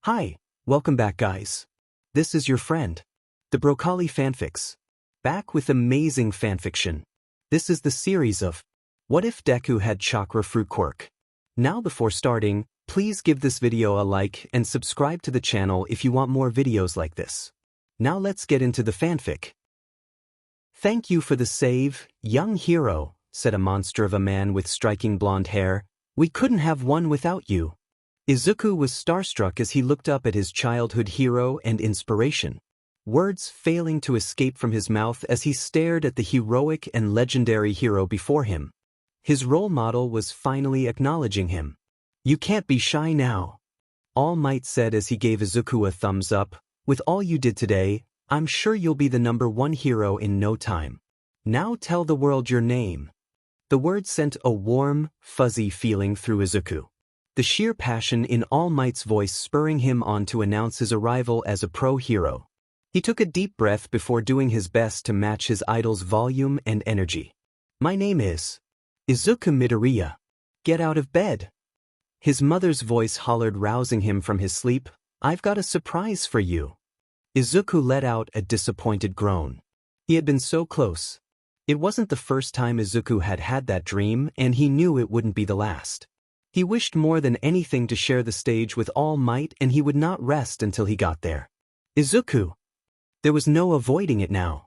Hi, welcome back guys. This is your friend, the Broccoli Fanfics. Back with amazing fanfiction. This is the series of What If Deku Had Chakra Fruit Quirk. Now before starting, please give this video a like and subscribe to the channel if you want more videos like this. Now let's get into the fanfic. Thank you for the save, young hero, said a monster of a man with striking blonde hair. We couldn't have one without you. Izuku was starstruck as he looked up at his childhood hero and inspiration, words failing to escape from his mouth as he stared at the heroic and legendary hero before him. His role model was finally acknowledging him. You can't be shy now, All Might said as he gave Izuku a thumbs up. With all you did today, I'm sure you'll be the #1 hero in no time. Now tell the world your name. The word sent a warm, fuzzy feeling through Izuku, the sheer passion in All Might's voice spurring him on to announce his arrival as a pro-hero. He took a deep breath before doing his best to match his idol's volume and energy. My name is Izuku Midoriya. Get out of bed. His mother's voice hollered, rousing him from his sleep. I've got a surprise for you. Izuku let out a disappointed groan. He had been so close. It wasn't the first time Izuku had had that dream, and he knew it wouldn't be the last. He wished more than anything to share the stage with All Might, and he would not rest until he got there. Izuku! There was no avoiding it now.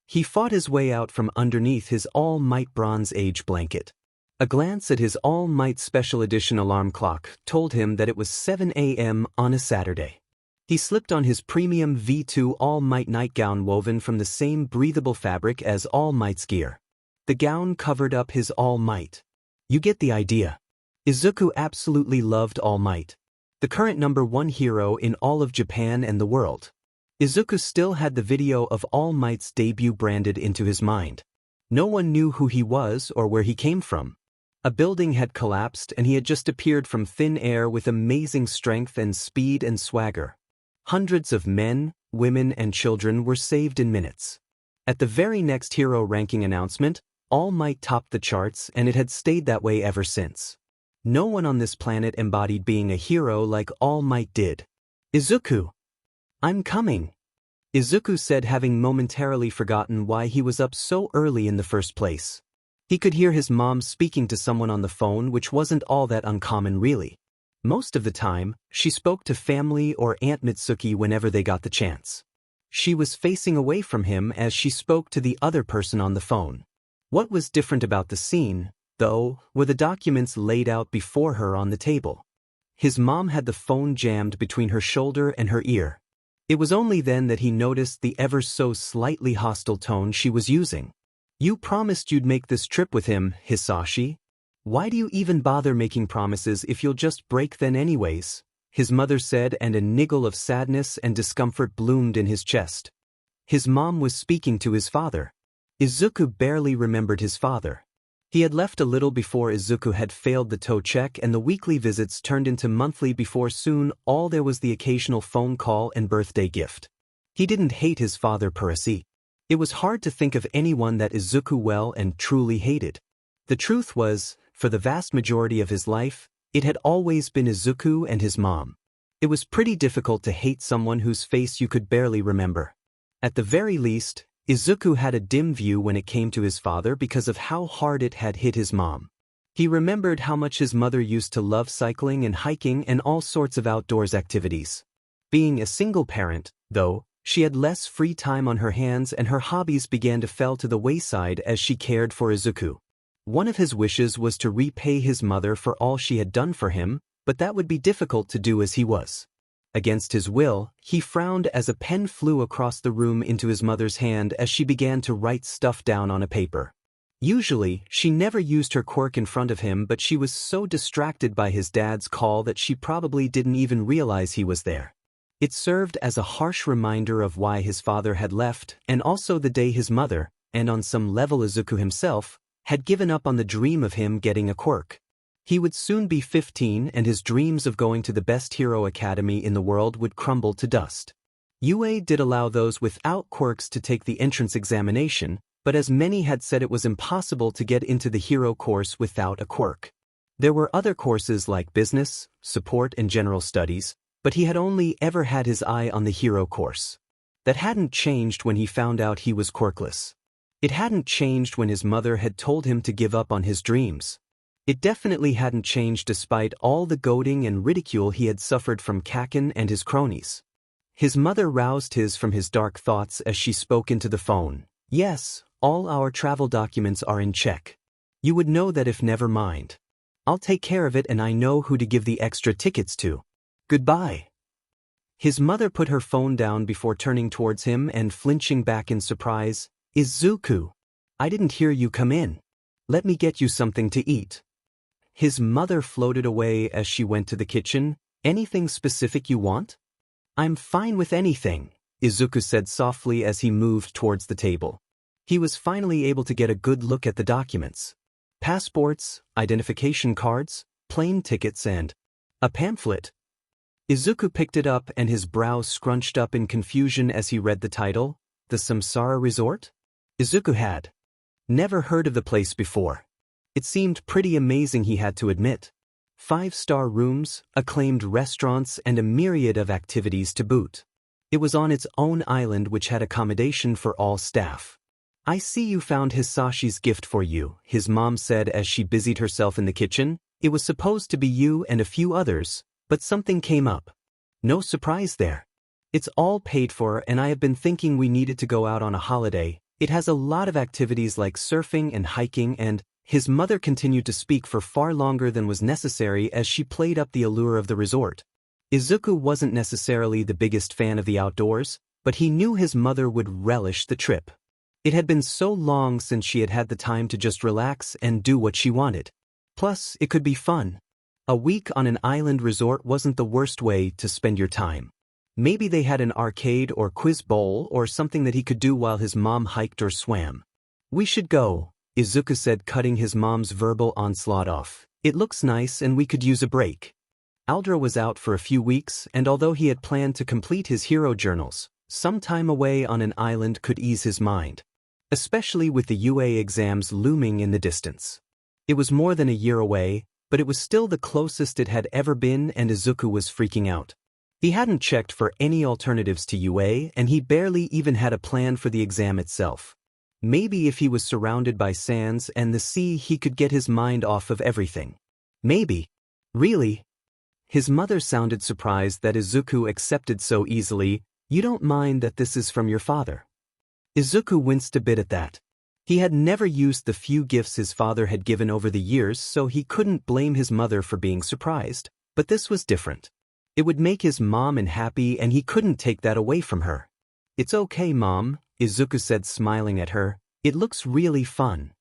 He fought his way out from underneath his All Might Bronze Age blanket. A glance at his All Might Special Edition alarm clock told him that it was 7 a.m. on a Saturday. He slipped on his premium V2 All Might nightgown woven from the same breathable fabric as All Might's gear. The gown covered up his All Might. You get the idea. Izuku absolutely loved All Might, the current #1 hero in all of Japan and the world. Izuku still had the video of All Might's debut branded into his mind. No one knew who he was or where he came from. A building had collapsed and he had just appeared from thin air with amazing strength and speed and swagger. Hundreds of men, women, and children were saved in minutes. At the very next hero ranking announcement, All Might topped the charts, and it had stayed that way ever since. No one on this planet embodied being a hero like All Might did. Izuku! I'm coming! Izuku said, having momentarily forgotten why he was up so early in the first place. He could hear his mom speaking to someone on the phone, which wasn't all that uncommon really. Most of the time, she spoke to family or Aunt Mitsuki whenever they got the chance. She was facing away from him as she spoke to the other person on the phone. What was different about the scene, though, were the documents laid out before her on the table. His mom had the phone jammed between her shoulder and her ear. It was only then that he noticed the ever so slightly hostile tone she was using. You promised you'd make this trip with him, Hisashi. Why do you even bother making promises if you'll just break them anyways? His mother said, and a niggle of sadness and discomfort bloomed in his chest. His mom was speaking to his father. Izuku barely remembered his father. He had left a little before Izuku had failed the toe check, and the weekly visits turned into monthly before soon all there was the occasional phone call and birthday gift. He didn't hate his father per se. It was hard to think of anyone that Izuku well and truly hated. The truth was, for the vast majority of his life, it had always been Izuku and his mom. It was pretty difficult to hate someone whose face you could barely remember. At the very least, Izuku had a dim view when it came to his father because of how hard it had hit his mom. He remembered how much his mother used to love cycling and hiking and all sorts of outdoors activities. Being a single parent, though, she had less free time on her hands and her hobbies began to fall to the wayside as she cared for Izuku. One of his wishes was to repay his mother for all she had done for him, but that would be difficult to do as he was. Against his will, he frowned as a pen flew across the room into his mother's hand as she began to write stuff down on a paper. Usually, she never used her quirk in front of him, but she was so distracted by his dad's call that she probably didn't even realize he was there. It served as a harsh reminder of why his father had left, and also the day his mother, and on some level Izuku himself, had given up on the dream of him getting a quirk. He would soon be 15, and his dreams of going to the best hero academy in the world would crumble to dust. UA did allow those without quirks to take the entrance examination, but as many had said, it was impossible to get into the hero course without a quirk. There were other courses like business, support, and general studies, But he had only ever had his eye on the hero course. That hadn't changed when he found out he was quirkless. It hadn't changed when his mother had told him to give up on his dreams. It definitely hadn't changed despite all the goading and ridicule he had suffered from Kaken and his cronies. His mother roused his from his dark thoughts as she spoke into the phone. Yes, all our travel documents are in check. You would know that if never mind. I'll take care of it and I know who to give the extra tickets to. Goodbye. His mother put her phone down before turning towards him and flinching back in surprise. Izuku, I didn't hear you come in. Let me get you something to eat. His mother floated away as she went to the kitchen. Anything specific you want? I'm fine with anything, Izuku said softly as he moved towards the table. He was finally able to get a good look at the documents. Passports, identification cards, plane tickets and a pamphlet. Izuku picked it up and his brows scrunched up in confusion as he read the title, The Samsara Resort? Izuku had never heard of the place before. It seemed pretty amazing, he had to admit. 5-star rooms, acclaimed restaurants and a myriad of activities to boot. It was on its own island which had accommodation for all staff. I see you found Hisashi's gift for you, his mom said as she busied herself in the kitchen. It was supposed to be you and a few others, but something came up. No surprise there. It's all paid for and I have been thinking we needed to go out on a holiday. It has a lot of activities like surfing and hiking and his mother continued to speak for far longer than was necessary as she played up the allure of the resort. Izuku wasn't necessarily the biggest fan of the outdoors, but he knew his mother would relish the trip. It had been so long since she had had the time to just relax and do what she wanted. Plus, it could be fun. A week on an island resort wasn't the worst way to spend your time. Maybe they had an arcade or quiz bowl or something that he could do while his mom hiked or swam. We should go, Izuku said, cutting his mom's verbal onslaught off. It looks nice and we could use a break. Aldra was out for a few weeks and although he had planned to complete his hero journals, some time away on an island could ease his mind. Especially with the UA exams looming in the distance. It was more than a year away, but it was still the closest it had ever been and Izuku was freaking out. He hadn't checked for any alternatives to UA and he barely even had a plan for the exam itself. Maybe if he was surrounded by sands and the sea he could get his mind off of everything. Maybe. Really? His mother sounded surprised that Izuku accepted so easily. You don't mind that this is from your father? Izuku winced a bit at that. He had never used the few gifts his father had given over the years, so he couldn't blame his mother for being surprised. But this was different. It would make his mom unhappy and he couldn't take that away from her. It's okay, Mom, Izuku said, smiling at her. It looks really fun.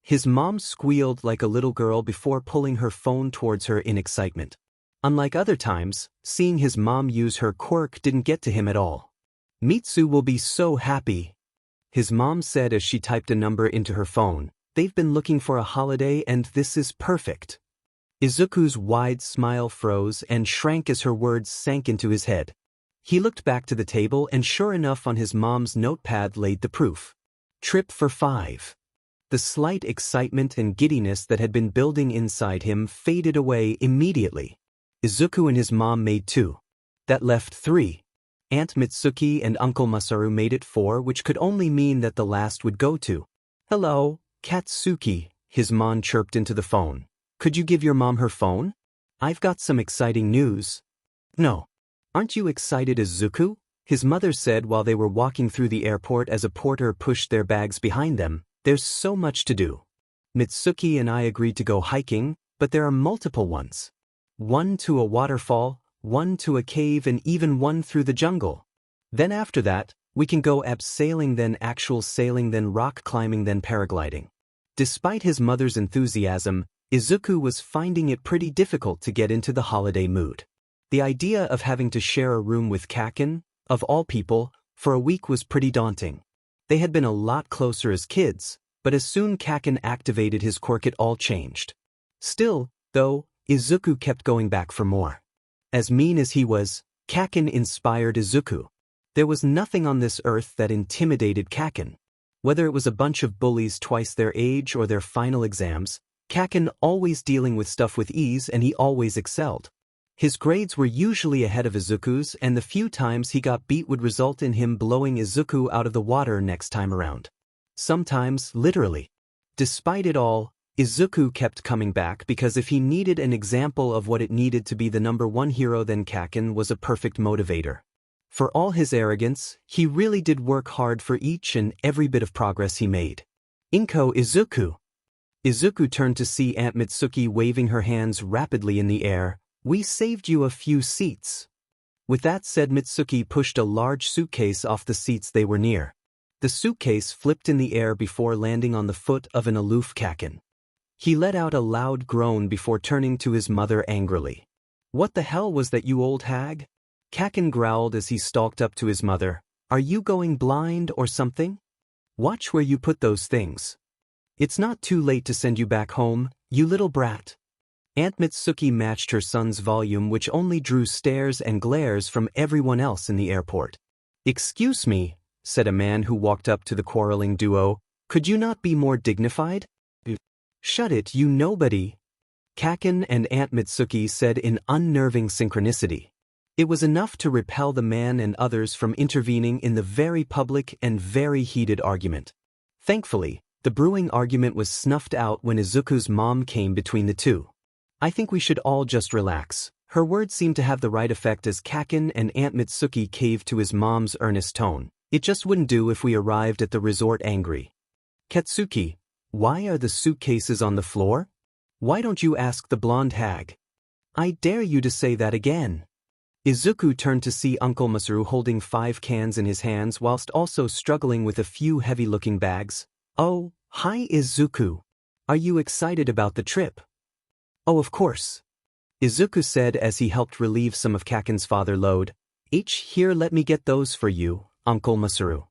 His mom squealed like a little girl before pulling her phone towards her in excitement. Unlike other times, seeing his mom use her quirk didn't get to him at all. Mitsu will be so happy, his mom said as she typed a number into her phone. They've been looking for a holiday and this is perfect. Izuku's wide smile froze and shrank as her words sank into his head. He looked back to the table and sure enough on his mom's notepad laid the proof. Trip for 5. The slight excitement and giddiness that had been building inside him faded away immediately. Izuku and his mom made 2. That left 3. Aunt Mitsuki and Uncle Masaru made it 4, which could only mean that the last would go to. Hello, Katsuki, his mom chirped into the phone. Could you give your mom her phone? I've got some exciting news. No. Aren't you excited, Izuku? His mother said while they were walking through the airport as a porter pushed their bags behind them. There's so much to do. Mitsuki and I agreed to go hiking, but there are multiple ones. One to a waterfall, one to a cave and even one through the jungle. Then after that, we can go abseiling, then actual sailing, then rock climbing, then paragliding. Despite his mother's enthusiasm, Izuku was finding it pretty difficult to get into the holiday mood. The idea of having to share a room with Kaken, of all people, for a week was pretty daunting. They had been a lot closer as kids, but as soon Kaken activated his quirk it all changed. Still, though, Izuku kept going back for more. As mean as he was, Kaken inspired Izuku. There was nothing on this earth that intimidated Kaken. Whether it was a bunch of bullies twice their age or their final exams, Kaken always dealing with stuff with ease and he always excelled. His grades were usually ahead of Izuku's, and the few times he got beat would result in him blowing Izuku out of the water next time around. Sometimes, literally. Despite it all, Izuku kept coming back because if he needed an example of what it needed to be the #1 hero, then Kaken was a perfect motivator. For all his arrogance, he really did work hard for each and every bit of progress he made. Inko Izuku. Izuku turned to see Aunt Mitsuki waving her hands rapidly in the air. We saved you a few seats. With that said, Mitsuki pushed a large suitcase off the seats they were near. The suitcase flipped in the air before landing on the foot of an aloof Kaken. He let out a loud groan before turning to his mother angrily. What the hell was that, you old hag? Kaken growled as he stalked up to his mother. Are you going blind or something? Watch where you put those things. It's not too late to send you back home, you little brat. Aunt Mitsuki matched her son's volume, which only drew stares and glares from everyone else in the airport. Excuse me, said a man who walked up to the quarreling duo. Could you not be more dignified? Shut it, you nobody. Kaken and Aunt Mitsuki said in unnerving synchronicity. It was enough to repel the man and others from intervening in the very public and very heated argument. Thankfully, the brewing argument was snuffed out when Izuku's mom came between the two. I think we should all just relax. Her words seemed to have the right effect as Kaken and Aunt Mitsuki caved to his mom's earnest tone. It just wouldn't do if we arrived at the resort angry. Katsuki, why are the suitcases on the floor? Why don't you ask the blonde hag? I dare you to say that again. Izuku turned to see Uncle Masaru holding 5 cans in his hands whilst also struggling with a few heavy-looking bags. Oh, hi Izuku. Are you excited about the trip? Oh, of course. Izuku said as he helped relieve some of Kaken's father load. Here, let me get those for you, Uncle Masaru.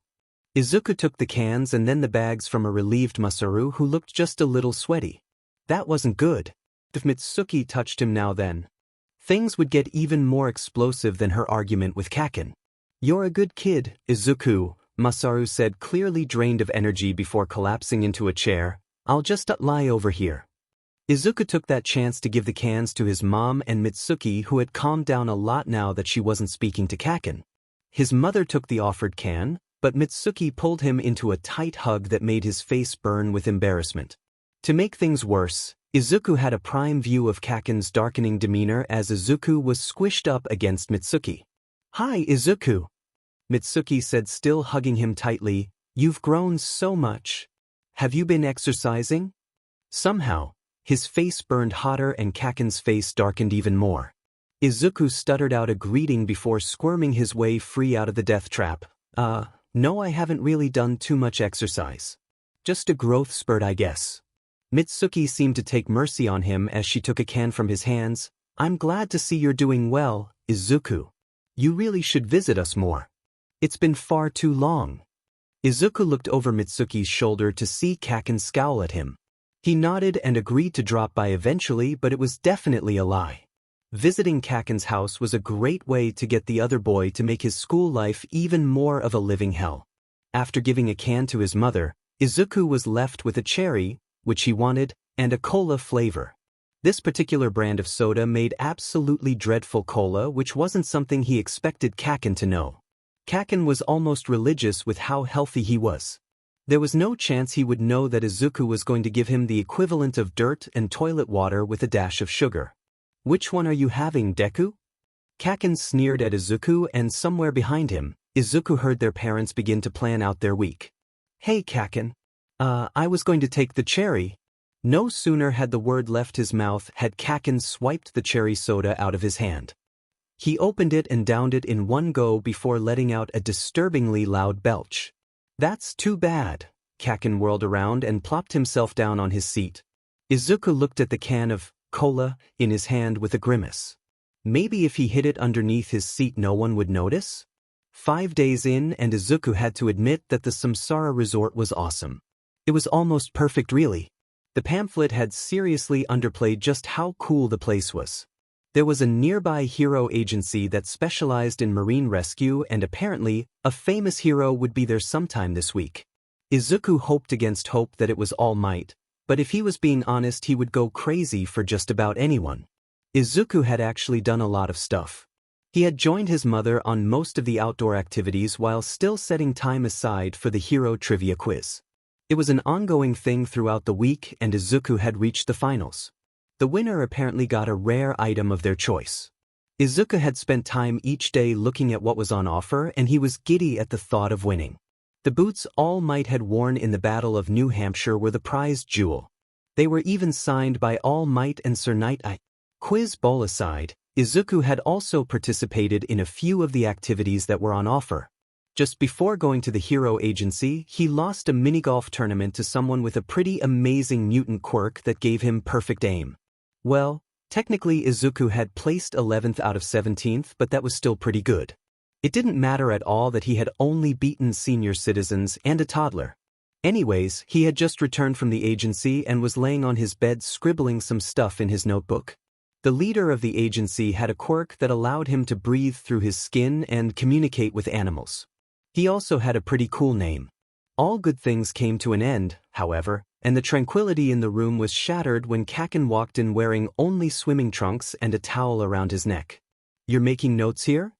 Izuku took the cans and then the bags from a relieved Masaru who looked just a little sweaty. That wasn't good. If Mitsuki touched him now then, things would get even more explosive than her argument with Kaken. You're a good kid, Izuku, Masaru said, clearly drained of energy before collapsing into a chair. I'll just lie over here. Izuku took that chance to give the cans to his mom and Mitsuki, who had calmed down a lot now that she wasn't speaking to Kaken. His mother took the offered can, but Mitsuki pulled him into a tight hug that made his face burn with embarrassment. To make things worse, Izuku had a prime view of Kaken's darkening demeanor as Izuku was squished up against Mitsuki. Hi Izuku. Mitsuki said, still hugging him tightly. You've grown so much. Have you been exercising? Somehow, his face burned hotter and Kaken's face darkened even more. Izuku stuttered out a greeting before squirming his way free out of the death trap. No, I haven't really done too much exercise. Just a growth spurt, I guess. Mitsuki seemed to take mercy on him as she took a can from his hands. I'm glad to see you're doing well, Izuku. You really should visit us more. It's been far too long. Izuku looked over Mitsuki's shoulder to see Kaken scowl at him. He nodded and agreed to drop by eventually, but it was definitely a lie. Visiting Kaken's house was a great way to get the other boy to make his school life even more of a living hell. After giving a can to his mother, Izuku was left with a cherry, which he wanted, and a cola flavor. This particular brand of soda made absolutely dreadful cola, which wasn't something he expected Kaken to know. Kaken was almost religious with how healthy he was. There was no chance he would know that Izuku was going to give him the equivalent of dirt and toilet water with a dash of sugar. Which one are you having, Deku? Kaken sneered at Izuku, and somewhere behind him, Izuku heard their parents begin to plan out their week. Hey Kaken. I was going to take the cherry. No sooner had the word left his mouth had Kaken swiped the cherry soda out of his hand. He opened it and downed it in one go before letting out a disturbingly loud belch. That's too bad. Kaken whirled around and plopped himself down on his seat. Izuku looked at the can of cola in his hand with a grimace. Maybe if he hid it underneath his seat no one would notice? 5 days in and Izuku had to admit that the Samsara resort was awesome. It was almost perfect really. The pamphlet had seriously underplayed just how cool the place was. There was a nearby hero agency that specialized in marine rescue, and apparently, a famous hero would be there sometime this week. Izuku hoped against hope that it was All Might, but if he was being honest he would go crazy for just about anyone. Izuku had actually done a lot of stuff. He had joined his mother on most of the outdoor activities while still setting time aside for the hero trivia quiz. It was an ongoing thing throughout the week, and Izuku had reached the finals. The winner apparently got a rare item of their choice. Izuku had spent time each day looking at what was on offer, and he was giddy at the thought of winning. The boots All Might had worn in the Battle of New Hampshire were the prized jewel. They were even signed by All Might and Sir Knight I. Quiz bowl aside, Izuku had also participated in a few of the activities that were on offer. Just before going to the hero agency, he lost a minigolf tournament to someone with a pretty amazing mutant quirk that gave him perfect aim. Well, technically Izuku had placed 11th out of 17th, but that was still pretty good. It didn't matter at all that he had only beaten senior citizens and a toddler. Anyways, he had just returned from the agency and was laying on his bed scribbling some stuff in his notebook. The leader of the agency had a quirk that allowed him to breathe through his skin and communicate with animals. He also had a pretty cool name. All good things came to an end, however, and the tranquility in the room was shattered when Kaken walked in wearing only swimming trunks and a towel around his neck. "You're making notes here?"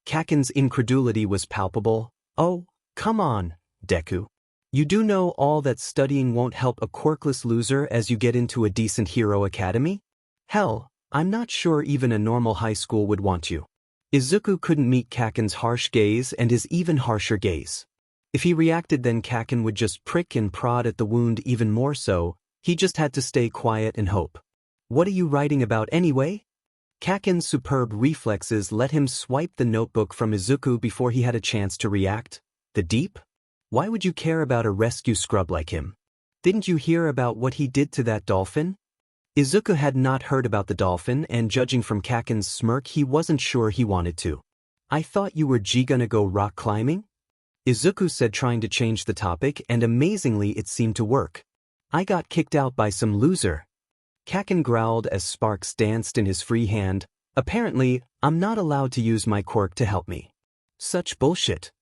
Kaken's incredulity was palpable. "Oh, come on, Deku. You do know all that studying won't help a quirkless loser as you get into a decent hero academy? Hell, I'm not sure even a normal high school would want you." Izuku couldn't meet Kaken's harsh gaze and his even harsher gaze. If he reacted, then Kaken would just prick and prod at the wound even more so. He just had to stay quiet and hope. "What are you writing about anyway?" Kaken's superb reflexes let him swipe the notebook from Izuku before he had a chance to react. "The Deep? Why would you care about a rescue scrub like him? Didn't you hear about what he did to that dolphin?" Izuku had not heard about the dolphin, and judging from Kaken's smirk, he wasn't sure he wanted to. "I thought you were gonna go rock climbing?" Izuku said, trying to change the topic, and amazingly it seemed to work. "I got kicked out by some loser." Kaken growled as sparks danced in his free hand. "Apparently, I'm not allowed to use my quirk to help me." "Such bullshit."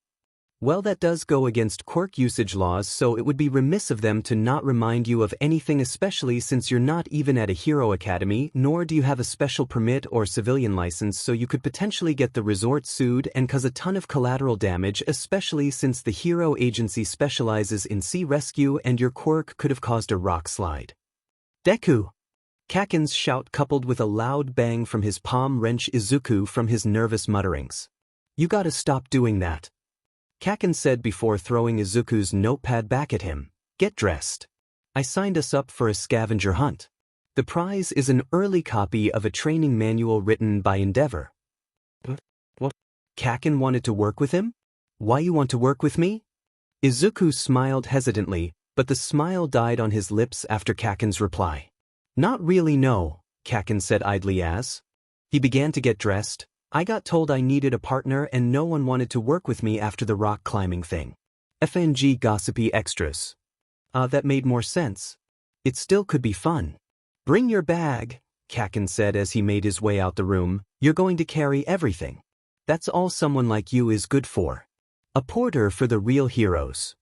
"Well, that does go against quirk usage laws, so it would be remiss of them to not remind you of anything, especially since you're not even at a hero academy, nor do you have a special permit or civilian license, so you could potentially get the resort sued and cause a ton of collateral damage, especially since the hero agency specializes in sea rescue and your quirk could have caused a rock slide." "Deku!" Kaken's shout coupled with a loud bang from his palm wrenched Izuku from his nervous mutterings. "You gotta stop doing that," Kaken said before throwing Izuku's notepad back at him. "Get dressed. I signed us up for a scavenger hunt. The prize is an early copy of a training manual written by Endeavor." "What? Kaken wanted to work with him? Why you want to work with me?" Izuku smiled hesitantly, but the smile died on his lips after Kaken's reply. "Not really, no," Kaken said idly as he began to get dressed. "I got told I needed a partner and no one wanted to work with me after the rock climbing thing. FNG gossipy extras." That made more sense. It still could be fun. "Bring your bag," Kaken said as he made his way out the room. "You're going to carry everything. That's all someone like you is good for. A porter for the real heroes."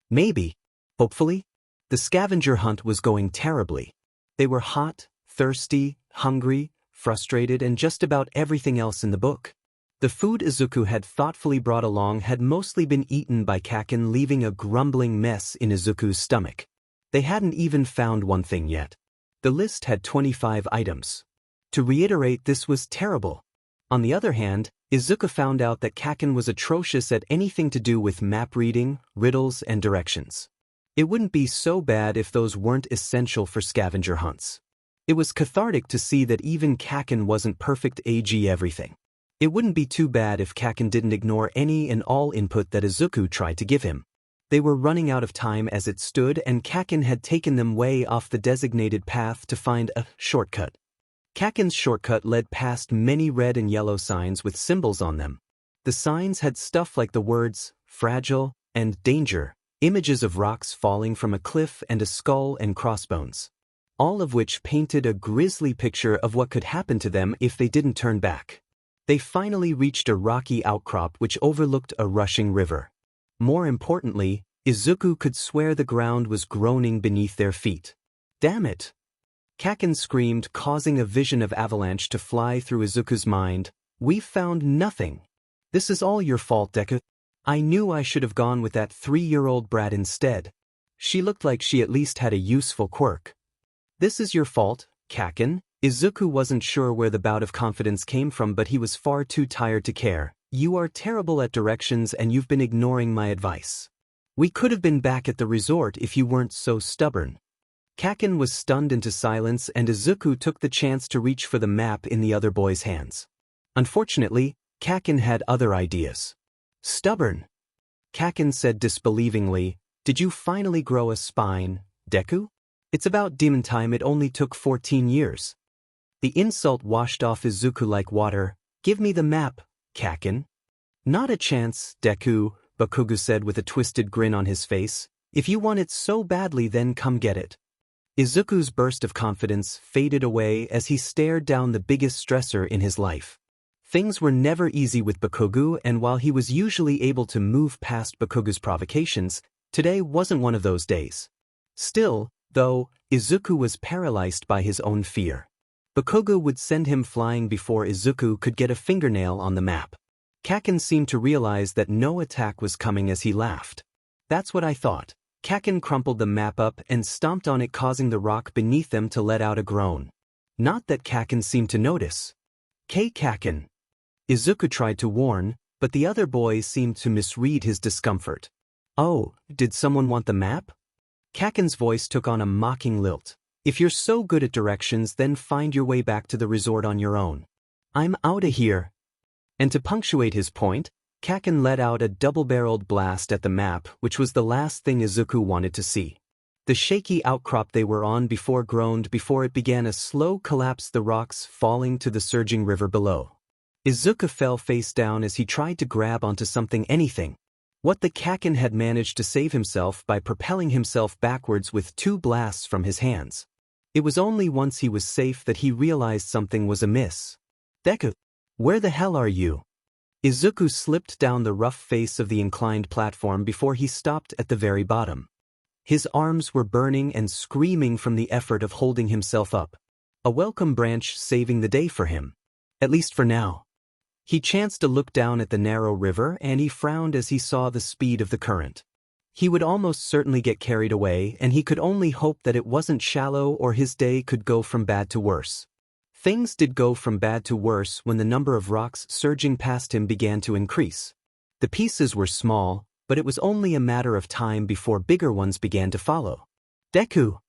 Maybe. Hopefully. The scavenger hunt was going terribly. They were hot, thirsty, hungry, frustrated, and just about everything else in the book. The food Izuku had thoughtfully brought along had mostly been eaten by Kaken, leaving a grumbling mess in Izuku's stomach. They hadn't even found one thing yet. The list had 25 items. To reiterate, this was terrible. On the other hand, Izuku found out that Kaken was atrocious at anything to do with map reading, riddles, and directions. It wouldn't be so bad if those weren't essential for scavenger hunts. It was cathartic to see that even Kaken wasn't perfect at everything. It wouldn't be too bad if Kaken didn't ignore any and all input that Izuku tried to give him. They were running out of time as it stood, and Kaken had taken them way off the designated path to find a shortcut. Kaken's shortcut led past many red and yellow signs with symbols on them. The signs had stuff like the words fragile and danger, images of rocks falling from a cliff, and a skull and crossbones, all of which painted a grisly picture of what could happen to them if they didn't turn back. They finally reached a rocky outcrop which overlooked a rushing river. More importantly, Izuku could swear the ground was groaning beneath their feet. "Damn it!" Kaken screamed, causing a vision of avalanche to fly through Izuku's mind. "We've found nothing. This is all your fault, Deku. I knew I should have gone with that 3-year-old brat instead. She looked like she at least had a useful quirk." "This is your fault, Kaken." Izuku wasn't sure where the bout of confidence came from, but he was far too tired to care. "You are terrible at directions and you've been ignoring my advice. We could have been back at the resort if you weren't so stubborn." Kaken was stunned into silence, and Izuku took the chance to reach for the map in the other boy's hands. Unfortunately, Kaken had other ideas. "Stubborn?" Kaken said disbelievingly. "Did you finally grow a spine, Deku? It's about demon time. It only took 14 years. The insult washed off Izuku like water. "Give me the map, Kaken." "Not a chance, Deku," Bakugou said with a twisted grin on his face. "If you want it so badly, then come get it." Izuku's burst of confidence faded away as he stared down the biggest stressor in his life. Things were never easy with Bakugou, and while he was usually able to move past Bakugou's provocations, today wasn't one of those days. Still, though, Izuku was paralyzed by his own fear. Bakugou would send him flying before Izuku could get a fingernail on the map. Kaken seemed to realize that no attack was coming as he laughed. "That's what I thought." Kaken crumpled the map up and stomped on it, causing the rock beneath them to let out a groan. Not that Kaken seemed to notice. Kaken." Izuku tried to warn, but the other boys seemed to misread his discomfort. "Oh, did someone want the map?" Kaken's voice took on a mocking lilt. "If you're so good at directions, then find your way back to the resort on your own. I'm outta here." And to punctuate his point, Kaken let out a double-barreled blast at the map, which was the last thing Izuku wanted to see. The shaky outcrop they were on groaned before it began a slow collapse, the rocks falling to the surging river below. Izuku fell face down as he tried to grab onto anything. What the Kaken had managed to save himself by propelling himself backwards with 2 blasts from his hands. It was only once he was safe that he realized something was amiss. "Deku, where the hell are you?" Izuku slipped down the rough face of the inclined platform before he stopped at the very bottom. His arms were burning and screaming from the effort of holding himself up. A welcome branch saving the day for him. At least for now. He chanced to look down at the narrow river, and he frowned as he saw the speed of the current. He would almost certainly get carried away, and he could only hope that it wasn't shallow, or his day could go from bad to worse. Things did go from bad to worse when the number of rocks surging past him began to increase. The pieces were small, but it was only a matter of time before bigger ones began to follow. "Deku!"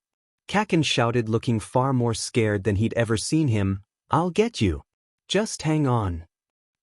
Kaken shouted, looking far more scared than he'd ever seen him. "I'll get you. Just hang on."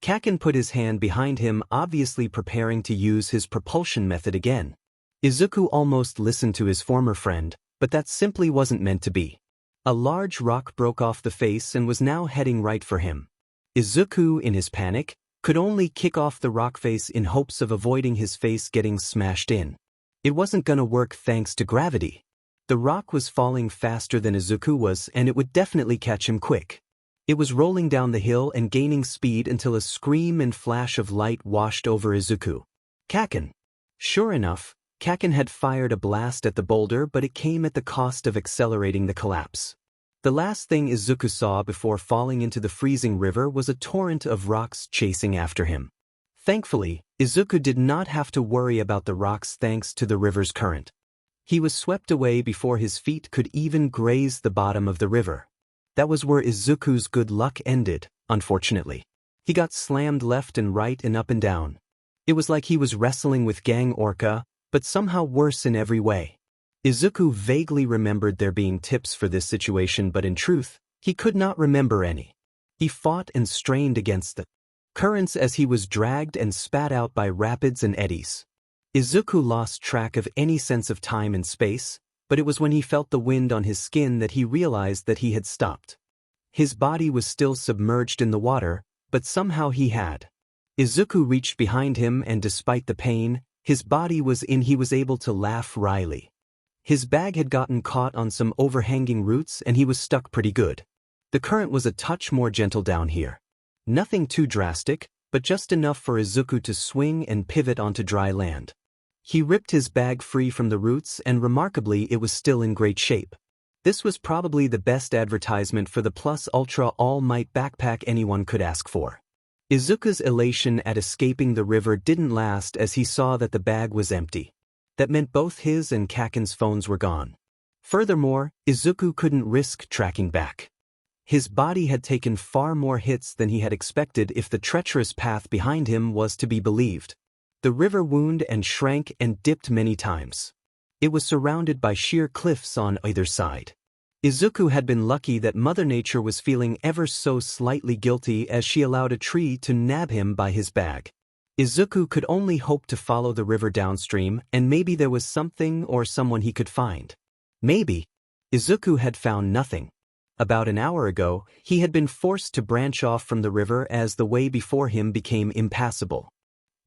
Kaken put his hand behind him, obviously preparing to use his propulsion method again. Izuku almost listened to his former friend, but that simply wasn't meant to be. A large rock broke off the face and was now heading right for him. Izuku, in his panic, could only kick off the rock face in hopes of avoiding his face getting smashed in. It wasn't gonna work thanks to gravity. The rock was falling faster than Izuku was, and it would definitely catch him quick. It was rolling down the hill and gaining speed until a scream and flash of light washed over Izuku. "Kaken!" Sure enough, Kaken had fired a blast at the boulder, but it came at the cost of accelerating the collapse. The last thing Izuku saw before falling into the freezing river was a torrent of rocks chasing after him. Thankfully, Izuku did not have to worry about the rocks thanks to the river's current. He was swept away before his feet could even graze the bottom of the river. That was where Izuku's good luck ended, unfortunately. He got slammed left and right and up and down. It was like he was wrestling with Gang Orca, but somehow worse in every way. Izuku vaguely remembered there being tips for this situation, but in truth, he could not remember any. He fought and strained against the currents as he was dragged and spat out by rapids and eddies. Izuku lost track of any sense of time and space, but it was when he felt the wind on his skin that he realized that he had stopped. His body was still submerged in the water, but somehow he had. Izuku reached behind him, and despite the pain his body was in, he was able to laugh wryly. His bag had gotten caught on some overhanging roots and he was stuck pretty good. The current was a touch more gentle down here. Nothing too drastic, but just enough for Izuku to swing and pivot onto dry land. He ripped his bag free from the roots, and remarkably it was still in great shape. This was probably the best advertisement for the Plus Ultra All-Might backpack anyone could ask for. Izuku's elation at escaping the river didn't last as he saw that the bag was empty. That meant both his and Kaken's phones were gone. Furthermore, Izuku couldn't risk tracking back. His body had taken far more hits than he had expected if the treacherous path behind him was to be believed. The river wound and shrank and dipped many times. It was surrounded by sheer cliffs on either side. Izuku had been lucky that Mother Nature was feeling ever so slightly guilty as she allowed a tree to nab him by his bag. Izuku could only hope to follow the river downstream, and maybe there was something or someone he could find. Maybe. Izuku had found nothing. About an hour ago, he had been forced to branch off from the river as the way before him became impassable.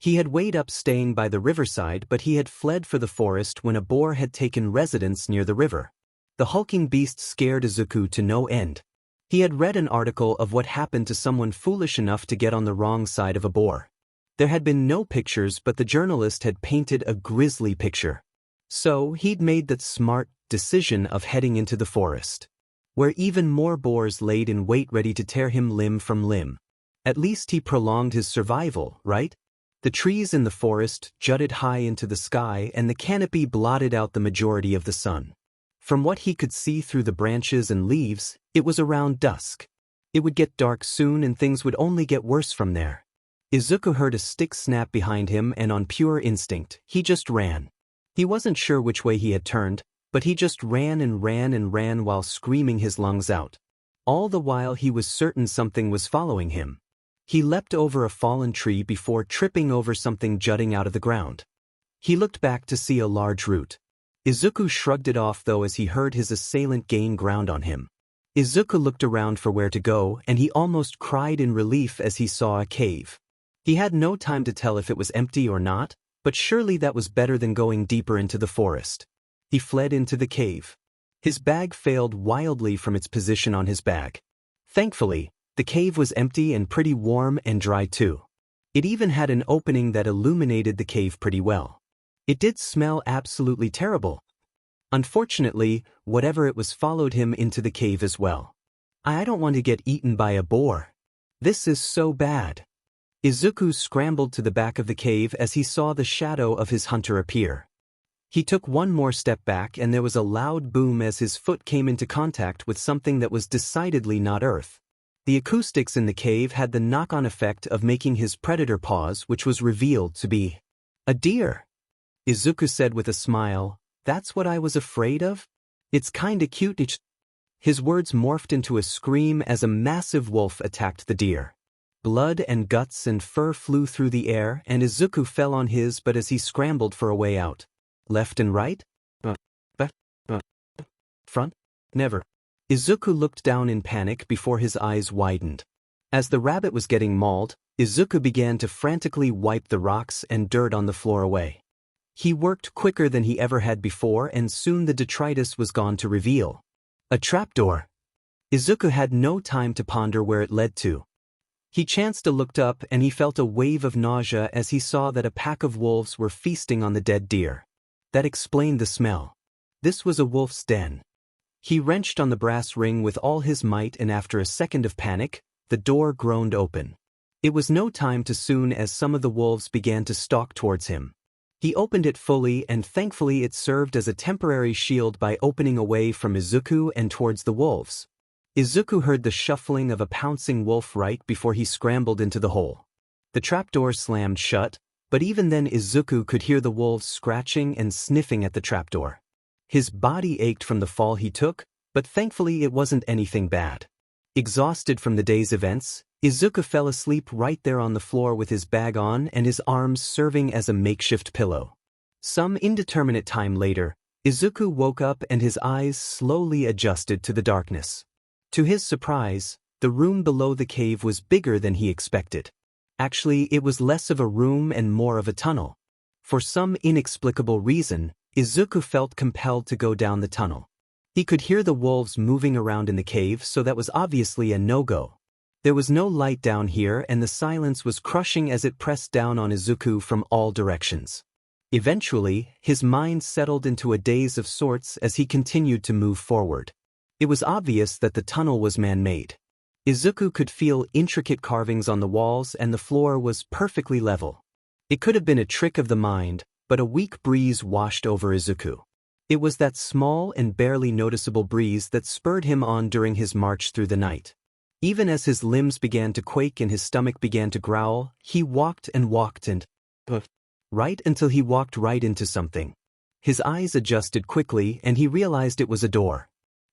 He had weighed up staying by the riverside, but he had fled for the forest when a boar had taken residence near the river. The hulking beast scared Izuku to no end. He had read an article of what happened to someone foolish enough to get on the wrong side of a boar. There had been no pictures, but the journalist had painted a grisly picture. So he'd made that smart decision of heading into the forest, where even more boars laid in wait ready to tear him limb from limb. At least he prolonged his survival, right? The trees in the forest jutted high into the sky and the canopy blotted out the majority of the sun. From what he could see through the branches and leaves, it was around dusk. It would get dark soon and things would only get worse from there. Izuku heard a stick snap behind him and on pure instinct, he just ran. He wasn't sure which way he had turned, but he just ran and ran and ran while screaming his lungs out. All the while he was certain something was following him. He leapt over a fallen tree before tripping over something jutting out of the ground. He looked back to see a large root. Izuku shrugged it off though as he heard his assailant gain ground on him. Izuku looked around for where to go and he almost cried in relief as he saw a cave. He had no time to tell if it was empty or not, but surely that was better than going deeper into the forest. He fled into the cave. His bag failed wildly from its position on his back. Thankfully, the cave was empty and pretty warm and dry too. It even had an opening that illuminated the cave pretty well. It did smell absolutely terrible. Unfortunately, whatever it was followed him into the cave as well. I don't want to get eaten by a boar. This is so bad. Izuku scrambled to the back of the cave as he saw the shadow of his hunter appear. He took one more step back and there was a loud boom as his foot came into contact with something that was decidedly not earth. The acoustics in the cave had the knock-on effect of making his predator pause, which was revealed to be a deer. Izuku said with a smile, "That's what I was afraid of? It's kinda cute." His words morphed into a scream as a massive wolf attacked the deer. Blood and guts and fur flew through the air and Izuku fell on his butt as he scrambled for a way out. Left and right? Back? Front? Never. Izuku looked down in panic before his eyes widened. As the rabbit was getting mauled, Izuku began to frantically wipe the rocks and dirt on the floor away. He worked quicker than he ever had before and soon the detritus was gone to reveal a trapdoor. Izuku had no time to ponder where it led to. He chanced to look up and he felt a wave of nausea as he saw that a pack of wolves were feasting on the dead deer. That explained the smell. This was a wolf's den. He wrenched on the brass ring with all his might and after a second of panic, the door groaned open. It was no time too soon as some of the wolves began to stalk towards him. He opened it fully and thankfully it served as a temporary shield by opening away from Izuku and towards the wolves. Izuku heard the shuffling of a pouncing wolf right before he scrambled into the hole. The trapdoor slammed shut, but even then Izuku could hear the wolves scratching and sniffing at the trapdoor. His body ached from the fall he took, but thankfully it wasn't anything bad. Exhausted from the day's events, Izuku fell asleep right there on the floor with his bag on and his arms serving as a makeshift pillow. Some indeterminate time later, Izuku woke up and his eyes slowly adjusted to the darkness. To his surprise, the room below the cave was bigger than he expected. Actually, it was less of a room and more of a tunnel. For some inexplicable reason, Izuku felt compelled to go down the tunnel. He could hear the wolves moving around in the cave, so that was obviously a no-go. There was no light down here and the silence was crushing as it pressed down on Izuku from all directions. Eventually, his mind settled into a daze of sorts as he continued to move forward. It was obvious that the tunnel was man-made. Izuku could feel intricate carvings on the walls and the floor was perfectly level. It could have been a trick of the mind, but a weak breeze washed over Izuku. It was that small and barely noticeable breeze that spurred him on during his march through the night. Even as his limbs began to quake and his stomach began to growl, he walked and right until he walked right into something. His eyes adjusted quickly and he realized it was a door.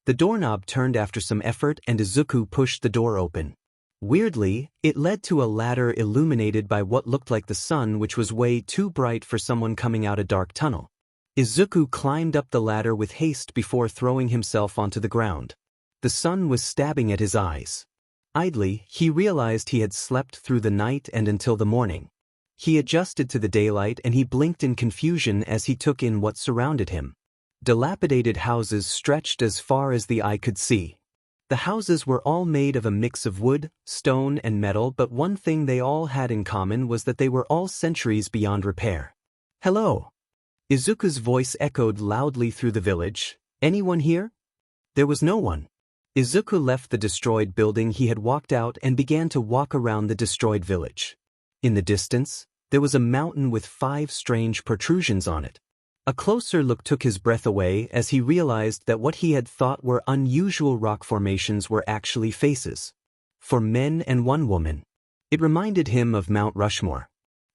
The doorknob turned after some effort and Izuku pushed the door open. Weirdly, it led to a ladder illuminated by what looked like the sun, which was way too bright for someone coming out a dark tunnel. Izuku climbed up the ladder with haste before throwing himself onto the ground. The sun was stabbing at his eyes. Idly, he realized he had slept through the night and until the morning. He adjusted to the daylight and he blinked in confusion as he took in what surrounded him. Dilapidated houses stretched as far as the eye could see. The houses were all made of a mix of wood, stone, and metal, but one thing they all had in common was that they were all centuries beyond repair. "Hello." Izuku's voice echoed loudly through the village. "Anyone here?" There was no one. Izuku left the destroyed building he had walked out and began to walk around the destroyed village. In the distance, there was a mountain with 5 strange protrusions on it. A closer look took his breath away as he realized that what he had thought were unusual rock formations were actually faces. 4 men and 1 woman. It reminded him of Mount Rushmore.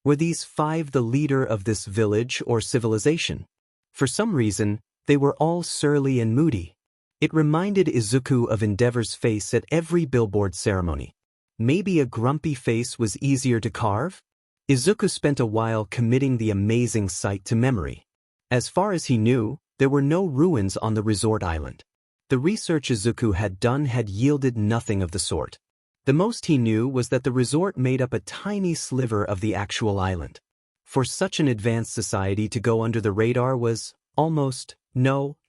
Were these 5 the leader of this village or civilization? For some reason, they were all surly and moody. It reminded Izuku of Endeavor's face at every billboard ceremony. Maybe a grumpy face was easier to carve? Izuku spent a while committing the amazing sight to memory. As far as he knew, there were no ruins on the resort island. The research Izuku had done had yielded nothing of the sort. The most he knew was that the resort made up a tiny sliver of the actual island. For such an advanced society to go under the radar was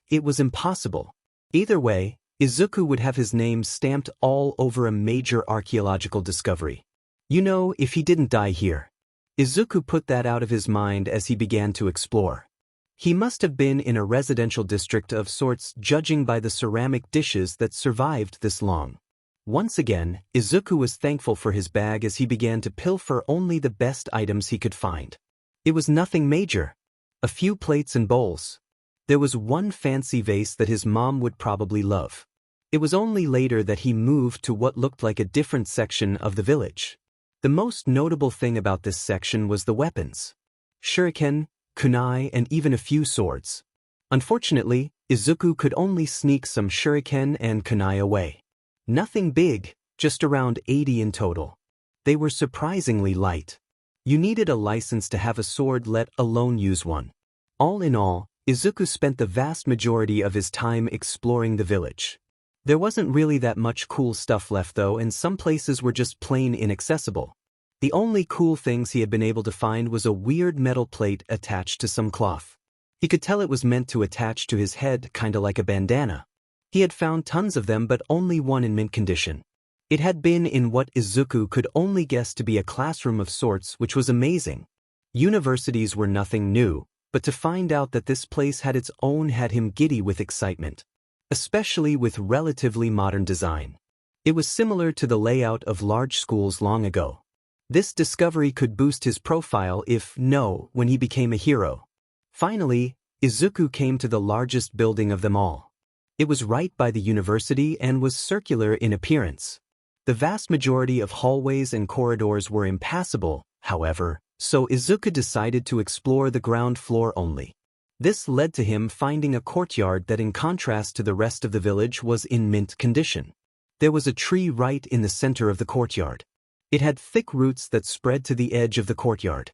it was impossible. Either way, Izuku would have his name stamped all over a major archaeological discovery. If he didn't die here. Izuku put that out of his mind as he began to explore. He must have been in a residential district of sorts, judging by the ceramic dishes that survived this long. Once again, Izuku was thankful for his bag as he began to pilfer only the best items he could find. It was nothing major. A few plates and bowls. There was 1 fancy vase that his mom would probably love. It was only later that he moved to what looked like a different section of the village. The most notable thing about this section was the weapons. Shuriken, kunai, and even a few swords. Unfortunately, Izuku could only sneak some shuriken and kunai away. Nothing big, just around 80 in total. They were surprisingly light. You needed a license to have a sword, let alone use one. All in all, Izuku spent the vast majority of his time exploring the village. There wasn't really that much cool stuff left though, and some places were just plain inaccessible. The only cool things he had been able to find was a weird metal plate attached to some cloth. He could tell it was meant to attach to his head, kinda like a bandana. He had found tons of them but only one in mint condition. It had been in what Izuku could only guess to be a classroom of sorts, which was amazing. Universities were nothing new, but to find out that this place had its own had him giddy with excitement. Especially with relatively modern design. It was similar to the layout of large schools long ago. This discovery could boost his profile when he became a hero. Finally, Izuku came to the largest building of them all. It was right by the university and was circular in appearance. The vast majority of hallways and corridors were impassable, however, so Izuku decided to explore the ground floor only. This led to him finding a courtyard that, in contrast to the rest of the village, was in mint condition. There was a tree right in the center of the courtyard. It had thick roots that spread to the edge of the courtyard.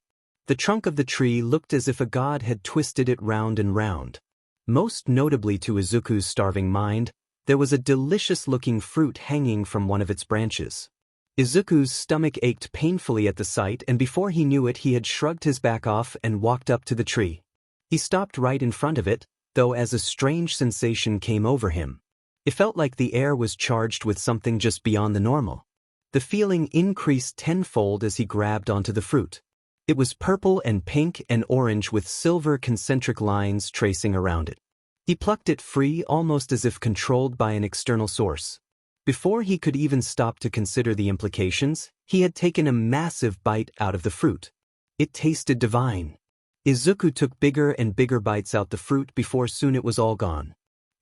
The trunk of the tree looked as if a god had twisted it round and round. Most notably to Izuku's starving mind, there was a delicious-looking fruit hanging from one of its branches. Izuku's stomach ached painfully at the sight, and before he knew it he had shrugged his back off and walked up to the tree. He stopped right in front of it, though, as a strange sensation came over him. It felt like the air was charged with something just beyond the normal. The feeling increased tenfold as he grabbed onto the fruit. It was purple and pink and orange with silver concentric lines tracing around it. He plucked it free almost as if controlled by an external source. Before he could even stop to consider the implications, he had taken a massive bite out of the fruit. It tasted divine. Izuku took bigger and bigger bites out the fruit before soon it was all gone.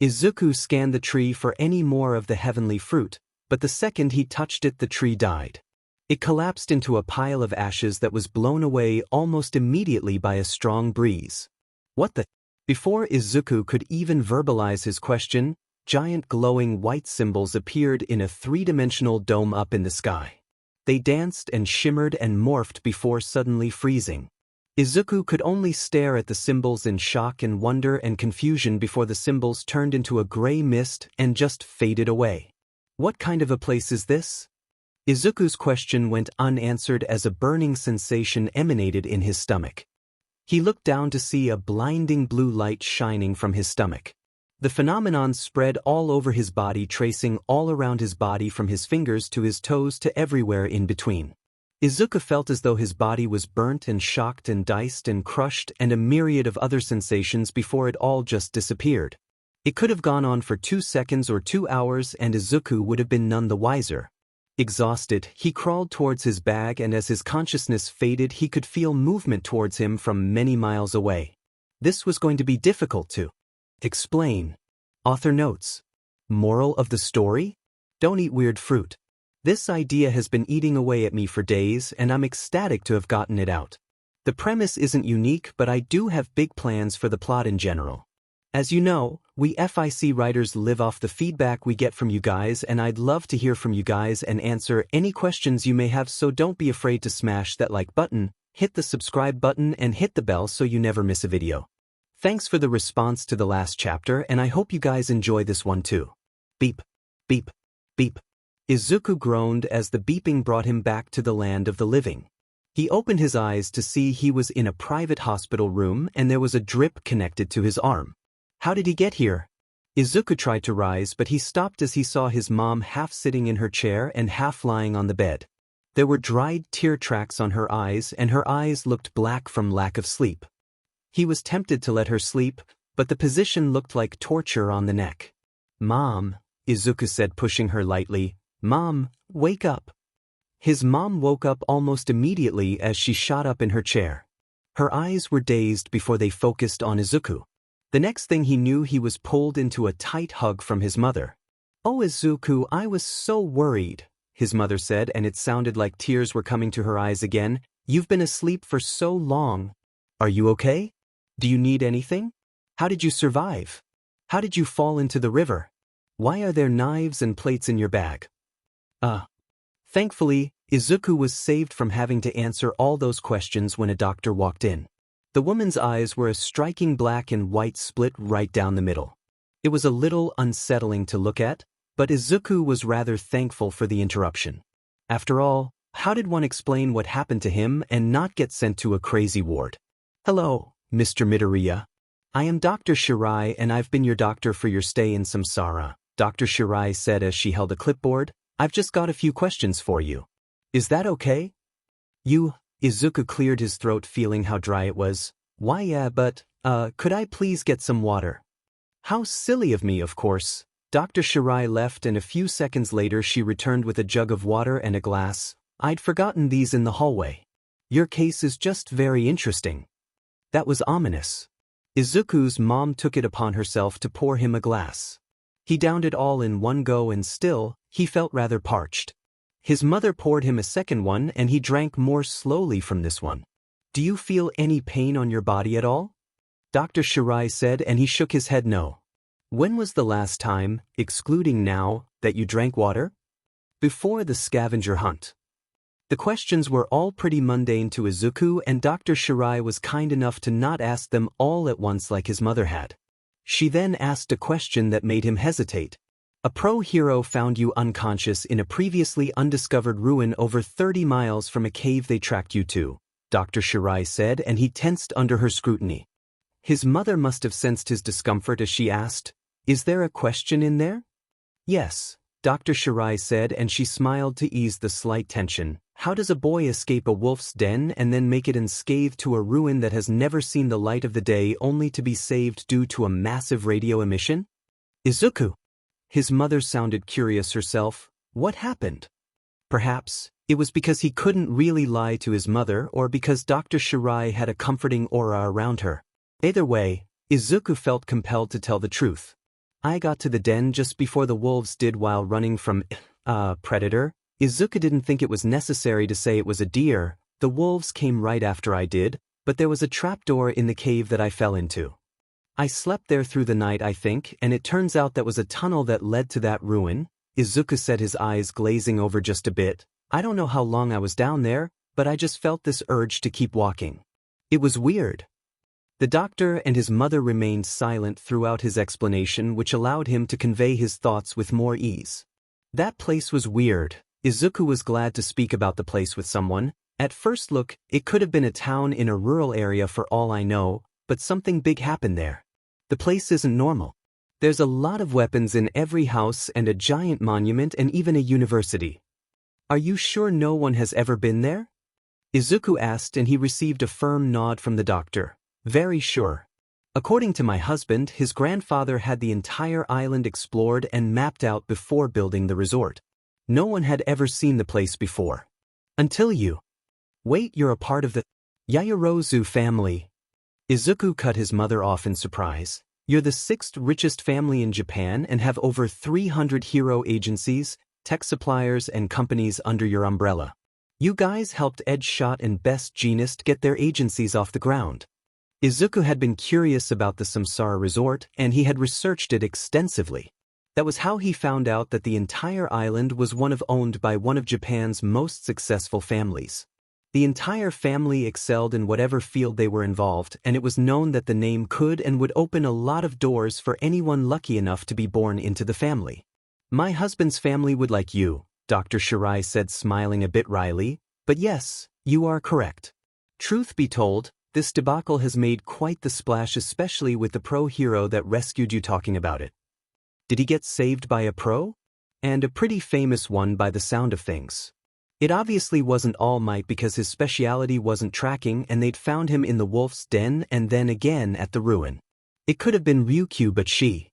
Izuku scanned the tree for any more of the heavenly fruit, but the second he touched it the tree died. It collapsed into a pile of ashes that was blown away almost immediately by a strong breeze. What the? Before Izuku could even verbalize his question, giant glowing white symbols appeared in a three-dimensional dome up in the sky. They danced and shimmered and morphed before suddenly freezing. Izuku could only stare at the symbols in shock and wonder and confusion before the symbols turned into a gray mist and just faded away. What kind of a place is this? Izuku's question went unanswered as a burning sensation emanated in his stomach. He looked down to see a blinding blue light shining from his stomach. The phenomenon spread all over his body, tracing all around his body from his fingers to his toes to everywhere in between. Izuku felt as though his body was burnt and shocked and diced and crushed and a myriad of other sensations before it all just disappeared. It could have gone on for 2 seconds or 2 hours and Izuku would have been none the wiser. Exhausted, he crawled towards his bag and as his consciousness faded he could feel movement towards him from many miles away. This was going to be difficult to explain. Author notes. Moral of the story? Don't eat weird fruit. This idea has been eating away at me for days and I'm ecstatic to have gotten it out. The premise isn't unique, but I do have big plans for the plot in general. As you know, we FIC writers live off the feedback we get from you guys and I'd love to hear from you guys and answer any questions you may have, so don't be afraid to smash that like button, hit the subscribe button and hit the bell so you never miss a video. Thanks for the response to the last chapter and I hope you guys enjoy this one too. Beep, beep, beep. Izuku groaned as the beeping brought him back to the land of the living. He opened his eyes to see he was in a private hospital room and there was a drip connected to his arm. How did he get here? Izuku tried to rise, but he stopped as he saw his mom half sitting in her chair and half lying on the bed. There were dried tear tracks on her eyes and her eyes looked black from lack of sleep. He was tempted to let her sleep, but the position looked like torture on the neck. Mom, Izuku said, pushing her lightly. Mom, wake up. His mom woke up almost immediately as she shot up in her chair. Her eyes were dazed before they focused on Izuku. The next thing he knew, he was pulled into a tight hug from his mother. Oh Izuku, I was so worried, his mother said, and it sounded like tears were coming to her eyes again. You've been asleep for so long. Are you okay? Do you need anything? How did you survive? How did you fall into the river? Why are there knives and plates in your bag? Thankfully, Izuku was saved from having to answer all those questions when a doctor walked in. The woman's eyes were a striking black and white split right down the middle. It was a little unsettling to look at, but Izuku was rather thankful for the interruption. After all, how did one explain what happened to him and not get sent to a crazy ward? Hello, Mr. Midoriya. I am Dr. Shirai and I've been your doctor for your stay in Samsara, Dr. Shirai said as she held a clipboard. I've just got a few questions for you. Is that okay? Izuku cleared his throat, feeling how dry it was. Why yeah, but, could I please get some water? How silly of me, of course. Dr. Shirai left and a few seconds later she returned with a jug of water and a glass. I'd forgotten these in the hallway. Your case is just very interesting. That was ominous. Izuku's mom took it upon herself to pour him a glass. He downed it all in one go and still, he felt rather parched. His mother poured him a second one and he drank more slowly from this one. Do you feel any pain on your body at all? Dr. Shirai said, and he shook his head no. When was the last time, excluding now, that you drank water? Before the scavenger hunt. The questions were all pretty mundane to Izuku and Dr. Shirai was kind enough to not ask them all at once like his mother had. She then asked a question that made him hesitate. A pro-hero found you unconscious in a previously undiscovered ruin over 30 miles from a cave they tracked you to, Dr. Shirai said, and he tensed under her scrutiny. His mother must have sensed his discomfort as she asked, Is there a question in there? Yes, Dr. Shirai said, and she smiled to ease the slight tension. How does a boy escape a wolf's den and then make it unscathed to a ruin that has never seen the light of the day only to be saved due to a massive radio emission? Izuku. His mother sounded curious herself. What happened? Perhaps it was because he couldn't really lie to his mother, or because Dr. Shirai had a comforting aura around her. Either way, Izuku felt compelled to tell the truth. I got to the den just before the wolves did while running from, predator. Izuku didn't think it was necessary to say it was a deer. The wolves came right after I did, but there was a trapdoor in the cave that I fell into. I slept there through the night, I think, and it turns out that was a tunnel that led to that ruin. Izuku said, his eyes glazing over just a bit. I don't know how long I was down there, but I just felt this urge to keep walking. It was weird. The doctor and his mother remained silent throughout his explanation, which allowed him to convey his thoughts with more ease. That place was weird. Izuku was glad to speak about the place with someone. At first look, it could have been a town in a rural area for all I know, but something big happened there. The place isn't normal. There's a lot of weapons in every house and a giant monument and even a university. Are you sure no one has ever been there? Izuku asked, and he received a firm nod from the doctor. Very sure. According to my husband, his grandfather had the entire island explored and mapped out before building the resort. No one had ever seen the place before. Until you. Wait, you're a part of the Yaoyorozu family. Izuku cut his mother off in surprise. You're the 6th richest family in Japan and have over 300 hero agencies, tech suppliers, and companies under your umbrella. You guys helped Edgeshot and Best Jeanist get their agencies off the ground. Izuku had been curious about the Samsara resort, and he had researched it extensively. That was how he found out that the entire island was owned by one of Japan's most successful families. The entire family excelled in whatever field they were involved, and it was known that the name could and would open a lot of doors for anyone lucky enough to be born into the family. My husband's family would like you, Dr. Shirai said, smiling a bit wryly, but yes, you are correct. Truth be told, this debacle has made quite the splash, especially with the pro hero that rescued you talking about it. Did he get saved by a pro? And a pretty famous one by the sound of things. It obviously wasn't All Might because his speciality wasn't tracking and they'd found him in the wolf's den and then again at the ruin. It could have been Ryukyu, but she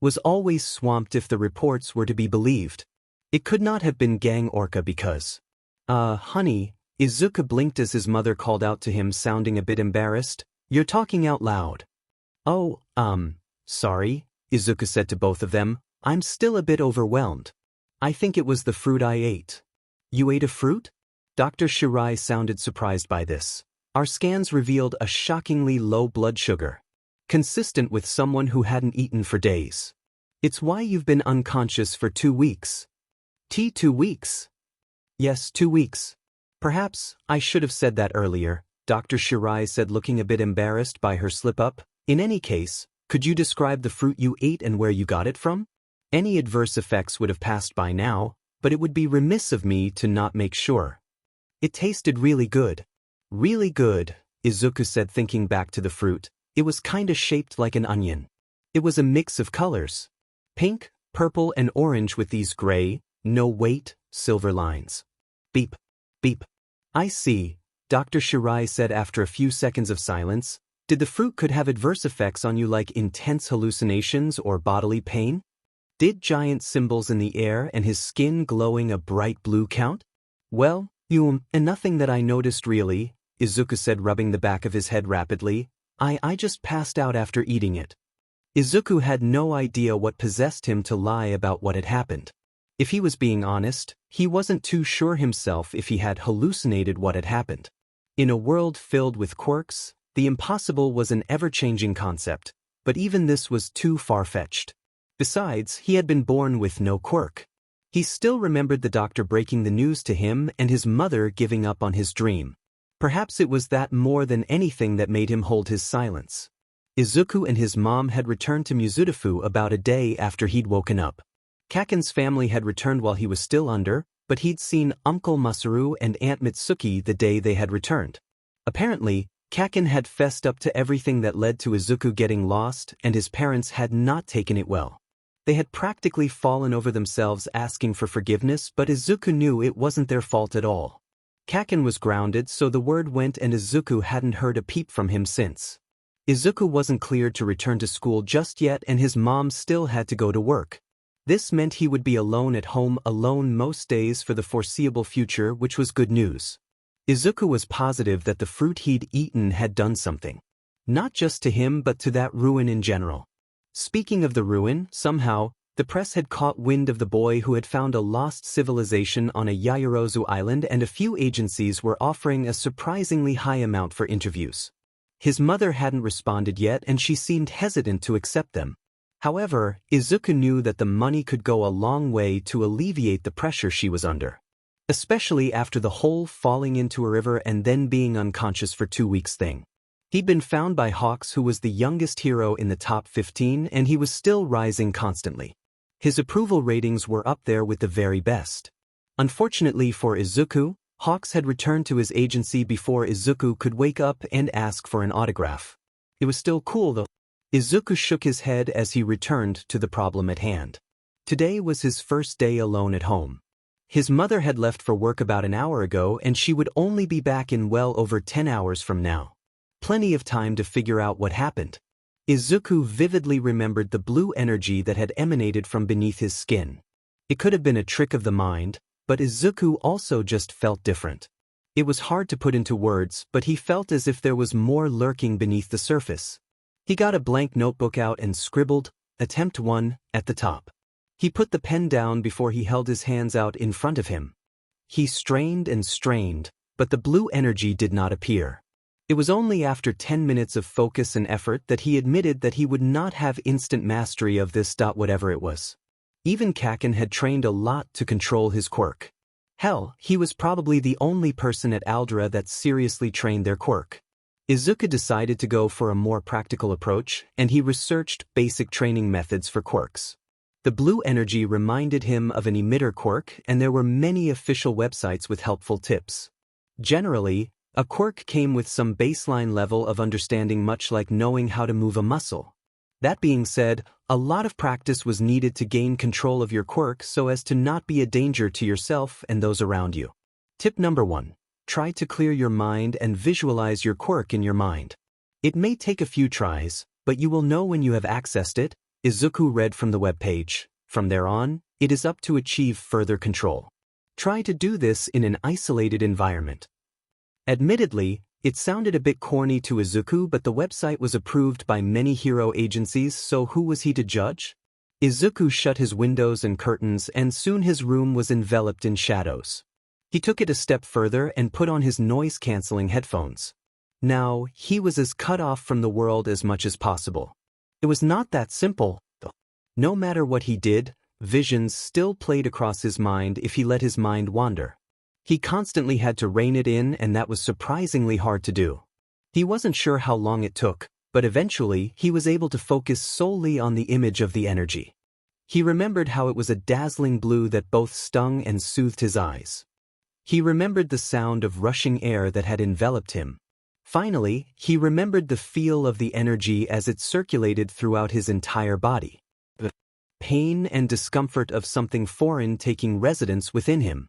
was always swamped if the reports were to be believed. It could not have been Gang Orca because… honey, Izuku blinked as his mother called out to him, sounding a bit embarrassed. You're talking out loud. Oh, sorry, Izuku said to both of them. I'm still a bit overwhelmed. I think it was the fruit I ate. You ate a fruit? Dr. Shirai sounded surprised by this. Our scans revealed a shockingly low blood sugar, consistent with someone who hadn't eaten for days. It's why you've been unconscious for 2 weeks. 2 weeks? Yes, 2 weeks. Perhaps I should have said that earlier, Dr. Shirai said, looking a bit embarrassed by her slip-up. In any case, could you describe the fruit you ate and where you got it from? Any adverse effects would have passed by now, but it would be remiss of me to not make sure. It tasted really good. Really good, Izuku said, thinking back to the fruit. It was kinda shaped like an onion. It was a mix of colors. Pink, purple, and orange with these gray, no-weight, silver lines. Beep. Beep. I see, Dr. Shirai said after a few seconds of silence. Did the fruit could have adverse effects on you, like intense hallucinations or bodily pain? Did giant symbols in the air and his skin glowing a bright blue count? Well, and nothing that I noticed really, Izuku said, rubbing the back of his head rapidly. I just passed out after eating it. Izuku had no idea what possessed him to lie about what had happened. If he was being honest, he wasn't too sure himself if he had hallucinated what had happened. In a world filled with quirks, the impossible was an ever-changing concept, but even this was too far-fetched. Besides, he had been born with no quirk. He still remembered the doctor breaking the news to him and his mother giving up on his dream. Perhaps it was that more than anything that made him hold his silence. Izuku and his mom had returned to Mizudafu about a day after he'd woken up. Kaken's family had returned while he was still under, but he'd seen Uncle Masaru and Aunt Mitsuki the day they had returned. Apparently, Kaken had fessed up to everything that led to Izuku getting lost, and his parents had not taken it well. They had practically fallen over themselves asking for forgiveness, but Izuku knew it wasn't their fault at all. Kaken was grounded, so the word went, and Izuku hadn't heard a peep from him since. Izuku wasn't cleared to return to school just yet, and his mom still had to go to work. This meant he would be alone at home, alone most days for the foreseeable future, which was good news. Izuku was positive that the fruit he'd eaten had done something. Not just to him but to that ruin in general. Speaking of the ruin, somehow, the press had caught wind of the boy who had found a lost civilization on a Yaoyorozu island, and a few agencies were offering a surprisingly high amount for interviews. His mother hadn't responded yet, and she seemed hesitant to accept them. However, Izuku knew that the money could go a long way to alleviate the pressure she was under. Especially after the whole falling into a river and then being unconscious for 2 weeks thing. He'd been found by Hawks, who was the youngest hero in the top 15, and he was still rising constantly. His approval ratings were up there with the very best. Unfortunately for Izuku, Hawks had returned to his agency before Izuku could wake up and ask for an autograph. It was still cool though. Izuku shook his head as he returned to the problem at hand. Today was his first day alone at home. His mother had left for work about an hour ago, and she would only be back in well over 10 hours from now. Plenty of time to figure out what happened. Izuku vividly remembered the blue energy that had emanated from beneath his skin. It could have been a trick of the mind, but Izuku also just felt different. It was hard to put into words, but he felt as if there was more lurking beneath the surface. He got a blank notebook out and scribbled, "Attempt 1, at the top." He put the pen down before he held his hands out in front of him. He strained and strained, but the blue energy did not appear. It was only after 10 minutes of focus and effort that he admitted that he would not have instant mastery of this. Whatever it was. Even Kaken had trained a lot to control his quirk. Hell, he was probably the only person at Aldera that seriously trained their quirk. Izuku decided to go for a more practical approach, and he researched basic training methods for quirks. The blue energy reminded him of an emitter quirk, and there were many official websites with helpful tips. Generally, a quirk came with some baseline level of understanding, much like knowing how to move a muscle. That being said, a lot of practice was needed to gain control of your quirk so as to not be a danger to yourself and those around you. Tip number 1. Try to clear your mind and visualize your quirk in your mind. It may take a few tries, but you will know when you have accessed it, Izuku read from the webpage. From there on, it is up to achieve further control. Try to do this in an isolated environment. Admittedly, it sounded a bit corny to Izuku, but the website was approved by many hero agencies, so who was he to judge? Izuku shut his windows and curtains, and soon his room was enveloped in shadows. He took it a step further and put on his noise-canceling headphones. Now, he was as cut off from the world as much as possible. It was not that simple, though. No matter what he did, visions still played across his mind if he let his mind wander. He constantly had to rein it in, and that was surprisingly hard to do. He wasn't sure how long it took, but eventually he was able to focus solely on the image of the energy. He remembered how it was a dazzling blue that both stung and soothed his eyes. He remembered the sound of rushing air that had enveloped him. Finally, he remembered the feel of the energy as it circulated throughout his entire body. The pain and discomfort of something foreign taking residence within him.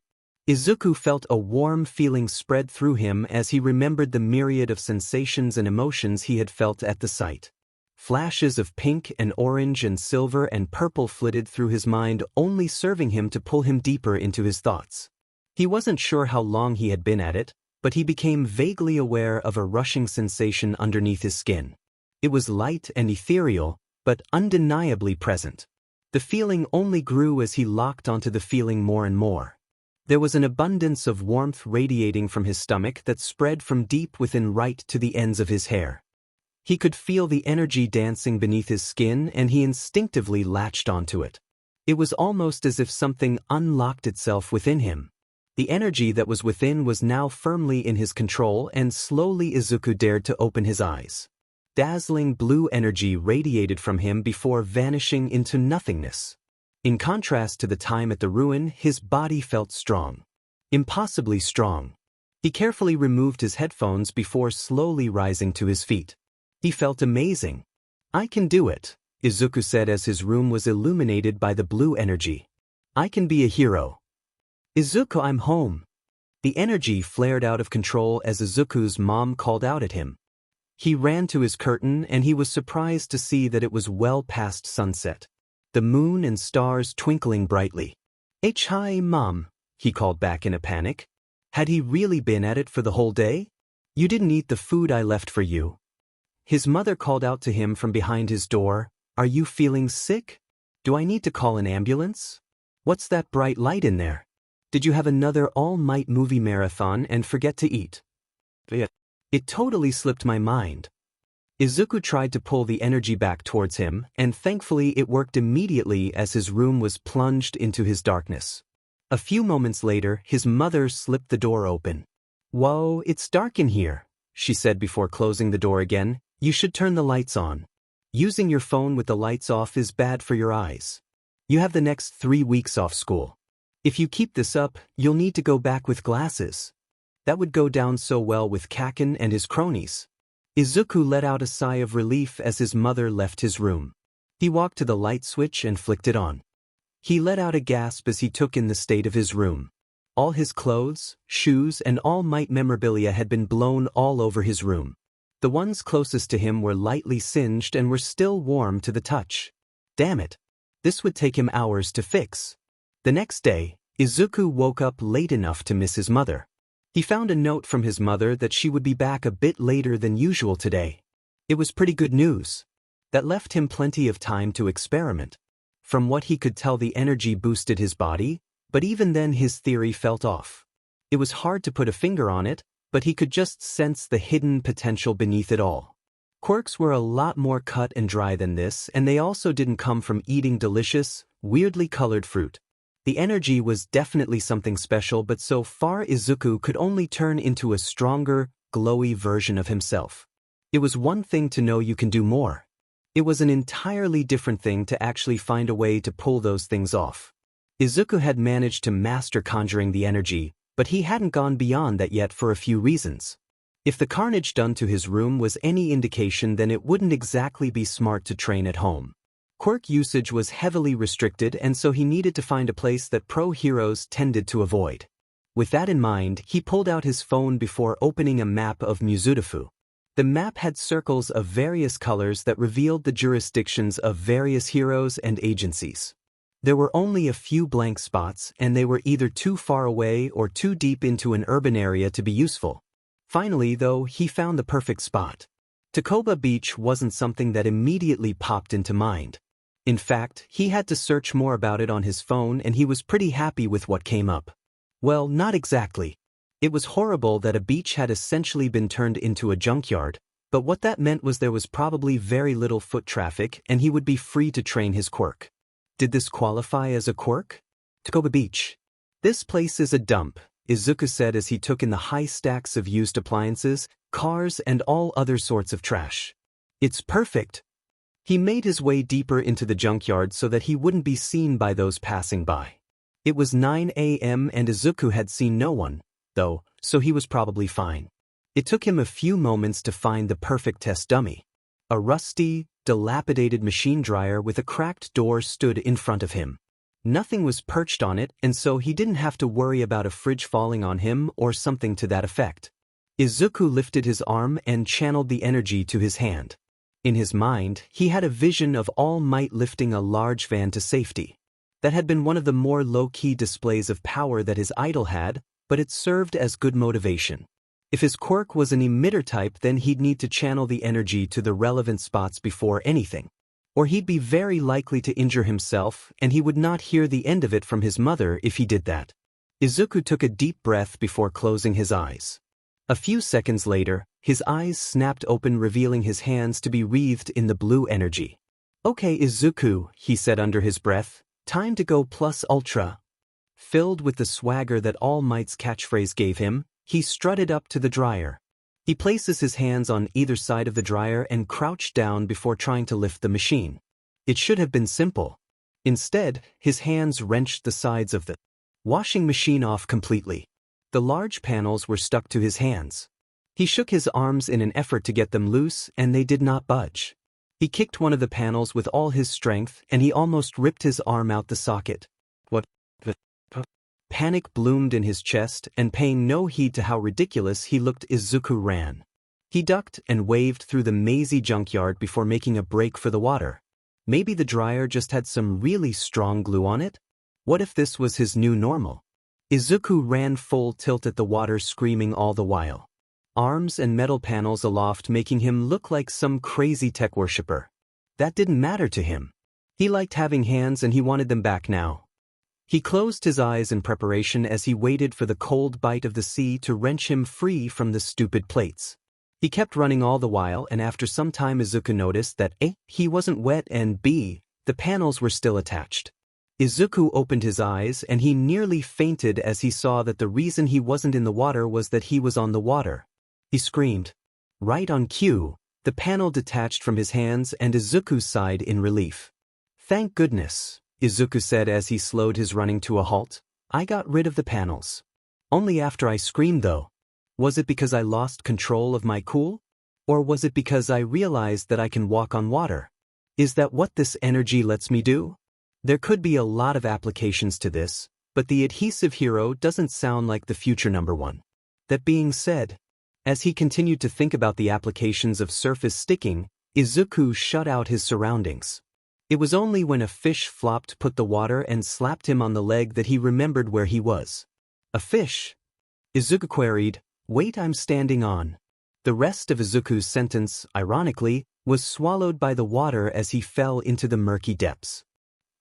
Izuku felt a warm feeling spread through him as he remembered the myriad of sensations and emotions he had felt at the sight. Flashes of pink and orange and silver and purple flitted through his mind, only serving him to pull him deeper into his thoughts. He wasn't sure how long he had been at it, but he became vaguely aware of a rushing sensation underneath his skin. It was light and ethereal, but undeniably present. The feeling only grew as he locked onto the feeling more and more. There was an abundance of warmth radiating from his stomach that spread from deep within right to the ends of his hair. He could feel the energy dancing beneath his skin, and he instinctively latched onto it. It was almost as if something unlocked itself within him. The energy that was within was now firmly in his control, and slowly Izuku dared to open his eyes. Dazzling blue energy radiated from him before vanishing into nothingness. In contrast to the time at the ruin, his body felt strong. Impossibly strong. He carefully removed his headphones before slowly rising to his feet. He felt amazing. "I can do it," Izuku said as his room was illuminated by the blue energy. I can be a hero. Izuku, I'm home. The energy flared out of control as Izuku's mom called out at him. He ran to his curtain and he was surprised to see that it was well past sunset. The moon and stars twinkling brightly. Hi, Mom, he called back in a panic. Had he really been at it for the whole day? You didn't eat the food I left for you. His mother called out to him from behind his door. Are you feeling sick? Do I need to call an ambulance? What's that bright light in there? Did you have another all-night movie marathon and forget to eat? It totally slipped my mind. Izuku tried to pull the energy back towards him, and thankfully it worked immediately as his room was plunged into his darkness. A few moments later, his mother slipped the door open. Whoa, it's dark in here, she said before closing the door again. You should turn the lights on. Using your phone with the lights off is bad for your eyes. You have the next 3 weeks off school. If you keep this up, you'll need to go back with glasses. That would go down so well with Kaken and his cronies. Izuku let out a sigh of relief as his mother left his room. He walked to the light switch and flicked it on. He let out a gasp as he took in the state of his room. All his clothes, shoes, and all might memorabilia had been blown all over his room. The ones closest to him were lightly singed and were still warm to the touch. Damn it. This would take him hours to fix. The next day, Izuku woke up late enough to miss his mother. He found a note from his mother that she would be back a bit later than usual today. It was pretty good news. That left him plenty of time to experiment. From what he could tell, the energy boosted his body, but even then his theory felt off. It was hard to put a finger on it, but he could just sense the hidden potential beneath it all. Quirks were a lot more cut and dry than this, and they also didn't come from eating delicious, weirdly colored fruit. The energy was definitely something special, but so far Izuku could only turn into a stronger, glowy version of himself. It was one thing to know you can do more. It was an entirely different thing to actually find a way to pull those things off. Izuku had managed to master conjuring the energy, but he hadn't gone beyond that yet for a few reasons. If the carnage done to his room was any indication, then it wouldn't exactly be smart to train at home. Quirk usage was heavily restricted, and so he needed to find a place that pro heroes tended to avoid. With that in mind, he pulled out his phone before opening a map of Muzutafu. The map had circles of various colors that revealed the jurisdictions of various heroes and agencies. There were only a few blank spots, and they were either too far away or too deep into an urban area to be useful. Finally, though, he found the perfect spot. Takoba Beach wasn't something that immediately popped into mind. In fact, he had to search more about it on his phone, and he was pretty happy with what came up. Well, not exactly. It was horrible that a beach had essentially been turned into a junkyard, but what that meant was there was probably very little foot traffic and he would be free to train his quirk. Did this qualify as a quirk? Takoba Beach. This place is a dump, Izuku said as he took in the high stacks of used appliances, cars, and all other sorts of trash. It's perfect. He made his way deeper into the junkyard so that he wouldn't be seen by those passing by. It was 9 a.m. and Izuku had seen no one, though, so he was probably fine. It took him a few moments to find the perfect test dummy. A rusty, dilapidated machine dryer with a cracked door stood in front of him. Nothing was perched on it, and so he didn't have to worry about a fridge falling on him or something to that effect. Izuku lifted his arm and channeled the energy to his hand. In his mind, he had a vision of All Might lifting a large van to safety. That had been one of the more low-key displays of power that his idol had, but it served as good motivation. If his quirk was an emitter type, then he'd need to channel the energy to the relevant spots before anything. Or he'd be very likely to injure himself, and he would not hear the end of it from his mother if he did that. Izuku took a deep breath before closing his eyes. A few seconds later, his eyes snapped open, revealing his hands to be wreathed in the blue energy. Okay, Izuku, he said under his breath, time to go plus ultra. Filled with the swagger that All Might's catchphrase gave him, he strutted up to the dryer. He places his hands on either side of the dryer and crouched down before trying to lift the machine. It should have been simple. Instead, his hands wrenched the sides of the washing machine off completely. The large panels were stuck to his hands. He shook his arms in an effort to get them loose, and they did not budge. He kicked one of the panels with all his strength and he almost ripped his arm out the socket. What the? Panic bloomed in his chest, and paying no heed to how ridiculous he looked, Izuku ran. He ducked and waved through the mazy junkyard before making a break for the water. Maybe the dryer just had some really strong glue on it? What if this was his new normal? Izuku ran full tilt at the water, screaming all the while. Arms and metal panels aloft, making him look like some crazy tech worshipper. That didn't matter to him. He liked having hands and he wanted them back now. He closed his eyes in preparation as he waited for the cold bite of the sea to wrench him free from the stupid plates. He kept running all the while, and after some time Izuku noticed that A, he wasn't wet, and B, the panels were still attached. Izuku opened his eyes and he nearly fainted as he saw that the reason he wasn't in the water was that he was on the water. He screamed. Right on cue, the panel detached from his hands and Izuku sighed in relief. Thank goodness, Izuku said as he slowed his running to a halt. I got rid of the panels. Only after I screamed though. Was it because I lost control of my cool? Or was it because I realized that I can walk on water? Is that what this energy lets me do? There could be a lot of applications to this, but the adhesive hero doesn't sound like the future #1. That being said, as he continued to think about the applications of surface sticking, Izuku shut out his surroundings. It was only when a fish flopped put the water and slapped him on the leg that he remembered where he was. A fish? Izuku queried. Wait, I'm standing on. The rest of Izuku's sentence, ironically, was swallowed by the water as he fell into the murky depths.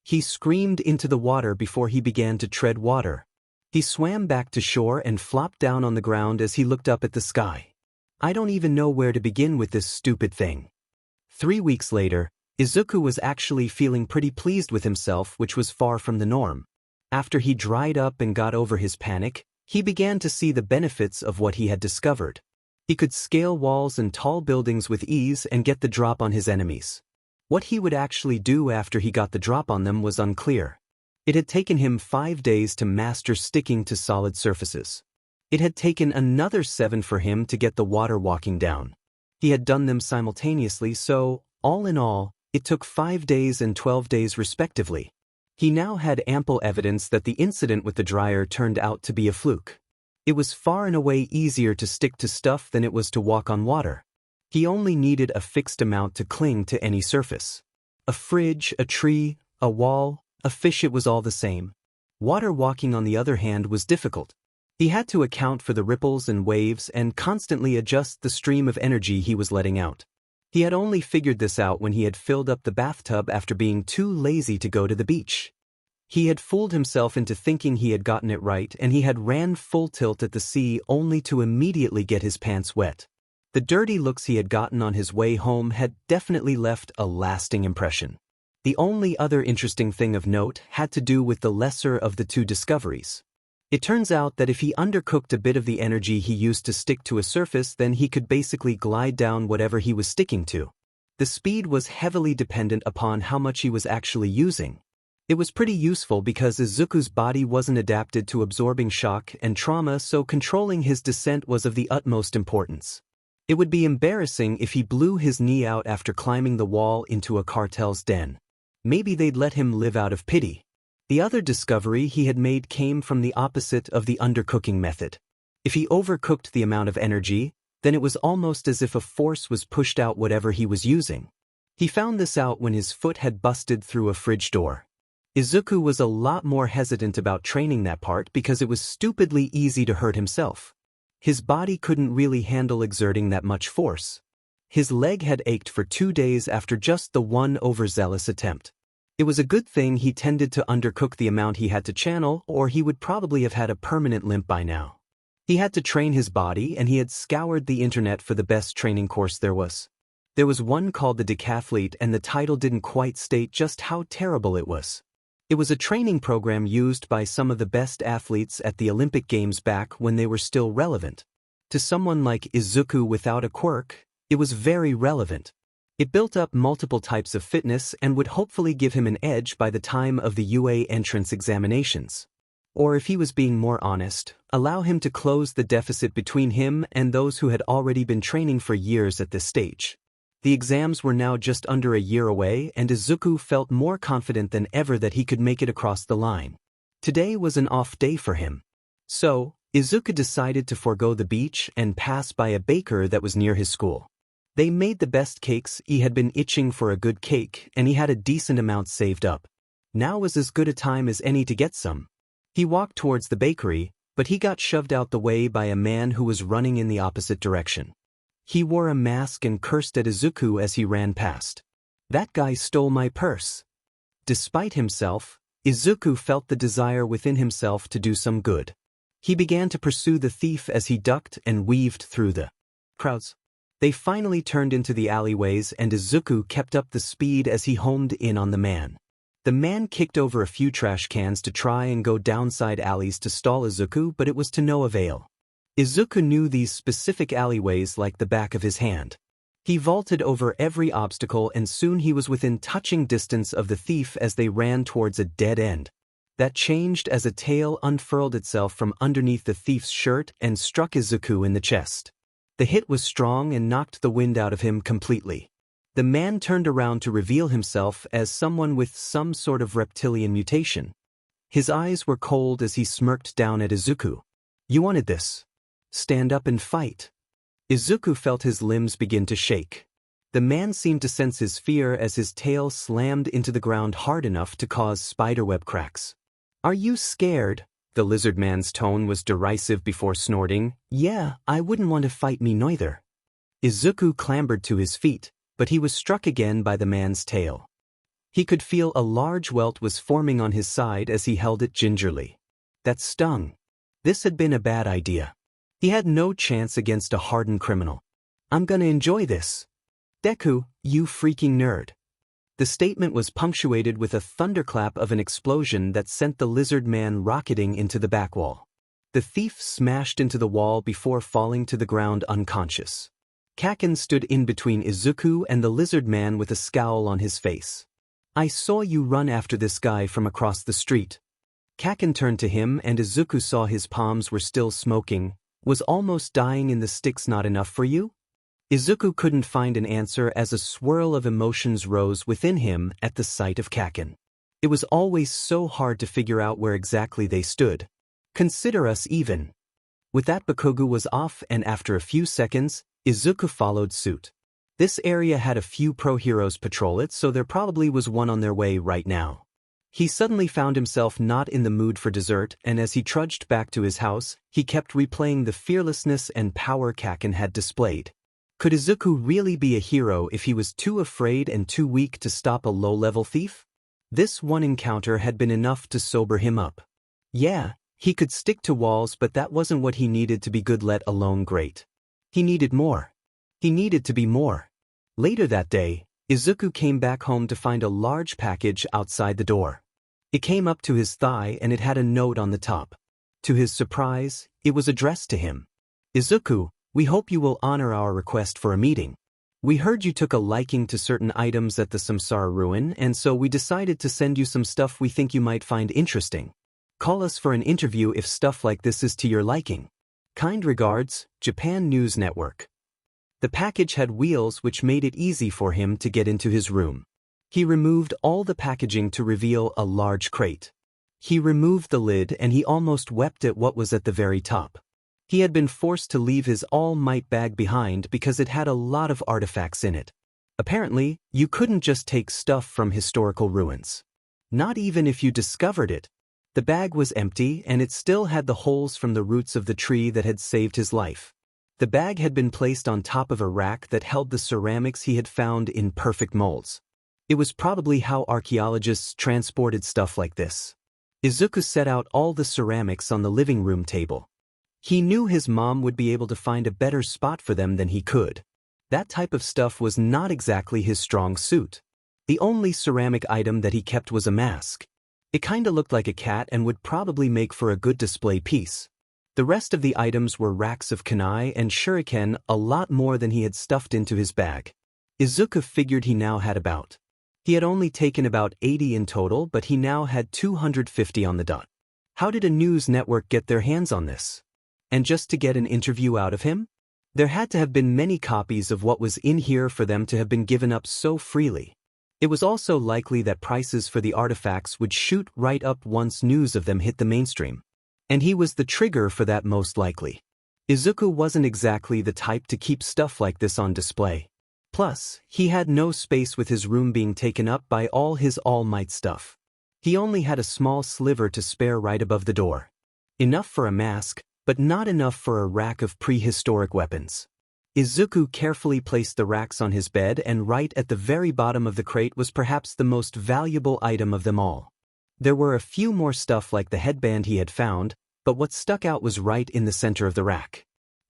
He screamed into the water before he began to tread water. He swam back to shore and flopped down on the ground as he looked up at the sky. I don't even know where to begin with this stupid thing. 3 weeks later, Izuku was actually feeling pretty pleased with himself, which was far from the norm. After he dried up and got over his panic, he began to see the benefits of what he had discovered. He could scale walls and tall buildings with ease and get the drop on his enemies. What he would actually do after he got the drop on them was unclear. It had taken him 5 days to master sticking to solid surfaces. It had taken another 7 for him to get the water walking down. He had done them simultaneously, so, all in all, it took 5 days and 12 days respectively. He now had ample evidence that the incident with the dryer turned out to be a fluke. It was far and away easier to stick to stuff than it was to walk on water. He only needed a fixed amount to cling to any surface. A fridge, a tree, a wall, a fish, it was all the same. Water walking, on the other hand, was difficult. He had to account for the ripples and waves and constantly adjust the stream of energy he was letting out. He had only figured this out when he had filled up the bathtub after being too lazy to go to the beach. He had fooled himself into thinking he had gotten it right, and he had ran full tilt at the sea only to immediately get his pants wet. The dirty looks he had gotten on his way home had definitely left a lasting impression. The only other interesting thing of note had to do with the lesser of the two discoveries. It turns out that if he undercooked a bit of the energy he used to stick to a surface, then he could basically glide down whatever he was sticking to. The speed was heavily dependent upon how much he was actually using. It was pretty useful because Izuku's body wasn't adapted to absorbing shock and trauma, so controlling his descent was of the utmost importance. It would be embarrassing if he blew his knee out after climbing the wall into a cartel's den. Maybe they'd let him live out of pity. The other discovery he had made came from the opposite of the undercooking method. If he overcooked the amount of energy, then it was almost as if a force was pushed out whatever he was using. He found this out when his foot had busted through a fridge door. Izuku was a lot more hesitant about training that part because it was stupidly easy to hurt himself. His body couldn't really handle exerting that much force. His leg had ached for 2 days after just the one overzealous attempt. It was a good thing he tended to undercook the amount he had to channel, or he would probably have had a permanent limp by now. He had to train his body, and he had scoured the internet for the best training course there was. There was one called the Decathlete, and the title didn't quite state just how terrible it was. It was a training program used by some of the best athletes at the Olympic Games back when they were still relevant. To someone like Izuku without a quirk, it was very relevant. It built up multiple types of fitness and would hopefully give him an edge by the time of the UA entrance examinations. Or if he was being more honest, allow him to close the deficit between him and those who had already been training for years at this stage. The exams were now just under a year away and Izuku felt more confident than ever that he could make it across the line. Today was an off day for him. So, Izuku decided to forego the beach and pass by a baker that was near his school. They made the best cakes. He had been itching for a good cake and he had a decent amount saved up. Now was as good a time as any to get some. He walked towards the bakery, but he got shoved out the way by a man who was running in the opposite direction. He wore a mask and cursed at Izuku as he ran past. "That guy stole my purse." Despite himself, Izuku felt the desire within himself to do some good. He began to pursue the thief as he ducked and weaved through the crowds. They finally turned into the alleyways and Izuku kept up the speed as he homed in on the man. The man kicked over a few trash cans to try and go down side alleys to stall Izuku, but it was to no avail. Izuku knew these specific alleyways like the back of his hand. He vaulted over every obstacle and soon he was within touching distance of the thief as they ran towards a dead end. That changed as a tail unfurled itself from underneath the thief's shirt and struck Izuku in the chest. The hit was strong and knocked the wind out of him completely. The man turned around to reveal himself as someone with some sort of reptilian mutation. His eyes were cold as he smirked down at Izuku. "You wanted this. Stand up and fight." Izuku felt his limbs begin to shake. The man seemed to sense his fear as his tail slammed into the ground hard enough to cause spiderweb cracks. "Are you scared?" The lizard man's tone was derisive before snorting. "Yeah, I wouldn't want to fight me neither." Izuku clambered to his feet, but he was struck again by the man's tail. He could feel a large welt was forming on his side as he held it gingerly. That stung. This had been a bad idea. He had no chance against a hardened criminal. "I'm gonna enjoy this." "Deku, you freaking nerd." The statement was punctuated with a thunderclap of an explosion that sent the lizard man rocketing into the back wall. The thief smashed into the wall before falling to the ground unconscious. Kaken stood in between Izuku and the lizard man with a scowl on his face. "I saw you run after this guy from across the street." Kaken turned to him and Izuku saw his palms were still smoking. "Was almost dying in the sticks not enough for you?" Izuku couldn't find an answer as a swirl of emotions rose within him at the sight of Kaken. It was always so hard to figure out where exactly they stood. "Consider us even." With that, Bakugou was off and after a few seconds, Izuku followed suit. This area had a few pro-heroes patrol it, so there probably was one on their way right now. He suddenly found himself not in the mood for dessert, and as he trudged back to his house, he kept replaying the fearlessness and power Kaken had displayed. Could Izuku really be a hero if he was too afraid and too weak to stop a low-level thief? This one encounter had been enough to sober him up. Yeah, he could stick to walls, but that wasn't what he needed to be good, let alone great. He needed more. He needed to be more. Later that day, Izuku came back home to find a large package outside the door. It came up to his thigh and it had a note on the top. To his surprise, it was addressed to him. "Izuku, we hope you will honor our request for a meeting. We heard you took a liking to certain items at the Samsara ruin, and so we decided to send you some stuff we think you might find interesting. Call us for an interview if stuff like this is to your liking. Kind regards, Japan News Network." The package had wheels which made it easy for him to get into his room. He removed all the packaging to reveal a large crate. He removed the lid and he almost wept at what was at the very top. He had been forced to leave his All Might bag behind because it had a lot of artifacts in it. Apparently, you couldn't just take stuff from historical ruins. Not even if you discovered it. The bag was empty and it still had the holes from the roots of the tree that had saved his life. The bag had been placed on top of a rack that held the ceramics he had found in perfect molds. It was probably how archaeologists transported stuff like this. Izuku set out all the ceramics on the living room table. He knew his mom would be able to find a better spot for them than he could. That type of stuff was not exactly his strong suit. The only ceramic item that he kept was a mask. It kinda looked like a cat and would probably make for a good display piece. The rest of the items were racks of kunai and shuriken, a lot more than he had stuffed into his bag. Izuku figured he now had about. He had only taken about 80 in total, but he now had 250 on the dot. How did a news network get their hands on this? And just to get an interview out of him? There had to have been many copies of what was in here for them to have been given up so freely. It was also likely that prices for the artifacts would shoot right up once news of them hit the mainstream. And he was the trigger for that most likely. Izuku wasn't exactly the type to keep stuff like this on display. Plus, he had no space with his room being taken up by all his All Might stuff. He only had a small sliver to spare right above the door. Enough for a mask, but not enough for a rack of prehistoric weapons. Izuku carefully placed the racks on his bed, and right at the very bottom of the crate was perhaps the most valuable item of them all. There were a few more stuff like the headband he had found, but what stuck out was right in the center of the rack.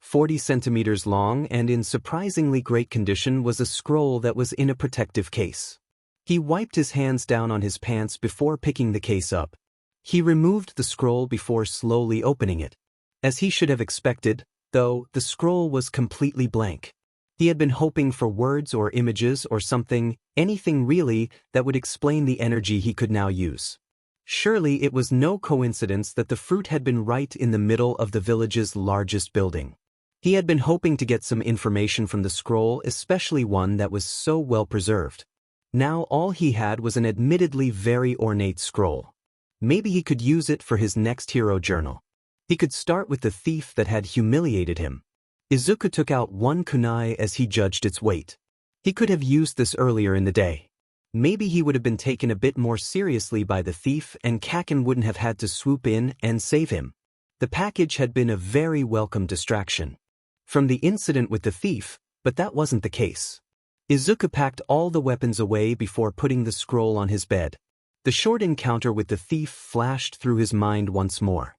40 centimeters long and in surprisingly great condition was a scroll that was in a protective case. He wiped his hands down on his pants before picking the case up. He removed the scroll before slowly opening it. As he should have expected, though, the scroll was completely blank. He had been hoping for words or images or something, anything really, that would explain the energy he could now use. Surely it was no coincidence that the fruit had been right in the middle of the village's largest building. He had been hoping to get some information from the scroll, especially one that was so well preserved. Now all he had was an admittedly very ornate scroll. Maybe he could use it for his next hero journal. He could start with the thief that had humiliated him. Izuku took out one kunai as he judged its weight. He could have used this earlier in the day. Maybe he would have been taken a bit more seriously by the thief and Kaken wouldn't have had to swoop in and save him. The package had been a very welcome distraction from the incident with the thief, but that wasn't the case. Izuku packed all the weapons away before putting the scroll on his bed. The short encounter with the thief flashed through his mind once more.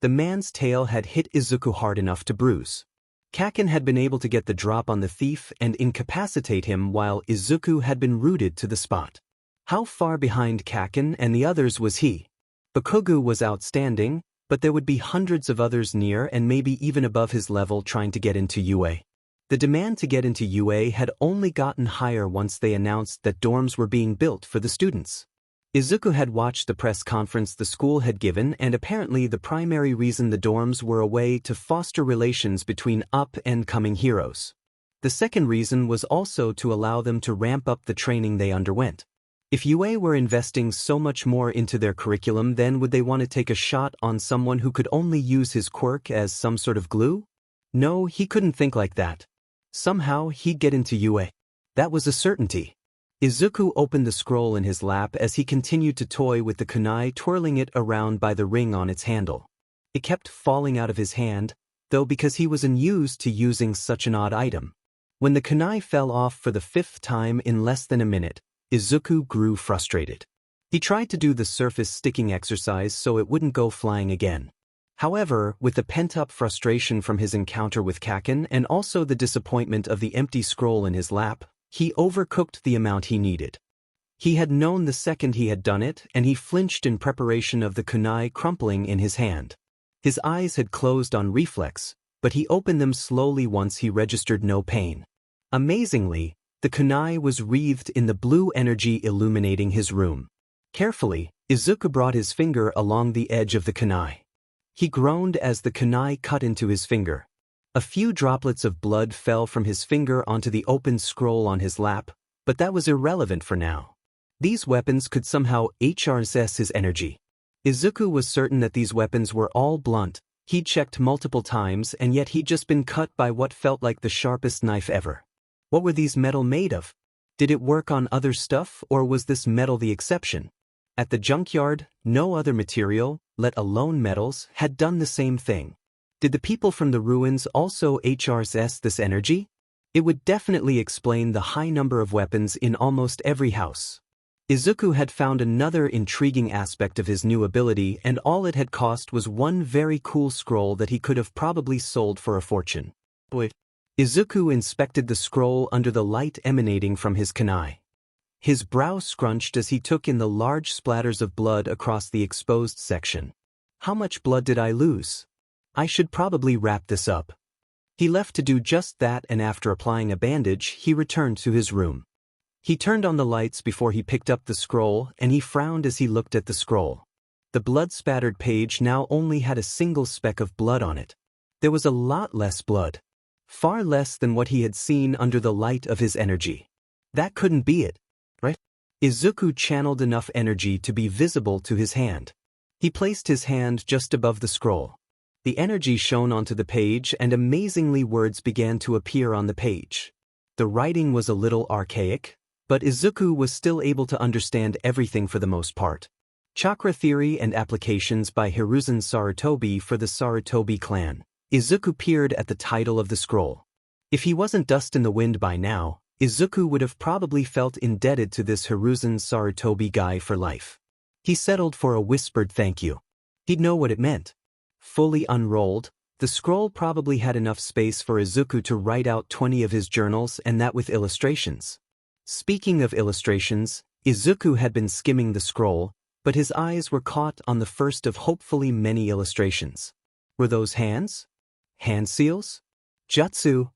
The man's tail had hit Izuku hard enough to bruise. Kaken had been able to get the drop on the thief and incapacitate him while Izuku had been rooted to the spot. How far behind Kaken and the others was he? Bakugou was outstanding, but there would be hundreds of others near and maybe even above his level trying to get into UA. The demand to get into UA had only gotten higher once they announced that dorms were being built for the students. Izuku had watched the press conference the school had given, and apparently the primary reason the dorms were a way to foster relations between up-and-coming heroes. The second reason was also to allow them to ramp up the training they underwent. If UA were investing so much more into their curriculum, then would they want to take a shot on someone who could only use his quirk as some sort of glue? No, he couldn't think like that. Somehow he'd get into UA. That was a certainty. Izuku opened the scroll in his lap as he continued to toy with the kunai, twirling it around by the ring on its handle. It kept falling out of his hand, though, because he was unused to using such an odd item. When the kunai fell off for the 5th time in less than a minute, Izuku grew frustrated. He tried to do the surface sticking exercise so it wouldn't go flying again. However, with the pent-up frustration from his encounter with Kaken and also the disappointment of the empty scroll in his lap, he overcooked the amount he needed. He had known the second he had done it, and he flinched in preparation of the kunai crumpling in his hand. His eyes had closed on reflex, but he opened them slowly once he registered no pain. Amazingly, the kunai was wreathed in the blue energy illuminating his room. Carefully, Izuku brought his finger along the edge of the kunai. He groaned as the kunai cut into his finger. A few droplets of blood fell from his finger onto the open scroll on his lap, but that was irrelevant for now. These weapons could somehow HRSS his energy. Izuku was certain that these weapons were all blunt. He'd checked multiple times, and yet he'd just been cut by what felt like the sharpest knife ever. What were these metal made of? Did it work on other stuff, or was this metal the exception? At the junkyard, no other material, let alone metals, had done the same thing. Did the people from the ruins also HRSS this energy? It would definitely explain the high number of weapons in almost every house. Izuku had found another intriguing aspect of his new ability, and all it had cost was one very cool scroll that he could have probably sold for a fortune. Izuku inspected the scroll under the light emanating from his kunai. His brow scrunched as he took in the large splatters of blood across the exposed section. How much blood did I lose? I should probably wrap this up. He left to do just that, and after applying a bandage, he returned to his room. He turned on the lights before he picked up the scroll, and he frowned as he looked at the scroll. The blood-spattered page now only had a single speck of blood on it. There was a lot less blood. Far less than what he had seen under the light of his energy. That couldn't be it, right? Izuku channeled enough energy to be visible to his hand. He placed his hand just above the scroll. The energy shone onto the page and amazingly words began to appear on the page. The writing was a little archaic, but Izuku was still able to understand everything for the most part. Chakra Theory and Applications by Hiruzen Sarutobi for the Sarutobi clan. Izuku peered at the title of the scroll. If he wasn't dust in the wind by now, Izuku would have probably felt indebted to this Hiruzen Sarutobi guy for life. He settled for a whispered thank you. He'd know what it meant. Fully unrolled, the scroll probably had enough space for Izuku to write out 20 of his journals, and that with illustrations. Speaking of illustrations, Izuku had been skimming the scroll, but his eyes were caught on the first of hopefully many illustrations. Were those hands? Hand seals? Jutsu?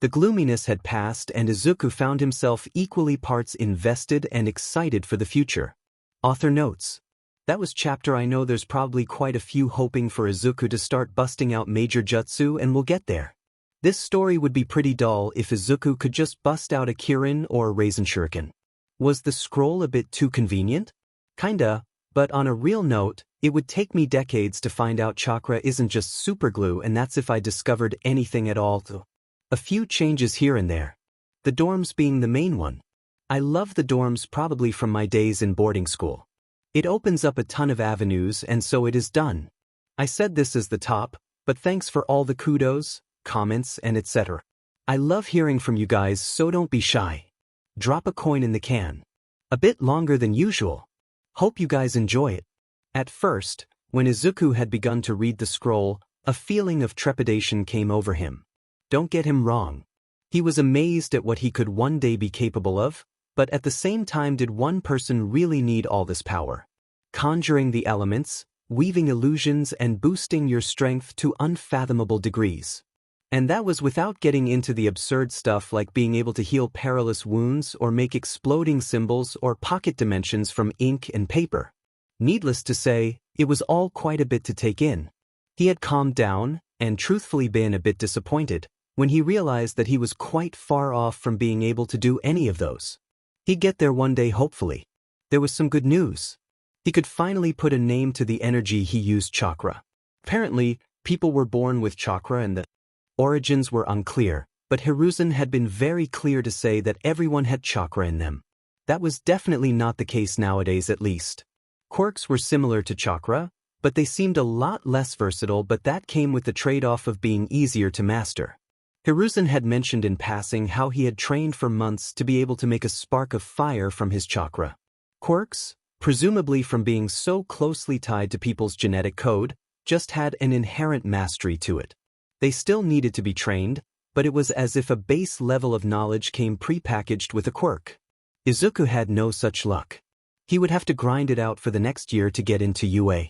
The gloominess had passed and Izuku found himself equally parts invested and excited for the future. Author notes. That was chapter. I know there's probably quite a few hoping for Izuku to start busting out major jutsu, and we'll get there. This story would be pretty dull if Izuku could just bust out a Kirin or a Raisin Shuriken. Was the scroll a bit too convenient? Kinda, but on a real note, it would take me decades to find out chakra isn't just superglue, and that's if I discovered anything at all. A few changes here and there. The dorms being the main one. I love the dorms probably from my days in boarding school. It opens up a ton of avenues, and so it is done. I said this as the top, but thanks for all the kudos, comments, and etc. I love hearing from you guys, so don't be shy. Drop a coin in the can. A bit longer than usual. Hope you guys enjoy it. At first, when Izuku had begun to read the scroll, a feeling of trepidation came over him. Don't get him wrong. He was amazed at what he could one day be capable of, but at the same time, did one person really need all this power? Conjuring the elements, weaving illusions, and boosting your strength to unfathomable degrees. And that was without getting into the absurd stuff like being able to heal perilous wounds or make exploding symbols or pocket dimensions from ink and paper. Needless to say, it was all quite a bit to take in. He had calmed down, and truthfully been a bit disappointed, when he realized that he was quite far off from being able to do any of those. He'd get there one day, hopefully. There was some good news. He could finally put a name to the energy he used, chakra. Apparently, people were born with chakra and the origins were unclear, but Hiruzen had been very clear to say that everyone had chakra in them. That was definitely not the case nowadays, at least. Quirks were similar to chakra, but they seemed a lot less versatile, but that came with the trade-off of being easier to master. Hiruzen had mentioned in passing how he had trained for months to be able to make a spark of fire from his chakra. Quirks, presumably from being so closely tied to people's genetic code, just had an inherent mastery to it. They still needed to be trained, but it was as if a base level of knowledge came pre-packaged with a quirk. Izuku had no such luck. He would have to grind it out for the next year to get into UA.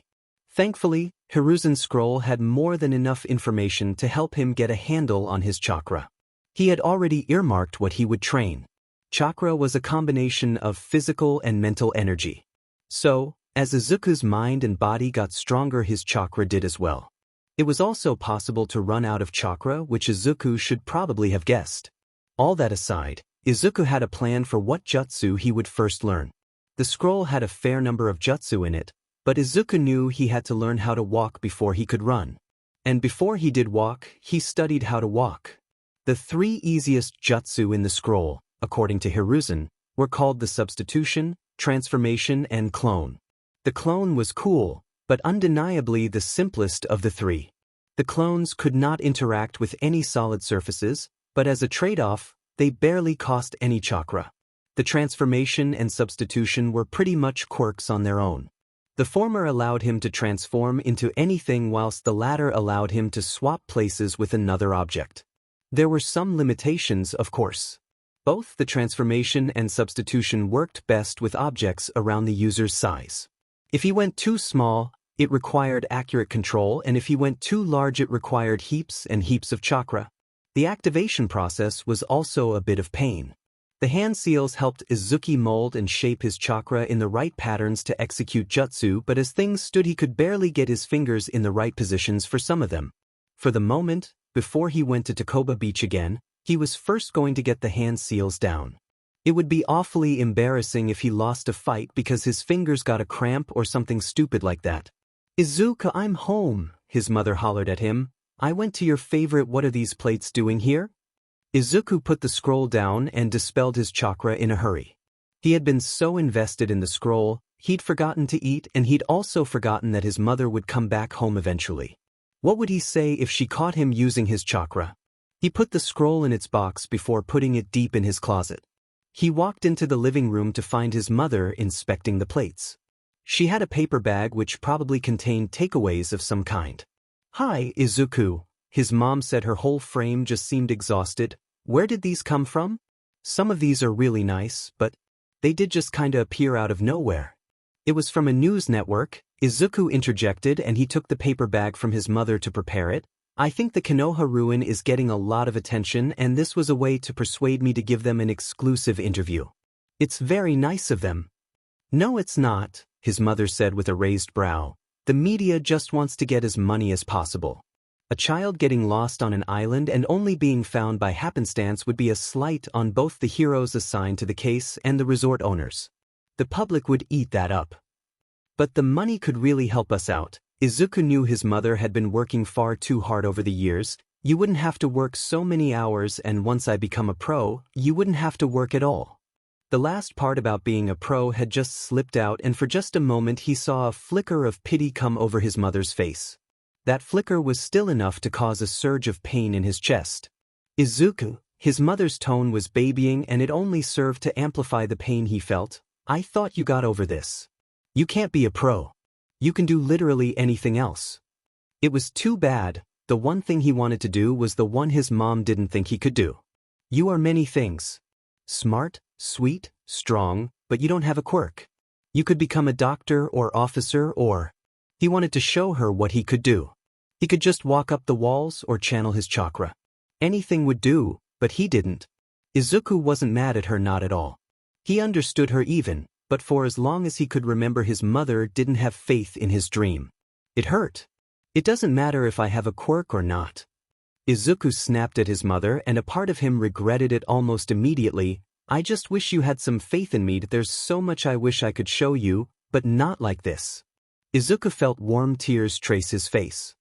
Thankfully, Hiruzen's scroll had more than enough information to help him get a handle on his chakra. He had already earmarked what he would train. Chakra was a combination of physical and mental energy. So, as Izuku's mind and body got stronger, his chakra did as well. It was also possible to run out of chakra, which Izuku should probably have guessed. All that aside, Izuku had a plan for what jutsu he would first learn. The scroll had a fair number of jutsu in it, but Izuku knew he had to learn how to walk before he could run. And before he did walk, he studied how to walk. The 3 easiest jutsu in the scroll, according to Hiruzen, were called the substitution, transformation, and clone. The clone was cool, but undeniably the simplest of the 3. The clones could not interact with any solid surfaces, but as a trade-off, they barely cost any chakra. The transformation and substitution were pretty much quirks on their own. The former allowed him to transform into anything, whilst the latter allowed him to swap places with another object. There were some limitations, of course. Both the transformation and substitution worked best with objects around the user's size. If he went too small, it required accurate control, and if he went too large, it required heaps and heaps of chakra. The activation process was also a bit of pain. The hand seals helped Izuku mold and shape his chakra in the right patterns to execute jutsu, but as things stood, he could barely get his fingers in the right positions for some of them. For the moment, before he went to Takoba Beach again, he was first going to get the hand seals down. It would be awfully embarrassing if he lost a fight because his fingers got a cramp or something stupid like that. "Izuku, I'm home," his mother hollered at him. "I went to your favorite what are these plates doing here?" Izuku put the scroll down and dispelled his chakra in a hurry. He had been so invested in the scroll, he'd forgotten to eat and he'd also forgotten that his mother would come back home eventually. What would he say if she caught him using his chakra? He put the scroll in its box before putting it deep in his closet. He walked into the living room to find his mother inspecting the plates. She had a paper bag which probably contained takeaways of some kind. "Hi, Izuku," his mom said. Her whole frame just seemed exhausted. "Where did these come from? Some of these are really nice, but they did just kinda appear out of nowhere." "It was from a news network," Izuku interjected, and he took the paper bag from his mother to prepare it. "I think the Konoha ruin is getting a lot of attention and this was a way to persuade me to give them an exclusive interview." "It's very nice of them." "No, it's not," his mother said with a raised brow. "The media just wants to get as money as possible. A child getting lost on an island and only being found by happenstance would be a slight on both the heroes assigned to the case and the resort owners. The public would eat that up. But the money could really help us out." Izuku knew his mother had been working far too hard over the years. "You wouldn't have to work so many hours, and once I become a pro, you wouldn't have to work at all." The last part about being a pro had just slipped out, and for just a moment he saw a flicker of pity come over his mother's face. That flicker was still enough to cause a surge of pain in his chest. "Izuku," his mother's tone was babying and it only served to amplify the pain he felt. "I thought you got over this. You can't be a pro. You can do literally anything else." It was too bad. The one thing he wanted to do was the one his mom didn't think he could do. "You are many things. Smart, sweet, strong, but you don't have a quirk. You could become a doctor or officer or—" He wanted to show her what he could do. He could just walk up the walls or channel his chakra. Anything would do, but he didn't. Izuku wasn't mad at her, not at all. He understood her even, but for as long as he could remember his mother didn't have faith in his dream. It hurt. "It doesn't matter if I have a quirk or not." Izuku snapped at his mother and a part of him regretted it almost immediately. "I just wish you had some faith in me. There's so much I wish I could show you, but not like this." Izuku felt warm tears trace his face.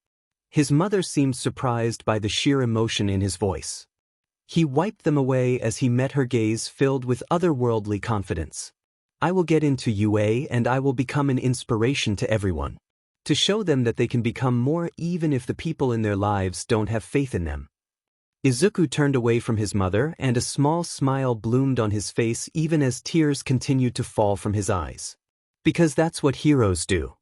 His mother seemed surprised by the sheer emotion in his voice. He wiped them away as he met her gaze filled with otherworldly confidence. "I will get into UA and I will become an inspiration to everyone. To show them that they can become more even if the people in their lives don't have faith in them." Izuku turned away from his mother and a small smile bloomed on his face even as tears continued to fall from his eyes. Because that's what heroes do.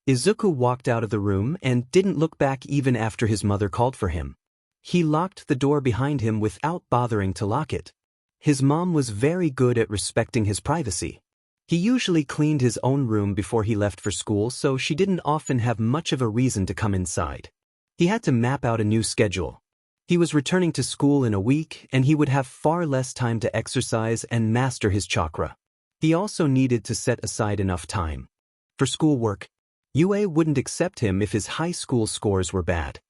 Izuku walked out of the room and didn't look back even after his mother called for him. He locked the door behind him without bothering to lock it. His mom was very good at respecting his privacy. He usually cleaned his own room before he left for school, so she didn't often have much of a reason to come inside. He had to map out a new schedule. He was returning to school in a week, and he would have far less time to exercise and master his chakra. He also needed to set aside enough time for schoolwork. UA wouldn't accept him if his high school scores were bad.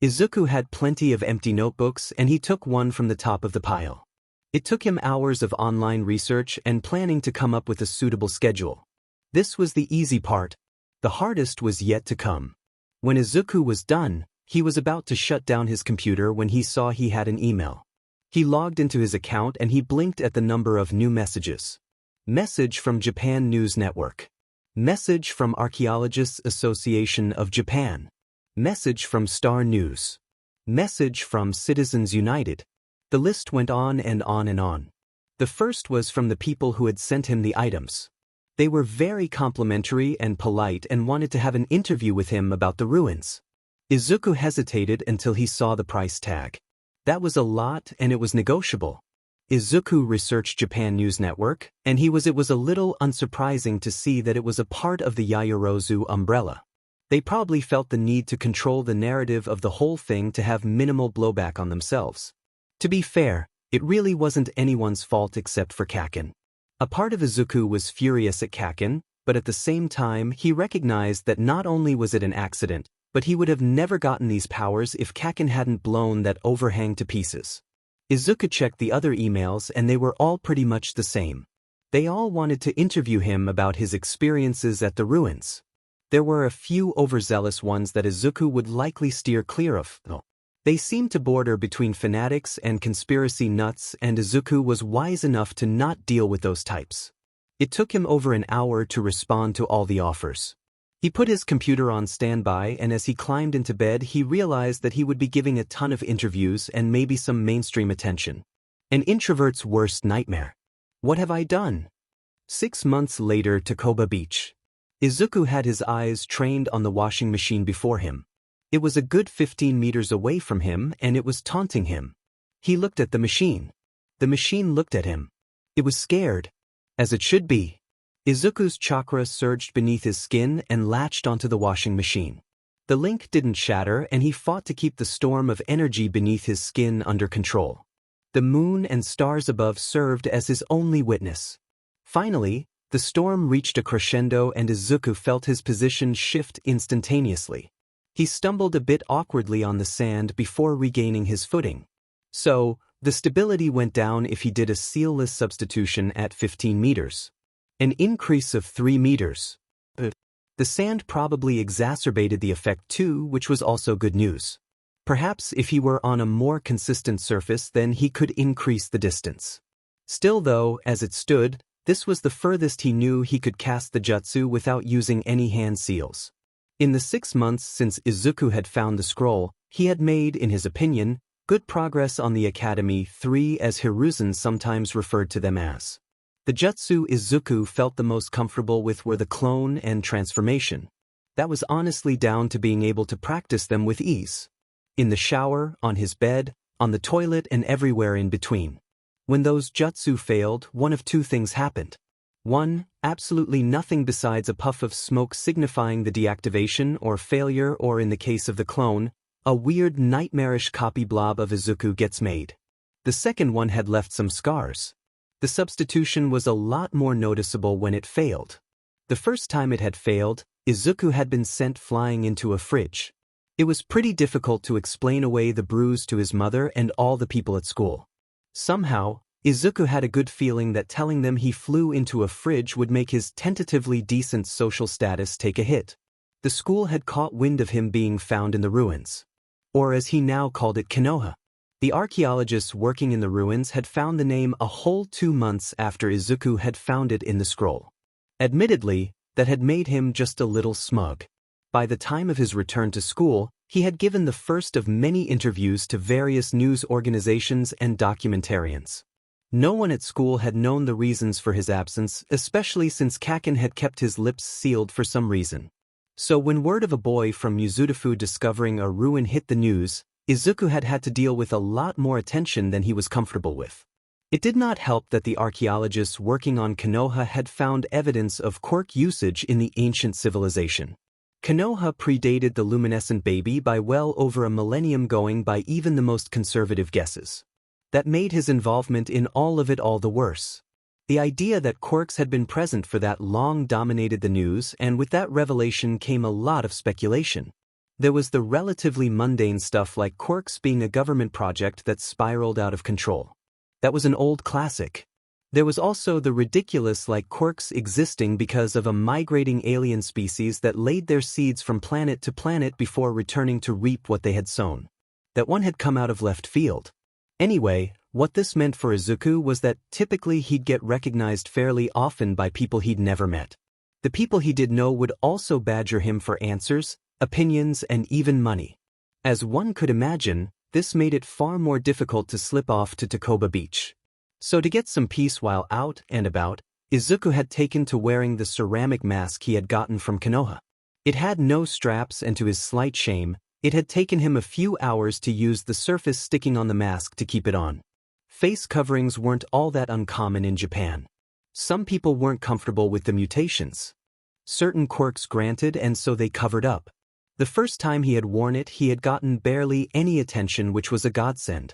Izuku had plenty of empty notebooks, and he took one from the top of the pile. It took him hours of online research and planning to come up with a suitable schedule. This was the easy part. The hardest was yet to come. When Izuku was done, he was about to shut down his computer when he saw he had an email. He logged into his account and he blinked at the number of new messages. Message from Japan News Network. Message from Archaeologists Association of Japan. Message from Star News. Message from Citizens United. The list went on and on and on. The first was from the people who had sent him the items. They were very complimentary and polite and wanted to have an interview with him about the ruins. Izuku hesitated until he saw the price tag. That was a lot and it was negotiable. Izuku researched Japan News Network, and it was a little unsurprising to see that it was a part of the Yaoyorozu umbrella. They probably felt the need to control the narrative of the whole thing to have minimal blowback on themselves. To be fair, it really wasn't anyone's fault except for Kaken. A part of Izuku was furious at Kaken, but at the same time he recognized that not only was it an accident, But he would have never gotten these powers if Kaken hadn't blown that overhang to pieces. Izuku checked the other emails and they were all pretty much the same. They all wanted to interview him about his experiences at the ruins. There were a few overzealous ones that Izuku would likely steer clear of, though. They seemed to border between fanatics and conspiracy nuts, and Izuku was wise enough to not deal with those types. It took him over an hour to respond to all the offers. He put his computer on standby, and as he climbed into bed he realized that he would be giving a ton of interviews and maybe some mainstream attention. An introvert's worst nightmare. What have I done? 6 months later, Takoba Beach. Izuku had his eyes trained on the washing machine before him. It was a good 15 meters away from him and it was taunting him. He looked at the machine. The machine looked at him. It was scared. As it should be. Izuku's chakra surged beneath his skin and latched onto the washing machine. The link didn't shatter and he fought to keep the storm of energy beneath his skin under control. The moon and stars above served as his only witness. Finally, the storm reached a crescendo and Izuku felt his position shift instantaneously. He stumbled a bit awkwardly on the sand before regaining his footing. So, the stability went down if he did a sealless substitution at 15 meters. An increase of 3 meters. The sand probably exacerbated the effect too, which was also good news. Perhaps if he were on a more consistent surface, then he could increase the distance. Still though, as it stood, this was the furthest he knew he could cast the jutsu without using any hand seals. In the 6 months since Izuku had found the scroll, he had made, in his opinion, good progress on the Academy 3, as Hiruzen sometimes referred to them as. The jutsu Izuku felt the most comfortable with were the clone and transformation. That was honestly down to being able to practice them with ease. In the shower, on his bed, on the toilet and everywhere in between. When those jutsu failed, one of two things happened. 1. Absolutely nothing besides a puff of smoke signifying the deactivation or failure, or in the case of the clone, a weird nightmarish copy blob of Izuku gets made. The second one had left some scars. The substitution was a lot more noticeable when it failed. The first time it had failed, Izuku had been sent flying into a fridge. It was pretty difficult to explain away the bruise to his mother and all the people at school. Somehow, Izuku had a good feeling that telling them he flew into a fridge would make his tentatively decent social status take a hit. The school had caught wind of him being found in the ruins. Or as he now called it, Konoha. The archaeologists working in the ruins had found the name a whole 2 months after Izuku had found it in the scroll. Admittedly, that had made him just a little smug. By the time of his return to school, he had given the first of many interviews to various news organizations and documentarians. No one at school had known the reasons for his absence, especially since Kaken had kept his lips sealed for some reason. So when word of a boy from Mizudafu discovering a ruin hit the news, Izuku had to deal with a lot more attention than he was comfortable with. It did not help that the archaeologists working on Konoha had found evidence of Quirk usage in the ancient civilization. Konoha predated the luminescent baby by well over a millennium, going by even the most conservative guesses. That made his involvement in all of it all the worse. The idea that Quirks had been present for that long dominated the news, and with that revelation came a lot of speculation. There was the relatively mundane stuff like Quirks being a government project that spiraled out of control. That was an old classic. There was also the ridiculous like Quirks existing because of a migrating alien species that laid their seeds from planet to planet before returning to reap what they had sown. That one had come out of left field. Anyway, what this meant for Izuku was that typically he'd get recognized fairly often by people he'd never met. The people he did know would also badger him for answers, opinions, and even money. As one could imagine, this made it far more difficult to slip off to Takoba Beach. So to get some peace while out and about, Izuku had taken to wearing the ceramic mask he had gotten from Konoha. It had no straps, and to his slight shame, it had taken him a few hours to use the surface sticking on the mask to keep it on. Face coverings weren't all that uncommon in Japan. Some people weren't comfortable with the mutations. Certain quirks granted, and so they covered up. The first time he had worn it, he had gotten barely any attention, which was a godsend.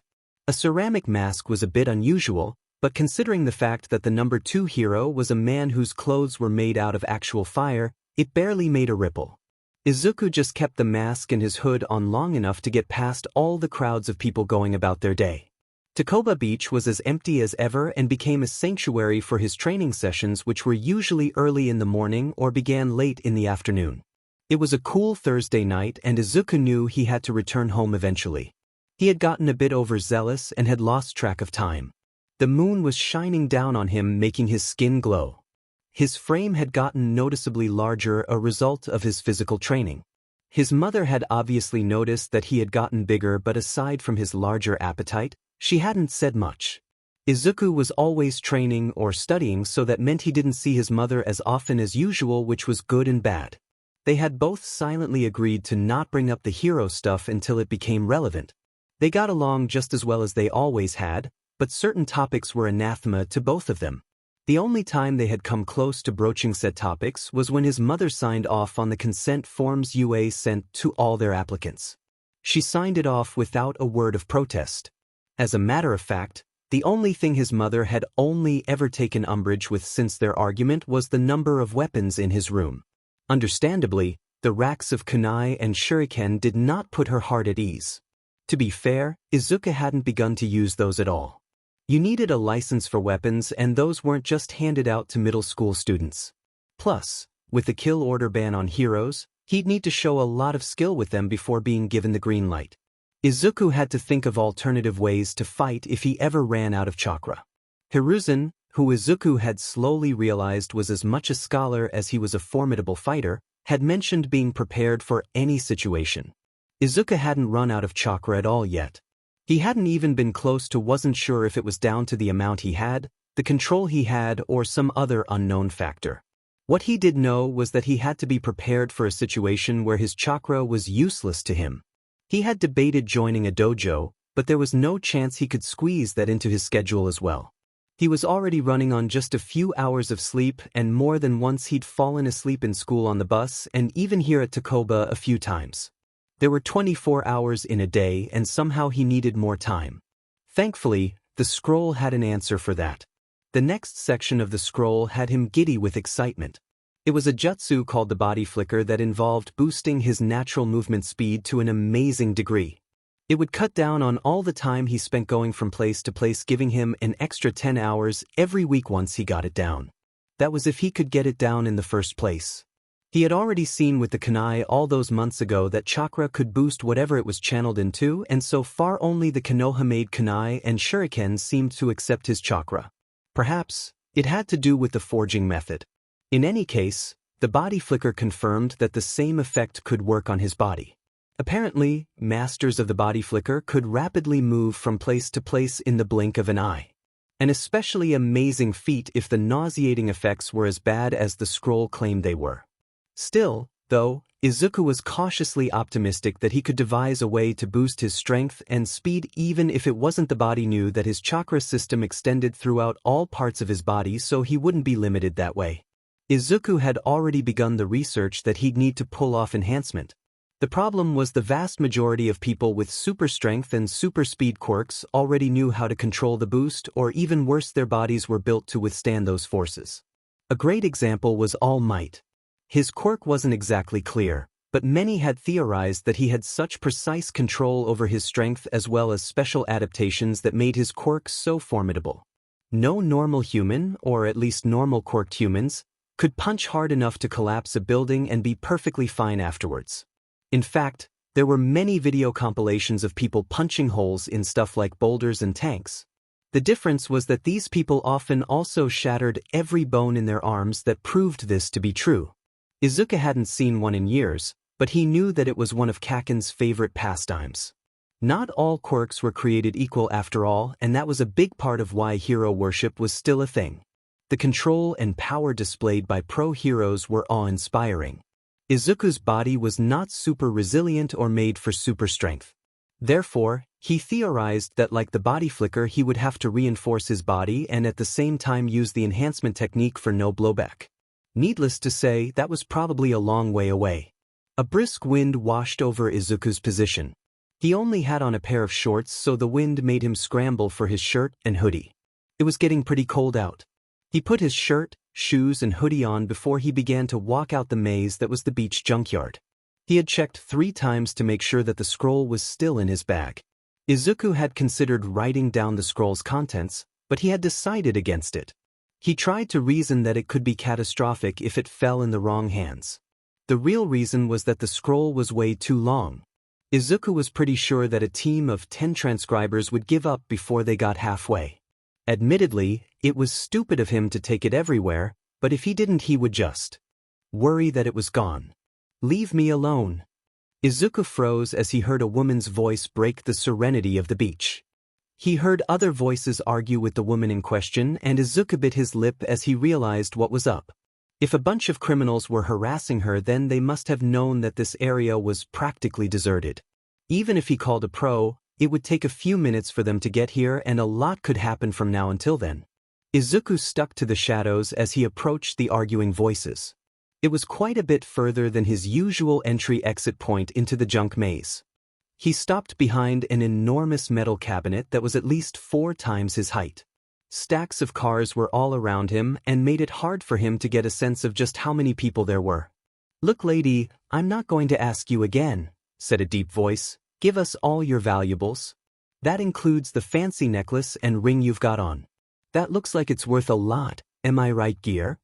A ceramic mask was a bit unusual, but considering the fact that the number 2 hero was a man whose clothes were made out of actual fire, it barely made a ripple. Izuku just kept the mask and his hood on long enough to get past all the crowds of people going about their day. Takoba Beach was as empty as ever and became a sanctuary for his training sessions, which were usually early in the morning or began late in the afternoon. It was a cool Thursday night and Izuku knew he had to return home eventually. He had gotten a bit overzealous and had lost track of time. The moon was shining down on him, making his skin glow. His frame had gotten noticeably larger, a result of his physical training. His mother had obviously noticed that he had gotten bigger, but aside from his larger appetite, she hadn't said much. Izuku was always training or studying, so that meant he didn't see his mother as often as usual, which was good and bad. They had both silently agreed to not bring up the hero stuff until it became relevant. They got along just as well as they always had, but certain topics were anathema to both of them. The only time they had come close to broaching said topics was when his mother signed off on the consent forms UA sent to all their applicants. She signed it off without a word of protest. As a matter of fact, the only thing his mother had only ever taken umbrage with since their argument was the number of weapons in his room. Understandably, the racks of kunai and shuriken did not put her heart at ease. To be fair, Izuku hadn't begun to use those at all. You needed a license for weapons, and those weren't just handed out to middle school students. Plus, with the kill order ban on heroes, he'd need to show a lot of skill with them before being given the green light. Izuku had to think of alternative ways to fight if he ever ran out of chakra. Hiruzen, who Izuku had slowly realized was as much a scholar as he was a formidable fighter, had mentioned being prepared for any situation. Izuku hadn't run out of chakra at all yet. He hadn't even been close to, wasn't sure if it was down to the amount he had, the control he had, or some other unknown factor. What he did know was that he had to be prepared for a situation where his chakra was useless to him. He had debated joining a dojo, but there was no chance he could squeeze that into his schedule as well. He was already running on just a few hours of sleep, and more than once he'd fallen asleep in school on the bus and even here at Takoba a few times. There were 24 hours in a day, and somehow he needed more time. Thankfully, the scroll had an answer for that. The next section of the scroll had him giddy with excitement. It was a jutsu called the body flicker that involved boosting his natural movement speed to an amazing degree. It would cut down on all the time he spent going from place to place, giving him an extra 10 hours every week once he got it down. That was if he could get it down in the first place. He had already seen with the kunai all those months ago that chakra could boost whatever it was channeled into, and so far only the Konoha-made kunai and shuriken seemed to accept his chakra. Perhaps it had to do with the forging method. In any case, the body flicker confirmed that the same effect could work on his body. Apparently, masters of the body flicker could rapidly move from place to place in the blink of an eye. An especially amazing feat if the nauseating effects were as bad as the scroll claimed they were. Still, though, Izuku was cautiously optimistic that he could devise a way to boost his strength and speed even if it wasn't. The body knew that his chakra system extended throughout all parts of his body, so he wouldn't be limited that way. Izuku had already begun the research that he'd need to pull off enhancement. The problem was the vast majority of people with super strength and super speed quirks already knew how to control the boost, or even worse, their bodies were built to withstand those forces. A great example was All Might. His quirk wasn't exactly clear, but many had theorized that he had such precise control over his strength as well as special adaptations that made his quirk so formidable. No normal human, or at least normal quirked humans, could punch hard enough to collapse a building and be perfectly fine afterwards. In fact, there were many video compilations of people punching holes in stuff like boulders and tanks. The difference was that these people often also shattered every bone in their arms that proved this to be true. Izuku hadn't seen one in years, but he knew that it was one of Kaken's favorite pastimes. Not all quirks were created equal after all, and that was a big part of why hero worship was still a thing. The control and power displayed by pro heroes were awe-inspiring. Izuku's body was not super resilient or made for super strength. Therefore, he theorized that like the body flicker, he would have to reinforce his body and at the same time use the enhancement technique for no blowback. Needless to say, that was probably a long way away. A brisk wind washed over Izuku's position. He only had on a pair of shorts, so the wind made him scramble for his shirt and hoodie. It was getting pretty cold out. He put his shirt, shoes, and hoodie on before he began to walk out the maze that was the beach junkyard. He had checked 3 times to make sure that the scroll was still in his bag. Izuku had considered writing down the scroll's contents, but he had decided against it. He tried to reason that it could be catastrophic if it fell in the wrong hands. The real reason was that the scroll was way too long. Izuku was pretty sure that a team of 10 transcribers would give up before they got halfway. Admittedly, it was stupid of him to take it everywhere, but if he didn't, he would just worry that it was gone. "Leave me alone." Izuku froze as he heard a woman's voice break the serenity of the beach. He heard other voices argue with the woman in question, and Izuku bit his lip as he realized what was up. If a bunch of criminals were harassing her, then they must have known that this area was practically deserted. Even if he called a pro, it would take a few minutes for them to get here, and a lot could happen from now until then. Izuku stuck to the shadows as he approached the arguing voices. It was quite a bit further than his usual entry-exit point into the junk maze. He stopped behind an enormous metal cabinet that was at least 4 times his height. Stacks of cars were all around him and made it hard for him to get a sense of just how many people there were. "Look, lady, I'm not going to ask you again," said a deep voice. "Give us all your valuables. That includes the fancy necklace and ring you've got on. That looks like it's worth a lot, am I right, Gear?"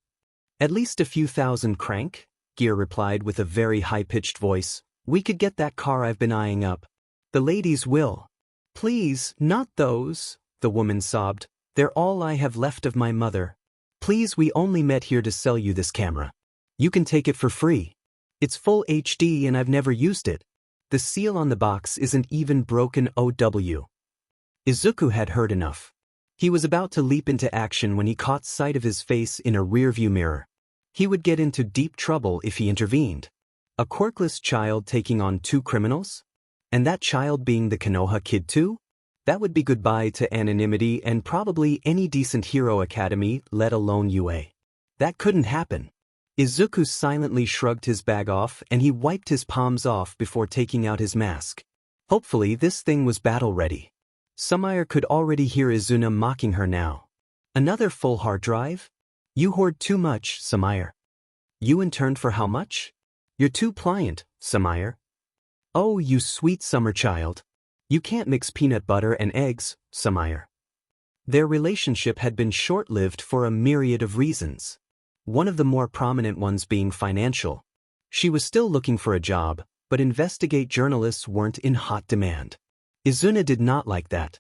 "At least a few thousand crank," Gear replied with a very high-pitched voice. "We could get that car I've been eyeing up. The ladies will." "Please, not those," the woman sobbed. "They're all I have left of my mother. Please, we only met here to sell you this camera. You can take it for free. It's full HD and I've never used it. The seal on the box isn't even broken OW." Izuku had heard enough. He was about to leap into action when he caught sight of his face in a rearview mirror. He would get into deep trouble if he intervened. A quirkless child taking on 2 criminals? And that child being the Konoha kid too? That would be goodbye to anonymity and probably any decent hero academy, let alone UA. That couldn't happen. Izuku silently shrugged his bag off and he wiped his palms off before taking out his mask. Hopefully this thing was battle-ready. Sumire could already hear Izuna mocking her now. "Another full hard drive? You hoard too much, Sumire." "You interned for how much?" "You're too pliant, Sumire." "Oh, you sweet summer child. You can't mix peanut butter and eggs, Sumire." Their relationship had been short-lived for a myriad of reasons. One of the more prominent ones being financial. She was still looking for a job, but investigate journalists weren't in hot demand. Izuna did not like that.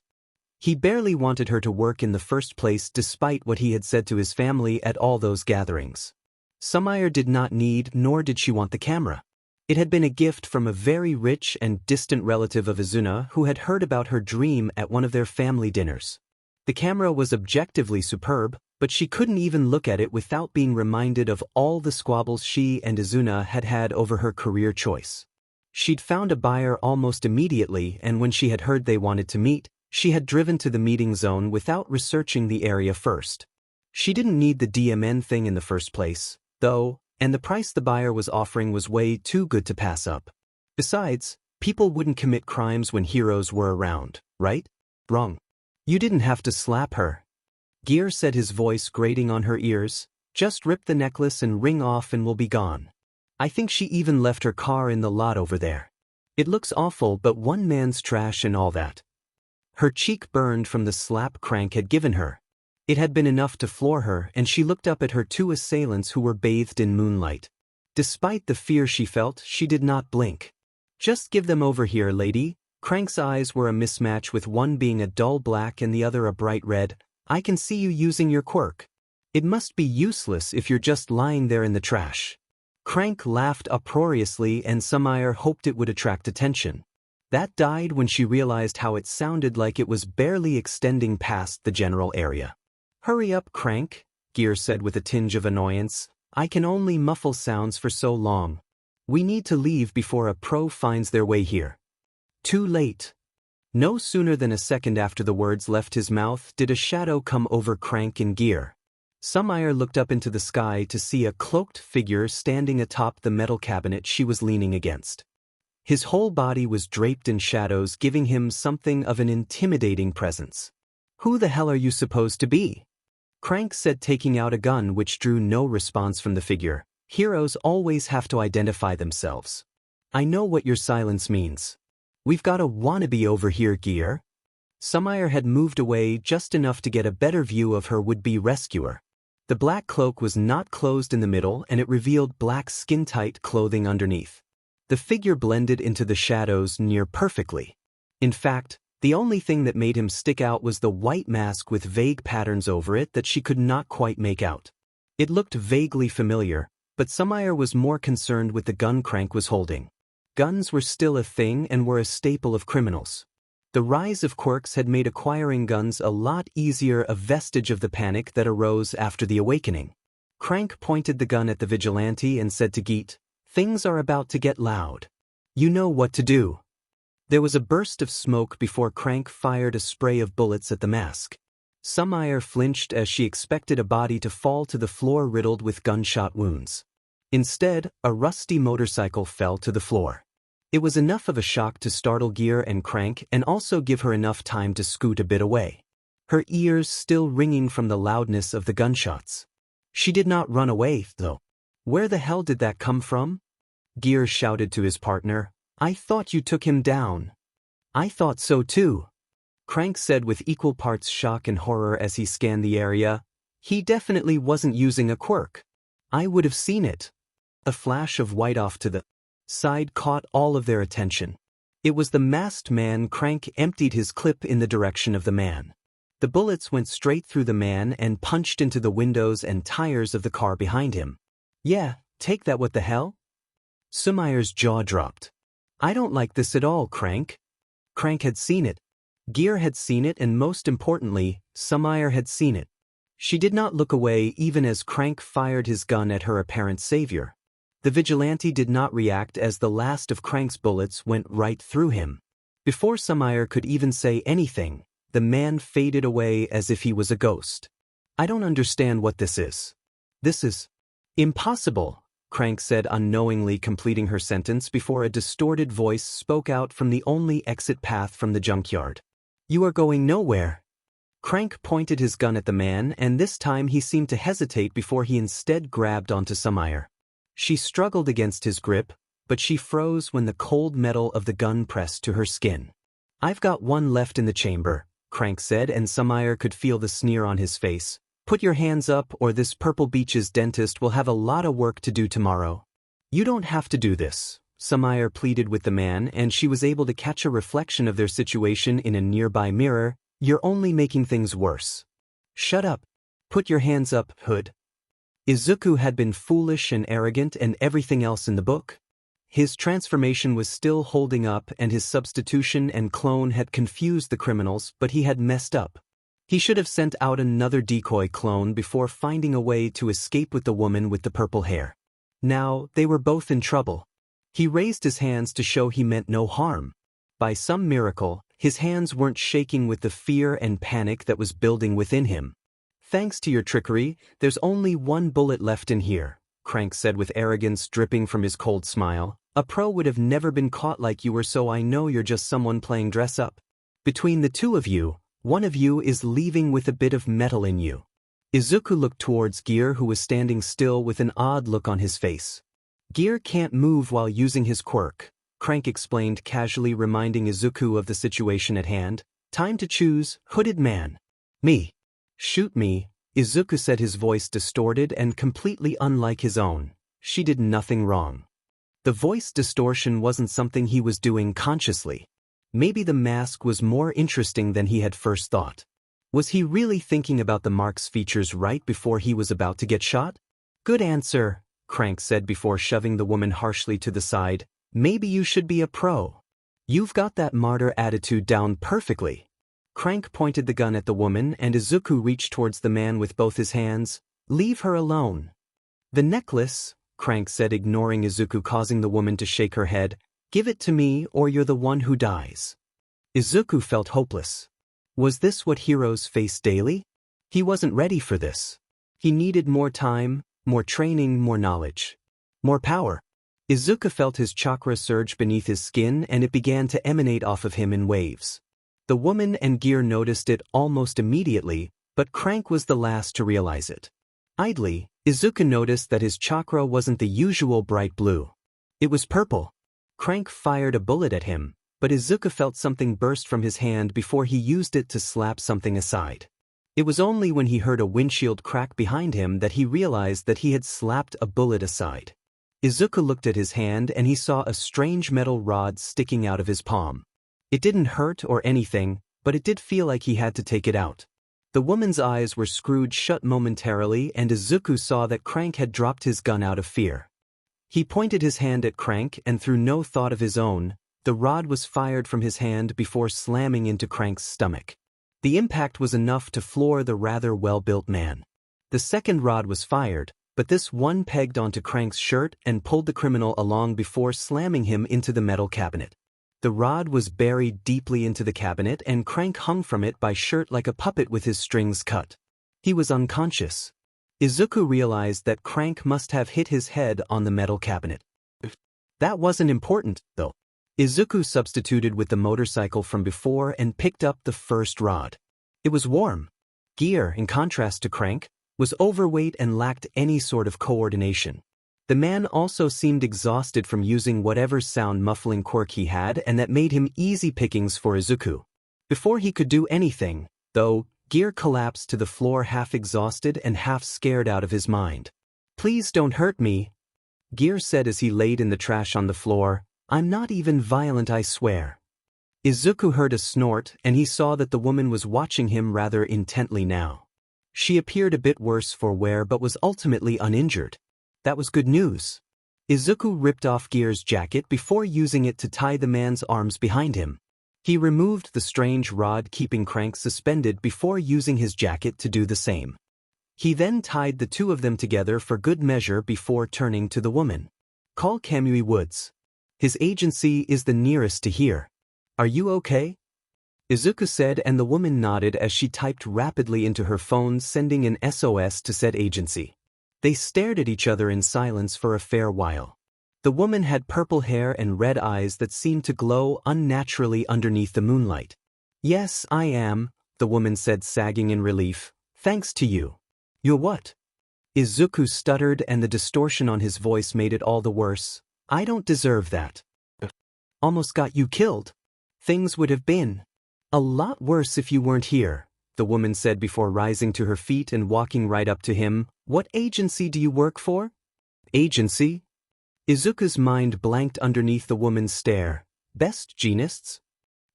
He barely wanted her to work in the first place despite what he had said to his family at all those gatherings. Sumire did not need nor did she want the camera. It had been a gift from a very rich and distant relative of Izuna who had heard about her dream at one of their family dinners. The camera was objectively superb, but she couldn't even look at it without being reminded of all the squabbles she and Izuna had had over her career choice. She'd found a buyer almost immediately, and when she had heard they wanted to meet, she had driven to the meeting zone without researching the area first. She didn't need the DMN thing in the first place, though, and the price the buyer was offering was way too good to pass up. Besides, people wouldn't commit crimes when heroes were around, right? Wrong. "You didn't have to slap her," Gear said, his voice grating on her ears. "Just rip the necklace and ring off and we'll be gone. I think she even left her car in the lot over there. It looks awful, but one man's trash and all that." Her cheek burned from the slap Crank had given her. It had been enough to floor her, and she looked up at her 2 assailants who were bathed in moonlight. Despite the fear she felt, she did not blink. "Just give them over here, lady." Crank's eyes were a mismatch, with one being a dull black and the other a bright red. "I can see you using your quirk. It must be useless if you're just lying there in the trash." Crank laughed uproariously, and Sumire hoped it would attract attention. That died when she realized how it sounded like it was barely extending past the general area. "Hurry up, Crank," Gear said with a tinge of annoyance. "I can only muffle sounds for so long. We need to leave before a pro finds their way here." Too late. No sooner than a second after the words left his mouth did a shadow come over Crank and Gear. Sumire looked up into the sky to see a cloaked figure standing atop the metal cabinet she was leaning against. His whole body was draped in shadows, giving him something of an intimidating presence. "Who the hell are you supposed to be?" Crank said, taking out a gun, which drew no response from the figure. "Heroes always have to identify themselves." I know what your silence means. We've got a wannabe over here, Gear. Sumire had moved away just enough to get a better view of her would-be rescuer. The black cloak was not closed in the middle and it revealed black skin-tight clothing underneath. The figure blended into the shadows near perfectly. In fact, the only thing that made him stick out was the white mask with vague patterns over it that she could not quite make out. It looked vaguely familiar, but Sumire was more concerned with the gun Crank was holding. Guns were still a thing and were a staple of criminals. The rise of quirks had made acquiring guns a lot easier, a vestige of the panic that arose after the awakening. Crank pointed the gun at the vigilante and said to Geet, "Things are about to get loud. You know what to do." There was a burst of smoke before Crank fired a spray of bullets at the mask. Sumire flinched as she expected a body to fall to the floor riddled with gunshot wounds. Instead, a rusty motorcycle fell to the floor. It was enough of a shock to startle Gear and Crank and also give her enough time to scoot a bit away. Her ears still ringing from the loudness of the gunshots. She did not run away, though. Where the hell did that come from? Gear shouted to his partner, "I thought you took him down." "I thought so too," Crank said with equal parts shock and horror as he scanned the area. "He definitely wasn't using a quirk. I would have seen it." A flash of white off to the side caught all of their attention. It was the masked man. Crank emptied his clip in the direction of the man. The bullets went straight through the man and punched into the windows and tires of the car behind him. "Yeah, take that. What the hell?" Sumire's jaw dropped. "I don't like this at all, Crank." Crank had seen it. Gear had seen it, and most importantly, Sumire had seen it. She did not look away even as Crank fired his gun at her apparent savior. The vigilante did not react as the last of Crank's bullets went right through him. Before Sumire could even say anything, the man faded away as if he was a ghost. "I don't understand what this is." "This is impossible," Crank said, unknowingly completing her sentence before a distorted voice spoke out from the only exit path from the junkyard. "You are going nowhere." Crank pointed his gun at the man, and this time he seemed to hesitate before he instead grabbed onto Sumire. She struggled against his grip, but she froze when the cold metal of the gun pressed to her skin. "I've got one left in the chamber," Crank said, and Sumire could feel the sneer on his face. "Put your hands up or this Purple Beach's dentist will have a lot of work to do tomorrow." "You don't have to do this," Sumire pleaded with the man, and she was able to catch a reflection of their situation in a nearby mirror. "You're only making things worse." "Shut up. Put your hands up, Hood." Izuku had been foolish and arrogant and everything else in the book. His transformation was still holding up and his substitution and clone had confused the criminals, but he had messed up. He should have sent out another decoy clone before finding a way to escape with the woman with the purple hair. Now, they were both in trouble. He raised his hands to show he meant no harm. By some miracle, his hands weren't shaking with the fear and panic that was building within him. "Thanks to your trickery, there's only one bullet left in here," Crank said with arrogance dripping from his cold smile. "A pro would have never been caught like you were, so I know you're just someone playing dress up. Between the two of you, one of you is leaving with a bit of metal in you." Izuku looked towards Gear, who was standing still with an odd look on his face. "Gear can't move while using his quirk," Crank explained, casually reminding Izuku of the situation at hand. "Time to choose, hooded man." "Me." "Shoot me," Izuku said, his voice distorted and completely unlike his own. She did nothing wrong. The voice distortion wasn't something he was doing consciously. Maybe the mask was more interesting than he had first thought. Was he really thinking about the mark's features right before he was about to get shot? "Good answer," Crank said before shoving the woman harshly to the side. "Maybe you should be a pro. You've got that martyr attitude down perfectly." Crank pointed the gun at the woman and Izuku reached towards the man with both his hands. "Leave her alone." "The necklace," Crank said, ignoring Izuku, causing the woman to shake her head. "Give it to me or you're the one who dies." Izuku felt hopeless. Was this what heroes face daily? He wasn't ready for this. He needed more time, more training, more knowledge. More power. Izuku felt his chakra surge beneath his skin and it began to emanate off of him in waves. The woman and Gear noticed it almost immediately, but Crank was the last to realize it. Idly, Izuku noticed that his chakra wasn't the usual bright blue. It was purple. Crank fired a bullet at him, but Izuku felt something burst from his hand before he used it to slap something aside. It was only when he heard a windshield crack behind him that he realized that he had slapped a bullet aside. Izuku looked at his hand and he saw a strange metal rod sticking out of his palm. It didn't hurt or anything, but it did feel like he had to take it out. The woman's eyes were screwed shut momentarily and Izuku saw that Crank had dropped his gun out of fear. He pointed his hand at Crank and through no thought of his own, the rod was fired from his hand before slamming into Crank's stomach. The impact was enough to floor the rather well-built man. The second rod was fired, but this one pegged onto Crank's shirt and pulled the criminal along before slamming him into the metal cabinet. The rod was buried deeply into the cabinet and Crank hung from it by shirt like a puppet with his strings cut. He was unconscious. Izuku realized that Crank must have hit his head on the metal cabinet. That wasn't important, though. Izuku substituted with the motorcycle from before and picked up the first rod. It was warm. Gear, in contrast to Crank, was overweight and lacked any sort of coordination. The man also seemed exhausted from using whatever sound muffling quirk he had and that made him easy pickings for Izuku. Before he could do anything, though, Gear collapsed to the floor half exhausted and half scared out of his mind. "Please don't hurt me," Gear said as he laid in the trash on the floor. "I'm not even violent, I swear." Izuku heard a snort and he saw that the woman was watching him rather intently now. She appeared a bit worse for wear but was ultimately uninjured. That was good news. Izuku ripped off Gear's jacket before using it to tie the man's arms behind him. He removed the strange rod keeping Crank suspended before using his jacket to do the same. He then tied the two of them together for good measure before turning to the woman. "Call Kamui Woods. His agency is the nearest to here. Are you okay?" Izuku said and the woman nodded as she typed rapidly into her phone sending an SOS to said agency. They stared at each other in silence for a fair while. The woman had purple hair and red eyes that seemed to glow unnaturally underneath the moonlight. "Yes, I am," the woman said sagging in relief. "Thanks to you." "You're what?" Izuku stuttered and the distortion on his voice made it all the worse. "I don't deserve that. Almost got you killed. Things would have been a lot worse if you weren't here," the woman said before rising to her feet and walking right up to him. "What agency do you work for?" "Agency?" Izuku's mind blanked underneath the woman's stare. "Best Genists?"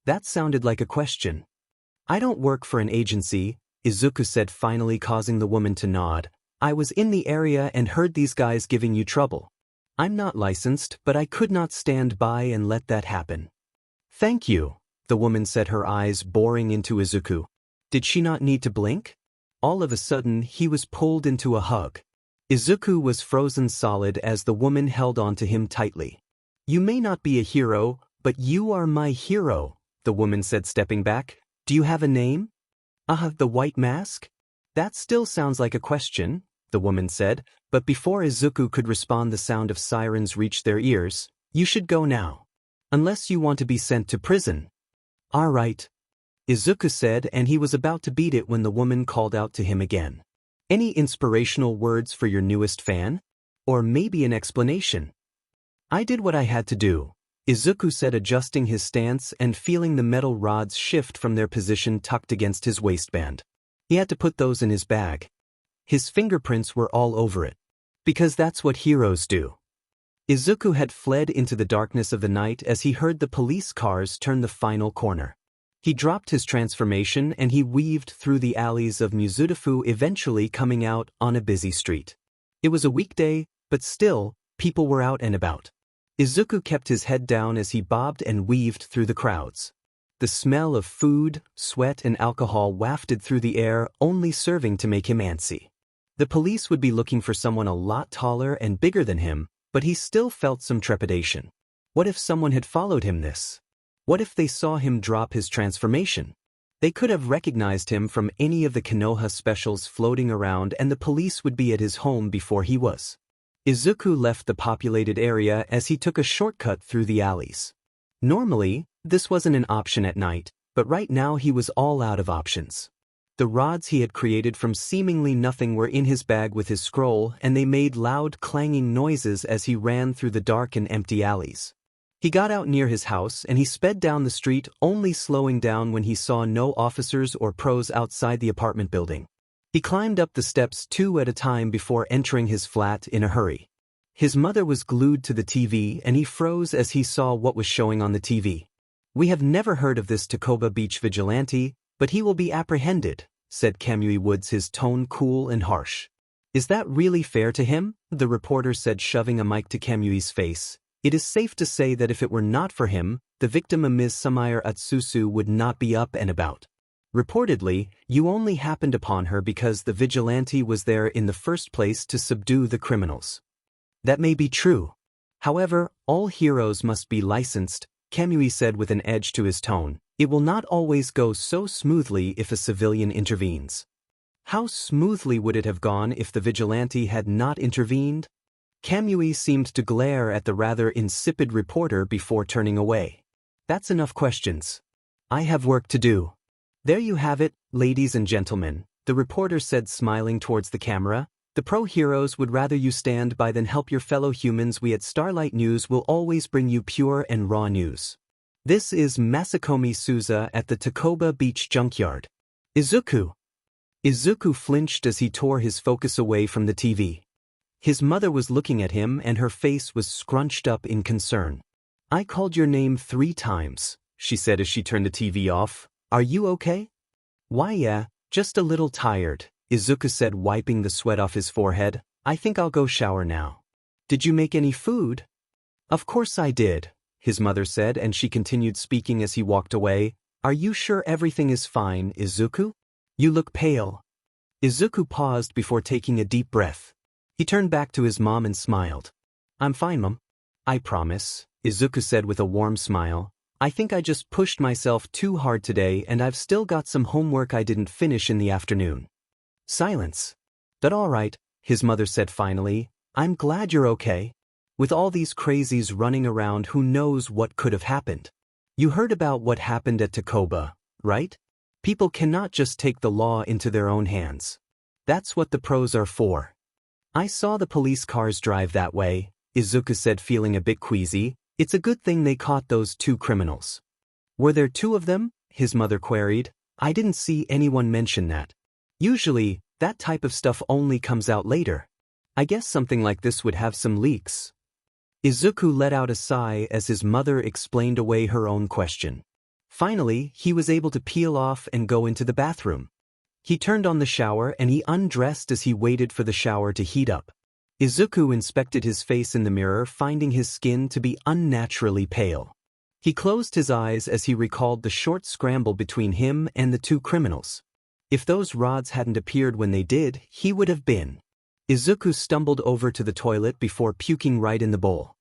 That sounded like a question. "I don't work for an agency," Izuku said, finally causing the woman to nod. "I was in the area and heard these guys giving you trouble. I'm not licensed, but I could not stand by and let that happen." "Thank you," the woman said, her eyes boring into Izuku. Did she not need to blink? All of a sudden, he was pulled into a hug. Izuku was frozen solid as the woman held on to him tightly. "You may not be a hero, but you are my hero," the woman said, stepping back. "Do you have a name?" The White Mask?" "That still sounds like a question," the woman said, but before Izuku could respond the sound of sirens reached their ears. "You should go now. Unless you want to be sent to prison." "All right," Izuku said, and he was about to beat it when the woman called out to him again. "Any inspirational words for your newest fan? Or maybe an explanation?" "I did what I had to do," Izuku said, adjusting his stance and feeling the metal rods shift from their position tucked against his waistband. He had to put those in his bag. His fingerprints were all over it. Because that's what heroes do. Izuku had fled into the darkness of the night as he heard the police cars turn the final corner. He dropped his transformation and he weaved through the alleys of Mizudafu, eventually coming out on a busy street. It was a weekday, but still, people were out and about. Izuku kept his head down as he bobbed and weaved through the crowds. The smell of food, sweat, and alcohol wafted through the air, only serving to make him antsy. The police would be looking for someone a lot taller and bigger than him, but he still felt some trepidation. What if someone had followed him this? What if they saw him drop his transformation? They could have recognized him from any of the Konoha specials floating around and the police would be at his home before he was. Izuku left the populated area as he took a shortcut through the alleys. Normally, this wasn't an option at night, but right now he was all out of options. The rods he had created from seemingly nothing were in his bag with his scroll, and they made loud clanging noises as he ran through the dark and empty alleys. He got out near his house and he sped down the street, only slowing down when he saw no officers or pros outside the apartment building. He climbed up the steps 2 at a time before entering his flat in a hurry. His mother was glued to the TV and he froze as he saw what was showing on the TV. "We have never heard of this Takoba Beach vigilante, but he will be apprehended," said Kamui Woods, his tone cool and harsh. "Is that really fair to him?" the reporter said, shoving a mic to Kamui's face. "It is safe to say that if it were not for him, the victim, Ms. Sumire Atsusu, would not be up and about. Reportedly, you only happened upon her because the vigilante was there in the first place to subdue the criminals." "That may be true. However, all heroes must be licensed," Kamui said with an edge to his tone. "It will not always go so smoothly if a civilian intervenes." How smoothly would it have gone if the vigilante had not intervened? Kamui seemed to glare at the rather insipid reporter before turning away. "That's enough questions. I have work to do." "There you have it, ladies and gentlemen," the reporter said, smiling towards the camera. "The pro-heroes would rather you stand by than help your fellow humans. We at Starlight News will always bring you pure and raw news. This is Masakomi Souza at the Takoba Beach Junkyard." "Izuku." Izuku flinched as he tore his focus away from the TV. His mother was looking at him and her face was scrunched up in concern. "I called your name 3 times, she said as she turned the TV off. "Are you okay?" "Why, yeah, just a little tired," Izuku said, wiping the sweat off his forehead. "I think I'll go shower now." "Did you make any food?" "Of course I did," his mother said, and she continued speaking as he walked away. "Are you sure everything is fine, Izuku? You look pale." Izuku paused before taking a deep breath. He turned back to his mom and smiled. "I'm fine, Mom. I promise," Izuku said with a warm smile. "I think I just pushed myself too hard today and I've still got some homework I didn't finish in the afternoon." Silence. "That all right," his mother said finally. "I'm glad you're okay. With all these crazies running around, who knows what could have happened. You heard about what happened at Takoba, right? People cannot just take the law into their own hands. That's what the pros are for." "I saw the police cars drive that way," Izuku said, feeling a bit queasy. "It's a good thing they caught those 2 criminals." "Were there 2 of them?" his mother queried. "I didn't see anyone mention that. Usually, that type of stuff only comes out later. I guess something like this would have some leaks." Izuku let out a sigh as his mother explained away her own question. Finally, he was able to peel off and go into the bathroom. He turned on the shower and he undressed as he waited for the shower to heat up. Izuku inspected his face in the mirror, finding his skin to be unnaturally pale. He closed his eyes as he recalled the short scramble between him and the 2 criminals. If those rods hadn't appeared when they did, he would have been. Izuku stumbled over to the toilet before puking right in the bowl.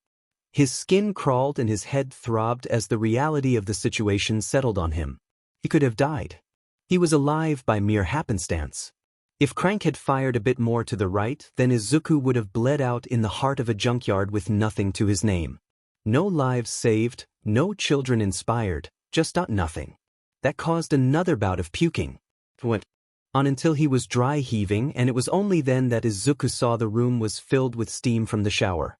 His skin crawled and his head throbbed as the reality of the situation settled on him. He could have died. He was alive by mere happenstance. If Crank had fired a bit more to the right, then Izuku would have bled out in the heart of a junkyard with nothing to his name. No lives saved, no children inspired, just nothing. That caused another bout of puking. Went on until he was dry heaving, and it was only then that Izuku saw the room was filled with steam from the shower.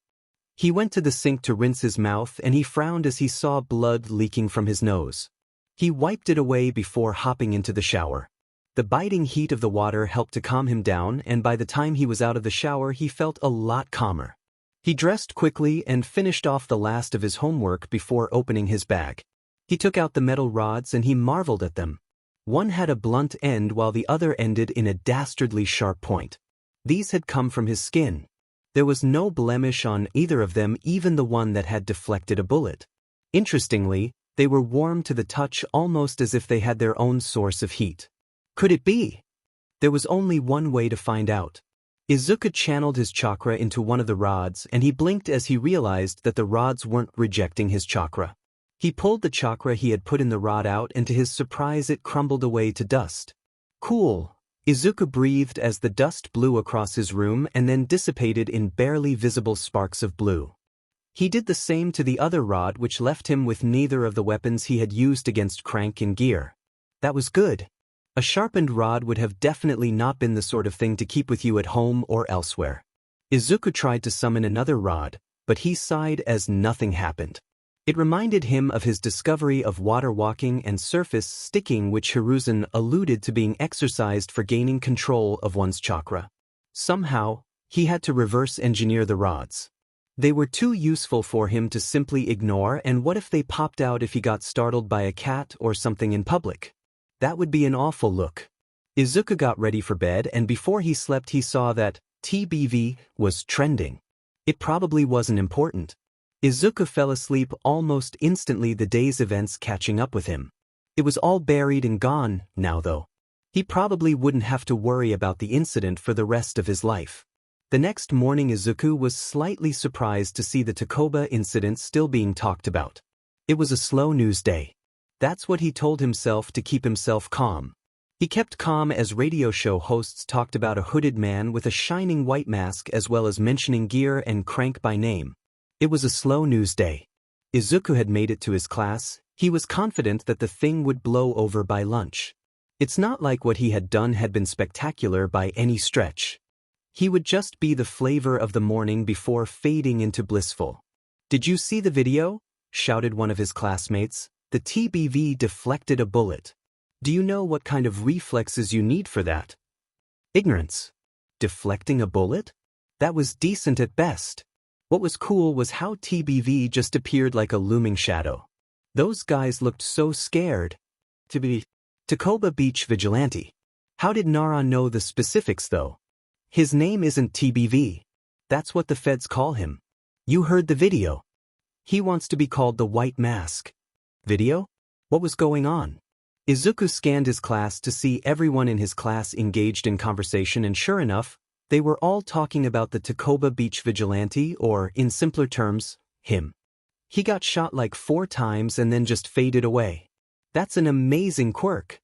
He went to the sink to rinse his mouth and he frowned as he saw blood leaking from his nose. He wiped it away before hopping into the shower. The biting heat of the water helped to calm him down, and by the time he was out of the shower he felt a lot calmer. He dressed quickly and finished off the last of his homework before opening his bag. He took out the metal rods and he marveled at them. One had a blunt end while the other ended in a dastardly sharp point. These had come from his skin. There was no blemish on either of them, even the one that had deflected a bullet. Interestingly, they were warm to the touch, almost as if they had their own source of heat. Could it be? There was only one way to find out. Izuku channeled his chakra into one of the rods and he blinked as he realized that the rods weren't rejecting his chakra. He pulled the chakra he had put in the rod out and to his surprise it crumbled away to dust. "Cool," Izuku breathed as the dust blew across his room and then dissipated in barely visible sparks of blue. He did the same to the other rod, which left him with neither of the weapons he had used against Crank in gear. That was good. A sharpened rod would have definitely not been the sort of thing to keep with you at home or elsewhere. Izuku tried to summon another rod, but he sighed as nothing happened. It reminded him of his discovery of water walking and surface sticking, which Hiruzen alluded to being exercised for gaining control of one's chakra. Somehow, he had to reverse engineer the rods. They were too useful for him to simply ignore, and what if they popped out if he got startled by a cat or something in public? That would be an awful look. Izuku got ready for bed, and before he slept he saw that TBV was trending. It probably wasn't important. Izuku fell asleep almost instantly, the day's events catching up with him. It was all buried and gone now though. He probably wouldn't have to worry about the incident for the rest of his life. The next morning Izuku was slightly surprised to see the Takoba incident still being talked about. It was a slow news day. That's what he told himself to keep himself calm. He kept calm as radio show hosts talked about a hooded man with a shining white mask, as well as mentioning Gear and Crank by name. It was a slow news day. Izuku had made it to his class. He was confident that the thing would blow over by lunch. It's not like what he had done had been spectacular by any stretch. He would just be the flavor of the morning before fading into blissful. "Did you see the video?" shouted one of his classmates. "The TBV deflected a bullet. Do you know what kind of reflexes you need for that?" Ignorance. Deflecting a bullet? That was decent at best. What was cool was how TBV just appeared like a looming shadow. Those guys looked so scared. Takoba Beach Vigilante. How did Nara know the specifics though? His name isn't TBV. That's what the feds call him. You heard the video. He wants to be called the White Mask. Video? What was going on? Izuku scanned his class to see everyone in his class engaged in conversation, and sure enough, they were all talking about the Takoba Beach Vigilante, or, in simpler terms, him. He got shot like 4 times and then just faded away. That's an amazing quirk.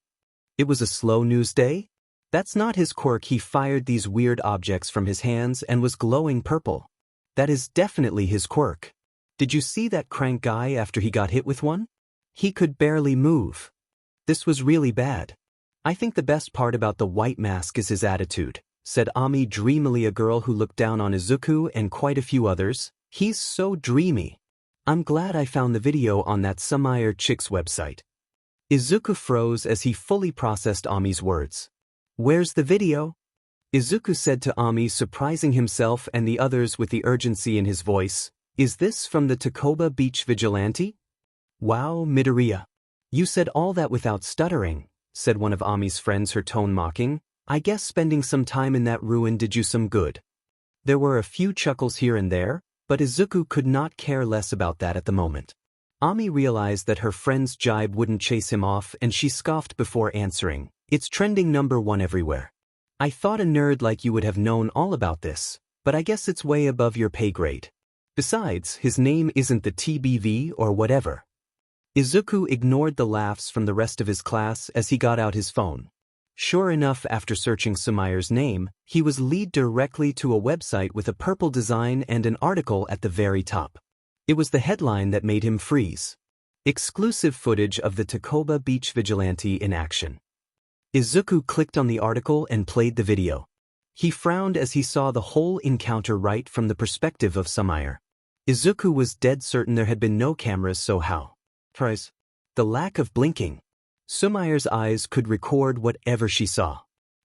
It was a slow news day? That's not his quirk. He fired these weird objects from his hands and was glowing purple. That is definitely his quirk. Did you see that Crank guy after he got hit with one? He could barely move. This was really bad. I think the best part about the White Mask is his attitude, said Ami dreamily, a girl who looked down on Izuku and quite a few others. He's so dreamy. I'm glad I found the video on that Sumire chick's website. Izuku froze as he fully processed Ami's words. Where's the video? Izuku said to Ami, surprising himself and the others with the urgency in his voice. Is this from the Takoba Beach Vigilante? Wow, Midoriya. You said all that without stuttering, said one of Ami's friends, her tone mocking. I guess spending some time in that ruin did you some good. There were a few chuckles here and there, but Izuku could not care less about that at the moment. Ami realized that her friend's jibe wouldn't chase him off, and she scoffed before answering. It's trending #1 everywhere. I thought a nerd like you would have known all about this, but I guess it's way above your pay grade. Besides, his name isn't the TBV or whatever. Izuku ignored the laughs from the rest of his class as he got out his phone. Sure enough, after searching Sumire's name, he was led directly to a website with a purple design and an article at the very top. It was the headline that made him freeze. Exclusive footage of the Takoba Beach Vigilante in action. Izuku clicked on the article and played the video. He frowned as he saw the whole encounter right from the perspective of Sumire. Izuku was dead certain there had been no cameras, so how? Price. The lack of blinking. Sumire's eyes could record whatever she saw.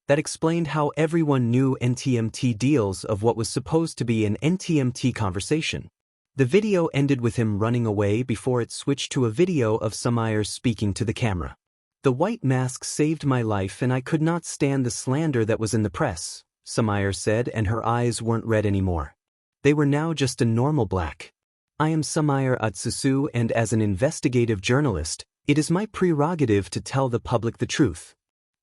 That explained how everyone knew NTMT deals of what was supposed to be an NTMT conversation. The video ended with him running away before it switched to a video of Sumire speaking to the camera. The White Mask saved my life and I could not stand the slander that was in the press, Sumire said, and her eyes weren't red anymore. They were now just a normal black. I am Sumire Atsusu, and as an investigative journalist, it is my prerogative to tell the public the truth.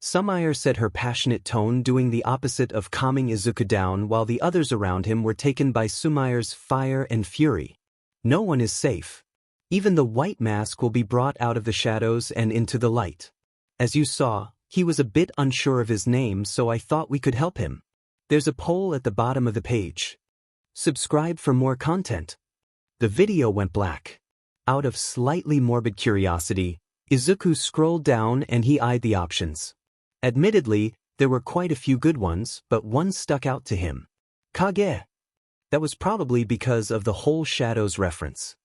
Sumire said, her passionate tone doing the opposite of calming Izuku down, while the others around him were taken by Sumire's fire and fury. No one is safe. Even the White Mask will be brought out of the shadows and into the light. As you saw, he was a bit unsure of his name, so I thought we could help him. There's a poll at the bottom of the page. Subscribe for more content. The video went black. Out of slightly morbid curiosity, Izuku scrolled down and he eyed the options. Admittedly, there were quite a few good ones, but one stuck out to him. Kage. That was probably because of the whole shadows reference.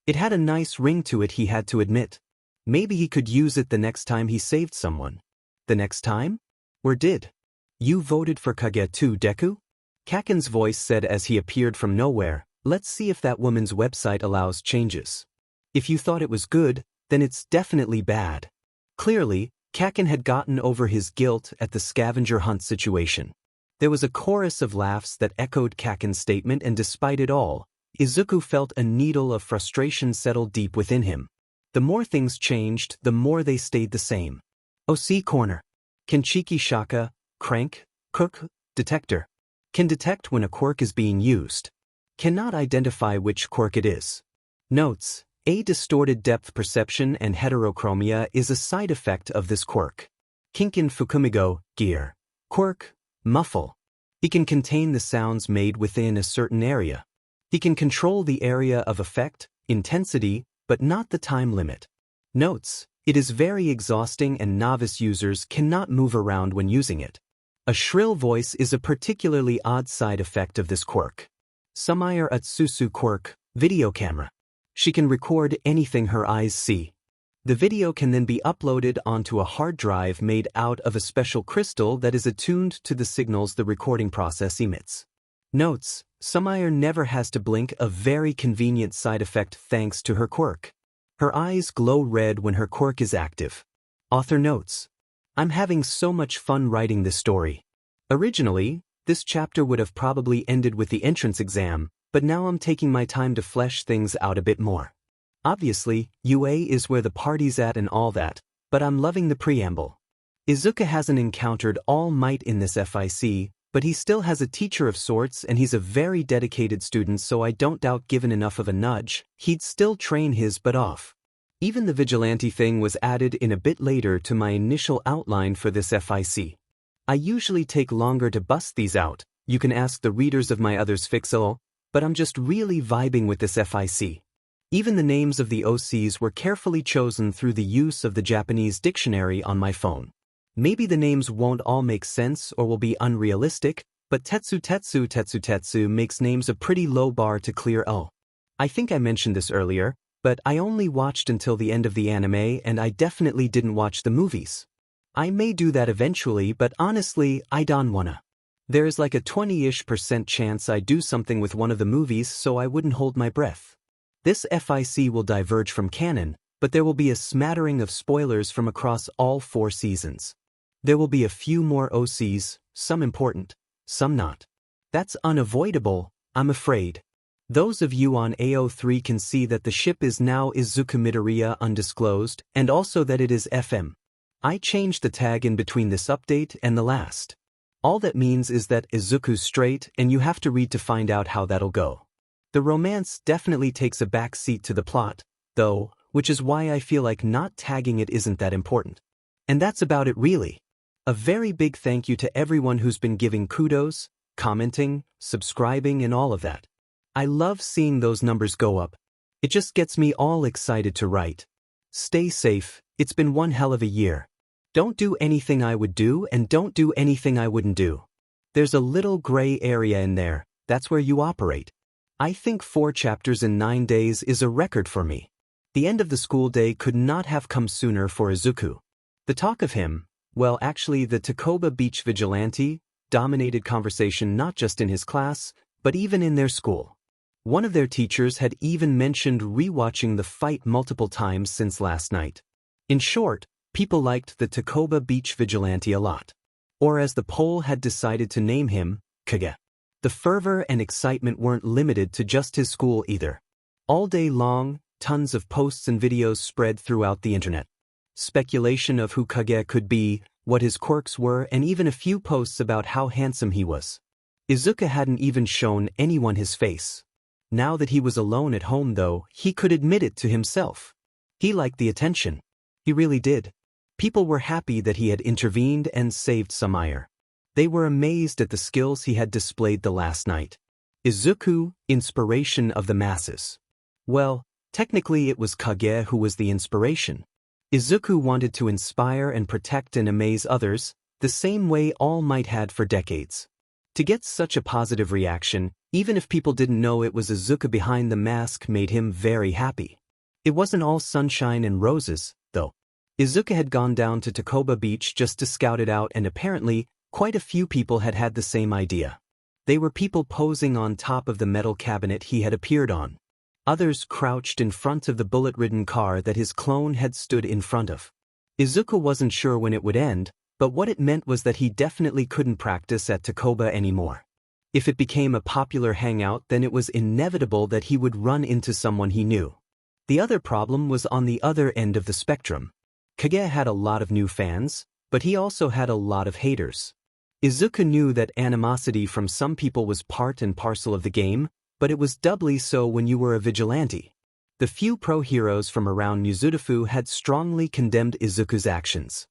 It had a nice ring to it, he had to admit. Maybe he could use it the next time he saved someone. The next time? Or did? You voted for Kage too, Deku? Kaken's voice said as he appeared from nowhere. Let's see if that woman's website allows changes. If you thought it was good, then it's definitely bad. Clearly, Kaken had gotten over his guilt at the scavenger hunt situation. There was a chorus of laughs that echoed Kaken's statement, and despite it all, Izuku felt a needle of frustration settle deep within him. The more things changed, the more they stayed the same. OC Corner. Kenchiki Shaka, Crank, Cook, Detector. Can detect when a quirk is being used. Cannot identify which quirk it is. Notes: a distorted depth perception and heterochromia is a side effect of this quirk. Kinkin Fukumigo, Gear. Quirk, Muffle. He can contain the sounds made within a certain area. He can control the area of effect, intensity, but not the time limit. Notes: it is very exhausting and novice users cannot move around when using it. A shrill voice is a particularly odd side effect of this quirk. Sumire Atsusu Quirk, Video Camera. She can record anything her eyes see. The video can then be uploaded onto a hard drive made out of a special crystal that is attuned to the signals the recording process emits. Notes: Sumire never has to blink, a very convenient side effect thanks to her quirk. Her eyes glow red when her quirk is active. Author notes: I'm having so much fun writing this story. Originally, this chapter would have probably ended with the entrance exam, but now I'm taking my time to flesh things out a bit more. Obviously, UA is where the party's at and all that, but I'm loving the preamble. Izuku hasn't encountered All Might in this FIC, but he still has a teacher of sorts and he's a very dedicated student, so I don't doubt given enough of a nudge, he'd still train his butt off. Even the vigilante thing was added in a bit later to my initial outline for this FIC. I usually take longer to bust these out, you can ask the readers of my others fixal, but I'm just really vibing with this FIC. Even the names of the OCs were carefully chosen through the use of the Japanese dictionary on my phone. Maybe the names won't all make sense or will be unrealistic, but Tetsu makes names a pretty low bar to clear. Oh, I think I mentioned this earlier, but I only watched until the end of the anime and I definitely didn't watch the movies. I may do that eventually, but honestly, I don't wanna. There's like a 20-ish% chance I do something with one of the movies, so I wouldn't hold my breath. This FIC will diverge from canon, but there will be a smattering of spoilers from across all 4 seasons. There will be a few more OCs, some important, some not. That's unavoidable, I'm afraid. Those of you on AO3 can see that the ship is now Izuku Midoriya undisclosed, and also that it is FM. I changed the tag in between this update and the last. All that means is that Izuku's straight and you have to read to find out how that'll go. The romance definitely takes a back seat to the plot, though, which is why I feel like not tagging it isn't that important. And that's about it really. A very big thank you to everyone who's been giving kudos, commenting, subscribing and all of that. I love seeing those numbers go up. It just gets me all excited to write. Stay safe, it's been one hell of a year. Don't do anything I would do and don't do anything I wouldn't do. There's a little gray area in there, that's where you operate. I think 4 chapters in 9 days is a record for me. The end of the school day could not have come sooner for Izuku. The talk of him, well actually the Takoba Beach vigilante, dominated conversation not just in his class, but even in their school. One of their teachers had even mentioned rewatching the fight multiple times since last night. In short, people liked the Takoba Beach vigilante a lot. Or as the poll had decided to name him, Kage. The fervor and excitement weren't limited to just his school either. All day long, tons of posts and videos spread throughout the internet. Speculation of who Kage could be, what his quirks were, and even a few posts about how handsome he was. Izuku hadn't even shown anyone his face. Now that he was alone at home though, he could admit it to himself. He liked the attention. He really did. People were happy that he had intervened and saved Sumire. They were amazed at the skills he had displayed the last night. Izuku, inspiration of the masses. Well, technically it was Kage who was the inspiration. Izuku wanted to inspire and protect and amaze others, the same way All Might had for decades. To get such a positive reaction, even if people didn't know it was Izuku behind the mask, made him very happy. It wasn't all sunshine and roses, though. Izuku had gone down to Takoba Beach just to scout it out, and apparently, quite a few people had had the same idea. They were people posing on top of the metal cabinet he had appeared on. Others crouched in front of the bullet-ridden car that his clone had stood in front of. Izuku wasn't sure when it would end, but what it meant was that he definitely couldn't practice at Takoba anymore. If it became a popular hangout, then it was inevitable that he would run into someone he knew. The other problem was on the other end of the spectrum. Kage had a lot of new fans, but he also had a lot of haters. Izuku knew that animosity from some people was part and parcel of the game, but it was doubly so when you were a vigilante. The few pro-heroes from around Mizudafu had strongly condemned Izuku's actions.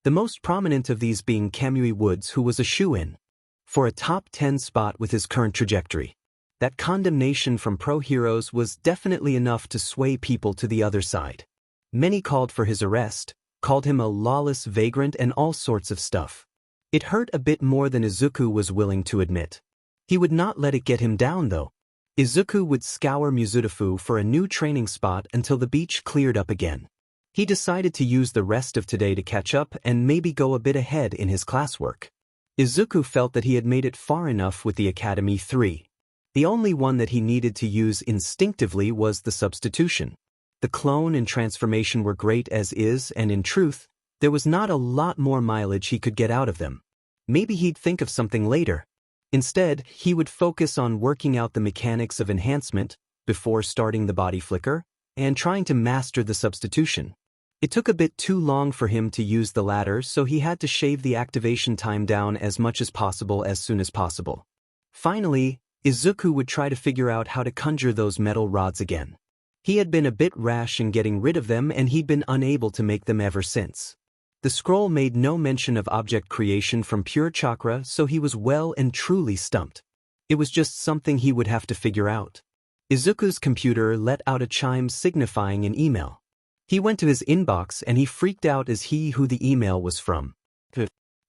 The most prominent of these being Kamui Woods, who was a shoo-in for a top 10 spot with his current trajectory. That condemnation from pro-heroes was definitely enough to sway people to the other side. Many called for his arrest, called him a lawless vagrant and all sorts of stuff. It hurt a bit more than Izuku was willing to admit. He would not let it get him down, though. Izuku would scour Mizudafu for a new training spot until the beach cleared up again. He decided to use the rest of today to catch up and maybe go a bit ahead in his classwork. Izuku felt that he had made it far enough with the Academy 3. The only one that he needed to use instinctively was the substitution. The clone and transformation were great as is, and in truth, there was not a lot more mileage he could get out of them. Maybe he'd think of something later. Instead, he would focus on working out the mechanics of enhancement before starting the body flicker and trying to master the substitution. It took a bit too long for him to use the latter, so he had to shave the activation time down as much as possible as soon as possible. Finally, Izuku would try to figure out how to conjure those metal rods again. He had been a bit rash in getting rid of them, and he'd been unable to make them ever since. The scroll made no mention of object creation from pure chakra, so he was well and truly stumped. It was just something he would have to figure out. Izuku's computer let out a chime signifying an email. He went to his inbox and he freaked out as who the email was from.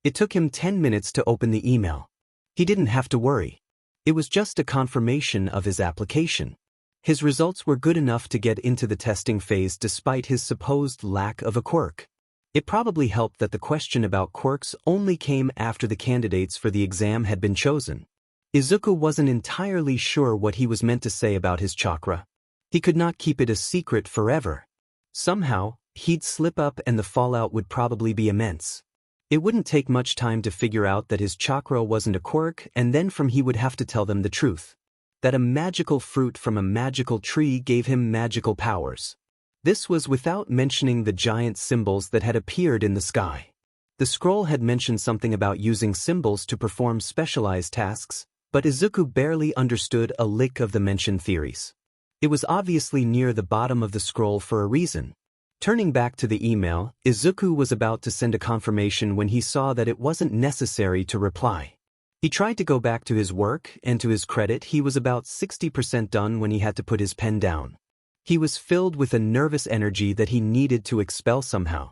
It took him 10 minutes to open the email. He didn't have to worry. It was just a confirmation of his application. His results were good enough to get into the testing phase despite his supposed lack of a quirk. It probably helped that the question about quirks only came after the candidates for the exam had been chosen. Izuku wasn't entirely sure what he was meant to say about his chakra. He could not keep it a secret forever. Somehow, he'd slip up and the fallout would probably be immense. It wouldn't take much time to figure out that his chakra wasn't a quirk, and then he would have to tell them the truth. That a magical fruit from a magical tree gave him magical powers. This was without mentioning the giant symbols that had appeared in the sky. The scroll had mentioned something about using symbols to perform specialized tasks, but Izuku barely understood a lick of the mentioned theories. It was obviously near the bottom of the scroll for a reason. Turning back to the email, Izuku was about to send a confirmation when he saw that it wasn't necessary to reply. He tried to go back to his work, and to his credit, he was about 60% done when he had to put his pen down. He was filled with a nervous energy that he needed to expel somehow.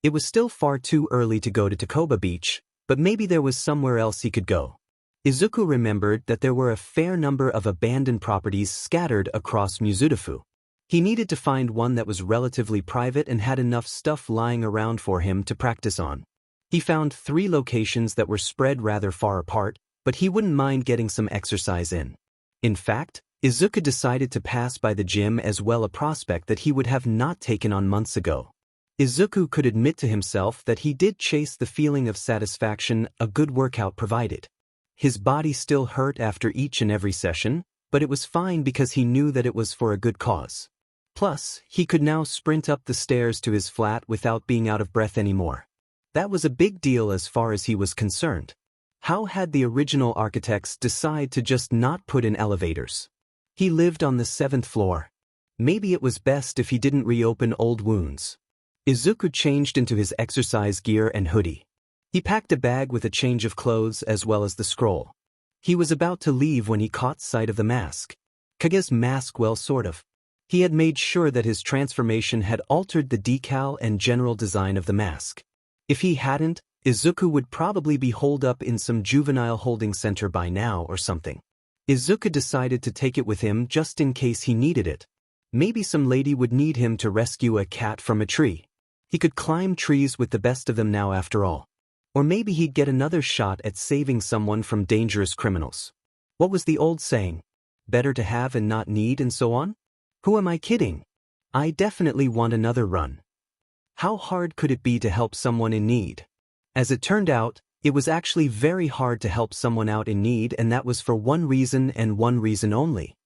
It was still far too early to go to Takoba Beach, but maybe there was somewhere else he could go. Izuku remembered that there were a fair number of abandoned properties scattered across Mizudafu. He needed to find one that was relatively private and had enough stuff lying around for him to practice on. He found 3 locations that were spread rather far apart, but he wouldn't mind getting some exercise in. In fact, Izuku decided to pass by the gym as well, a prospect that he would have not taken on months ago. Izuku could admit to himself that he did chase the feeling of satisfaction a good workout provided. His body still hurt after each and every session, but it was fine because he knew that it was for a good cause. Plus, he could now sprint up the stairs to his flat without being out of breath anymore. That was a big deal as far as he was concerned. How had the original architects decided to just not put in elevators? He lived on the 7th floor. Maybe it was best if he didn't reopen old wounds. Izuku changed into his exercise gear and hoodie. He packed a bag with a change of clothes as well as the scroll. He was about to leave when he caught sight of the mask. Kage's mask, well, sort of. He had made sure that his transformation had altered the decal and general design of the mask. If he hadn't, Izuku would probably be holed up in some juvenile holding center by now or something. Izuku decided to take it with him just in case he needed it. Maybe some lady would need him to rescue a cat from a tree. He could climb trees with the best of them now after all. Or maybe he'd get another shot at saving someone from dangerous criminals. What was the old saying? Better to have and not need and so on? Who am I kidding? I definitely want another run. How hard could it be to help someone in need? As it turned out, it was actually very hard to help someone out in need, and that was for one reason and one reason only.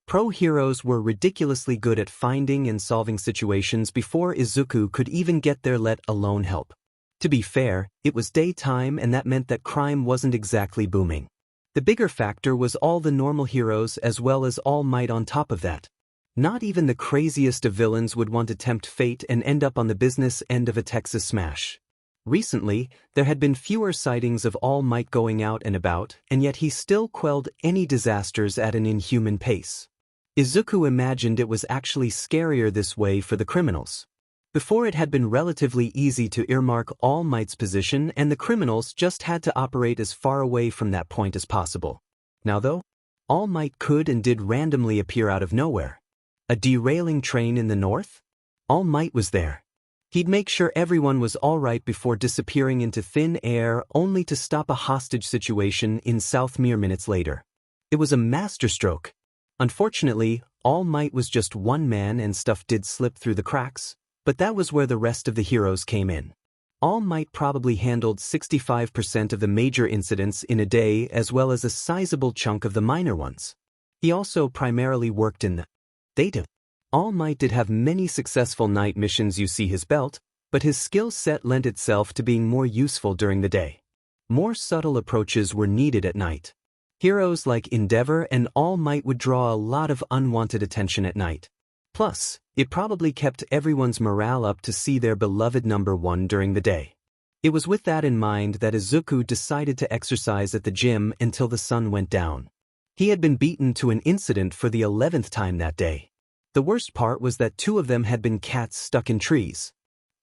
Pro heroes were ridiculously good at finding and solving situations before Izuku could even get there, let alone help. To be fair, it was daytime, and that meant that crime wasn't exactly booming. The bigger factor was all the normal heroes as well as All Might on top of that. Not even the craziest of villains would want to tempt fate and end up on the business end of a Texas smash. Recently, there had been fewer sightings of All Might going out and about, and yet he still quelled any disasters at an inhuman pace. Izuku imagined it was actually scarier this way for the criminals. Before, it had been relatively easy to earmark All Might's position, and the criminals just had to operate as far away from that point as possible. Now though, All Might could and did randomly appear out of nowhere. A derailing train in the north? All Might was there. He'd make sure everyone was all right before disappearing into thin air, only to stop a hostage situation in South mere minutes later. It was a masterstroke. Unfortunately, All Might was just one man and stuff did slip through the cracks, but that was where the rest of the heroes came in. All Might probably handled 65% of the major incidents in a day, as well as a sizable chunk of the minor ones. He also primarily worked in the data. All Might did have many successful night missions, you see his belt, but his skill set lent itself to being more useful during the day. More subtle approaches were needed at night. Heroes like Endeavor and All Might would draw a lot of unwanted attention at night. Plus, it probably kept everyone's morale up to see their beloved number one during the day. It was with that in mind that Izuku decided to exercise at the gym until the sun went down. He had been beaten to an incident for the 11th time that day. The worst part was that two of them had been cats stuck in trees.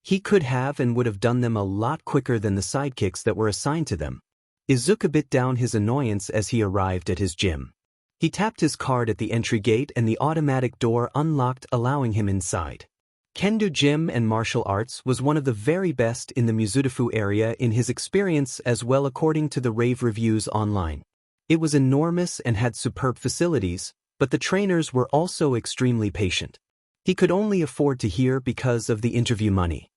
He could have and would have done them a lot quicker than the sidekicks that were assigned to them. Izuku bit down his annoyance as he arrived at his gym. He tapped his card at the entry gate and the automatic door unlocked, allowing him inside. Kendo Gym and Martial Arts was one of the very best in the Mizudafu area in his experience as well, according to the rave reviews online. It was enormous and had superb facilities, but the trainers were also extremely patient. He could only afford to hear because of the interview money.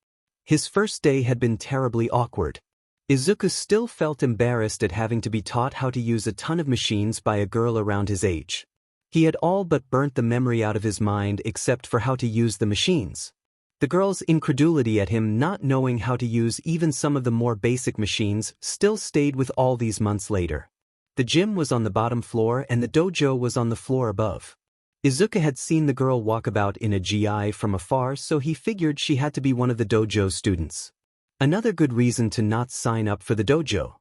His first day had been terribly awkward. Izuku still felt embarrassed at having to be taught how to use a ton of machines by a girl around his age. He had all but burnt the memory out of his mind except for how to use the machines. The girl's incredulity at him not knowing how to use even some of the more basic machines still stayed with all these months later. The gym was on the bottom floor and the dojo was on the floor above. Izuku had seen the girl walk about in a GI from afar, so he figured she had to be one of the dojo students. Another good reason to not sign up for the dojo.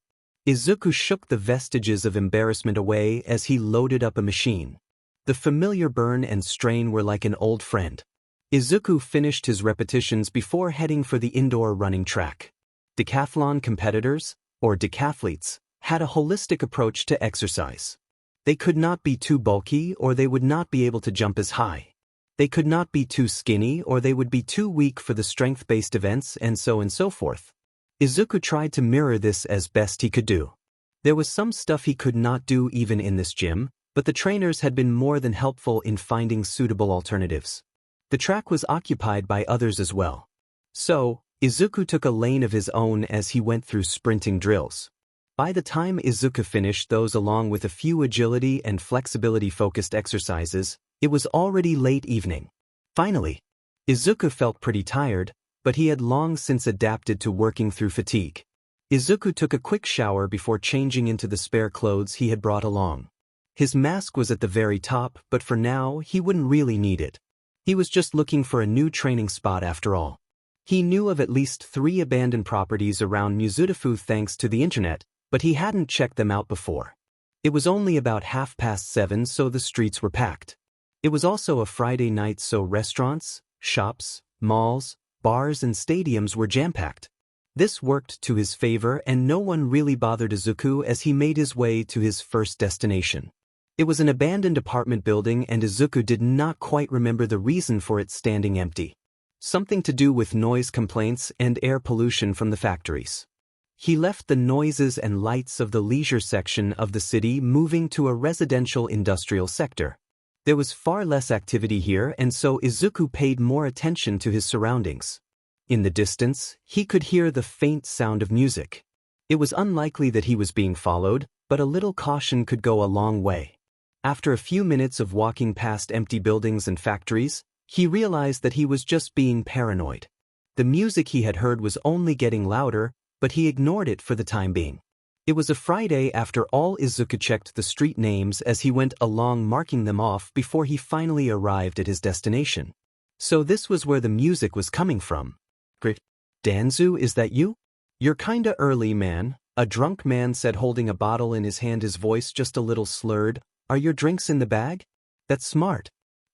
Izuku shook the vestiges of embarrassment away as he loaded up a machine. The familiar burn and strain were like an old friend. Izuku finished his repetitions before heading for the indoor running track. Decathlon competitors, or decathletes, had a holistic approach to exercise. They could not be too bulky or they would not be able to jump as high. They could not be too skinny or they would be too weak for the strength-based events, and so forth. Izuku tried to mirror this as best he could do. There was some stuff he could not do even in this gym, but the trainers had been more than helpful in finding suitable alternatives. The track was occupied by others as well. So, Izuku took a lane of his own as he went through sprinting drills. By the time Izuku finished those along with a few agility and flexibility-focused exercises, it was already late evening. Finally, Izuku felt pretty tired, but he had long since adapted to working through fatigue. Izuku took a quick shower before changing into the spare clothes he had brought along. His mask was at the very top, but for now he wouldn't really need it. He was just looking for a new training spot after all. He knew of at least 3 abandoned properties around Mizudafu thanks to the internet, but he hadn't checked them out before. It was only about 7:30, so the streets were packed. It was also a Friday night, so restaurants, shops, malls, bars and stadiums were jam-packed. This worked to his favor and no one really bothered Izuku as he made his way to his first destination. It was an abandoned apartment building and Izuku did not quite remember the reason for it standing empty. Something to do with noise complaints and air pollution from the factories. He left the noises and lights of the leisure section of the city, moving to a residential industrial sector. There was far less activity here and so Izuku paid more attention to his surroundings. In the distance, he could hear the faint sound of music. It was unlikely that he was being followed, but a little caution could go a long way. After a few minutes of walking past empty buildings and factories, he realized that he was just being paranoid. The music he had heard was only getting louder, but he ignored it for the time being. It was a Friday after all. Izuku checked the street names as he went along, marking them off before he finally arrived at his destination. So this was where the music was coming from. Danzu, is that you? You're kinda early, man, a drunk man said, holding a bottle in his hand, his voice just a little slurred. Are your drinks in the bag? That's smart.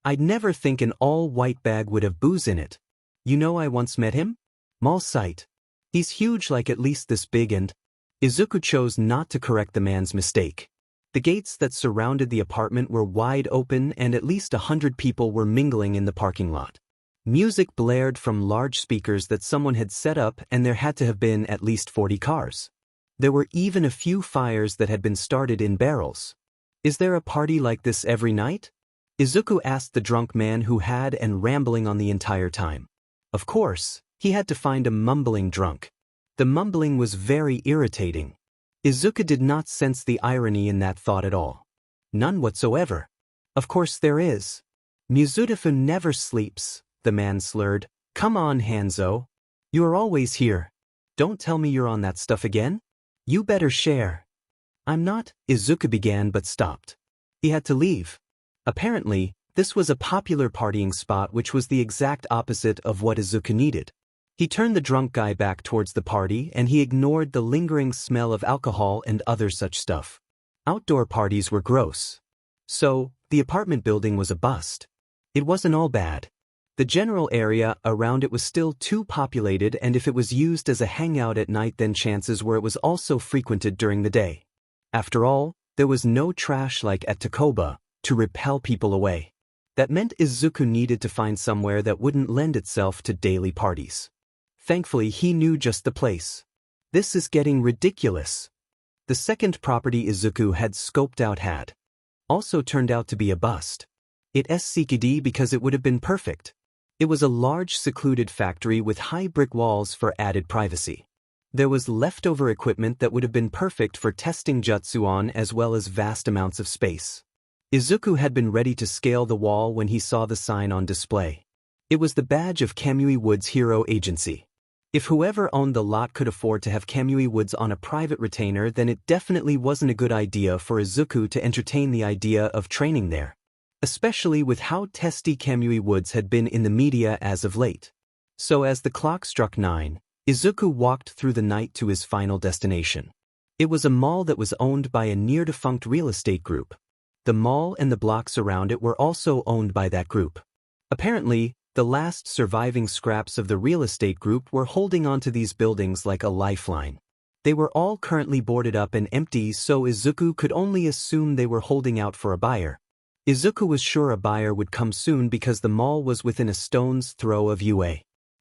I'd never think an all-white bag would have booze in it. You know, I once met him? Mall sight. He's huge, like at least this big, and Izuku chose not to correct the man's mistake. The gates that surrounded the apartment were wide open and at least 100 people were mingling in the parking lot. Music blared from large speakers that someone had set up and there had to have been at least 40 cars. There were even a few fires that had been started in barrels. Is there a party like this every night? Izuku asked the drunk man who had been rambling on the entire time. Of course, he had to find a mumbling drunk. The mumbling was very irritating. Izuku did not sense the irony in that thought at all. None whatsoever. Of course there is. Mizudafu never sleeps, the man slurred. Come on, Hanzo. You are always here. Don't tell me you're on that stuff again. You better share. I'm not, Izuku began but stopped. He had to leave. Apparently, this was a popular partying spot, which was the exact opposite of what Izuku needed. He turned the drunk guy back towards the party and he ignored the lingering smell of alcohol and other such stuff. Outdoor parties were gross. So, the apartment building was a bust. It wasn't all bad. The general area around it was still too populated, and if it was used as a hangout at night, then chances were it was also frequented during the day. After all, there was no trash like at Takoba to repel people away. That meant Izuku needed to find somewhere that wouldn't lend itself to daily parties. Thankfully, he knew just the place. This is getting ridiculous. The second property Izuku had scoped out had also turned out to be a bust. It's CKD because it would have been perfect. It was a large secluded factory with high brick walls for added privacy. There was leftover equipment that would have been perfect for testing jutsu on, as well as vast amounts of space. Izuku had been ready to scale the wall when he saw the sign on display. It was the badge of Kamui Woods Hero Agency. If whoever owned the lot could afford to have Kamui Woods on a private retainer, then it definitely wasn't a good idea for Izuku to entertain the idea of training there. Especially with how testy Kamui Woods had been in the media as of late. So as the clock struck 9, Izuku walked through the night to his final destination. It was a mall that was owned by a near-defunct real estate group. The mall and the blocks around it were also owned by that group. Apparently, the last surviving scraps of the real estate group were holding on to these buildings like a lifeline. They were all currently boarded up and empty, so Izuku could only assume they were holding out for a buyer. Izuku was sure a buyer would come soon because the mall was within a stone's throw of UA.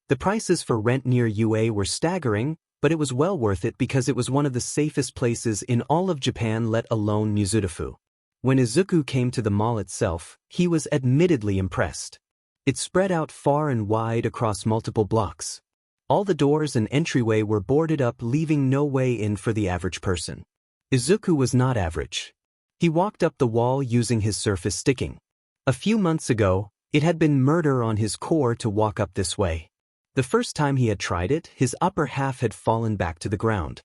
The prices for rent near UA were staggering, but it was well worth it because it was one of the safest places in all of Japan, let alone Mizudafu. When Izuku came to the mall itself, he was admittedly impressed. It spread out far and wide across multiple blocks. All the doors and entryway were boarded up, leaving no way in for the average person. Izuku was not average. He walked up the wall using his surface sticking. A few months ago, it had been murder on his core to walk up this way. The first time he had tried it, his upper half had fallen back to the ground.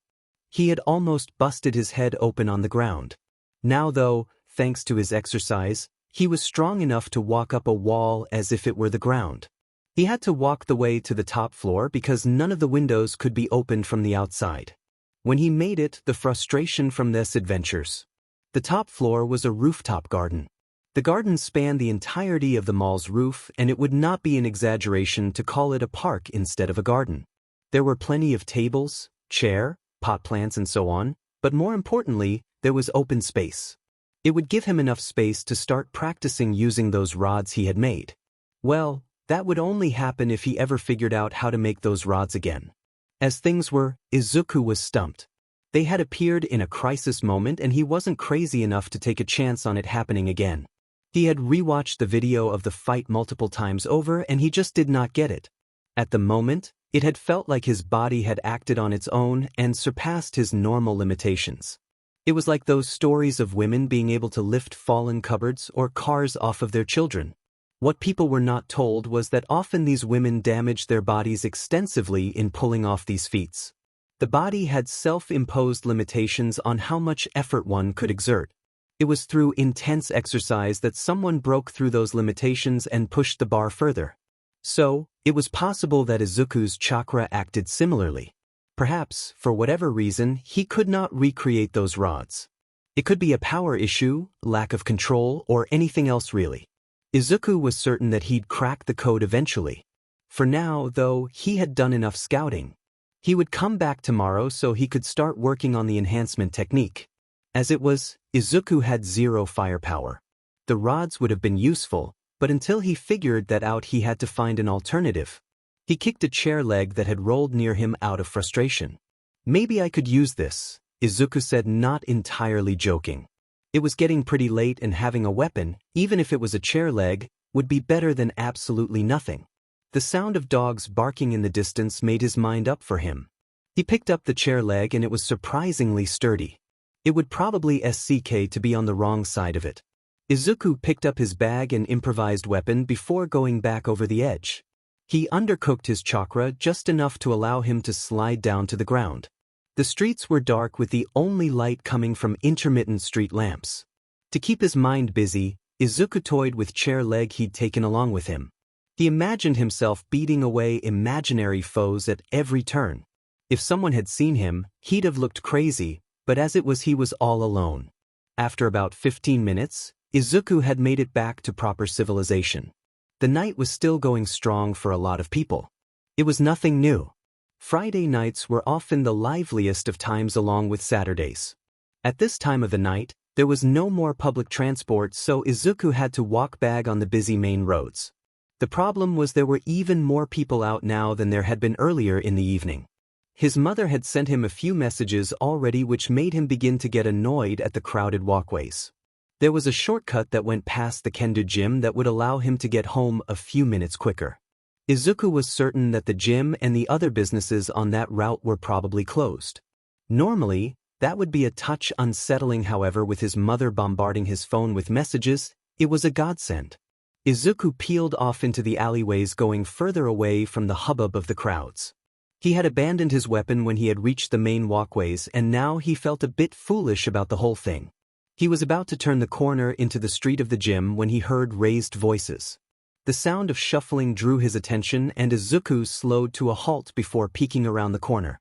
He had almost busted his head open on the ground. Now though, thanks to his exercise, he was strong enough to walk up a wall as if it were the ground. He had to walk the way to the top floor because none of the windows could be opened from the outside. When he made it, the frustration from this adventures. The top floor was a rooftop garden. The garden spanned the entirety of the mall's roof, and it would not be an exaggeration to call it a park instead of a garden. There were plenty of tables, chair, pot plants and so on, but more importantly, there was open space. It would give him enough space to start practicing using those rods he had made. Well, that would only happen if he ever figured out how to make those rods again. As things were, Izuku was stumped. They had appeared in a crisis moment and he wasn't crazy enough to take a chance on it happening again. He had rewatched the video of the fight multiple times over and he just did not get it. At the moment, it had felt like his body had acted on its own and surpassed his normal limitations. It was like those stories of women being able to lift fallen cupboards or cars off of their children. What people were not told was that often these women damaged their bodies extensively in pulling off these feats. The body had self-imposed limitations on how much effort one could exert. It was through intense exercise that someone broke through those limitations and pushed the bar further. So, it was possible that Izuku's chakra acted similarly. Perhaps, for whatever reason, he could not recreate those rods. It could be a power issue, lack of control, or anything else really. Izuku was certain that he'd crack the code eventually. For now, though, he had done enough scouting. He would come back tomorrow so he could start working on the enhancement technique. As it was, Izuku had zero firepower. The rods would have been useful, but until he figured that out he had to find an alternative. He kicked a chair leg that had rolled near him out of frustration. Maybe I could use this, Izuku said, not entirely joking. It was getting pretty late and having a weapon, even if it was a chair leg, would be better than absolutely nothing. The sound of dogs barking in the distance made his mind up for him. He picked up the chair leg and it was surprisingly sturdy. It would probably SCK to be on the wrong side of it. Izuku picked up his bag and improvised weapon before going back over the edge. He undercooked his chakra just enough to allow him to slide down to the ground. The streets were dark with the only light coming from intermittent street lamps. To keep his mind busy, Izuku toyed with chair leg he'd taken along with him. He imagined himself beating away imaginary foes at every turn. If someone had seen him, he'd have looked crazy, but as it was he was all alone. After about 15 minutes, Izuku had made it back to proper civilization. The night was still going strong for a lot of people. It was nothing new. Friday nights were often the liveliest of times along with Saturdays. At this time of the night, there was no more public transport so Izuku had to walk back on the busy main roads. The problem was there were even more people out now than there had been earlier in the evening. His mother had sent him a few messages already which made him begin to get annoyed at the crowded walkways. There was a shortcut that went past the kendo gym that would allow him to get home a few minutes quicker. Izuku was certain that the gym and the other businesses on that route were probably closed. Normally, that would be a touch unsettling, however, with his mother bombarding his phone with messages, it was a godsend. Izuku peeled off into the alleyways going further away from the hubbub of the crowds. He had abandoned his weapon when he had reached the main walkways and now he felt a bit foolish about the whole thing. He was about to turn the corner into the street of the gym when he heard raised voices. The sound of shuffling drew his attention and Izuku slowed to a halt before peeking around the corner.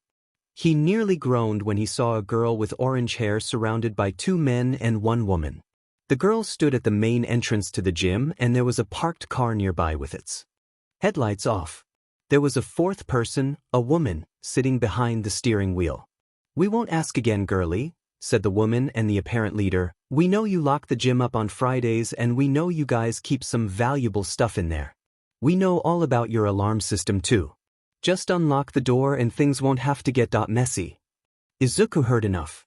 He nearly groaned when he saw a girl with orange hair surrounded by 2 men and 1 woman. The girl stood at the main entrance to the gym and there was a parked car nearby with its headlights off. There was a 4th person, a woman, sitting behind the steering wheel. "We won't ask again, girlie," said the woman and the apparent leader. "We know you lock the gym up on Fridays and we know you guys keep some valuable stuff in there. We know all about your alarm system too. Just unlock the door and things won't have to get messy." Izuku heard enough.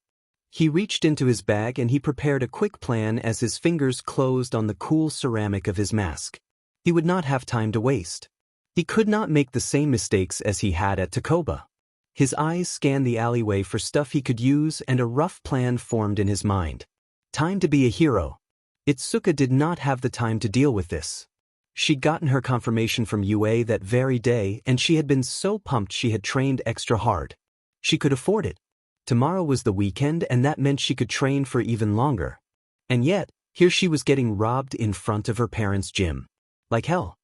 He reached into his bag and he prepared a quick plan as his fingers closed on the cool ceramic of his mask. He would not have time to waste. He could not make the same mistakes as he had at Takoba. His eyes scanned the alleyway for stuff he could use and a rough plan formed in his mind. Time to be a hero. Itsuka did not have the time to deal with this. She'd gotten her confirmation from UA that very day and she had been so pumped she had trained extra hard. She could afford it. Tomorrow was the weekend and that meant she could train for even longer. And yet, here she was getting robbed in front of her parents' gym. Like hell.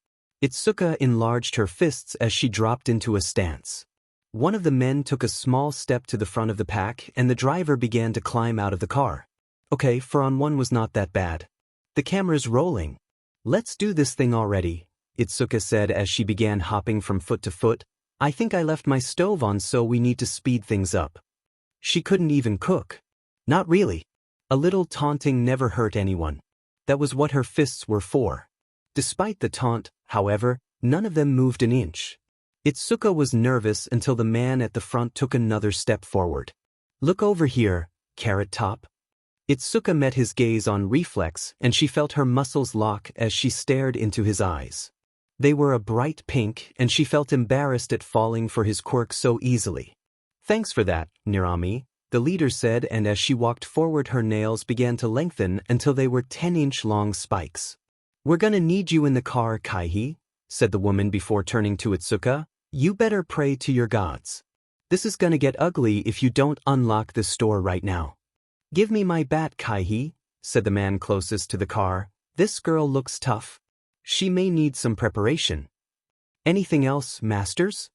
Itsuka enlarged her fists as she dropped into a stance. One of the men took a small step to the front of the pack and the driver began to climb out of the car. Okay, 4-on-1 was not that bad. The camera's rolling. Let's do this thing already, Itsuka said as she began hopping from foot to foot. I think I left my stove on, so we need to speed things up. She couldn't even cook. Not really. A little taunting never hurt anyone. That was what her fists were for. Despite the taunt, however, none of them moved an inch. Izuku was nervous until the man at the front took another step forward. Look over here, Carrot Top. Izuku met his gaze on reflex, and she felt her muscles lock as she stared into his eyes. They were a bright pink, and she felt embarrassed at falling for his quirk so easily. Thanks for that, Nirami, the leader said, and as she walked forward her nails began to lengthen until they were 10-inch long spikes. We're gonna need you in the car, Kaihi, said the woman before turning to Izuku. You better pray to your gods. This is gonna get ugly if you don't unlock this store right now. Give me my bat, Kaihi, said the man closest to the car. This girl looks tough. She may need some preparation. Anything else, masters?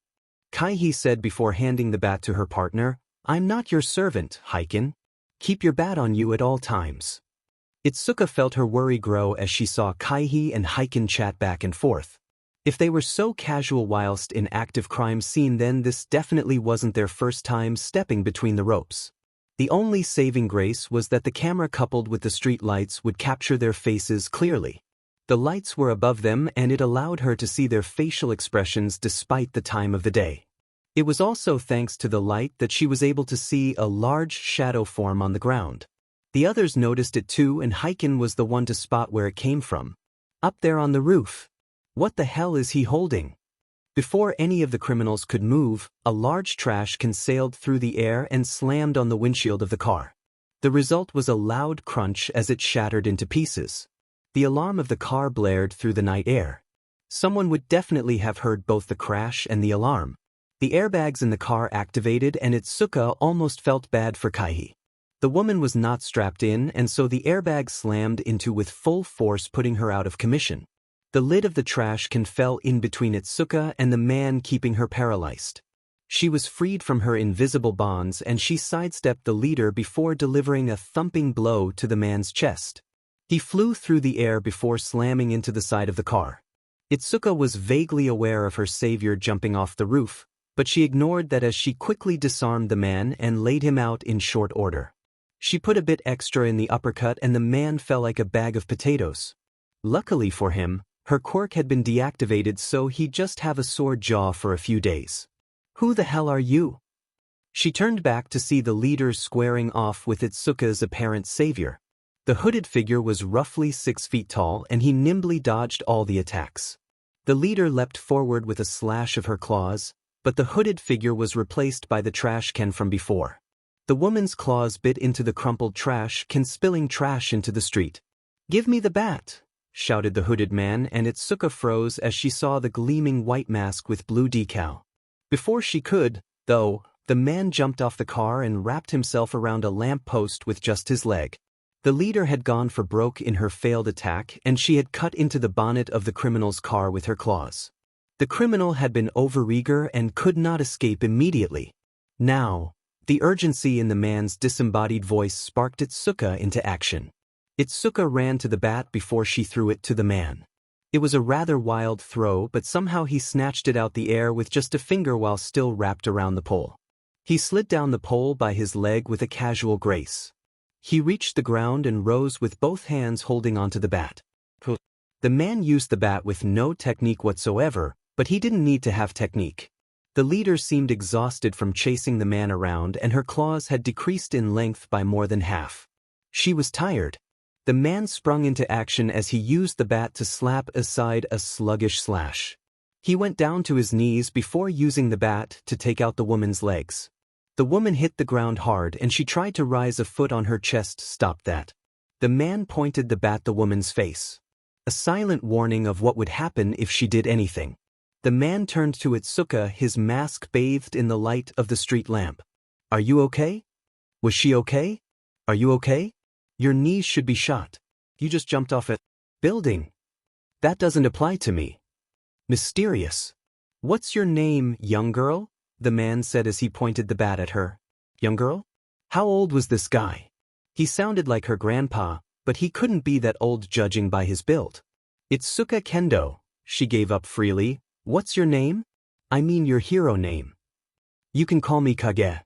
Kaihi said before handing the bat to her partner. I'm not your servant, Heiken. Keep your bat on you at all times. Izuku felt her worry grow as she saw Kaihi and Heiken chat back and forth. If they were so casual whilst in active crime scene, then this definitely wasn't their first time stepping between the ropes. The only saving grace was that the camera coupled with the street lights would capture their faces clearly. The lights were above them and it allowed her to see their facial expressions despite the time of the day. It was also thanks to the light that she was able to see a large shadow form on the ground. The others noticed it too, and Heiken was the one to spot where it came from. Up there on the roof. What the hell is he holding? Before any of the criminals could move, a large trash can sailed through the air and slammed on the windshield of the car. The result was a loud crunch as it shattered into pieces. The alarm of the car blared through the night air. Someone would definitely have heard both the crash and the alarm. The airbags in the car activated and Izuku almost felt bad for Kaihi. The woman was not strapped in, and so the airbag slammed into with full force, putting her out of commission. The lid of the trash can fell in between Izuku and the man, keeping her paralyzed. She was freed from her invisible bonds and she sidestepped the leader before delivering a thumping blow to the man's chest. He flew through the air before slamming into the side of the car. Izuku was vaguely aware of her savior jumping off the roof, but she ignored that as she quickly disarmed the man and laid him out in short order. She put a bit extra in the uppercut and the man fell like a bag of potatoes. Luckily for him, her quirk had been deactivated, so he'd just have a sore jaw for a few days. Who the hell are you? She turned back to see the leader squaring off with Izuku's apparent savior. The hooded figure was roughly 6 feet tall and he nimbly dodged all the attacks. The leader leapt forward with a slash of her claws, but the hooded figure was replaced by the trash can from before. The woman's claws bit into the crumpled trash can, spilling trash into the street. Give me the bat, shouted the hooded man, and Izuku froze as she saw the gleaming white mask with blue decal. Before she could, though, the man jumped off the car and wrapped himself around a lamp post with just his leg. The leader had gone for broke in her failed attack, and she had cut into the bonnet of the criminal's car with her claws. The criminal had been overeager and could not escape immediately. Now, the urgency in the man's disembodied voice sparked Izuku into action. Izuku ran to the bat before she threw it to the man. It was a rather wild throw, but somehow he snatched it out the air with just a finger while still wrapped around the pole. He slid down the pole by his leg with a casual grace. He reached the ground and rose with both hands holding onto the bat. The man used the bat with no technique whatsoever, but he didn't need to have technique. The leader seemed exhausted from chasing the man around, and her claws had decreased in length by more than half. She was tired. The man sprung into action as he used the bat to slap aside a sluggish slash. He went down to his knees before using the bat to take out the woman's legs. The woman hit the ground hard and she tried to rise. A foot on her chest stopped that. The man pointed the bat at the woman's face. A silent warning of what would happen if she did anything. The man turned to Izuku, his mask bathed in the light of the street lamp. Are you okay? Was she okay? Are you okay? Your knees should be shot. You just jumped off a building. That doesn't apply to me. Mysterious. What's your name, young girl? The man said as he pointed the bat at her. Young girl? How old was this guy? He sounded like her grandpa, but he couldn't be that old judging by his build. Izuku Kendo, she gave up freely. What's your name? I mean your hero name. You can call me Kage.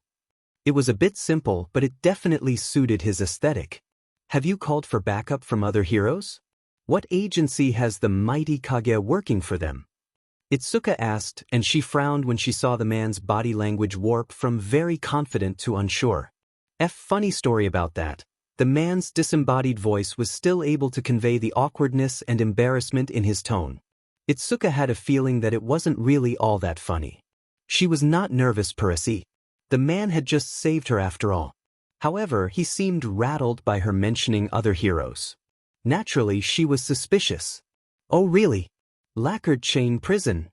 It was a bit simple, but it definitely suited his aesthetic. Have you called for backup from other heroes? What agency has the mighty Kage working for them? Itsuka asked, and she frowned when she saw the man's body language warp from very confident to unsure. Funny story about that. The man's disembodied voice was still able to convey the awkwardness and embarrassment in his tone. Itsuka had a feeling that it wasn't really all that funny. She was not nervous per se. The man had just saved her after all. However, he seemed rattled by her mentioning other heroes. Naturally, she was suspicious. Oh really? Lacquered chain prison.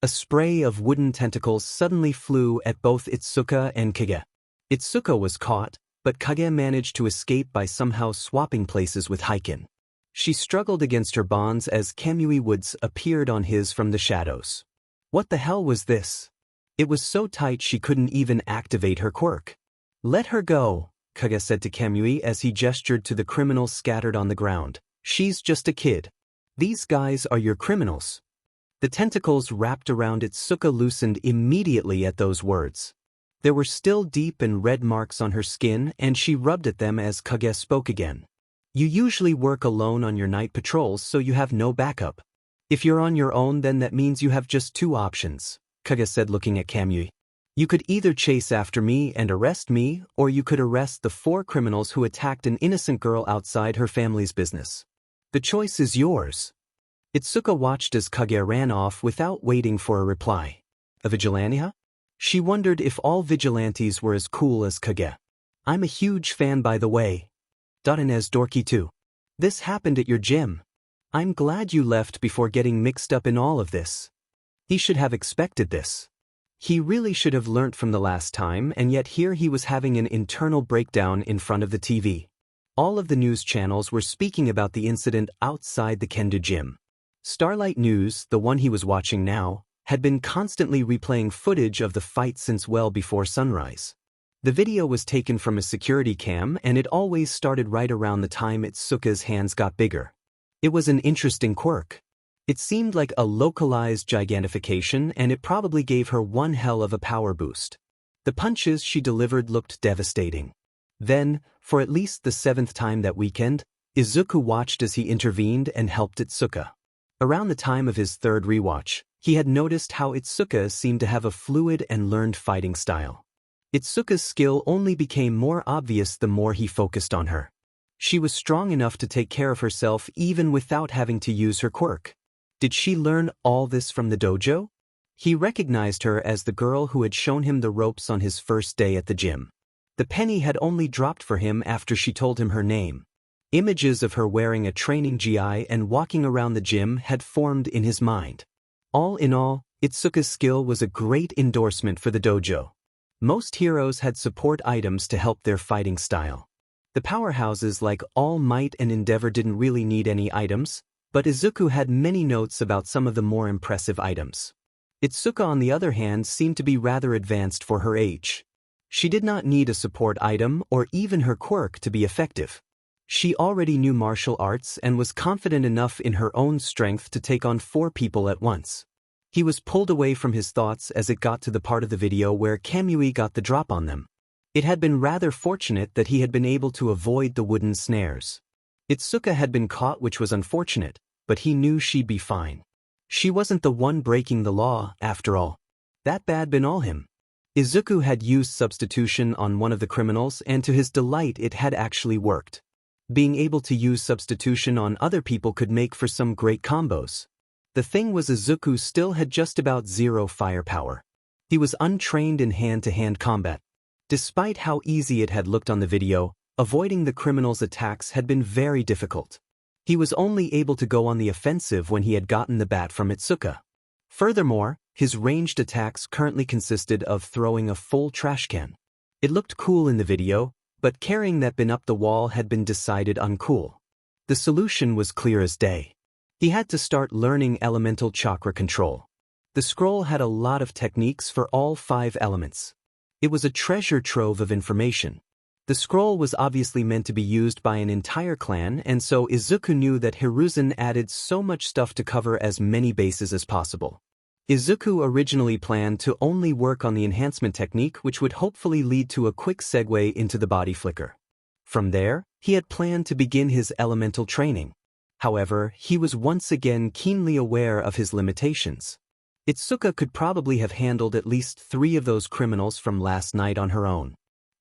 A spray of wooden tentacles suddenly flew at both Itsuka and Kage. Itsuka was caught, but Kage managed to escape by somehow swapping places with Heiken. She struggled against her bonds as Kamui Woods appeared on his from the shadows. What the hell was this? It was so tight she couldn't even activate her quirk. Let her go, Kage said to Kamui as he gestured to the criminals scattered on the ground. She's just a kid. These guys are your criminals. The tentacles wrapped around Itsuka loosened immediately at those words. There were still deep and red marks on her skin, and she rubbed at them as Kage spoke again. You usually work alone on your night patrols, so you have no backup. If you're on your own, then that means you have just two options, Kage said looking at Kamui. You could either chase after me and arrest me, or you could arrest the 4 criminals who attacked an innocent girl outside her family's business. The choice is yours. Itsuka watched as Kage ran off without waiting for a reply. A vigilante, huh? She wondered if all vigilantes were as cool as Kage. I'm a huge fan, by the way. Dotanez dorky too. This happened at your gym. I'm glad you left before getting mixed up in all of this. He should have expected this. He really should have learnt from the last time, and yet here he was having an internal breakdown in front of the TV. All of the news channels were speaking about the incident outside the Kendo gym. Starlight News, the one he was watching now, had been constantly replaying footage of the fight since well before sunrise. The video was taken from a security cam, and it always started right around the time Itsuka's hands got bigger. It was an interesting quirk. It seemed like a localized gigantification, and it probably gave her one hell of a power boost. The punches she delivered looked devastating. Then, for at least the 7th time that weekend, Izuku watched as he intervened and helped Itsuka. Around the time of his 3rd rewatch, he had noticed how Itsuka seemed to have a fluid and learned fighting style. Itsuka's skill only became more obvious the more he focused on her. She was strong enough to take care of herself even without having to use her quirk. Did she learn all this from the dojo? He recognized her as the girl who had shown him the ropes on his first day at the gym. The penny had only dropped for him after she told him her name. Images of her wearing a training GI and walking around the gym had formed in his mind. All in all, Itsuka's skill was a great endorsement for the dojo. Most heroes had support items to help their fighting style. The powerhouses like All Might and Endeavor didn't really need any items, but Izuku had many notes about some of the more impressive items. Itsuka, on the other hand, seemed to be rather advanced for her age. She did not need a support item or even her quirk to be effective. She already knew martial arts and was confident enough in her own strength to take on 4 people at once. He was pulled away from his thoughts as it got to the part of the video where Kamui got the drop on them. It had been rather fortunate that he had been able to avoid the wooden snares. Itsuka had been caught, which was unfortunate, but he knew she'd be fine. She wasn't the one breaking the law, after all. That bad been all him. Izuku had used substitution on one of the criminals, and to his delight it had actually worked. Being able to use substitution on other people could make for some great combos. The thing was, Izuku still had just about 0 firepower. He was untrained in hand-to-hand combat. Despite how easy it had looked on the video, avoiding the criminal's attacks had been very difficult. He was only able to go on the offensive when he had gotten the bat from Itsuka. Furthermore, his ranged attacks currently consisted of throwing a full trash can. It looked cool in the video, but carrying that bin up the wall had been decided uncool. The solution was clear as day. He had to start learning elemental chakra control. The scroll had a lot of techniques for all 5 elements. It was a treasure trove of information. The scroll was obviously meant to be used by an entire clan, and so Izuku knew that Hiruzen added so much stuff to cover as many bases as possible. Izuku originally planned to only work on the enhancement technique, which would hopefully lead to a quick segue into the body flicker. From there, he had planned to begin his elemental training. However, he was once again keenly aware of his limitations. Itsuka could probably have handled at least 3 of those criminals from last night on her own.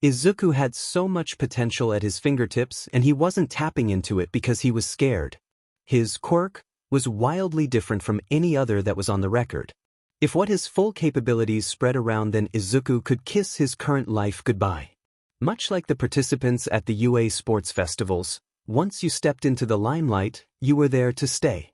Izuku had so much potential at his fingertips, and he wasn't tapping into it because he was scared. His quirk was wildly different from any other that was on the record. If what his full capabilities spread around, then Izuku could kiss his current life goodbye. Much like the participants at the UA sports festivals, once you stepped into the limelight, you were there to stay.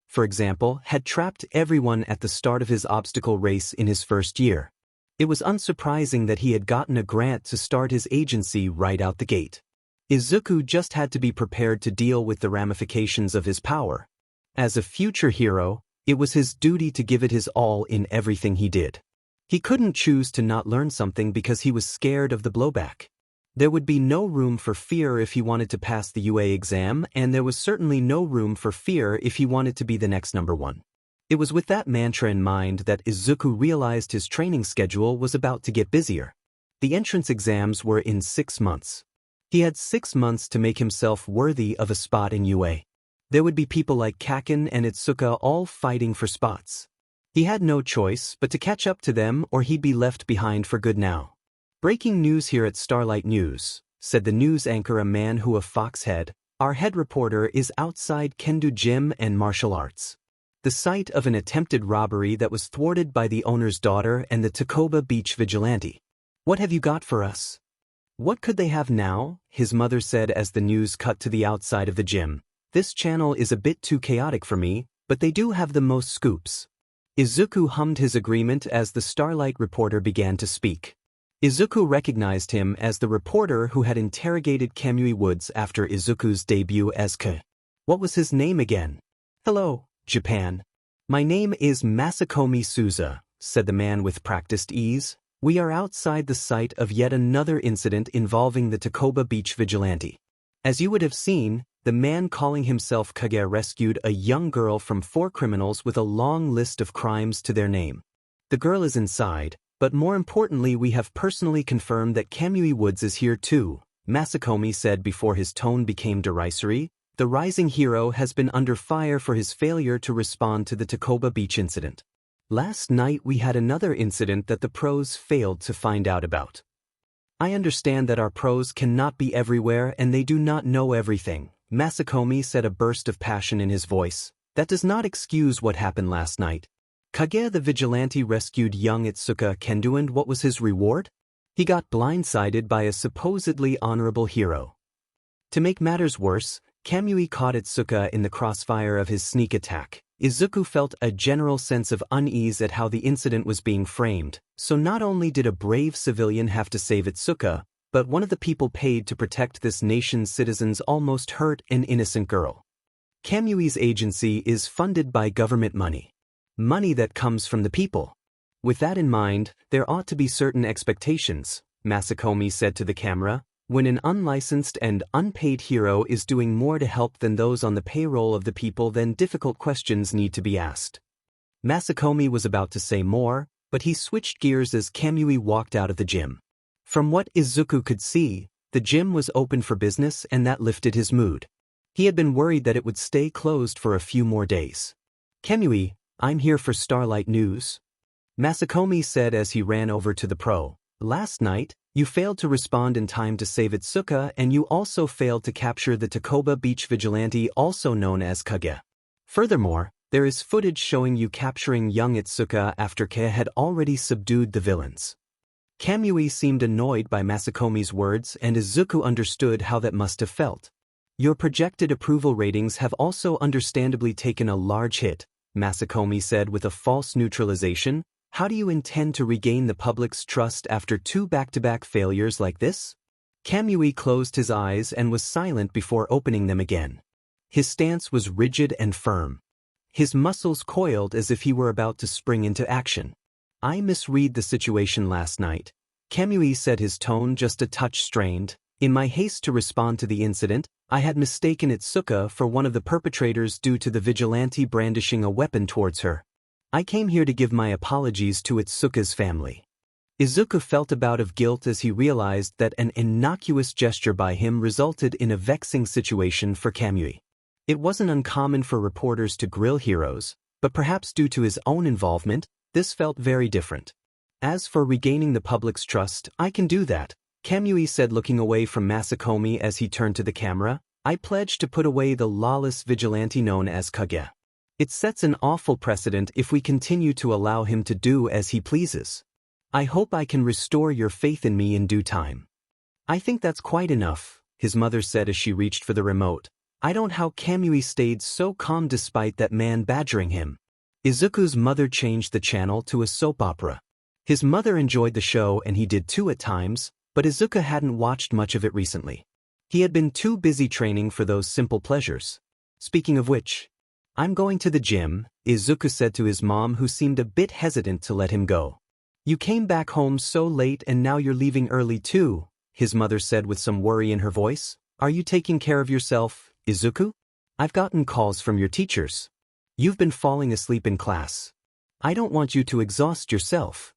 For example, had trapped everyone at the start of his obstacle race in his first year. It was unsurprising that he had gotten a grant to start his agency right out the gate. Izuku just had to be prepared to deal with the ramifications of his power. As a future hero, it was his duty to give it his all in everything he did. He couldn't choose to not learn something because he was scared of the blowback. There would be no room for fear if he wanted to pass the UA exam, and there was certainly no room for fear if he wanted to be the next #1. It was with that mantra in mind that Izuku realized his training schedule was about to get busier. The entrance exams were in 6 months. He had 6 months to make himself worthy of a spot in UA. There would be people like Kaken and Itsuka all fighting for spots. He had no choice but to catch up to them, or he'd be left behind for good now. "Breaking news here at Starlight News," said the news anchor, a man who a fox head. "Our head reporter is outside Kendo Gym and Martial Arts. The site of an attempted robbery that was thwarted by the owner's daughter and the Takoba Beach vigilante. What have you got for us?" "What could they have now?" his mother said as the news cut to the outside of the gym. "This channel is a bit too chaotic for me, but they do have the most scoops." Izuku hummed his agreement as the Starlight reporter began to speak. Izuku recognized him as the reporter who had interrogated Kamui Woods after Izuku's debut as K. What was his name again? "Hello, Japan. My name is Masakomi Souza," said the man with practiced ease. "We are outside the site of yet another incident involving the Takoba Beach vigilante. As you would have seen, the man calling himself Kage rescued a young girl from 4 criminals with a long list of crimes to their name. The girl is inside, but more importantly, we have personally confirmed that Kamui Woods is here too," Masakomi said before his tone became derisory. "The rising hero has been under fire for his failure to respond to the Takoba Beach incident. Last night we had another incident that the pros failed to find out about. I understand that our pros cannot be everywhere and they do not know everything," Masakomi said, a burst of passion in his voice. "That does not excuse what happened last night. Kage the vigilante rescued young Itsuka Kendo, and what was his reward? He got blindsided by a supposedly honorable hero. To make matters worse, Kamui caught Itsuka in the crossfire of his sneak attack. Izuku felt a general sense of unease at how the incident was being framed. So not only did a brave civilian have to save Itsuka, but one of the people paid to protect this nation's citizens almost hurt an innocent girl. Kamui's agency is funded by government money. Money that comes from the people. With that in mind, there ought to be certain expectations," Masakomi said to the camera. "When an unlicensed and unpaid hero is doing more to help than those on the payroll of the people, then difficult questions need to be asked." Masakomi was about to say more, but he switched gears as Kamui walked out of the gym. From what Izuku could see, the gym was open for business, and that lifted his mood. He had been worried that it would stay closed for a few more days. "Kamui, I'm here for Starlight News," Masakomi said as he ran over to the pro. "Last night, you failed to respond in time to save Itsuka, and you also failed to capture the Takoba Beach vigilante, also known as Kage. Furthermore, there is footage showing you capturing young Itsuka after Kage had already subdued the villains." Kamui seemed annoyed by Masakomi's words, and Izuku understood how that must have felt. "Your projected approval ratings have also understandably taken a large hit," Masakomi said with a false neutralization. "How do you intend to regain the public's trust after 2 back-to-back failures like this?" Kamui closed his eyes and was silent before opening them again. His stance was rigid and firm. His muscles coiled as if he were about to spring into action. "I misread the situation last night," Kamui said, his tone just a touch strained. "In my haste to respond to the incident, I had mistaken Itsuka for one of the perpetrators due to the vigilante brandishing a weapon towards her. I came here to give my apologies to Itsuka's family. Izuku felt a bout of guilt as he realized that an innocuous gesture by him resulted in a vexing situation for Kamui. It wasn't uncommon for reporters to grill heroes, but perhaps due to his own involvement, this felt very different. As for regaining the public's trust, I can do that, Kamui said, looking away from Masakomi as he turned to the camera. I pledge to put away the lawless vigilante known as Kage. It sets an awful precedent if we continue to allow him to do as he pleases. I hope I can restore your faith in me in due time. I think that's quite enough, his mother said as she reached for the remote. I don't know how Kamui stayed so calm despite that man badgering him. Izuku's mother changed the channel to a soap opera. His mother enjoyed the show and he did too at times, but Izuku hadn't watched much of it recently. He had been too busy training for those simple pleasures. Speaking of which, I'm going to the gym, Izuku said to his mom, who seemed a bit hesitant to let him go. You came back home so late and now you're leaving early too, his mother said with some worry in her voice. Are you taking care of yourself, Izuku? I've gotten calls from your teachers. You've been falling asleep in class. I don't want you to exhaust yourself.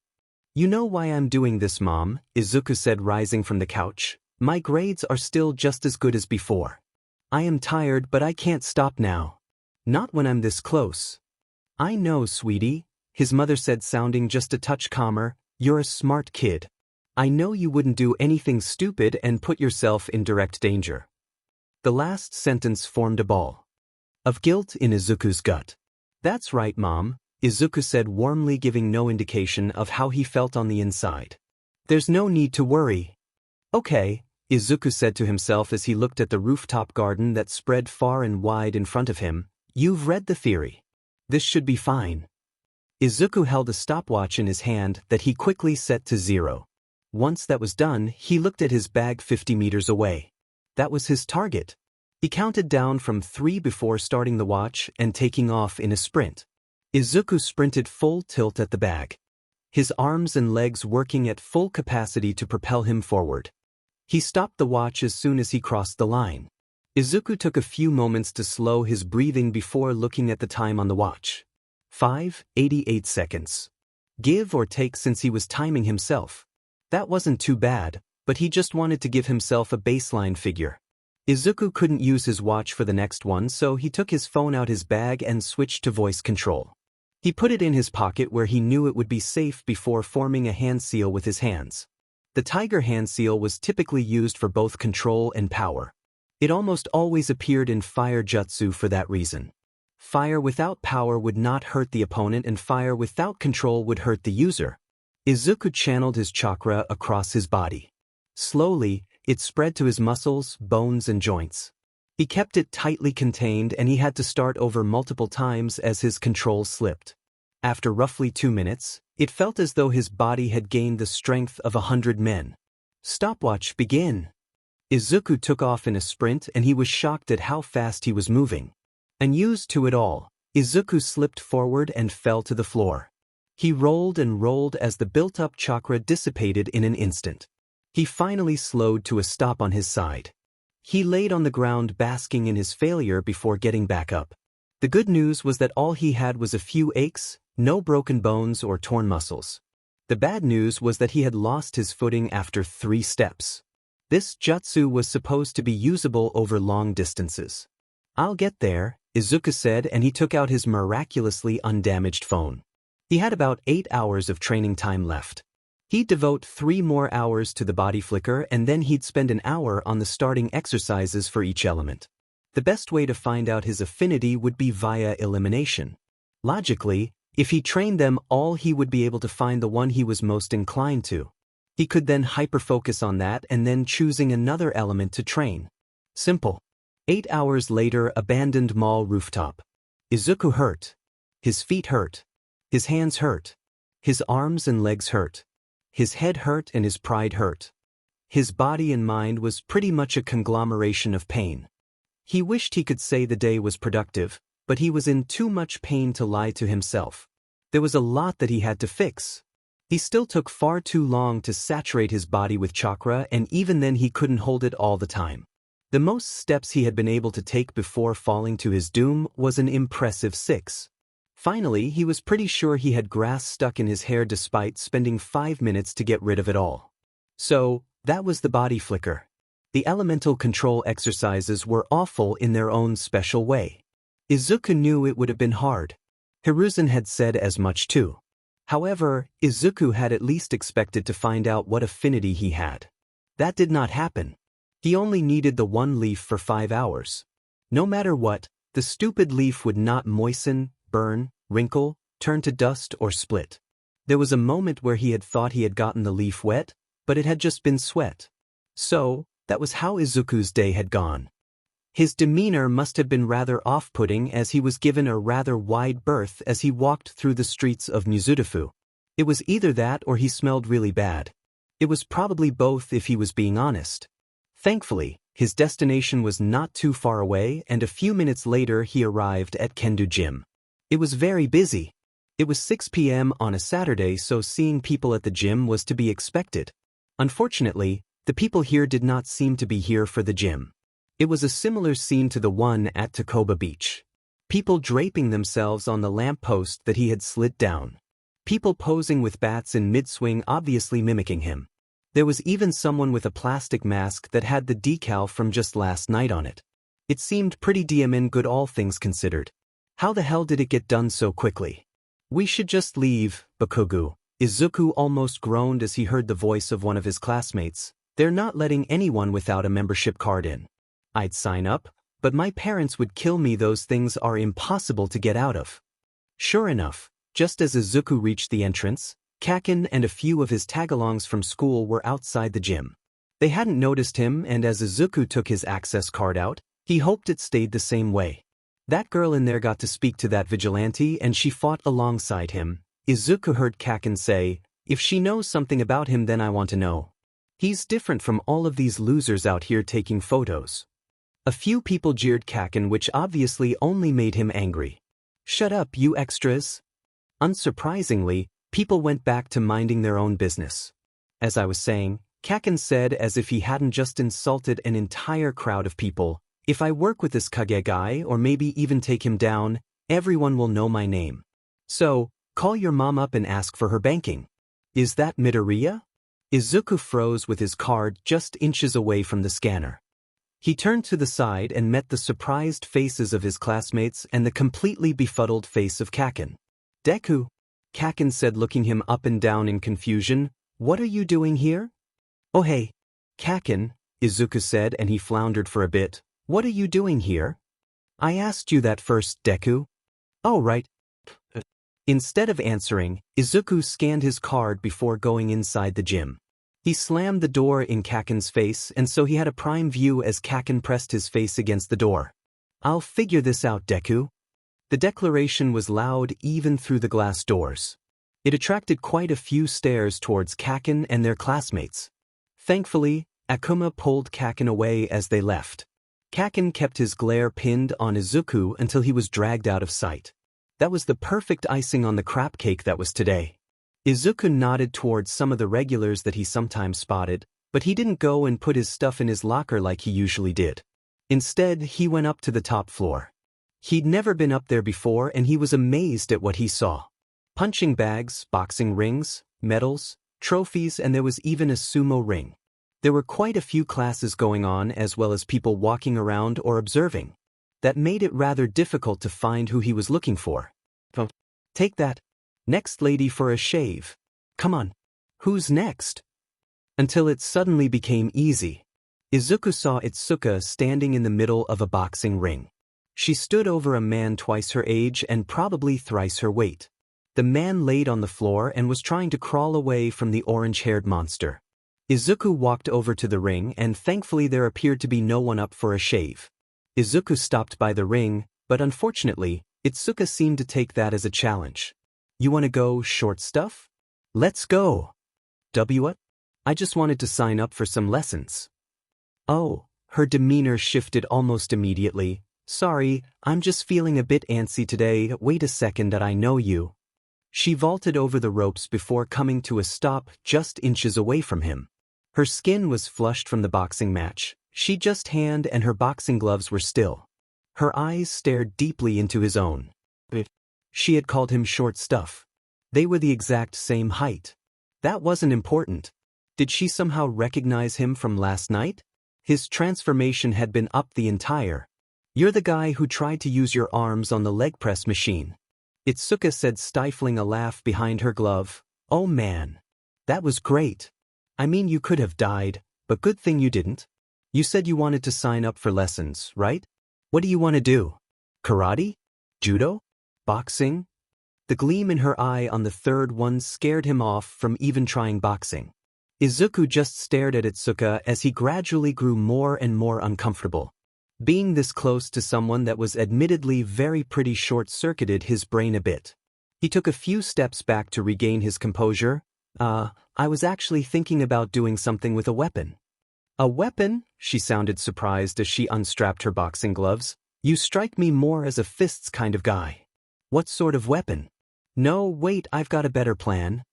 You know why I'm doing this, Mom, Izuku said, rising from the couch. My grades are still just as good as before. I am tired, but I can't stop now. Not when I'm this close. I know, sweetie, his mother said, sounding just a touch calmer. You're a smart kid. I know you wouldn't do anything stupid and put yourself in direct danger. The last sentence formed a ball of guilt in Izuku's gut. That's right, Mom, Izuku said warmly, giving no indication of how he felt on the inside. There's no need to worry. Okay, Izuku said to himself as he looked at the rooftop garden that spread far and wide in front of him. You've read the theory. This should be fine. Izuku held a stopwatch in his hand that he quickly set to 0. Once that was done, he looked at his bag 50 meters away. That was his target. He counted down from 3 before starting the watch and taking off in a sprint. Izuku sprinted full tilt at the bag, his arms and legs working at full capacity to propel him forward. He stopped the watch as soon as he crossed the line. Izuku took a few moments to slow his breathing before looking at the time on the watch. 5:88 seconds. Give or take, since he was timing himself. That wasn't too bad, but he just wanted to give himself a baseline figure. Izuku couldn't use his watch for the next one, so he took his phone out his bag and switched to voice control. He put it in his pocket where he knew it would be safe before forming a hand seal with his hands. The Tiger hand seal was typically used for both control and power. It almost always appeared in fire jutsu for that reason. Fire without power would not hurt the opponent, and fire without control would hurt the user. Izuku channeled his chakra across his body. Slowly, it spread to his muscles, bones, and joints. He kept it tightly contained, and he had to start over multiple times as his control slipped. After roughly 2 minutes, it felt as though his body had gained the strength of 100 men. Stopwatch begin. Izuku took off in a sprint, and he was shocked at how fast he was moving. Unused to it all, Izuku slipped forward and fell to the floor. He rolled and rolled as the built-up chakra dissipated in an instant. He finally slowed to a stop on his side. He laid on the ground basking in his failure before getting back up. The good news was that all he had was a few aches, no broken bones or torn muscles. The bad news was that he had lost his footing after 3 steps. This jutsu was supposed to be usable over long distances. I'll get there, Izuku said, and he took out his miraculously undamaged phone. He had about 8 hours of training time left. He'd devote 3 more hours to the body flicker, and then he'd spend an hour on the starting exercises for each element. The best way to find out his affinity would be via elimination. Logically, if he trained them all, he would be able to find the one he was most inclined to. He could then hyper-focus on that and then choosing another element to train. Simple. 8 hours later, abandoned mall rooftop. Izuku hurt. His feet hurt. His hands hurt. His arms and legs hurt. His head hurt and his pride hurt. His body and mind was pretty much a conglomeration of pain. He wished he could say the day was productive, but he was in too much pain to lie to himself. There was a lot that he had to fix. He still took far too long to saturate his body with chakra, and even then he couldn't hold it all the time. The most steps he had been able to take before falling to his doom was an impressive 6. Finally, he was pretty sure he had grass stuck in his hair despite spending 5 minutes to get rid of it all. So, that was the body flicker. The elemental control exercises were awful in their own special way. Izuku knew it would have been hard. Hiruzen had said as much too. However, Izuku had at least expected to find out what affinity he had. That did not happen. He only needed the one leaf for 5 hours. No matter what, the stupid leaf would not moisten, burn, wrinkle, turn to dust or split. There was a moment where he had thought he had gotten the leaf wet, but it had just been sweat. So, that was how Izuku's day had gone. His demeanor must have been rather off-putting as he was given a rather wide berth as he walked through the streets of Mizudafu. It was either that or he smelled really bad. It was probably both if he was being honest. Thankfully, his destination was not too far away and a few minutes later he arrived at Kendo Gym. It was very busy. It was 6 p.m. on a Saturday, so seeing people at the gym was to be expected. Unfortunately, the people here did not seem to be here for the gym. It was a similar scene to the one at Takoba Beach. People draping themselves on the lamppost that he had slid down. People posing with bats in mid-swing, obviously mimicking him. There was even someone with a plastic mask that had the decal from just last night on it. It seemed pretty damn good, all things considered. How the hell did it get done so quickly? We should just leave, Bakugou. Izuku almost groaned as he heard the voice of one of his classmates. They're not letting anyone without a membership card in. I'd sign up, but my parents would kill me. Those things are impossible to get out of. Sure enough, just as Izuku reached the entrance, Kaken and a few of his tagalongs from school were outside the gym. They hadn't noticed him, and as Izuku took his access card out, he hoped it stayed the same way. That girl in there got to speak to that vigilante and she fought alongside him. Izuku heard Kaken say, "If she knows something about him, then I want to know. He's different from all of these losers out here taking photos." A few people jeered Kaken, which obviously only made him angry. "Shut up, you extras." Unsurprisingly, people went back to minding their own business. As I was saying, Kaken said as if he hadn't just insulted an entire crowd of people, "If I work with this Kage guy or maybe even take him down, everyone will know my name. So, call your mom up and ask for her banking." "Is that Midoriya?" Izuku froze with his card just inches away from the scanner. He turned to the side and met the surprised faces of his classmates and the completely befuddled face of Kaken. "Deku," Kaken said, looking him up and down in confusion, "what are you doing here?" "Oh hey, Kaken," Izuku said, and he floundered for a bit. "What are you doing here?" "I asked you that first, Deku." "Oh right." Instead of answering, Izuku scanned his card before going inside the gym. He slammed the door in Kaken's face, and so he had a prime view as Kaken pressed his face against the door. "I'll figure this out, Deku." The declaration was loud even through the glass doors. It attracted quite a few stares towards Kaken and their classmates. Thankfully, Akuma pulled Kaken away as they left. Kaken kept his glare pinned on Izuku until he was dragged out of sight. That was the perfect icing on the crap cake that was today. Izuku nodded towards some of the regulars that he sometimes spotted, but he didn't go and put his stuff in his locker like he usually did. Instead, he went up to the top floor. He'd never been up there before and he was amazed at what he saw. Punching bags, boxing rings, medals, trophies, and there was even a sumo ring. There were quite a few classes going on as well as people walking around or observing. That made it rather difficult to find who he was looking for. "Take that. Next lady for a shave. Come on. Who's next?" Until it suddenly became easy. Izuku saw Itsuka standing in the middle of a boxing ring. She stood over a man twice her age and probably thrice her weight. The man laid on the floor and was trying to crawl away from the orange-haired monster. Izuku walked over to the ring and thankfully there appeared to be no one up for a shave. Izuku stopped by the ring, but unfortunately, Itsuka seemed to take that as a challenge. "You want to go short stuff? Let's go." What? "I just wanted to sign up for some lessons." "Oh," her demeanor shifted almost immediately. "Sorry, I'm just feeling a bit antsy today. Wait a second, that I know you." She vaulted over the ropes before coming to a stop just inches away from him. Her skin was flushed from the boxing match. She just hand and her boxing gloves were still. Her eyes stared deeply into his own. She had called him short stuff. They were the exact same height. That wasn't important. Did she somehow recognize him from last night? His transformation had been up the entire. You're the guy who tried to use your arms on the leg press machine. Izuku said, stifling a laugh behind her glove. Oh man. That was great. I mean, you could have died, but good thing you didn't. You said you wanted to sign up for lessons, right? What do you want to do? Karate? Judo? Boxing? The gleam in her eye on the third one scared him off from even trying boxing. Izuku just stared at Itsuka as he gradually grew more and more uncomfortable. Being this close to someone that was admittedly very pretty short-circuited his brain a bit. He took a few steps back to regain his composure. I was actually thinking about doing something with a weapon. A weapon? She sounded surprised as she unstrapped her boxing gloves. You strike me more as a fists kind of guy. What sort of weapon? No, wait, I've got a better plan.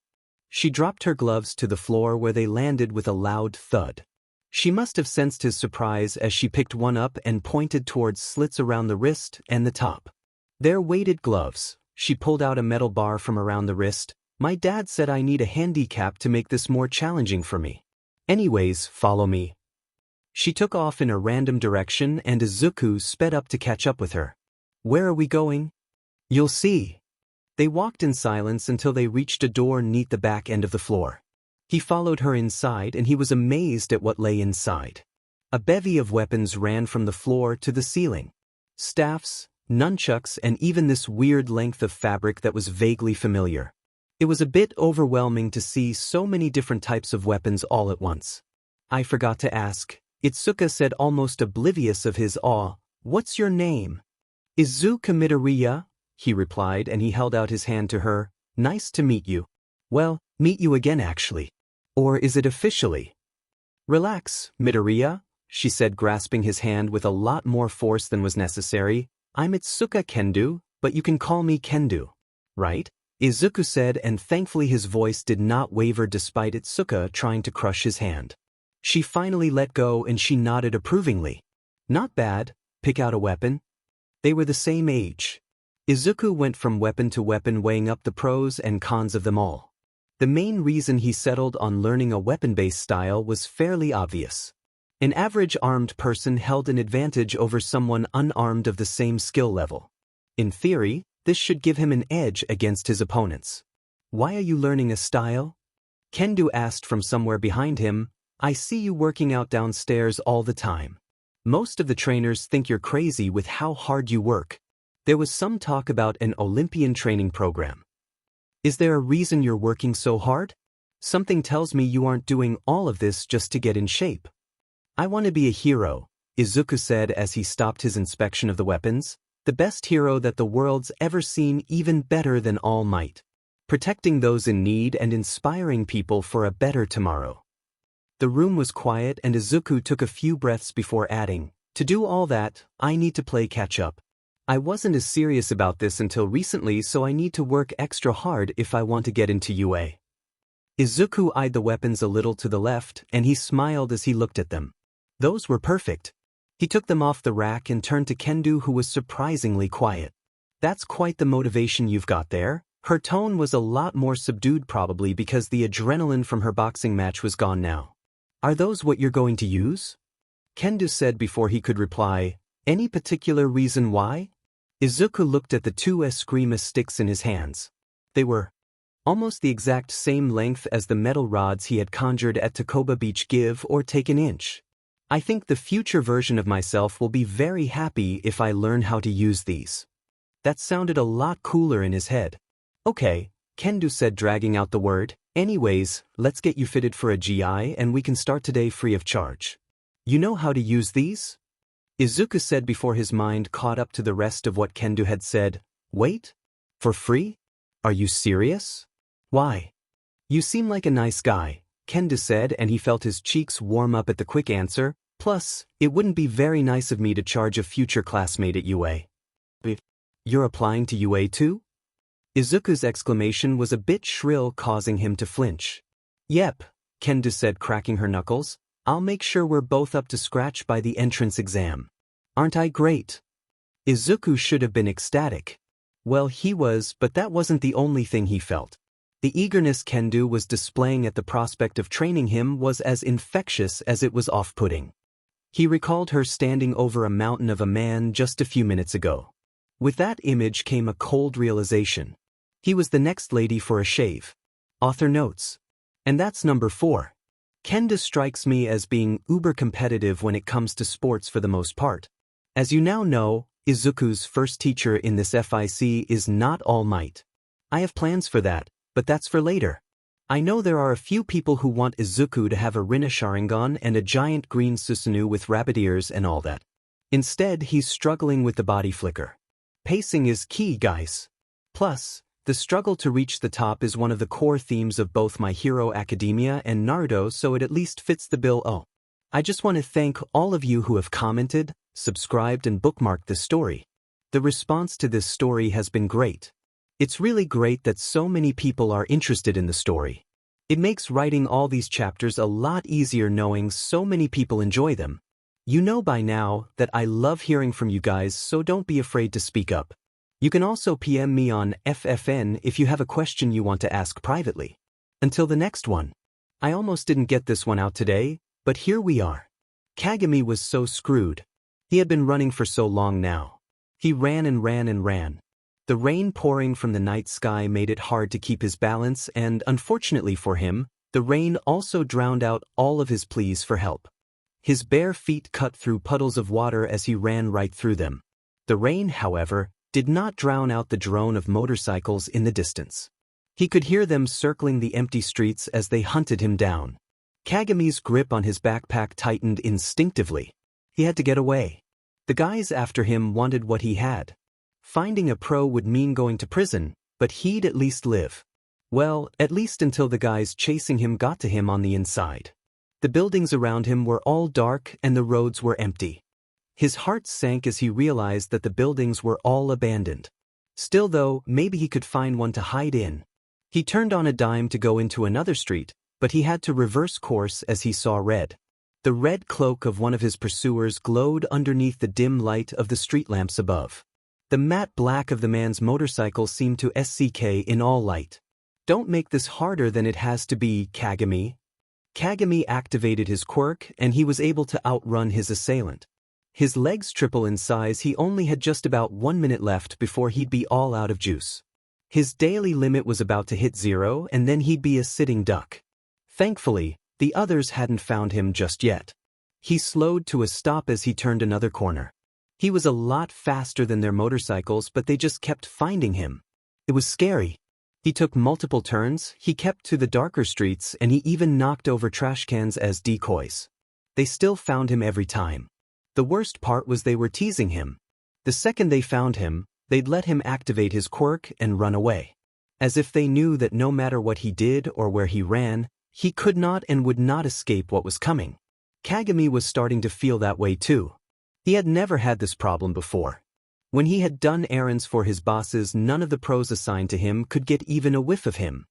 She dropped her gloves to the floor where they landed with a loud thud. She must have sensed his surprise as she picked one up and pointed towards slits around the wrist and the top. They're weighted gloves. She pulled out a metal bar from around the wrist. My dad said I need a handicap to make this more challenging for me. Anyways, follow me. She took off in a random direction and Izuku sped up to catch up with her. Where are we going? You'll see. They walked in silence until they reached a door near the back end of the floor. He followed her inside and he was amazed at what lay inside. A bevy of weapons ran from the floor to the ceiling. Staffs, nunchucks, and even this weird length of fabric that was vaguely familiar. It was a bit overwhelming to see so many different types of weapons all at once. I forgot to ask, Itsuka said, almost oblivious of his awe. What's your name? Izuku Midoriya, he replied, and he held out his hand to her. Nice to meet you. Well, meet you again actually. Or is it officially? Relax, Midoriya, she said, grasping his hand with a lot more force than was necessary. I'm Itsuka Kendo, but you can call me Kendo. Right? Izuku said, and thankfully his voice did not waver despite Itsuka trying to crush his hand. She finally let go and she nodded approvingly. Not bad. Pick out a weapon. They were the same age. Izuku went from weapon to weapon, weighing up the pros and cons of them all. The main reason he settled on learning a weapon-based style was fairly obvious. An average armed person held an advantage over someone unarmed of the same skill level. In theory, this should give him an edge against his opponents. Why are you learning a style? Kendo asked from somewhere behind him. I see you working out downstairs all the time. Most of the trainers think you're crazy with how hard you work. There was some talk about an Olympian training program. Is there a reason you're working so hard? Something tells me you aren't doing all of this just to get in shape. I want to be a hero, Izuku said as he stopped his inspection of the weapons. The best hero that the world's ever seen, even better than All Might. Protecting those in need and inspiring people for a better tomorrow. The room was quiet and Izuku took a few breaths before adding, to do all that, I need to play catch-up. I wasn't as serious about this until recently, so I need to work extra hard if I want to get into UA. Izuku eyed the weapons a little to the left and he smiled as he looked at them. Those were perfect. He took them off the rack and turned to Kendo, who was surprisingly quiet. That's quite the motivation you've got there. Her tone was a lot more subdued, probably because the adrenaline from her boxing match was gone now. Are those what you're going to use? Kendo said before he could reply. Any particular reason why? Izuku looked at the two eskrima sticks in his hands. They were almost the exact same length as the metal rods he had conjured at Takoba Beach, give or take an inch. I think the future version of myself will be very happy if I learn how to use these. That sounded a lot cooler in his head. Okay, Kendo said, dragging out the word. Anyways, let's get you fitted for a GI and we can start today free of charge. You know how to use these? Izuku said before his mind caught up to the rest of what Kendo had said. Wait? For free? Are you serious? Why? You seem like a nice guy, Kendo said, and he felt his cheeks warm up at the quick answer. Plus, it wouldn't be very nice of me to charge a future classmate at UA. You're applying to UA too? Izuku's exclamation was a bit shrill, causing him to flinch. Yep, Kendo said, cracking her knuckles. I'll make sure we're both up to scratch by the entrance exam. Aren't I great? Izuku should have been ecstatic. Well, he was, but that wasn't the only thing he felt. The eagerness Kendo was displaying at the prospect of training him was as infectious as it was off-putting. He recalled her standing over a mountain of a man just a few minutes ago. With that image came a cold realization. He was the next lady for a shave. Author notes. And that's number 4. Kendo strikes me as being uber competitive when it comes to sports for the most part. As you now know, Izuku's first teacher in this FIC is not All Might. I have plans for that, but that's for later. I know there are a few people who want Izuku to have a Rinna Sharingan and a giant green Susanoo with rabbit ears and all that. Instead, he's struggling with the body flicker. Pacing is key, guys. Plus, the struggle to reach the top is one of the core themes of both My Hero Academia and Naruto, so it at least fits the bill. Oh, I just want to thank all of you who have commented, subscribed and bookmarked this story. The response to this story has been great. It's really great that so many people are interested in the story. It makes writing all these chapters a lot easier knowing so many people enjoy them. You know by now that I love hearing from you guys, so don't be afraid to speak up. You can also PM me on FFN if you have a question you want to ask privately. Until the next one. I almost didn't get this one out today, but here we are. Kagami was so screwed. He had been running for so long now. He ran and ran and ran. The rain pouring from the night sky made it hard to keep his balance, and unfortunately for him, the rain also drowned out all of his pleas for help. His bare feet cut through puddles of water as he ran right through them. The rain, however, did not drown out the drone of motorcycles in the distance. He could hear them circling the empty streets as they hunted him down. Kagami's grip on his backpack tightened instinctively. He had to get away. The guys after him wanted what he had. Finding a pro would mean going to prison, but he'd at least live. Well, at least until the guys chasing him got to him on the inside. The buildings around him were all dark and the roads were empty. His heart sank as he realized that the buildings were all abandoned. Still though, maybe he could find one to hide in. He turned on a dime to go into another street, but he had to reverse course as he saw red. The red cloak of one of his pursuers glowed underneath the dim light of the street lamps above. The matte black of the man's motorcycle seemed to SCK in all light. Don't make this harder than it has to be, Kagami. Kagami activated his quirk and he was able to outrun his assailant. His legs triple in size, he only had just about 1 minute left before he'd be all out of juice. His daily limit was about to hit 0 and then he'd be a sitting duck. Thankfully, the others hadn't found him just yet. He slowed to a stop as he turned another corner. He was a lot faster than their motorcycles, but they just kept finding him. It was scary. He took multiple turns, he kept to the darker streets, and he even knocked over trash cans as decoys. They still found him every time. The worst part was they were teasing him. The second they found him, they'd let him activate his quirk and run away. As if they knew that no matter what he did or where he ran, he could not and would not escape what was coming. Kagami was starting to feel that way too. He had never had this problem before. When he had done errands for his bosses, none of the pros assigned to him could get even a whiff of him.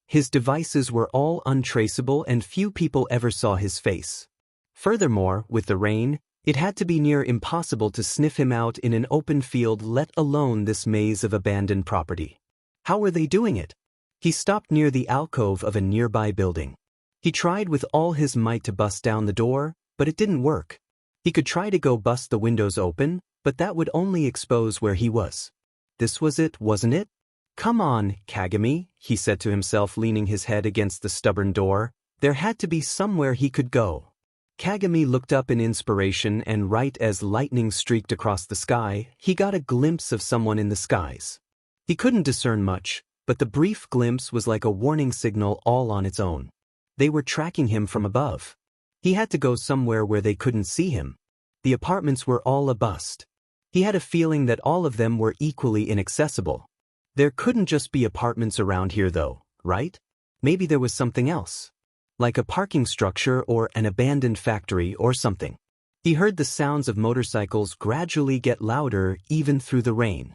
His devices were all untraceable and few people ever saw his face. Furthermore, with the rain, it had to be near impossible to sniff him out in an open field, let alone this maze of abandoned property. How were they doing it? He stopped near the alcove of a nearby building. He tried with all his might to bust down the door, but it didn't work. He could try to go bust the windows open, but that would only expose where he was. This was it, wasn't it? Come on, Kagami, he said to himself, leaning his head against the stubborn door. There had to be somewhere he could go. Kagami looked up in inspiration, and right as lightning streaked across the sky, he got a glimpse of someone in the skies. He couldn't discern much, but the brief glimpse was like a warning signal all on its own. They were tracking him from above. He had to go somewhere where they couldn't see him. The apartments were all a bust. He had a feeling that all of them were equally inaccessible. There couldn't just be apartments around here though, right? Maybe there was something else. Like a parking structure or an abandoned factory or something. He heard the sounds of motorcycles gradually get louder even through the rain.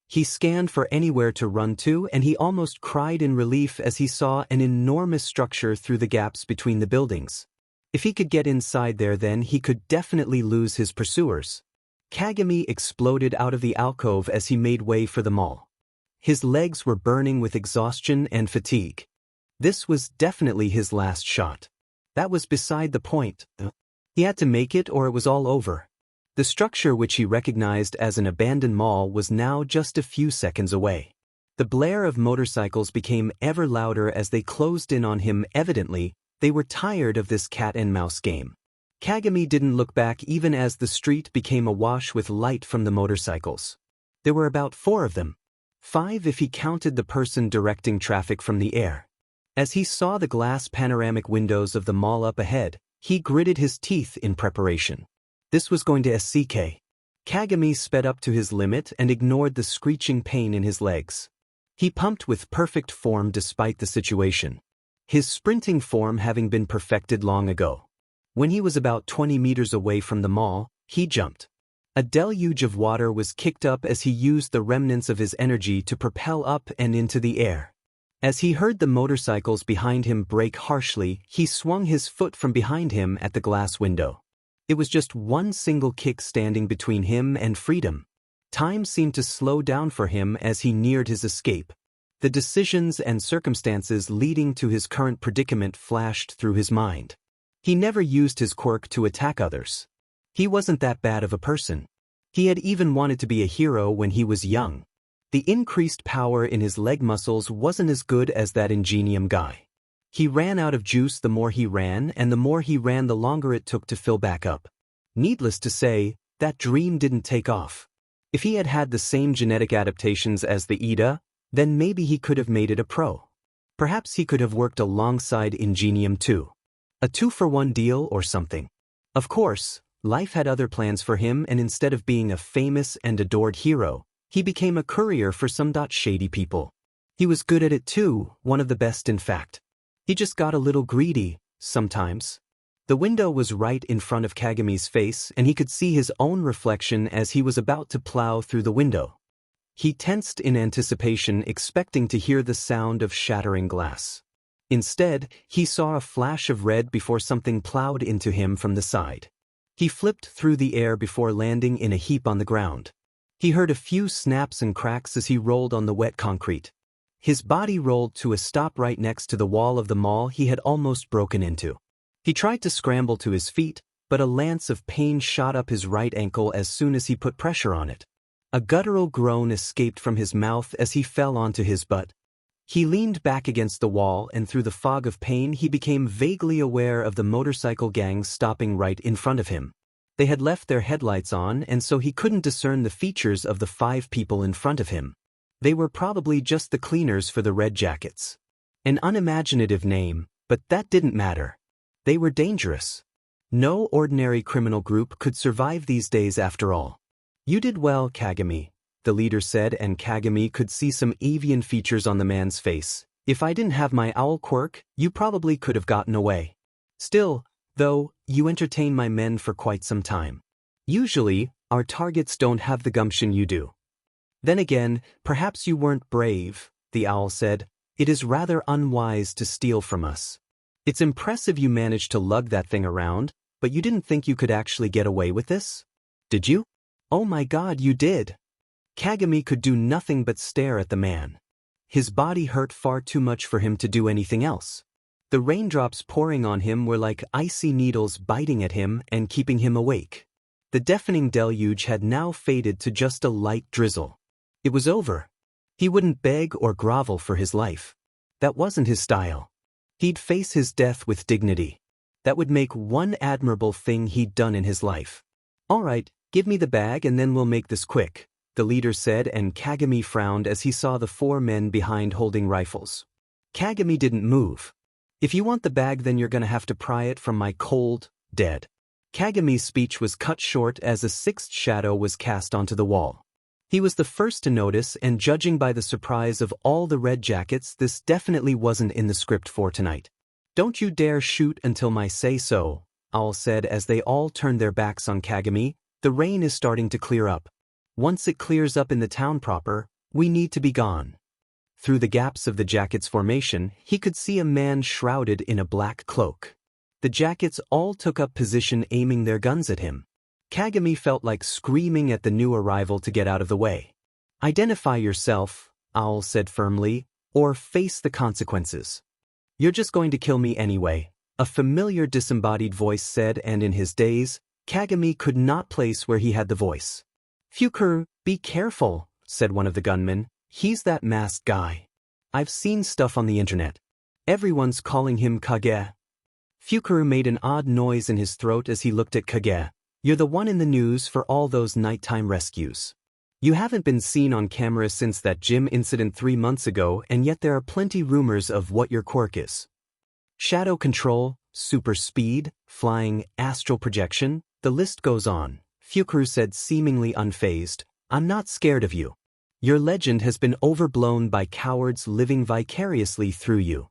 He scanned for anywhere to run to, and he almost cried in relief as he saw an enormous structure through the gaps between the buildings. If he could get inside there, then he could definitely lose his pursuers. Kagami exploded out of the alcove as he made way for the mall. His legs were burning with exhaustion and fatigue. This was definitely his last shot. That was beside the point. He had to make it or it was all over. The structure which he recognized as an abandoned mall was now just a few seconds away. The blare of motorcycles became ever louder as they closed in on him. Evidently, they were tired of this cat-and-mouse game. Kagami didn't look back even as the street became awash with light from the motorcycles. There were about 4 of them. 5 if he counted the person directing traffic from the air. As he saw the glass panoramic windows of the mall up ahead, he gritted his teeth in preparation. This was going to SCK. Kagami sped up to his limit and ignored the screeching pain in his legs. He pumped with perfect form despite the situation. His sprinting form having been perfected long ago. When he was about 20 meters away from the mall, he jumped. A deluge of water was kicked up as he used the remnants of his energy to propel up and into the air. As he heard the motorcycles behind him brake harshly, he swung his foot from behind him at the glass window. It was just one single kick standing between him and freedom. Time seemed to slow down for him as he neared his escape. The decisions and circumstances leading to his current predicament flashed through his mind. He never used his quirk to attack others. He wasn't that bad of a person. He had even wanted to be a hero when he was young. The increased power in his leg muscles wasn't as good as that ingenium guy. He ran out of juice the more he ran, and the more he ran the longer it took to fill back up. Needless to say, that dream didn't take off. If he had had the same genetic adaptations as the Ida, then maybe he could have made it a pro. Perhaps he could have worked alongside Ingenium too. A 2-for-1 deal or something. Of course, life had other plans for him, and instead of being a famous and adored hero, he became a courier for some shady people. He was good at it too, one of the best in fact. He just got a little greedy, sometimes. The window was right in front of Kagami's face, and he could see his own reflection as he was about to plow through the window. He tensed in anticipation, expecting to hear the sound of shattering glass. Instead, he saw a flash of red before something plowed into him from the side. He flipped through the air before landing in a heap on the ground. He heard a few snaps and cracks as he rolled on the wet concrete. His body rolled to a stop right next to the wall of the mall he had almost broken into. He tried to scramble to his feet, but a lance of pain shot up his right ankle as soon as he put pressure on it. A guttural groan escaped from his mouth as he fell onto his butt. He leaned back against the wall, and through the fog of pain he became vaguely aware of the motorcycle gang stopping right in front of him. They had left their headlights on, and so he couldn't discern the features of the 5 people in front of him. They were probably just the cleaners for the Red Jackets. An unimaginative name, but that didn't matter. They were dangerous. No ordinary criminal group could survive these days after all. "You did well, Kagami," the leader said, and Kagami could see some avian features on the man's face. "If I didn't have my owl quirk, you probably could have gotten away. Still, though, you entertain my men for quite some time. Usually, our targets don't have the gumption you do." "Then again, perhaps you weren't brave," the owl said. "It is rather unwise to steal from us. It's impressive you managed to lug that thing around, but you didn't think you could actually get away with this? Did you?" "Oh my God, you did!" Kagami could do nothing but stare at the man. His body hurt far too much for him to do anything else. The raindrops pouring on him were like icy needles biting at him and keeping him awake. The deafening deluge had now faded to just a light drizzle. It was over. He wouldn't beg or grovel for his life. That wasn't his style. He'd face his death with dignity. That would make one admirable thing he'd done in his life. "All right, give me the bag and then we'll make this quick," the leader said, and Kagami frowned as he saw the 4 men behind holding rifles. Kagami didn't move. "If you want the bag, then you're gonna have to pry it from my cold, dead." Kagami's speech was cut short as a 6th shadow was cast onto the wall. He was the first to notice, and judging by the surprise of all the Red Jackets, this definitely wasn't in the script for tonight. "Don't you dare shoot until my say-so," Owl said as they all turned their backs on Kagami. "The rain is starting to clear up. Once it clears up in the town proper, we need to be gone." Through the gaps of the Jackets' formation, he could see a man shrouded in a black cloak. The Jackets all took up position, aiming their guns at him. Kagami felt like screaming at the new arrival to get out of the way. "Identify yourself," Owl said firmly, or face the consequences. You're just going to kill me anyway, a familiar disembodied voice said, and in his daze, Kagami could not place where he had the voice. Fukuru, be careful, said one of the gunmen, he's that masked guy. I've seen stuff on the internet. Everyone's calling him Kage. Fukuru made an odd noise in his throat as he looked at Kage. You're the one in the news for all those nighttime rescues. You haven't been seen on camera since that gym incident 3 months ago, and yet there are plenty rumors of what your quirk is. Shadow control, super speed, flying, astral projection, the list goes on. Fukuru said, seemingly unfazed, I'm not scared of you. Your legend has been overblown by cowards living vicariously through you.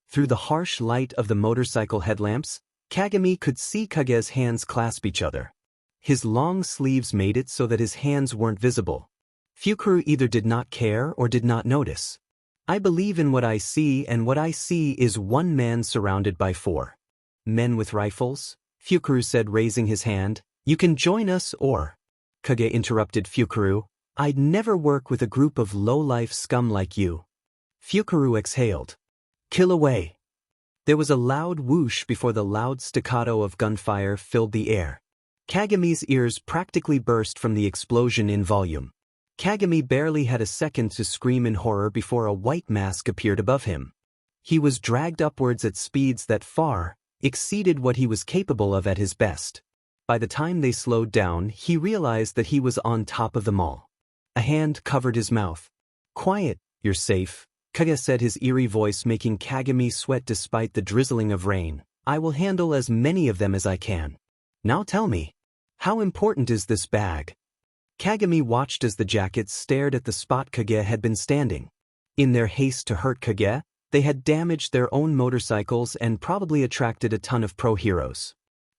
Through the harsh light of the motorcycle headlamps, Kagami could see Kage's hands clasp each other. His long sleeves made it so that his hands weren't visible. Fukuru either did not care or did not notice. I believe in what I see, and what I see is one man surrounded by 4 men with rifles, Fukuru said, raising his hand. You can join us or... Kage interrupted Fukuru. I'd never work with a group of low-life scum like you. Fukuru exhaled. Kill away. There was a loud whoosh before the loud staccato of gunfire filled the air. Kagami's ears practically burst from the explosion in volume. Kagami barely had a second to scream in horror before a white mask appeared above him. He was dragged upwards at speeds that far exceeded what he was capable of at his best. By the time they slowed down, he realized that he was on top of them all. A hand covered his mouth. Quiet, you're safe, Kage said, his eerie voice making Kagami sweat despite the drizzling of rain. I will handle as many of them as I can. Now tell me, how important is this bag? Kagami watched as the jackets stared at the spot Kage had been standing. In their haste to hurt Kage, they had damaged their own motorcycles and probably attracted a ton of pro-heroes.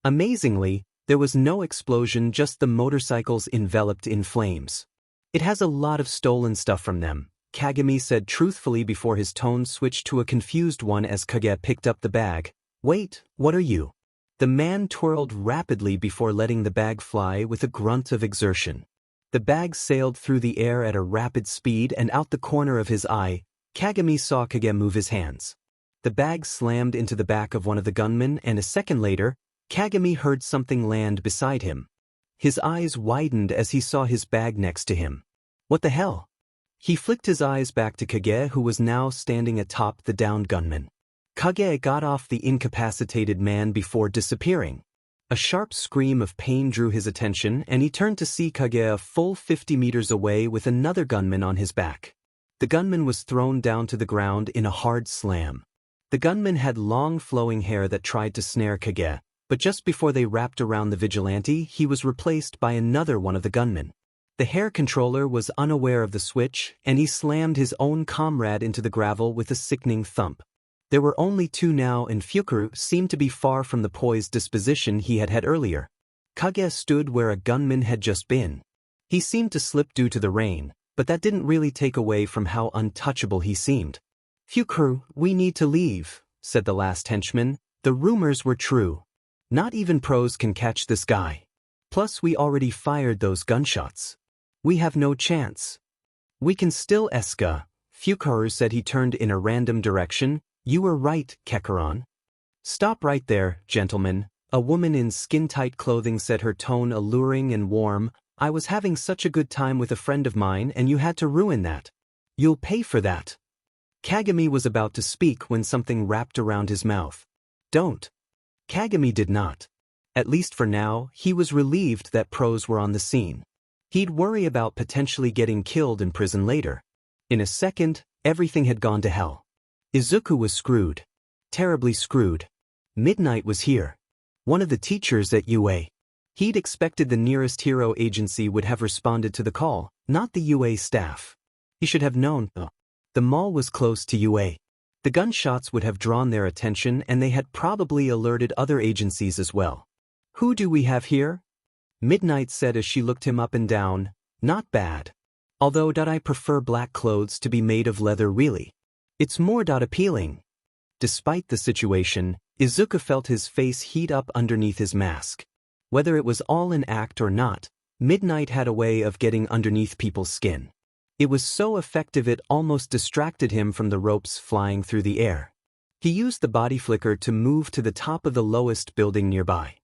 Amazingly, there was no explosion, just the motorcycles enveloped in flames. It has a lot of stolen stuff from them, Kagami said truthfully before his tone switched to a confused one as Kage picked up the bag. Wait, what are you? The man twirled rapidly before letting the bag fly with a grunt of exertion. The bag sailed through the air at a rapid speed, and out the corner of his eye, Kagami saw Kage move his hands. The bag slammed into the back of one of the gunmen, and a second later, Kagami heard something land beside him. His eyes widened as he saw his bag next to him. What the hell? He flicked his eyes back to Kage, who was now standing atop the downed gunman. Kage got off the incapacitated man before disappearing. A sharp scream of pain drew his attention, and he turned to see Kage a full 50 meters away with another gunman on his back. The gunman was thrown down to the ground in a hard slam. The gunman had long flowing hair that tried to snare Kage, but just before they wrapped around the vigilante, he was replaced by another one of the gunmen. The hair controller was unaware of the switch, and he slammed his own comrade into the gravel with a sickening thump. There were only 2 now, and Fukuru seemed to be far from the poised disposition he had had earlier. Kage stood where a gunman had just been. He seemed to slip due to the rain, but that didn't really take away from how untouchable he seemed. Fukuru, we need to leave, said the last henchman. The rumors were true. Not even pros can catch this guy. Plus we already fired those gunshots. We have no chance. We can still esca. Fukuru said. He turned in a random direction. You were right, Kekaran. Stop right there, gentlemen, a woman in skin-tight clothing said, her tone alluring and warm. I was having such a good time with a friend of mine, and you had to ruin that. You'll pay for that. Kagami was about to speak when something wrapped around his mouth. Don't. Kagami did not. At least for now, he was relieved that pros were on the scene. He'd worry about potentially getting killed in prison later. In a second, everything had gone to hell. Izuku was screwed. Terribly screwed. Midnight was here. One of the teachers at UA. He'd expected the nearest hero agency would have responded to the call, not the UA staff. He should have known. The mall was close to UA. The gunshots would have drawn their attention, and they had probably alerted other agencies as well. Who do we have here? Midnight said as she looked him up and down. Not bad. Although I prefer black clothes to be made of leather really. It's more appealing. Despite the situation, Izuku felt his face heat up underneath his mask. Whether it was all an act or not, Midnight had a way of getting underneath people's skin. It was so effective it almost distracted him from the ropes flying through the air. He used the body flicker to move to the top of the lowest building nearby.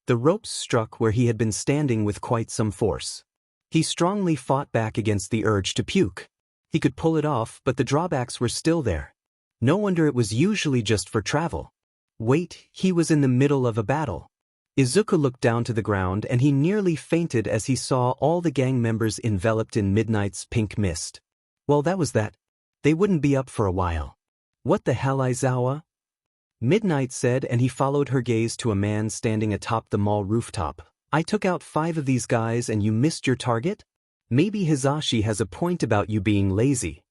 The ropes struck where he had been standing with quite some force. He strongly fought back against the urge to puke. He could pull it off, but the drawbacks were still there. No wonder it was usually just for travel. Wait, he was in the middle of a battle. Izuku looked down to the ground and he nearly fainted as he saw all the gang members enveloped in midnight's pink mist. Well, that was that. They wouldn't be up for a while. What the hell, Aizawa? Midnight said, and he followed her gaze to a man standing atop the mall rooftop. I took out 5 of these guys and you missed your target? Maybe Hizashi has a point about you being lazy.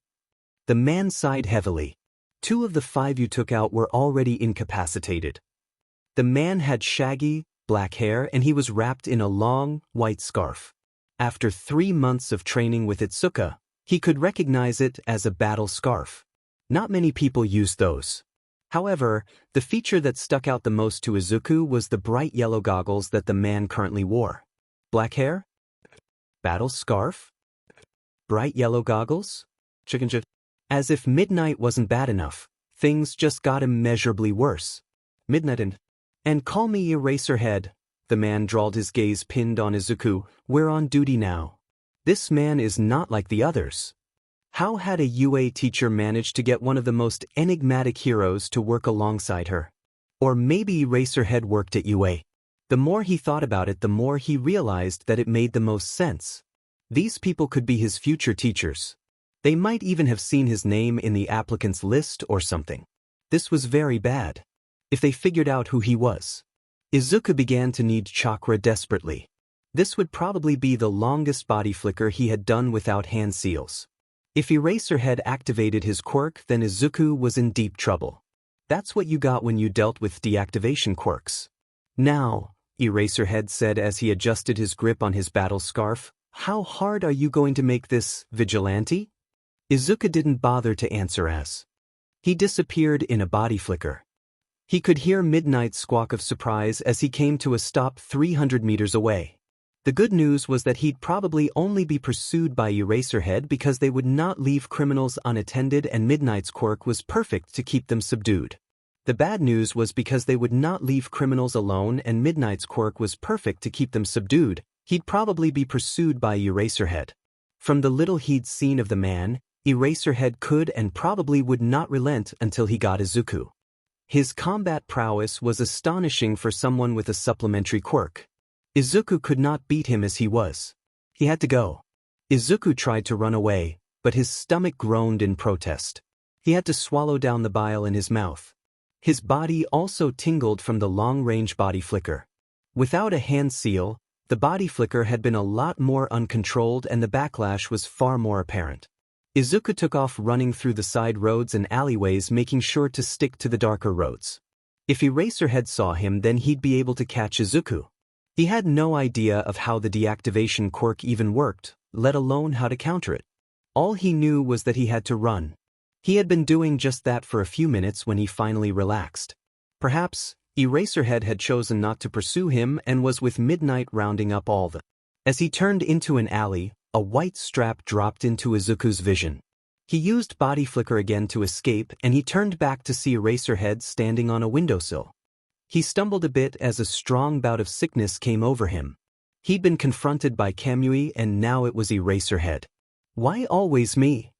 The man sighed heavily. 2 of the 5 you took out were already incapacitated. The man had shaggy, black hair and he was wrapped in a long, white scarf. After 3 months of training with Itsuka, he could recognize it as a battle scarf. Not many people use those. However, the feature that stuck out the most to Izuku was the bright yellow goggles that the man currently wore. Black hair? Battle scarf? Bright yellow goggles? As if Midnight wasn't bad enough, things just got immeasurably worse. Midnight and call me Eraserhead, the man drawled, his gaze pinned on Izuku. We're on duty now. This man is not like the others. How had a UA teacher managed to get one of the most enigmatic heroes to work alongside her? Or maybe Eraserhead worked at UA. The more he thought about it, the more he realized that it made the most sense. These people could be his future teachers. They might even have seen his name in the applicants list or something. This was very bad. If they figured out who he was. Izuku began to need chakra desperately. This would probably be the longest body flicker he had done without hand seals. If Eraserhead activated his quirk, then Izuku was in deep trouble. That's what you got when you dealt with deactivation quirks. Now, Eraserhead said as he adjusted his grip on his battle scarf, how hard are you going to make this, vigilante? Izuku didn't bother to answer as he disappeared in a body flicker. He could hear Midnight's squawk of surprise as he came to a stop 300 meters away. The good news was that he'd probably only be pursued by Eraserhead because they would not leave criminals unattended and Midnight's quirk was perfect to keep them subdued. The bad news was because they would not leave criminals alone and Midnight's quirk was perfect to keep them subdued, he'd probably be pursued by Eraserhead. From the little he'd seen of the man, Eraserhead could and probably would not relent until he got Izuku. His combat prowess was astonishing for someone with a supplementary quirk. Izuku could not beat him as he was. He had to go. Izuku tried to run away, but his stomach groaned in protest. He had to swallow down the bile in his mouth. His body also tingled from the long-range body flicker. Without a hand seal, the body flicker had been a lot more uncontrolled and the backlash was far more apparent. Izuku took off running through the side roads and alleyways, making sure to stick to the darker roads. If Eraserhead saw him, then he'd be able to catch Izuku. He had no idea of how the deactivation quirk even worked, let alone how to counter it. All he knew was that he had to run. He had been doing just that for a few minutes when he finally relaxed. Perhaps Eraserhead had chosen not to pursue him and was with Midnight rounding up all the. As he turned into an alley, a white strap dropped into Izuku's vision. He used body flicker again to escape and he turned back to see Eraserhead standing on a windowsill. He stumbled a bit as a strong bout of sickness came over him. He'd been confronted by Kamui and now it was Eraserhead. Why always me?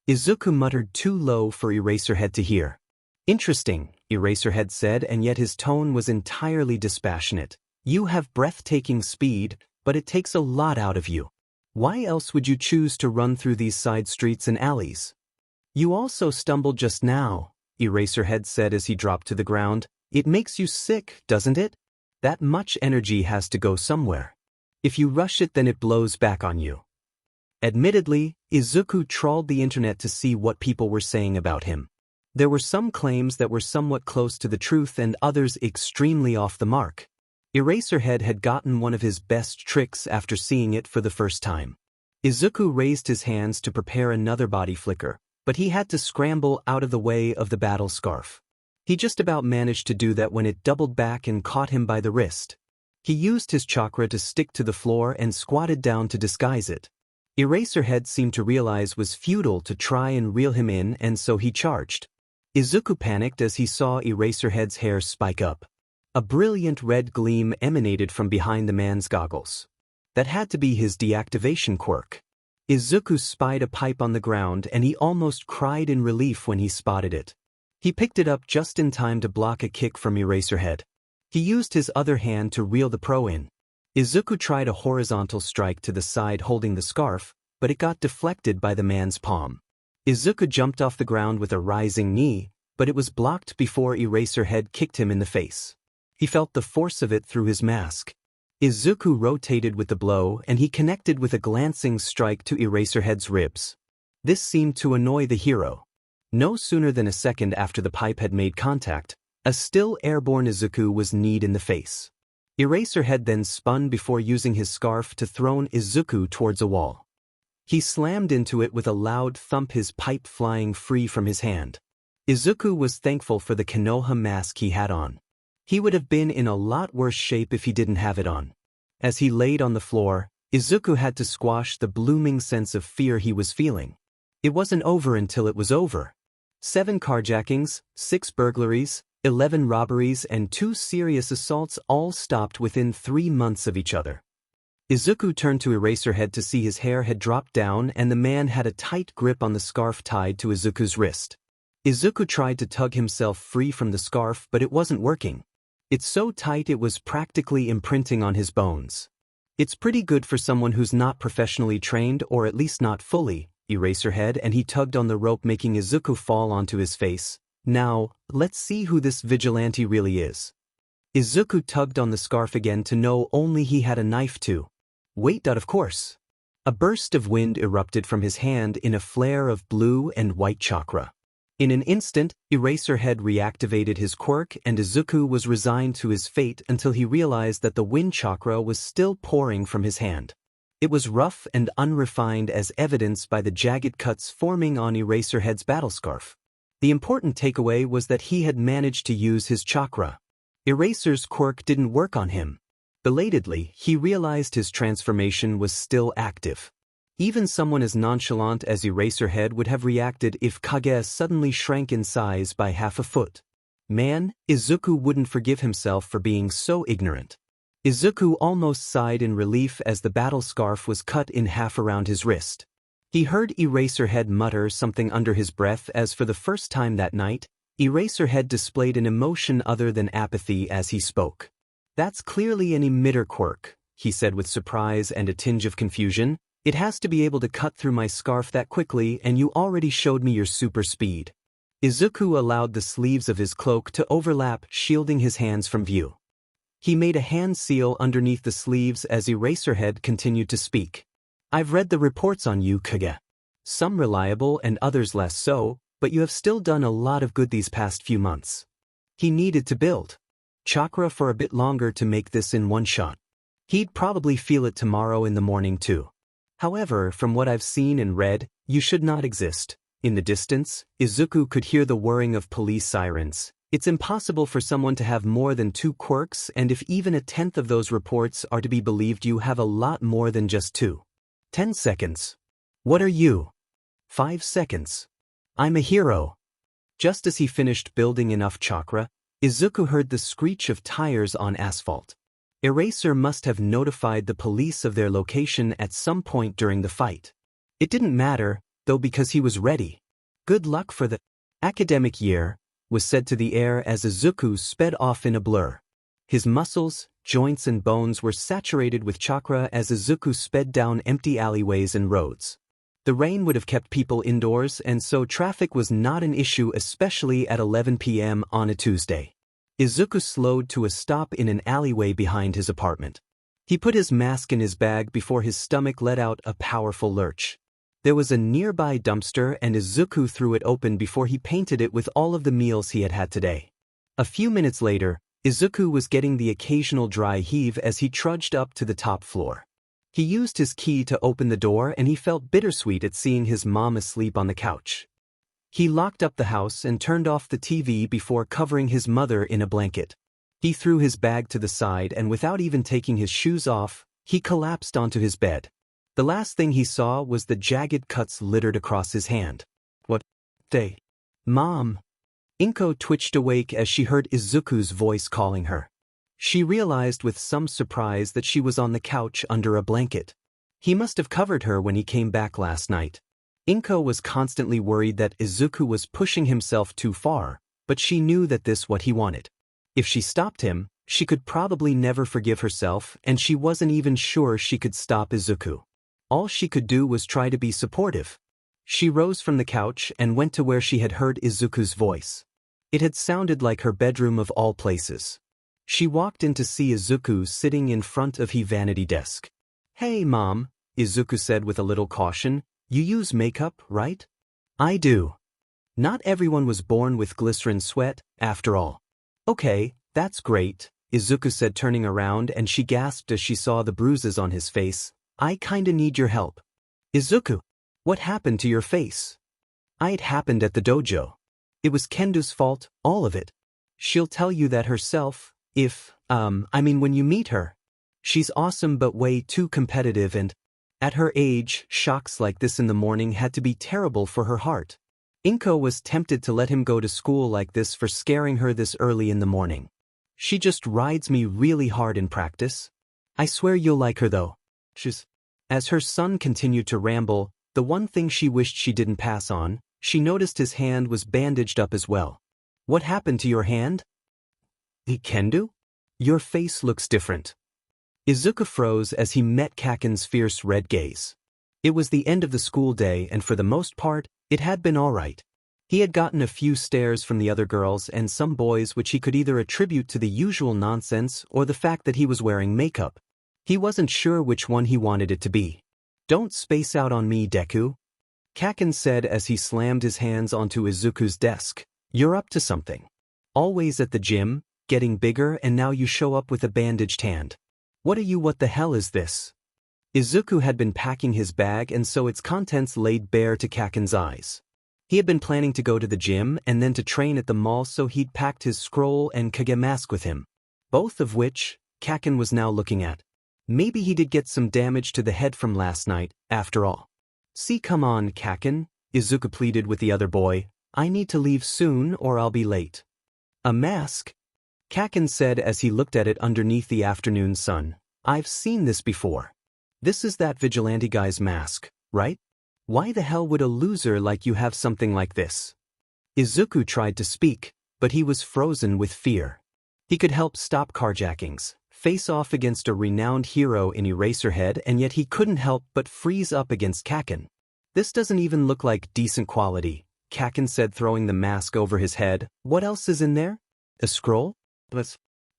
Izuku muttered too low for Eraserhead to hear. Interesting, Eraserhead said, and yet his tone was entirely dispassionate. You have breathtaking speed, but it takes a lot out of you. Why else would you choose to run through these side streets and alleys? You also stumbled just now, Eraserhead said as he dropped to the ground. It makes you sick, doesn't it? That much energy has to go somewhere. If you rush it, then it blows back on you. Admittedly, Izuku trawled the internet to see what people were saying about him. There were some claims that were somewhat close to the truth and others extremely off the mark. Eraserhead had gotten one of his best tricks after seeing it for the first time. Izuku raised his hands to prepare another body flicker, but he had to scramble out of the way of the battle scarf. He just about managed to do that when it doubled back and caught him by the wrist. He used his chakra to stick to the floor and squatted down to disguise it. Eraserhead seemed to realize was futile to try and reel him in, and so he charged. Izuku panicked as he saw Eraserhead's hair spike up. A brilliant red gleam emanated from behind the man's goggles. That had to be his deactivation quirk. Izuku spied a pipe on the ground and he almost cried in relief when he spotted it. He picked it up just in time to block a kick from Eraserhead. He used his other hand to reel the pro in. Izuku tried a horizontal strike to the side holding the scarf, but it got deflected by the man's palm. Izuku jumped off the ground with a rising knee, but it was blocked before Eraserhead kicked him in the face. He felt the force of it through his mask. Izuku rotated with the blow and he connected with a glancing strike to Eraserhead's ribs. This seemed to annoy the hero. No sooner than a second after the pipe had made contact, a still airborne Izuku was kneed in the face. Eraserhead then spun before using his scarf to throw Izuku towards a wall. He slammed into it with a loud thump, his pipe flying free from his hand. Izuku was thankful for the Konoha mask he had on. He would have been in a lot worse shape if he didn't have it on. As he laid on the floor, Izuku had to squash the blooming sense of fear he was feeling. It wasn't over until it was over. 7 carjackings, 6 burglaries, 11 robberies and 2 serious assaults all stopped within 3 months of each other. Izuku turned to Eraserhead to see his hair had dropped down and the man had a tight grip on the scarf tied to Izuku's wrist. Izuku tried to tug himself free from the scarf, but it wasn't working. It's so tight it was practically imprinting on his bones. It's pretty good for someone who's not professionally trained, or at least not fully, Eraserhead, and he tugged on the rope, making Izuku fall onto his face. Now, let's see who this vigilante really is. Izuku tugged on the scarf again to know only he had a knife to. Wait, of course. A burst of wind erupted from his hand in a flare of blue and white chakra. In an instant, Eraserhead reactivated his quirk and Izuku was resigned to his fate until he realized that the wind chakra was still pouring from his hand. It was rough and unrefined, as evidenced by the jagged cuts forming on Eraserhead's battle scarf. The important takeaway was that he had managed to use his chakra. Eraser's quirk didn't work on him. Belatedly, he realized his transformation was still active. Even someone as nonchalant as Eraserhead would have reacted if Kage suddenly shrank in size by half a foot. Man, Izuku wouldn't forgive himself for being so ignorant. Izuku almost sighed in relief as the battle scarf was cut in half around his wrist. He heard Eraserhead mutter something under his breath as for the first time that night, Eraserhead displayed an emotion other than apathy as he spoke. That's clearly an emitter quirk, he said with surprise and a tinge of confusion. It has to be able to cut through my scarf that quickly, and you already showed me your super speed. Izuku allowed the sleeves of his cloak to overlap, shielding his hands from view. He made a hand seal underneath the sleeves as Eraserhead continued to speak. I've read the reports on you, Kage. Some reliable and others less so, but you have still done a lot of good these past few months. He needed to build chakra for a bit longer to make this in one shot. He'd probably feel it tomorrow in the morning too. However, from what I've seen and read, you should not exist. In the distance, Izuku could hear the whirring of police sirens. It's impossible for someone to have more than 2 quirks, and if even a tenth of those reports are to be believed, you have a lot more than just 2. 10 seconds. What are you? 5 seconds. I'm a hero. Just as he finished building enough chakra, Izuku heard the screech of tires on asphalt. Eraser must have notified the police of their location at some point during the fight. It didn't matter, though, because he was ready. Good luck for the academic year, was said to the air as Izuku sped off in a blur. His muscles, joints and bones were saturated with chakra as Izuku sped down empty alleyways and roads. The rain would have kept people indoors, and so traffic was not an issue, especially at 11 p.m. on a Tuesday. Izuku slowed to a stop in an alleyway behind his apartment. He put his mask in his bag before his stomach let out a powerful lurch. There was a nearby dumpster and Izuku threw it open before he painted it with all of the meals he had had today. A few minutes later, Izuku was getting the occasional dry heave as he trudged up to the top floor. He used his key to open the door and he felt bittersweet at seeing his mom asleep on the couch. He locked up the house and turned off the TV before covering his mother in a blanket. He threw his bag to the side and without even taking his shoes off, he collapsed onto his bed. The last thing he saw was the jagged cuts littered across his hand. What? They? Mom? Inko twitched awake as she heard Izuku's voice calling her. She realized with some surprise that she was on the couch under a blanket. He must have covered her when he came back last night. Inko was constantly worried that Izuku was pushing himself too far, but she knew that this was what he wanted. If she stopped him, she could probably never forgive herself, and she wasn't even sure she could stop Izuku. All she could do was try to be supportive. She rose from the couch and went to where she had heard Izuku's voice. It had sounded like her bedroom of all places. She walked in to see Izuku sitting in front of his vanity desk. "Hey, Mom," Izuku said with a little caution, "you use makeup, right?" "I do. Not everyone was born with glycerin sweat, after all." "Okay, that's great," Izuku said, turning around, and she gasped as she saw the bruises on his face. "I kinda need your help." "Izuku, what happened to your face?" "It happened at the dojo. It was Kendo's fault, all of it. She'll tell you that herself, when you meet her. She's awesome but way too competitive, and at her age, shocks like this in the morning had to be terrible for her heart." Inko was tempted to let him go to school like this for scaring her this early in the morning. "She just rides me really hard in practice. I swear you'll like her though. As her son continued to ramble, the one thing she wished she didn't pass on, she noticed his hand was bandaged up as well. "What happened to your hand?" "Kendo? Your face looks different." Izuku froze as he met Kaken's fierce red gaze. It was the end of the school day, and for the most part, it had been all right. He had gotten a few stares from the other girls and some boys, which he could either attribute to the usual nonsense or the fact that he was wearing makeup. He wasn't sure which one he wanted it to be. "Don't space out on me, Deku," Kaken said as he slammed his hands onto Izuku's desk. "You're up to something. Always at the gym, getting bigger, and now you show up with a bandaged hand. What the hell is this?" Izuku had been packing his bag, and so its contents laid bare to Kaken's eyes. He had been planning to go to the gym and then to train at the mall, so he'd packed his scroll and Kage mask with him. Both of which, Kaken was now looking at. Maybe he did get some damage to the head from last night, after all. "See, come on, Kaken," Izuku pleaded with the other boy. "I need to leave soon or I'll be late." "A mask?" Kaken said as he looked at it underneath the afternoon sun. "I've seen this before. This is that vigilante guy's mask, right? Why the hell would a loser like you have something like this?" Izuku tried to speak, but he was frozen with fear. He could help stop carjackings, face off against a renowned hero in Eraserhead, and yet he couldn't help but freeze up against Kaken. "This doesn't even look like decent quality," Kaken said, throwing the mask over his head. "What else is in there? A scroll?"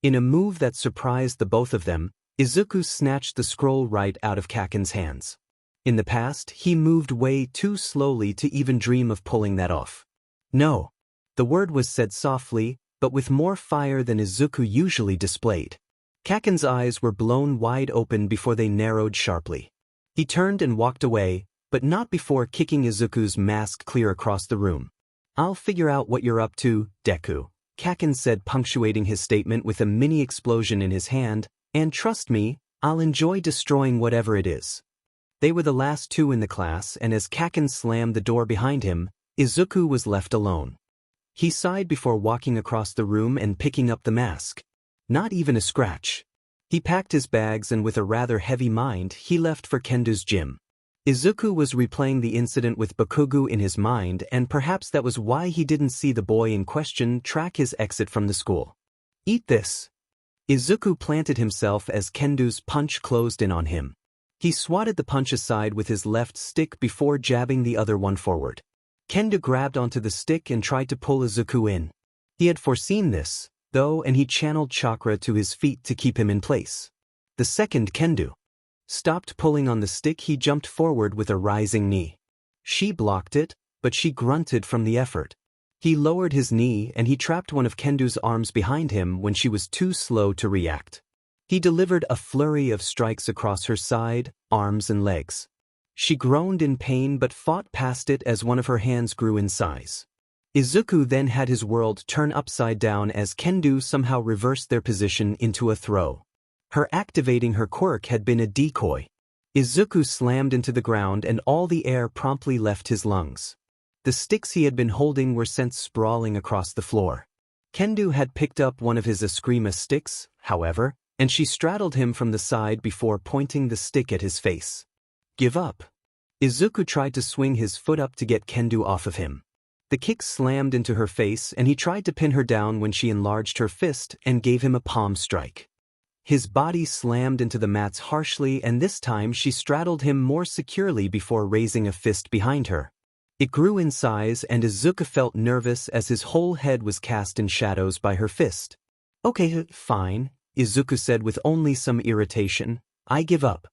In a move that surprised the both of them, Izuku snatched the scroll right out of Kaken's hands. In the past, he moved way too slowly to even dream of pulling that off. "No." The word was said softly, but with more fire than Izuku usually displayed. Kaken's eyes were blown wide open before they narrowed sharply. He turned and walked away, but not before kicking Izuku's mask clear across the room. "I'll figure out what you're up to, Deku," Kaken said, punctuating his statement with a mini explosion in his hand, "and trust me, I'll enjoy destroying whatever it is." They were the last two in the class, and as Kaken slammed the door behind him, Izuku was left alone. He sighed before walking across the room and picking up the mask. Not even a scratch. He packed his bags, and with a rather heavy mind, he left for Kendo's gym. Izuku was replaying the incident with Bakugou in his mind, and perhaps that was why he didn't see the boy in question track his exit from the school. "Eat this." Izuku planted himself as Kendo's punch closed in on him. He swatted the punch aside with his left stick before jabbing the other one forward. Kendo grabbed onto the stick and tried to pull Izuku in. He had foreseen this, though, and he channeled Chakra to his feet to keep him in place. The second Kendo stopped pulling on the stick, he jumped forward with a rising knee. She blocked it, but she grunted from the effort. He lowered his knee and he trapped one of Kendo's arms behind him when she was too slow to react. He delivered a flurry of strikes across her side, arms and legs. She groaned in pain but fought past it as one of her hands grew in size. Izuku then had his world turn upside down as Kendo somehow reversed their position into a throw. Her activating her quirk had been a decoy. Izuku slammed into the ground and all the air promptly left his lungs. The sticks he had been holding were sent sprawling across the floor. Kendo had picked up one of his Eskrima sticks, however, and she straddled him from the side before pointing the stick at his face. Give up. Izuku tried to swing his foot up to get Kendo off of him. The kick slammed into her face and he tried to pin her down when she enlarged her fist and gave him a palm strike. His body slammed into the mats harshly and this time she straddled him more securely before raising a fist behind her. It grew in size and Izuku felt nervous as his whole head was cast in shadows by her fist. Okay, fine, Izuku said with only some irritation. I give up.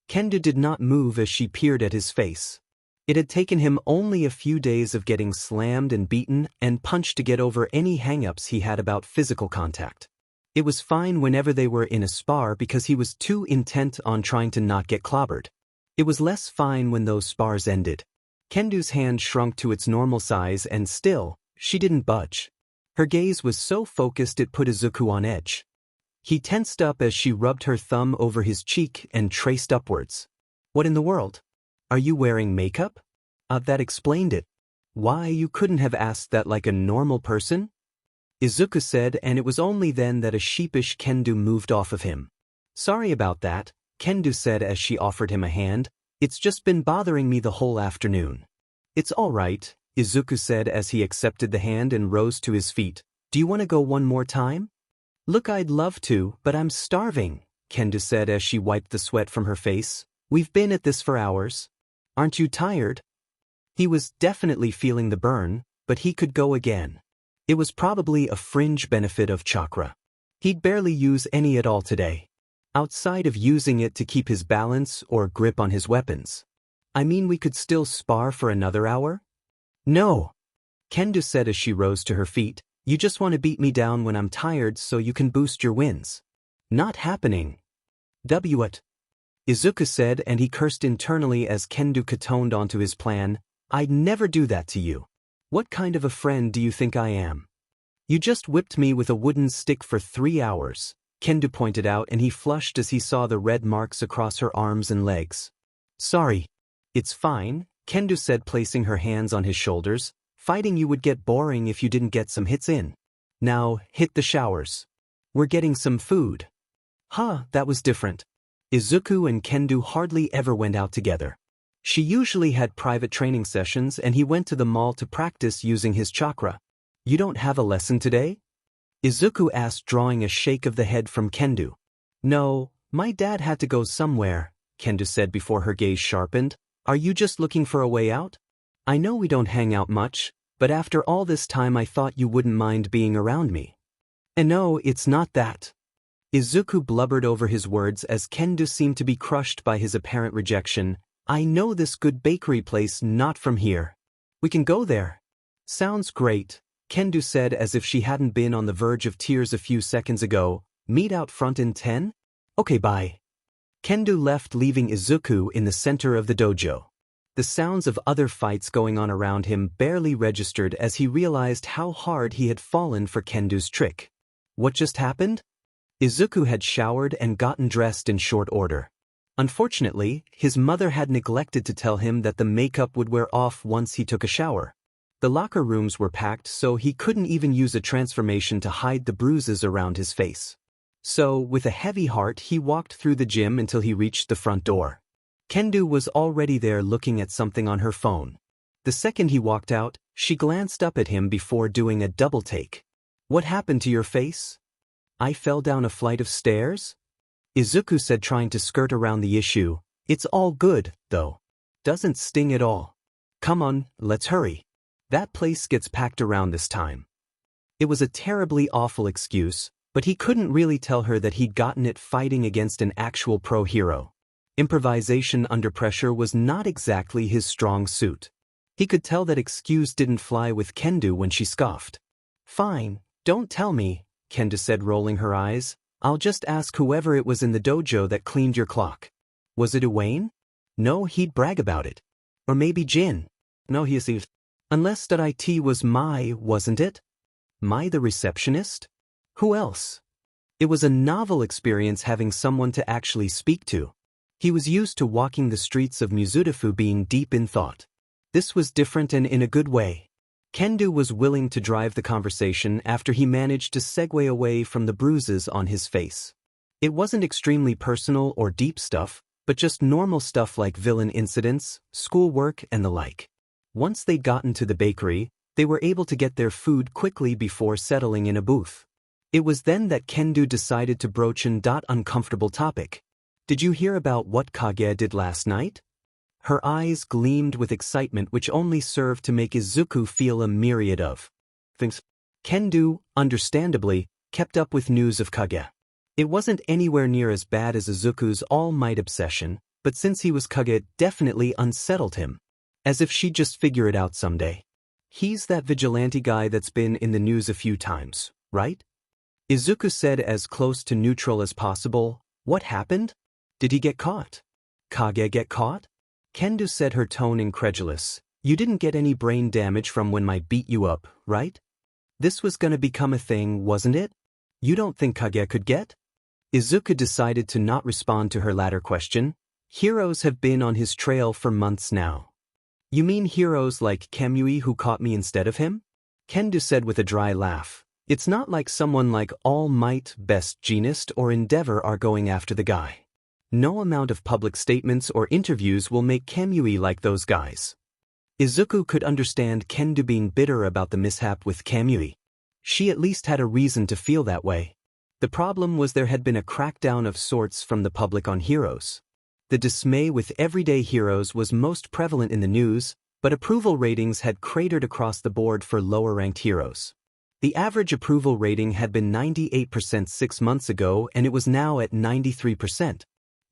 Kendo did not move as she peered at his face. It had taken him only a few days of getting slammed and beaten and punched to get over any hang-ups he had about physical contact. It was fine whenever they were in a spar because he was too intent on trying to not get clobbered. It was less fine when those spars ended. Kendo's hand shrunk to its normal size and still, she didn't budge. Her gaze was so focused it put Izuku on edge. He tensed up as she rubbed her thumb over his cheek and traced upwards. What in the world? Are you wearing makeup? That explained it. Why, you couldn't have asked that like a normal person? Izuku said, and it was only then that a sheepish Kendo moved off of him. Sorry about that, Kendo said as she offered him a hand. It's just been bothering me the whole afternoon. It's all right, Izuku said as he accepted the hand and rose to his feet. Do you want to go one more time? Look, I'd love to, but I'm starving, Kendo said as she wiped the sweat from her face. We've been at this for hours. Aren't you tired? He was definitely feeling the burn, but he could go again. It was probably a fringe benefit of Chakra. He'd barely use any at all today, outside of using it to keep his balance or grip on his weapons. I mean, we could still spar for another hour? No, Kendo said as she rose to her feet. You just want to beat me down when I'm tired so you can boost your wins. Not happening. What? Izuku said, and he cursed internally as Kendo catoned onto his plan. I'd never do that to you. What kind of a friend do you think I am? You just whipped me with a wooden stick for 3 hours, Kendo pointed out, and he flushed as he saw the red marks across her arms and legs. Sorry. It's fine, Kendo said, placing her hands on his shoulders. Fighting you would get boring if you didn't get some hits in. Now, hit the showers. We're getting some food. Huh, that was different. Izuku and Kendo hardly ever went out together. She usually had private training sessions and he went to the mall to practice using his chakra. You don't have a lesson today? Izuku asked, drawing a shake of the head from Kendo. No, my dad had to go somewhere, Kendo said before her gaze sharpened. Are you just looking for a way out? I know we don't hang out much, but after all this time I thought you wouldn't mind being around me. And no, it's not that. Izuku blubbered over his words as Kendo seemed to be crushed by his apparent rejection. I know this good bakery place not from here. We can go there. Sounds great, Kendo said as if she hadn't been on the verge of tears a few seconds ago. Meet out front in 10? Okay, bye. Kendo left, leaving Izuku in the center of the dojo. The sounds of other fights going on around him barely registered as he realized how hard he had fallen for Kendo's trick. What just happened? Izuku had showered and gotten dressed in short order. Unfortunately, his mother had neglected to tell him that the makeup would wear off once he took a shower. The locker rooms were packed, so he couldn't even use a transformation to hide the bruises around his face. So, with a heavy heart, he walked through the gym until he reached the front door. Kendo was already there looking at something on her phone. The second he walked out, she glanced up at him before doing a double take. What happened to your face? I fell down a flight of stairs? Izuku said, trying to skirt around the issue. It's all good, though. Doesn't sting at all. Come on, let's hurry. That place gets packed around this time. It was a terribly awful excuse, but he couldn't really tell her that he'd gotten it fighting against an actual pro hero. Improvisation under pressure was not exactly his strong suit. He could tell that excuse didn't fly with Kendo when she scoffed. Fine, don't tell me, Kendo said, rolling her eyes. I'll just ask whoever it was in the dojo that cleaned your clock. Was it Wayne? No, he'd brag about it. Or maybe Jin. No, he is. Unless that it was Mai, wasn't it? Mai the receptionist? Who else? It was a novel experience having someone to actually speak to. He was used to walking the streets of Mizudafu being deep in thought. This was different and in a good way. Kendo was willing to drive the conversation after he managed to segue away from the bruises on his face. It wasn't extremely personal or deep stuff, but just normal stuff like villain incidents, schoolwork, and the like. Once they'd gotten to the bakery, they were able to get their food quickly before settling in a booth. It was then that Kendo decided to broach an uncomfortable topic. Did you hear about what Kage did last night? Her eyes gleamed with excitement which only served to make Izuku feel a myriad of things. Kendo, understandably, kept up with news of Kage. It wasn't anywhere near as bad as Izuku's all-might obsession, but since he was Kage, it definitely unsettled him. As if she'd just figure it out someday. He's that vigilante guy that's been in the news a few times, right? Izuku said as close to neutral as possible. What happened? Did he get caught? Kage get caught? Kendo said, her tone incredulous. You didn't get any brain damage from when I beat you up, right? This was gonna become a thing, wasn't it? You don't think Kage could get? Izuku decided to not respond to her latter question. Heroes have been on his trail for months now. You mean heroes like Kamui who caught me instead of him? Kendo said with a dry laugh. It's not like someone like All Might, Best Jeanist, or Endeavor are going after the guy. No amount of public statements or interviews will make Kamui like those guys. Izuku could understand Kendo being bitter about the mishap with Kamui. She at least had a reason to feel that way. The problem was there had been a crackdown of sorts from the public on heroes. The dismay with everyday heroes was most prevalent in the news, but approval ratings had cratered across the board for lower-ranked heroes. The average approval rating had been 98% 6 months ago and it was now at 93%.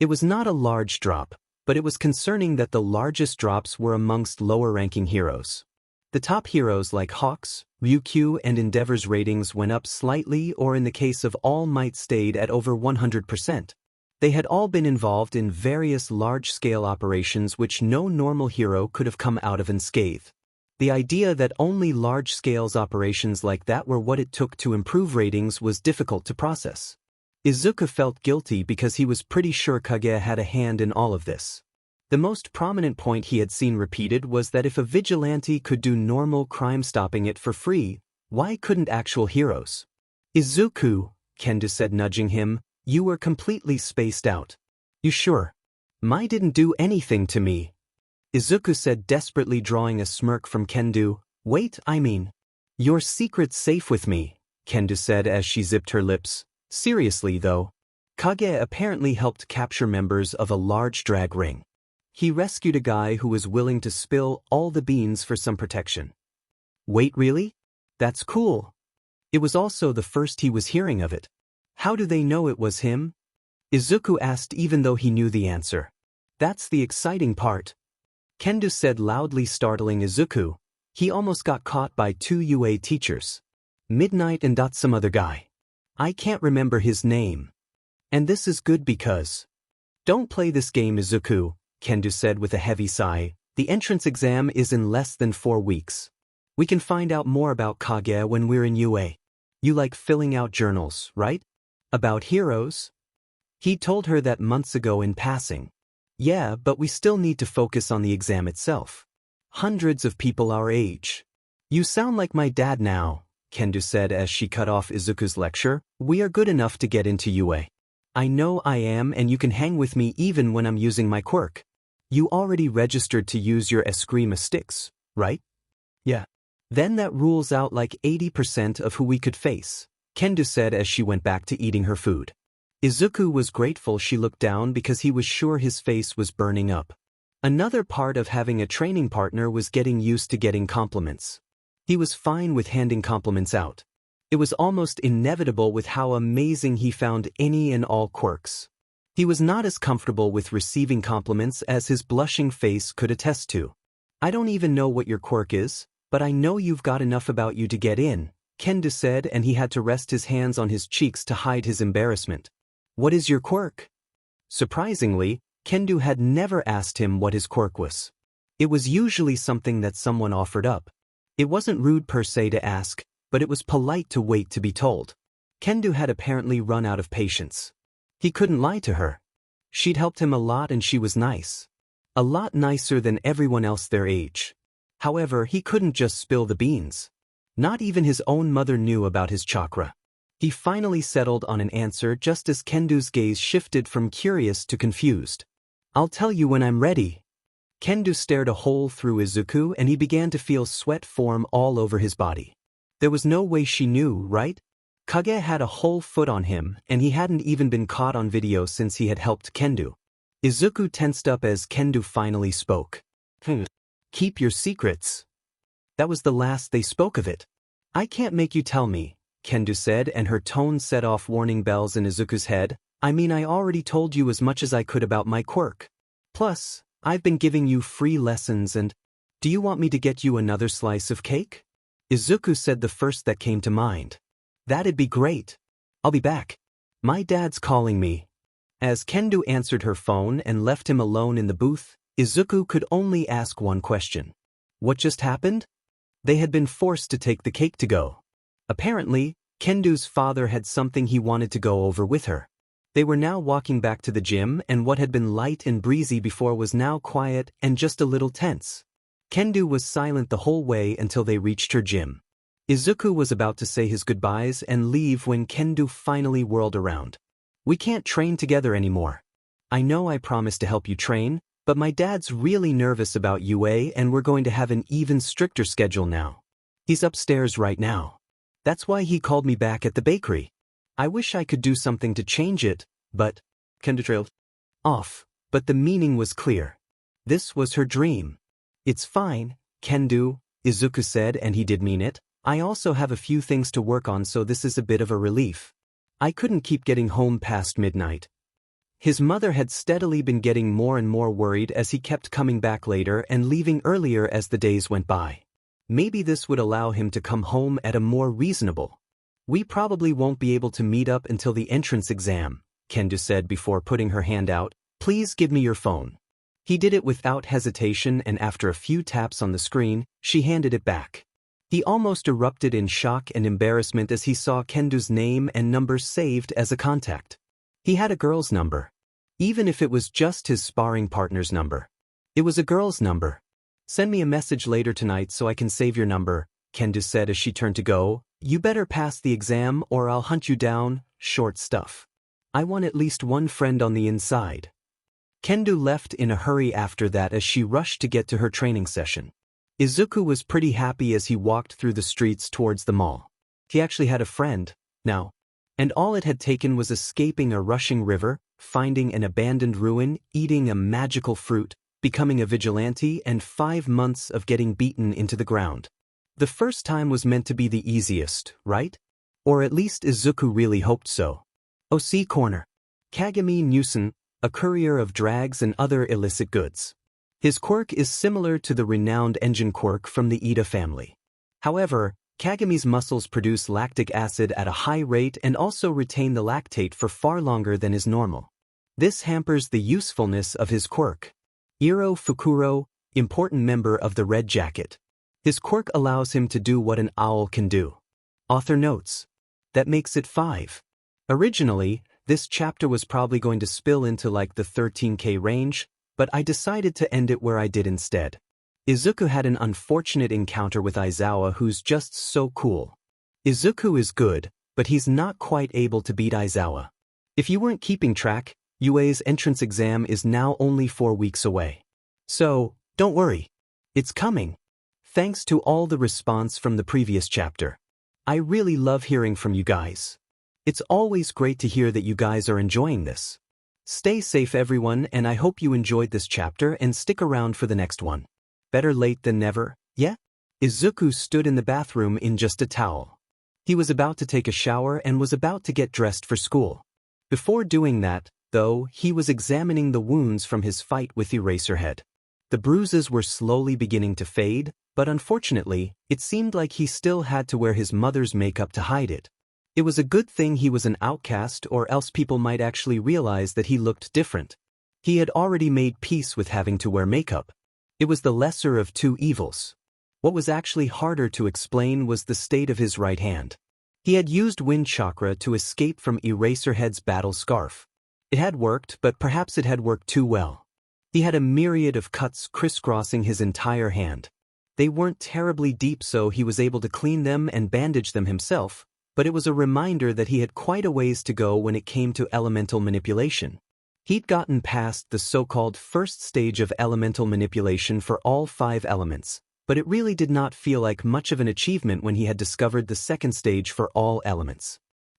It was not a large drop, but it was concerning that the largest drops were amongst lower-ranking heroes. The top heroes like Hawks, Ryukyu, and Endeavor's ratings went up slightly, or in the case of All Might stayed at over 100%. They had all been involved in various large-scale operations which no normal hero could have come out of unscathed. The idea that only large-scale operations like that were what it took to improve ratings was difficult to process. Izuku felt guilty because he was pretty sure Kage had a hand in all of this. The most prominent point he had seen repeated was that if a vigilante could do normal crime stopping it for free, why couldn't actual heroes? Izuku, Kendo said, nudging him, you were completely spaced out. You sure? Mai didn't do anything to me. Izuku said, desperately, drawing a smirk from Kendo. Wait, I mean. Your secret's safe with me, Kendo said as she zipped her lips. Seriously though. Kage apparently helped capture members of a large drag ring. He rescued a guy who was willing to spill all the beans for some protection. Wait, really? That's cool. It was also the first he was hearing of it. How do they know it was him? Izuku asked, even though he knew the answer. That's the exciting part. Kendo said, loudly startling Izuku. He almost got caught by 2 UA teachers. Midnight and some other guy. I can't remember his name. And this is good because... Don't play this game, Izuku, Kendo said with a heavy sigh. The entrance exam is in less than 4 weeks. We can find out more about Kage when we're in UA. You like filling out journals, right? About heroes? He told her that months ago in passing. Yeah, but we still need to focus on the exam itself. Hundreds of people our age. You sound like my dad now, Kendo said as she cut off Izuku's lecture. We are good enough to get into UA. I know I am, and you can hang with me even when I'm using my quirk. You already registered to use your Eskrima sticks, right? Yeah. Then that rules out like 80% of who we could face, Kendo said as she went back to eating her food. Izuku was grateful she looked down because he was sure his face was burning up. Another part of having a training partner was getting used to getting compliments. He was fine with handing compliments out. It was almost inevitable with how amazing he found any and all quirks. He was not as comfortable with receiving compliments as his blushing face could attest to. I don't even know what your quirk is, but I know you've got enough about you to get in, Kendo said, and he had to rest his hands on his cheeks to hide his embarrassment. What is your quirk? Surprisingly, Kendo had never asked him what his quirk was. It was usually something that someone offered up. It wasn't rude per se to ask, but it was polite to wait to be told. Kendo had apparently run out of patience. He couldn't lie to her. She'd helped him a lot and she was nice. A lot nicer than everyone else their age. However, he couldn't just spill the beans. Not even his own mother knew about his chakra. He finally settled on an answer just as Kendu's gaze shifted from curious to confused. "I'll tell you when I'm ready." Kendu stared a hole through Izuku and he began to feel sweat form all over his body. There was no way she knew, right? Kage had a whole foot on him and he hadn't even been caught on video since he had helped Kendu. Izuku tensed up as Kendu finally spoke. "Keep your secrets." That was the last they spoke of it. "I can't make you tell me," Kendu said, and her tone set off warning bells in Izuku's head. "I mean, I already told you as much as I could about my quirk. Plus, I've been giving you free lessons and... Do you want me to get you another slice of cake?" Izuku said the first that came to mind. "That'd be great. I'll be back. My dad's calling me." As Kendu answered her phone and left him alone in the booth, Izuku could only ask one question. What just happened? They had been forced to take the cake to go. Apparently, Kendu's father had something he wanted to go over with her. They were now walking back to the gym and what had been light and breezy before was now quiet and just a little tense. Kendu was silent the whole way until they reached her gym. Izuku was about to say his goodbyes and leave when Kendu finally whirled around. "We can't train together anymore. I know I promised to help you train, but my dad's really nervous about UA and we're going to have an even stricter schedule now. He's upstairs right now. That's why he called me back at the bakery. I wish I could do something to change it, but..." Kendu trailed off, but the meaning was clear. This was her dream. "It's fine, Kendu," Izuku said, and he did mean it. "I also have a few things to work on, so this is a bit of a relief. I couldn't keep getting home past midnight." His mother had steadily been getting more and more worried as he kept coming back later and leaving earlier as the days went by. Maybe this would allow him to come home at a more reasonable. "We probably won't be able to meet up until the entrance exam," Kendu said before putting her hand out. "Please give me your phone." He did it without hesitation and after a few taps on the screen, she handed it back. He almost erupted in shock and embarrassment as he saw Kendu's name and number saved as a contact. He had a girl's number. Even if it was just his sparring partner's number. It was a girl's number. "Send me a message later tonight so I can save your number," Kendu said as she turned to go. "You better pass the exam or I'll hunt you down, short stuff. I want at least one friend on the inside." Kendu left in a hurry after that as she rushed to get to her training session. Izuku was pretty happy as he walked through the streets towards the mall. He actually had a friend, now. And all it had taken was escaping a rushing river, finding an abandoned ruin, eating a magical fruit, becoming a vigilante, and 5 months of getting beaten into the ground. The first time was meant to be the easiest, right? Or at least Izuku really hoped so. OC Corner. Kagami Nusen, a courier of drags and other illicit goods. His quirk is similar to the renowned engine quirk from the Ida family. However, Kagami's muscles produce lactic acid at a high rate and also retain the lactate for far longer than is normal. This hampers the usefulness of his quirk. Iro Fukuro, important member of the Red Jacket. His quirk allows him to do what an owl can do. Author notes. That makes it 5. Originally, this chapter was probably going to spill into like the 13K range, but I decided to end it where I did instead. Izuku had an unfortunate encounter with Aizawa who's just so cool. Izuku is good, but he's not quite able to beat Aizawa. If you weren't keeping track, UA's entrance exam is now only 4 weeks away. So, don't worry. It's coming. Thanks to all the response from the previous chapter. I really love hearing from you guys. It's always great to hear that you guys are enjoying this. Stay safe everyone, and I hope you enjoyed this chapter and stick around for the next one. Better late than never, yeah? Izuku stood in the bathroom in just a towel. He was about to take a shower and was about to get dressed for school. Before doing that, though, he was examining the wounds from his fight with Eraserhead. The bruises were slowly beginning to fade, but unfortunately, it seemed like he still had to wear his mother's makeup to hide it. It was a good thing he was an outcast, or else people might actually realize that he looked different. He had already made peace with having to wear makeup. It was the lesser of two evils. What was actually harder to explain was the state of his right hand. He had used wind chakra to escape from Eraserhead's battle scarf. It had worked, but perhaps it had worked too well. He had a myriad of cuts crisscrossing his entire hand. They weren't terribly deep, so he was able to clean them and bandage them himself, but it was a reminder that he had quite a ways to go when it came to elemental manipulation. He'd gotten past the so-called first stage of elemental manipulation for all 5 elements, but it really did not feel like much of an achievement when he had discovered the second stage for all elements.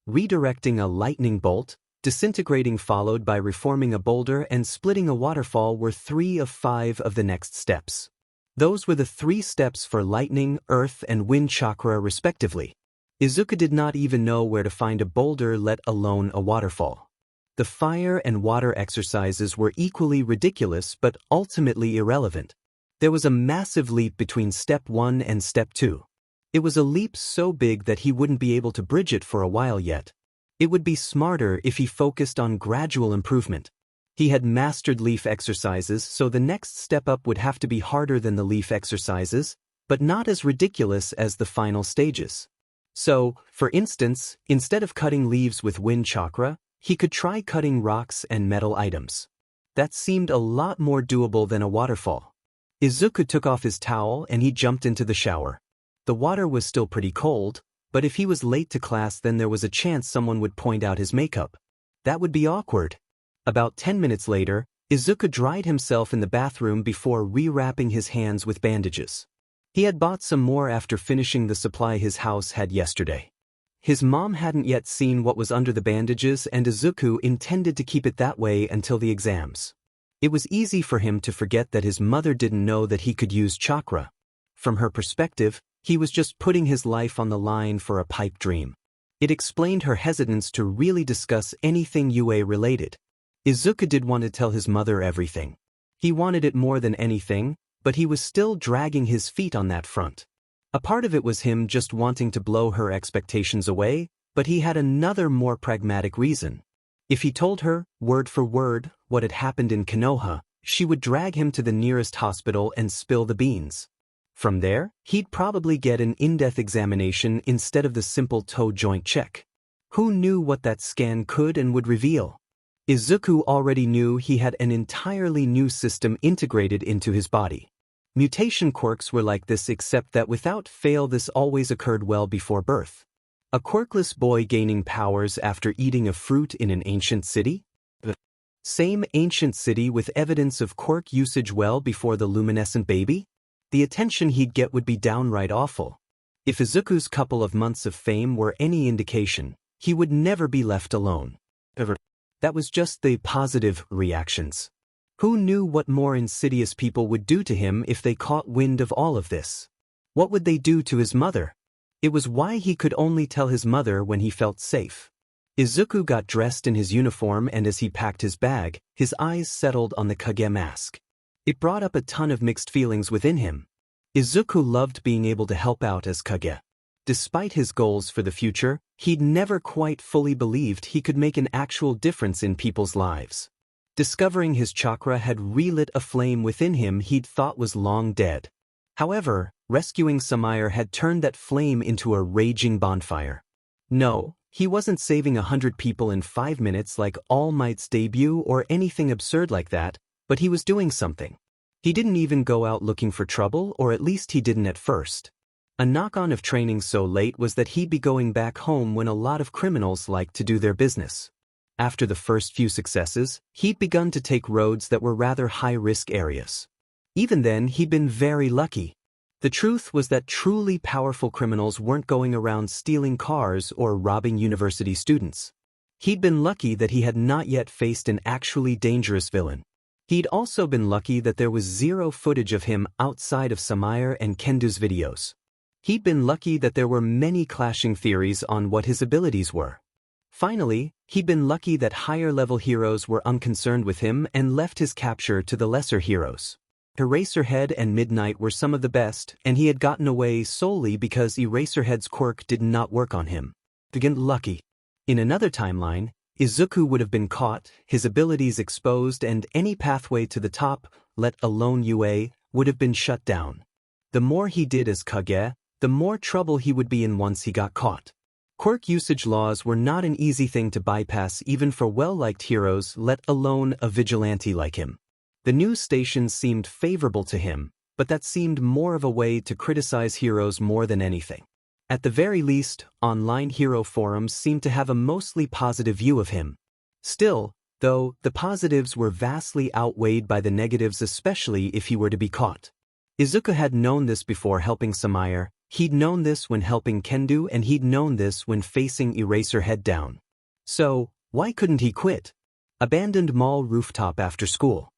Redirecting a lightning bolt, disintegrating followed by reforming a boulder and splitting a waterfall were 3 of 5 of the next steps. Those were the 3 steps for lightning, earth, and wind chakra respectively. Izuku did not even know where to find a boulder, let alone a waterfall. The fire and water exercises were equally ridiculous but ultimately irrelevant. There was a massive leap between step 1 and step 2. It was a leap so big that he wouldn't be able to bridge it for a while yet. It would be smarter if he focused on gradual improvement. He had mastered leaf exercises, so the next step up would have to be harder than the leaf exercises, but not as ridiculous as the final stages. So, for instance, instead of cutting leaves with wind chakra, he could try cutting rocks and metal items. That seemed a lot more doable than a waterfall. Izuku took off his towel and he jumped into the shower. The water was still pretty cold, but if he was late to class then there was a chance someone would point out his makeup. That would be awkward. About 10 minutes later, Izuku dried himself in the bathroom before rewrapping his hands with bandages. He had bought some more after finishing the supply his house had yesterday. His mom hadn't yet seen what was under the bandages and Izuku intended to keep it that way until the exams. It was easy for him to forget that his mother didn't know that he could use chakra. From her perspective, he was just putting his life on the line for a pipe dream. It explained her hesitance to really discuss anything UA related. Izuku did want to tell his mother everything. He wanted it more than anything, but he was still dragging his feet on that front. A part of it was him just wanting to blow her expectations away, but he had another more pragmatic reason. If he told her, word for word, what had happened in Konoha, she would drag him to the nearest hospital and spill the beans. From there, he'd probably get an in-depth examination instead of the simple toe joint check. Who knew what that scan could and would reveal? Izuku already knew he had an entirely new system integrated into his body. Mutation quirks were like this, except that without fail this always occurred well before birth. A quirkless boy gaining powers after eating a fruit in an ancient city? The same ancient city with evidence of quirk usage well before the luminescent baby? The attention he'd get would be downright awful. If Izuku's couple of months of fame were any indication, he would never be left alone. That was just the positive reactions. Who knew what more insidious people would do to him if they caught wind of all of this? What would they do to his mother? It was why he could only tell his mother when he felt safe. Izuku got dressed in his uniform and as he packed his bag, his eyes settled on the Kage mask. It brought up a ton of mixed feelings within him. Izuku loved being able to help out as Kage. Despite his goals for the future, he'd never quite fully believed he could make an actual difference in people's lives. Discovering his chakra had relit a flame within him he'd thought was long dead. However, rescuing Samaire had turned that flame into a raging bonfire. No, he wasn't saving 100 people in 5 minutes like All Might's debut or anything absurd like that, but he was doing something. He didn't even go out looking for trouble, or at least he didn't at first. A knock-on of training so late was that he'd be going back home when a lot of criminals liked to do their business. After the first few successes, he'd begun to take roads that were rather high-risk areas. Even then, he'd been very lucky. The truth was that truly powerful criminals weren't going around stealing cars or robbing university students. He'd been lucky that he had not yet faced an actually dangerous villain. He'd also been lucky that there was zero footage of him outside of Samaire and Kendu's videos. He'd been lucky that there were many clashing theories on what his abilities were. Finally, he'd been lucky that higher-level heroes were unconcerned with him and left his capture to the lesser heroes. Eraserhead and Midnight were some of the best, and he had gotten away solely because Eraserhead's quirk did not work on him. Again, lucky. In another timeline, Izuku would have been caught, his abilities exposed, and any pathway to the top, let alone UA, would have been shut down. The more he did as Kage, the more trouble he would be in once he got caught. Quirk usage laws were not an easy thing to bypass even for well-liked heroes, let alone a vigilante like him. The news stations seemed favorable to him, but that seemed more of a way to criticize heroes more than anything. At the very least, online hero forums seemed to have a mostly positive view of him. Still, though, the positives were vastly outweighed by the negatives, especially if he were to be caught. Izuku had known this before helping Samaire, he'd known this when helping Kendo, and he'd known this when facing Eraserhead down. So, why couldn't he quit? Abandoned mall rooftop after school.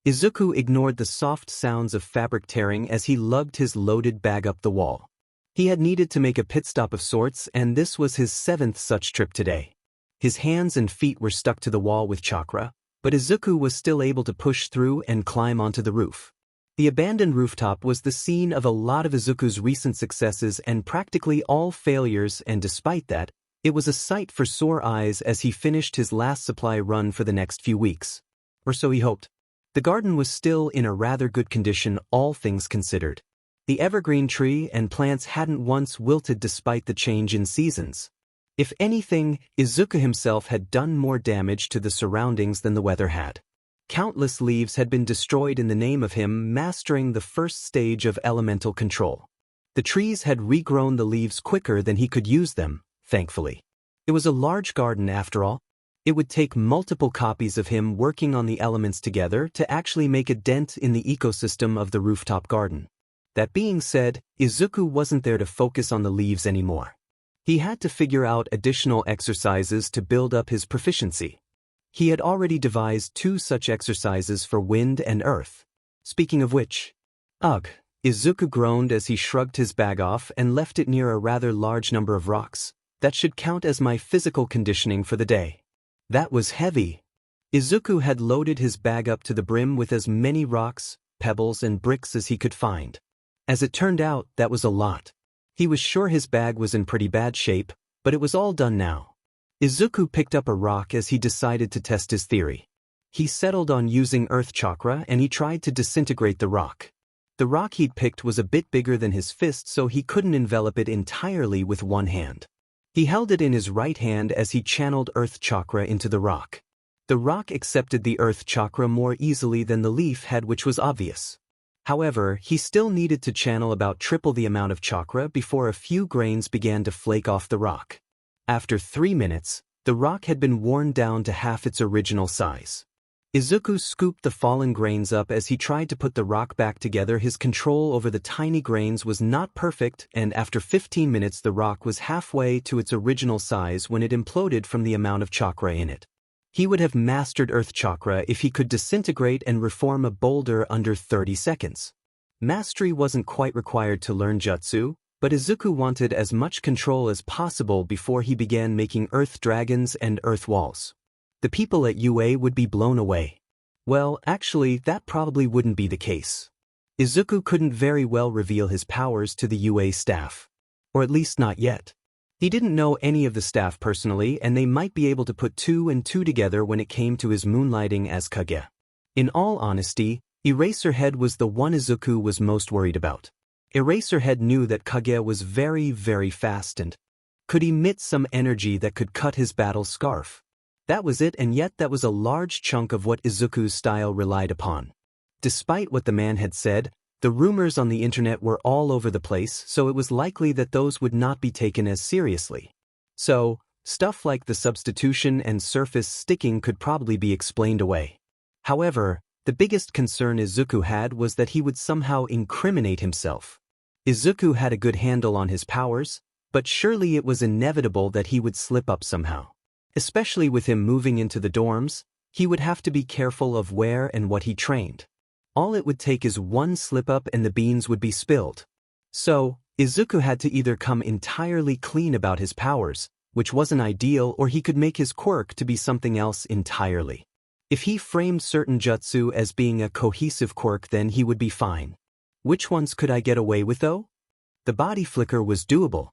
Izuku ignored the soft sounds of fabric tearing as he lugged his loaded bag up the wall. He had needed to make a pit stop of sorts, and this was his 7th such trip today. His hands and feet were stuck to the wall with Chakra, but Izuku was still able to push through and climb onto the roof. The abandoned rooftop was the scene of a lot of Izuku's recent successes and practically all failures, and despite that, it was a sight for sore eyes as he finished his last supply run for the next few weeks. Or so he hoped. The garden was still in a rather good condition, all things considered. The evergreen tree and plants hadn't once wilted despite the change in seasons. If anything, Izuku himself had done more damage to the surroundings than the weather had. Countless leaves had been destroyed in the name of him mastering the first stage of elemental control. The trees had regrown the leaves quicker than he could use them, thankfully. It was a large garden after all. It would take multiple copies of him working on the elements together to actually make a dent in the ecosystem of the rooftop garden. That being said, Izuku wasn't there to focus on the leaves anymore. He had to figure out additional exercises to build up his proficiency. He had already devised 2 such exercises for wind and earth. Speaking of which, ugh, Izuku groaned as he shrugged his bag off and left it near a rather large number of rocks. That should count as my physical conditioning for the day. That was heavy. Izuku had loaded his bag up to the brim with as many rocks, pebbles, and bricks as he could find. As it turned out, that was a lot. He was sure his bag was in pretty bad shape, but it was all done now. Izuku picked up a rock as he decided to test his theory. He settled on using Earth Chakra and he tried to disintegrate the rock. The rock he'd picked was a bit bigger than his fist, so he couldn't envelop it entirely with one hand. He held it in his right hand as he channeled Earth Chakra into the rock. The rock accepted the Earth Chakra more easily than the leaf had, which was obvious. However, he still needed to channel about triple the amount of chakra before a few grains began to flake off the rock. After 3 minutes, the rock had been worn down to half its original size. Izuku scooped the fallen grains up as he tried to put the rock back together. His control over the tiny grains was not perfect, and after 15 minutes the rock was halfway to its original size when it imploded from the amount of chakra in it. He would have mastered Earth Chakra if he could disintegrate and reform a boulder under 30 seconds. Mastery wasn't quite required to learn jutsu, but Izuku wanted as much control as possible before he began making earth dragons and earth walls. The people at UA would be blown away. Well, actually, that probably wouldn't be the case. Izuku couldn't very well reveal his powers to the UA staff. Or at least not yet. He didn't know any of the staff personally, and they might be able to put 2 and 2 together when it came to his moonlighting as Kage. In all honesty, Eraserhead was the one Izuku was most worried about. Eraserhead knew that Kage was very, very fast and could emit some energy that could cut his battle scarf. That was it, and yet that was a large chunk of what Izuku's style relied upon. Despite what the man had said, the rumors on the internet were all over the place, so it was likely that those would not be taken as seriously. So, stuff like the substitution and surface sticking could probably be explained away. However, the biggest concern Izuku had was that he would somehow incriminate himself. Izuku had a good handle on his powers, but surely it was inevitable that he would slip up somehow. Especially with him moving into the dorms, he would have to be careful of where and what he trained. All it would take is one slip-up and the beans would be spilled. So, Izuku had to either come entirely clean about his powers, which wasn't ideal, or he could make his quirk to be something else entirely. If he framed certain jutsu as being a cohesive quirk, then he would be fine. Which ones could I get away with though? The body flicker was doable.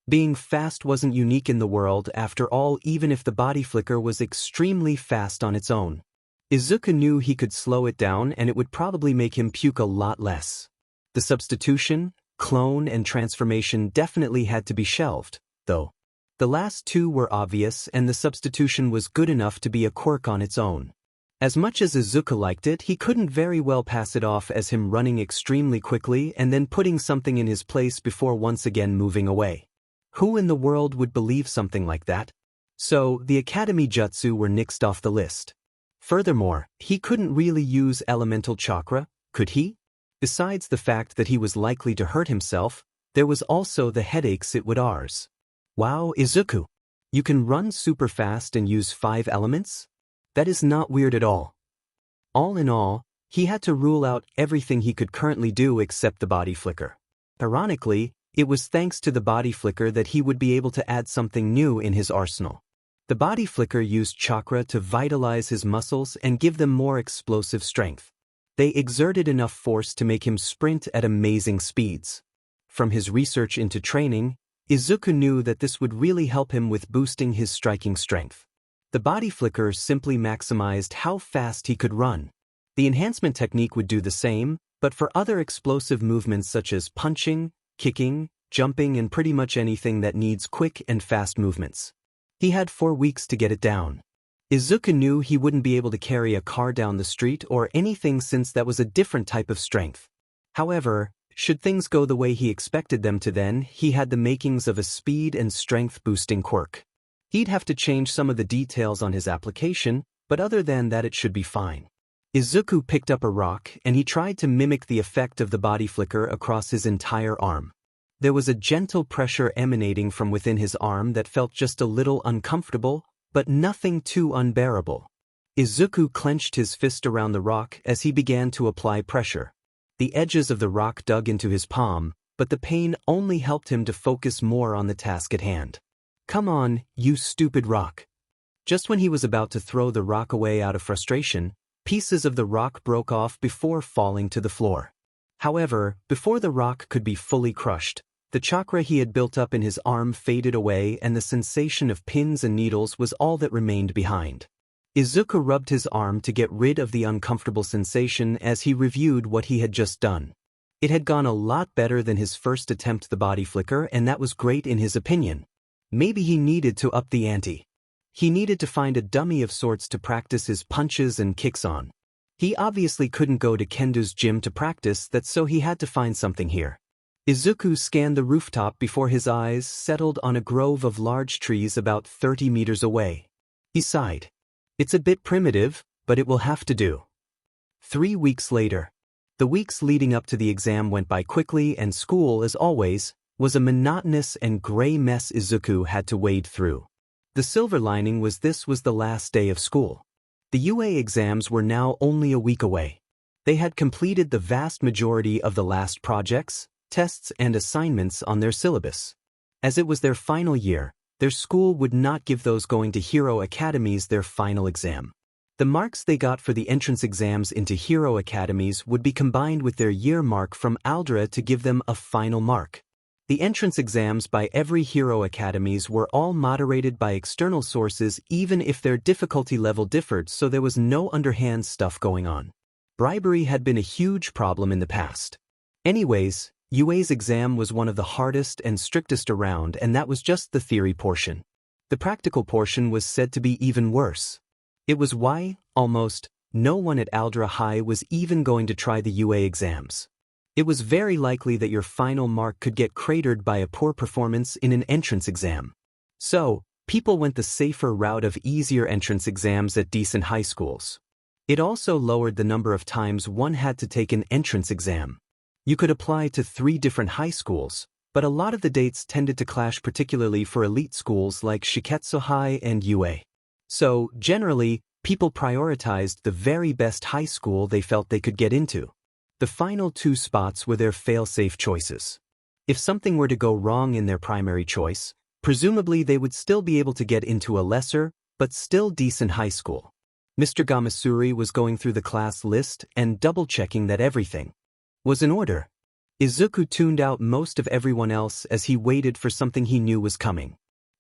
Being fast wasn't unique in the world after all, even if the body flicker was extremely fast on its own. Izuku knew he could slow it down and it would probably make him puke a lot less. The substitution, clone, and transformation definitely had to be shelved, though. The last two were obvious and the substitution was good enough to be a quirk on its own. As much as Izuku liked it, he couldn't very well pass it off as him running extremely quickly and then putting something in his place before once again moving away. Who in the world would believe something like that? So, the Academy Jutsu were nixed off the list. Furthermore, he couldn't really use elemental chakra, could he? Besides the fact that he was likely to hurt himself, there was also the headaches it would cause. Wow, Izuku! You can run super fast and use 5 elements? That is not weird at all. All in all, he had to rule out everything he could currently do except the body flicker. Ironically, it was thanks to the body flicker that he would be able to add something new in his arsenal. The body flicker used chakra to vitalize his muscles and give them more explosive strength. They exerted enough force to make him sprint at amazing speeds. From his research into training, Izuku knew that this would really help him with boosting his striking strength. The body flicker simply maximized how fast he could run. The enhancement technique would do the same, but for other explosive movements such as punching, kicking, jumping and pretty much anything that needs quick and fast movements. He had 4 weeks to get it down. Izuku knew he wouldn't be able to carry a car down the street or anything since that was a different type of strength. However, should things go the way he expected them to, then he had the makings of a speed and strength boosting quirk. He'd have to change some of the details on his application, but other than that it should be fine. Izuku picked up a rock and he tried to mimic the effect of the body flicker across his entire arm. There was a gentle pressure emanating from within his arm that felt just a little uncomfortable, but nothing too unbearable. Izuku clenched his fist around the rock as he began to apply pressure. The edges of the rock dug into his palm, but the pain only helped him to focus more on the task at hand. Come on, you stupid rock. Just when he was about to throw the rock away out of frustration, pieces of the rock broke off before falling to the floor. However, before the rock could be fully crushed, the chakra he had built up in his arm faded away and the sensation of pins and needles was all that remained behind. Izuku rubbed his arm to get rid of the uncomfortable sensation as he reviewed what he had just done. It had gone a lot better than his first attempt the body flicker, and that was great in his opinion. Maybe he needed to up the ante. He needed to find a dummy of sorts to practice his punches and kicks on. He obviously couldn't go to Kendo's gym to practice that, so he had to find something here. Izuku scanned the rooftop before his eyes settled on a grove of large trees about 30 meters away. He sighed. It's a bit primitive, but it will have to do. 3 weeks later. The weeks leading up to the exam went by quickly, and school, as always, was a monotonous and gray mess Izuku had to wade through. The silver lining was this was the last day of school. The UA exams were now only a week away. They had completed the vast majority of the last projects, tests and assignments on their syllabus. As it was their final year, their school would not give those going to hero academies their final exam. The marks they got for the entrance exams into hero academies would be combined with their year mark from Aldra to give them a final mark. The entrance exams by every hero academies were all moderated by external sources even if their difficulty level differed, so there was no underhand stuff going on. Bribery had been a huge problem in the past. Anyways, UA's exam was one of the hardest and strictest around, and that was just the theory portion. The practical portion was said to be even worse. It was why, almost, no one at Aldra High was even going to try the UA exams. It was very likely that your final mark could get cratered by a poor performance in an entrance exam. So, people went the safer route of easier entrance exams at decent high schools. It also lowered the number of times one had to take an entrance exam. You could apply to 3 different high schools, but a lot of the dates tended to clash, particularly for elite schools like Shiketsu High and UA. So, generally, people prioritized the very best high school they felt they could get into. The final 2 spots were their fail-safe choices. If something were to go wrong in their primary choice, presumably they would still be able to get into a lesser, but still decent high school. Mr. Gamasuri was going through the class list and double-checking that everything was in order. Izuku tuned out most of everyone else as he waited for something he knew was coming.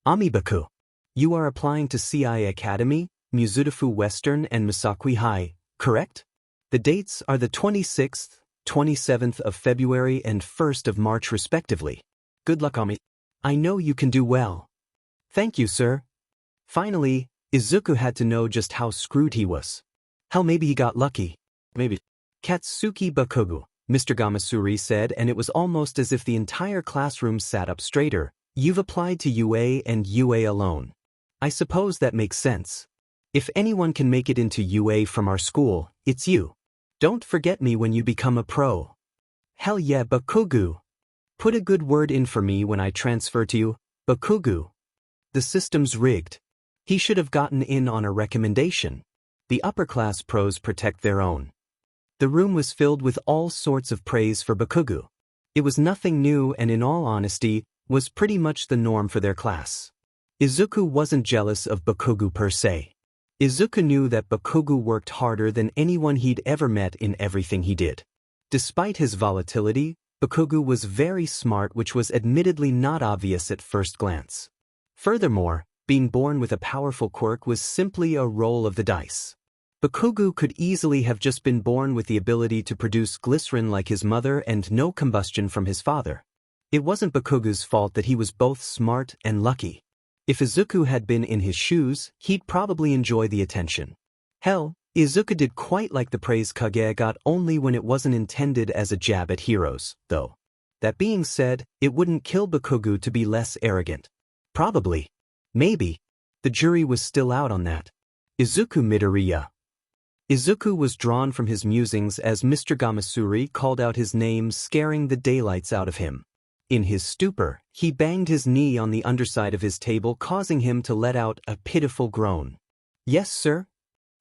Amibaku, you are applying to CI Academy, Mizudafu Western and Misakui High, correct? The dates are the 26th, 27th of February and 1st of March respectively. Good luck, Ami. I know you can do well. Thank you, sir. Finally, Izuku had to know just how screwed he was. Hell, maybe he got lucky. Maybe. Katsuki Bakugou, Mr. Gamasuri said, and it was almost as if the entire classroom sat up straighter. You've applied to UA and UA alone. I suppose that makes sense. If anyone can make it into UA from our school, it's you. Don't forget me when you become a pro. Hell yeah, Bakugou. Put a good word in for me when I transfer to you, Bakugou. The system's rigged. He should have gotten in on a recommendation. The upper-class pros protect their own. The room was filled with all sorts of praise for Bakugou. It was nothing new and, in all honesty, was pretty much the norm for their class. Izuku wasn't jealous of Bakugou per se. Izuku knew that Bakugou worked harder than anyone he'd ever met in everything he did. Despite his volatility, Bakugou was very smart, which was admittedly not obvious at first glance. Furthermore, being born with a powerful quirk was simply a roll of the dice. Bakugou could easily have just been born with the ability to produce glycerin like his mother and no combustion from his father. It wasn't Bakugou's fault that he was both smart and lucky. If Izuku had been in his shoes, he'd probably enjoy the attention. Hell, Izuku did quite like the praise Kage got, only when it wasn't intended as a jab at heroes, though. That being said, it wouldn't kill Bakugou to be less arrogant. Probably. Maybe. The jury was still out on that. Izuku Midoriya. Izuku was drawn from his musings as Mr. Gamasuri called out his name, scaring the daylights out of him. In his stupor, he banged his knee on the underside of his table, causing him to let out a pitiful groan. Yes, sir?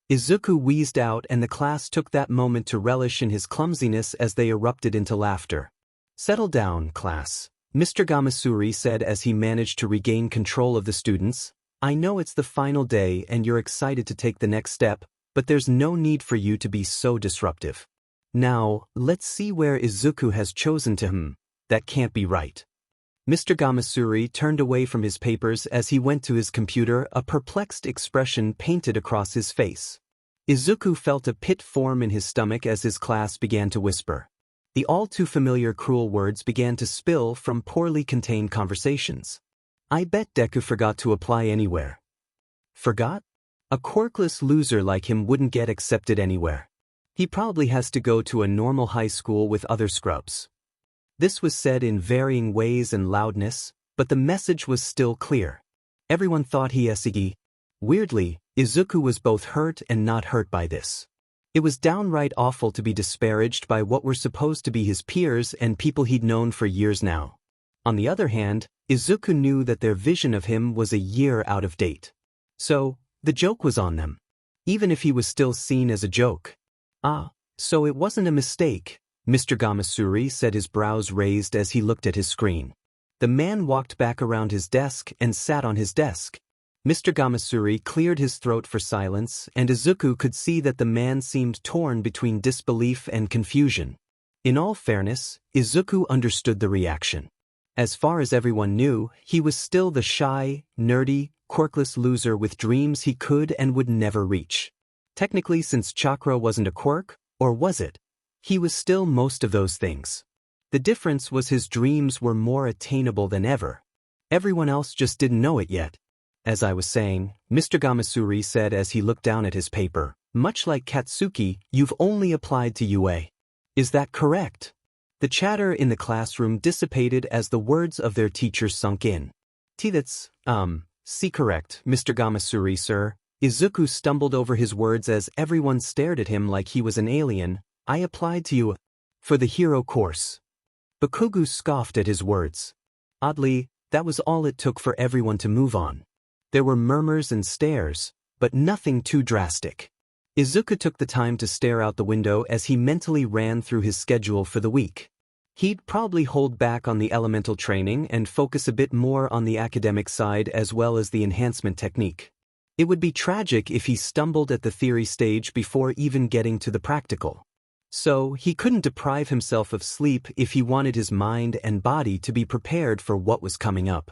Izuku wheezed out, and the class took that moment to relish in his clumsiness as they erupted into laughter. Settle down, class, Mr. Gamasuri said as he managed to regain control of the students. I know it's the final day and you're excited to take the next step, but there's no need for you to be so disruptive. Now, let's see where Izuku has chosen to That can't be right. Mr. Gamasuri turned away from his papers as he went to his computer, a perplexed expression painted across his face. Izuku felt a pit form in his stomach as his class began to whisper. The all-too-familiar cruel words began to spill from poorly contained conversations. I bet Deku forgot to apply anywhere. Forgot? A quirkless loser like him wouldn't get accepted anywhere. He probably has to go to a normal high school with other scrubs. This was said in varying ways and loudness, but the message was still clear. Everyone thought he esigi. Weirdly, Izuku was both hurt and not hurt by this. It was downright awful to be disparaged by what were supposed to be his peers and people he'd known for years now. On the other hand, Izuku knew that their vision of him was a year out of date. So, the joke was on them. Even if he was still seen as a joke. Ah, so it wasn't a mistake, Mr. Gamasuri said, his brows raised as he looked at his screen. The man walked back around his desk and sat on his desk. Mr. Gamasuri cleared his throat for silence, and Izuku could see that the man seemed torn between disbelief and confusion. In all fairness, Izuku understood the reaction. As far as everyone knew, he was still the shy, nerdy, quirkless loser with dreams he could and would never reach. Technically, since Chakra wasn't a quirk, or was it? He was still most of those things. The difference was his dreams were more attainable than ever. Everyone else just didn't know it yet. As I was saying, Mr. Gamasuri said as he looked down at his paper, much like Katsuki, you've only applied to UA. Is that correct? The chatter in the classroom dissipated as the words of their teacher sunk in. That's, see correct, Mr. Gamasuri, sir. Izuku stumbled over his words as everyone stared at him like he was an alien. I applied to you for the hero course. Bakugou scoffed at his words. Oddly, that was all it took for everyone to move on. There were murmurs and stares, but nothing too drastic. Izuku took the time to stare out the window as he mentally ran through his schedule for the week. He'd probably hold back on the elemental training and focus a bit more on the academic side as well as the enhancement technique. It would be tragic if he stumbled at the theory stage before even getting to the practical. So, he couldn't deprive himself of sleep if he wanted his mind and body to be prepared for what was coming up.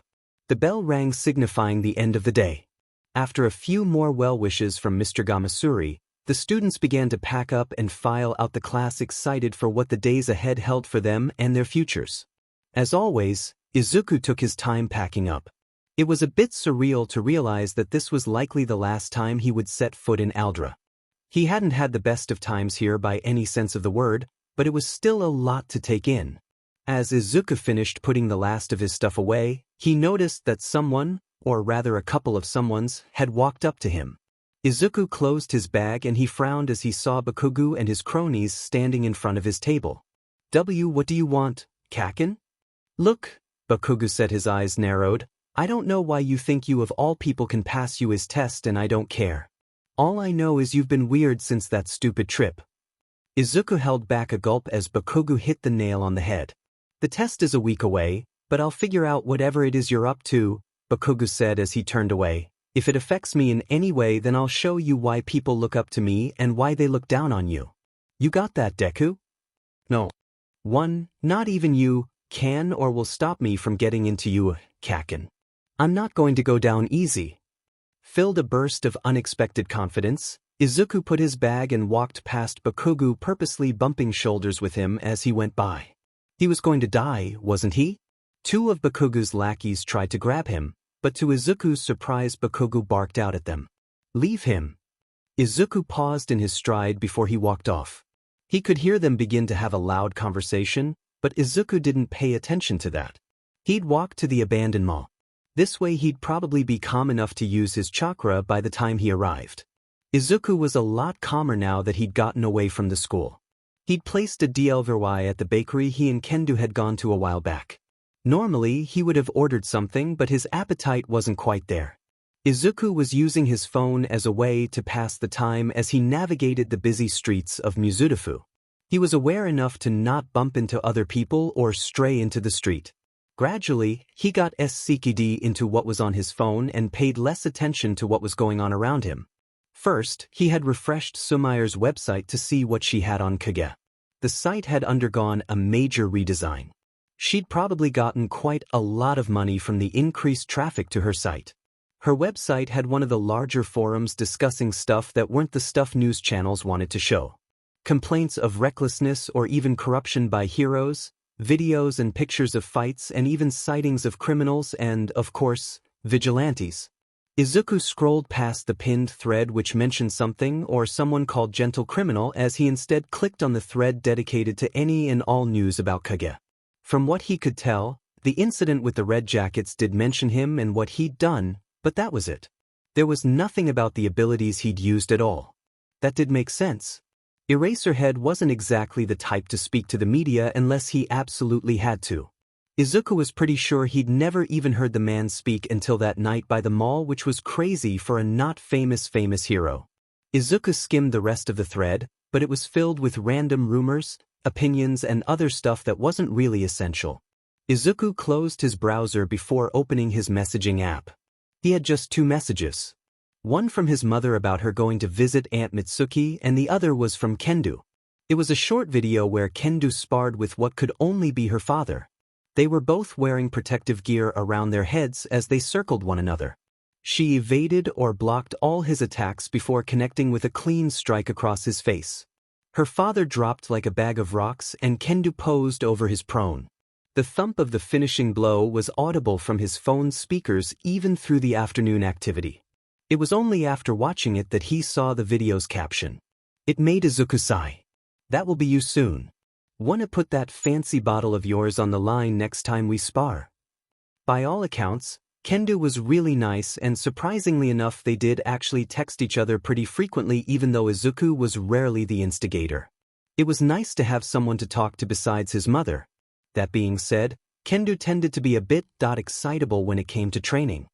The bell rang, signifying the end of the day. After a few more well wishes from Mr. Gamasuri, the students began to pack up and file out the class, excited for what the days ahead held for them and their futures. As always, Izuku took his time packing up. It was a bit surreal to realize that this was likely the last time he would set foot in Aldra. He hadn't had the best of times here by any sense of the word, but it was still a lot to take in. As Izuku finished putting the last of his stuff away, he noticed that someone, or rather a couple of someones, had walked up to him. Izuku closed his bag and he frowned as he saw Bakugou and his cronies standing in front of his table. What do you want, Kaken? Look, Bakugou said, his eyes narrowed. I don't know why you think you of all people can pass you his test, and I don't care. All I know is you've been weird since that stupid trip. Izuku held back a gulp as Bakugou hit the nail on the head. The test is a week away, but I'll figure out whatever it is you're up to, Bakugou said as he turned away. If it affects me in any way, then I'll show you why people look up to me and why they look down on you. You got that, Deku? No. Not even you, can or will stop me from getting into you, Kaken. I'm not going to go down easy. Filled a burst of unexpected confidence, Izuku put his bag and walked past Bakugou, purposely bumping shoulders with him as he went by. He was going to die, wasn't he? Two of Bakugou's lackeys tried to grab him, but to Izuku's surprise Bakugou barked out at them. Leave him. Izuku paused in his stride before he walked off. He could hear them begin to have a loud conversation, but Izuku didn't pay attention to that. He'd walk to the abandoned mall. This way he'd probably be calm enough to use his chakra by the time he arrived. Izuku was a lot calmer now that he'd gotten away from the school. He'd placed a DLVY at the bakery he and Kendo had gone to a while back. Normally he would have ordered something, but his appetite wasn't quite there. Izuku was using his phone as a way to pass the time as he navigated the busy streets of Mizudafu. He was aware enough to not bump into other people or stray into the street. Gradually, he got SCKD into what was on his phone and paid less attention to what was going on around him. First, he had refreshed Sumayor's website to see what she had on Kage. The site had undergone a major redesign. She'd probably gotten quite a lot of money from the increased traffic to her site. Her website had one of the larger forums discussing stuff that weren't the stuff news channels wanted to show. Complaints of recklessness or even corruption by heroes, videos and pictures of fights, and even sightings of criminals and, of course, vigilantes. Izuku scrolled past the pinned thread which mentioned something or someone called Gentle Criminal as he instead clicked on the thread dedicated to any and all news about Kage. From what he could tell, the incident with the red jackets did mention him and what he'd done, but that was it. There was nothing about the abilities he'd used at all. That did make sense. Eraserhead wasn't exactly the type to speak to the media unless he absolutely had to. Izuku was pretty sure he'd never even heard the man speak until that night by the mall, which was crazy for a not famous hero. Izuku skimmed the rest of the thread, but it was filled with random rumors, opinions, and other stuff that wasn't really essential. Izuku closed his browser before opening his messaging app. He had just 2 messages. One from his mother about her going to visit Aunt Mitsuki, and the other was from Kendo. It was a short video where Kendo sparred with what could only be her father. They were both wearing protective gear around their heads as they circled one another. She evaded or blocked all his attacks before connecting with a clean strike across his face. Her father dropped like a bag of rocks and Kendo posed over his prone. The thump of the finishing blow was audible from his phone's speakers even through the afternoon activity. It was only after watching it that he saw the video's caption. It made Izuku sigh. That will be you soon. Wanna put that fancy bottle of yours on the line next time we spar? By all accounts, Kendo was really nice, and surprisingly enough they did actually text each other pretty frequently, even though Izuku was rarely the instigator. It was nice to have someone to talk to besides his mother. That being said, Kendo tended to be a bit excitable when it came to training.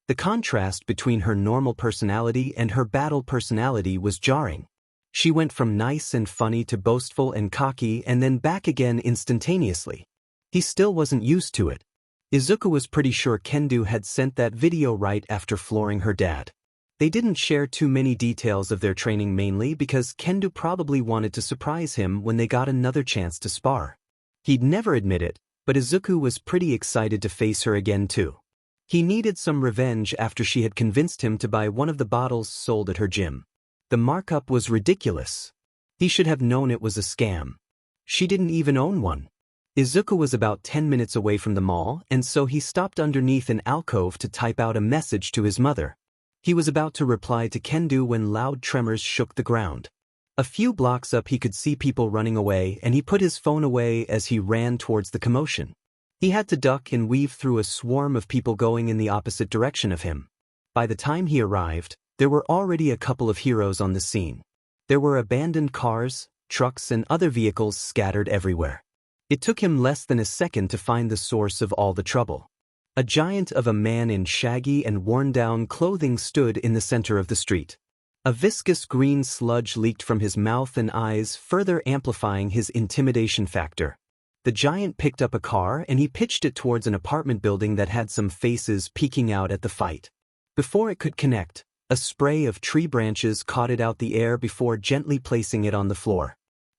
The contrast between her normal personality and her battle personality was jarring. She went from nice and funny to boastful and cocky and then back again instantaneously. He still wasn't used to it. Izuku was pretty sure Kendo had sent that video right after flooring her dad. They didn't share too many details of their training, mainly because Kendo probably wanted to surprise him when they got another chance to spar. He'd never admit it, but Izuku was pretty excited to face her again too. He needed some revenge after she had convinced him to buy one of the bottles sold at her gym. The markup was ridiculous. He should have known it was a scam. She didn't even own one. Izuku was about 10 minutes away from the mall, and so he stopped underneath an alcove to type out a message to his mother. He was about to reply to Kendo when loud tremors shook the ground. A few blocks up he could see people running away, and he put his phone away as he ran towards the commotion. He had to duck and weave through a swarm of people going in the opposite direction of him. By the time he arrived, there were already a couple of heroes on the scene. There were abandoned cars, trucks, and other vehicles scattered everywhere. It took him less than a second to find the source of all the trouble. A giant of a man in shaggy and worn-down clothing stood in the center of the street. A viscous green sludge leaked from his mouth and eyes, further amplifying his intimidation factor. The giant picked up a car and he pitched it towards an apartment building that had some faces peeking out at the fight. Before it could connect, a spray of tree branches caught it out the air before gently placing it on the floor.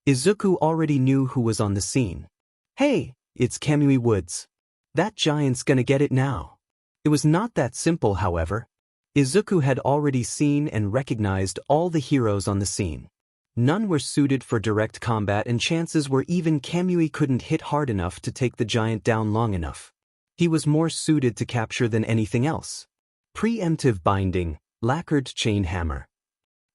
Izuku already knew who was on the scene. "Hey, it's Kamui Woods. That giant's gonna get it now." It was not that simple, however. Izuku had already seen and recognized all the heroes on the scene. None were suited for direct combat, and chances were even Kamui couldn't hit hard enough to take the giant down long enough. He was more suited to capture than anything else. Preemptive binding, lacquered chain hammer.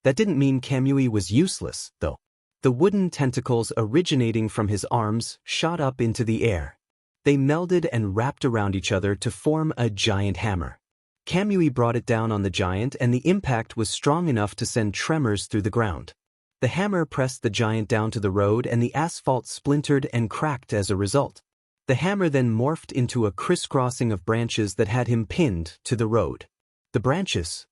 That didn't mean Kamui was useless, though. The wooden tentacles originating from his arms shot up into the air. They melded and wrapped around each other to form a giant hammer. Kamui brought it down on the giant, and the impact was strong enough to send tremors through the ground. The hammer pressed the giant down to the road, and the asphalt splintered and cracked as a result. The hammer then morphed into a crisscrossing of branches that had him pinned to the road. The branches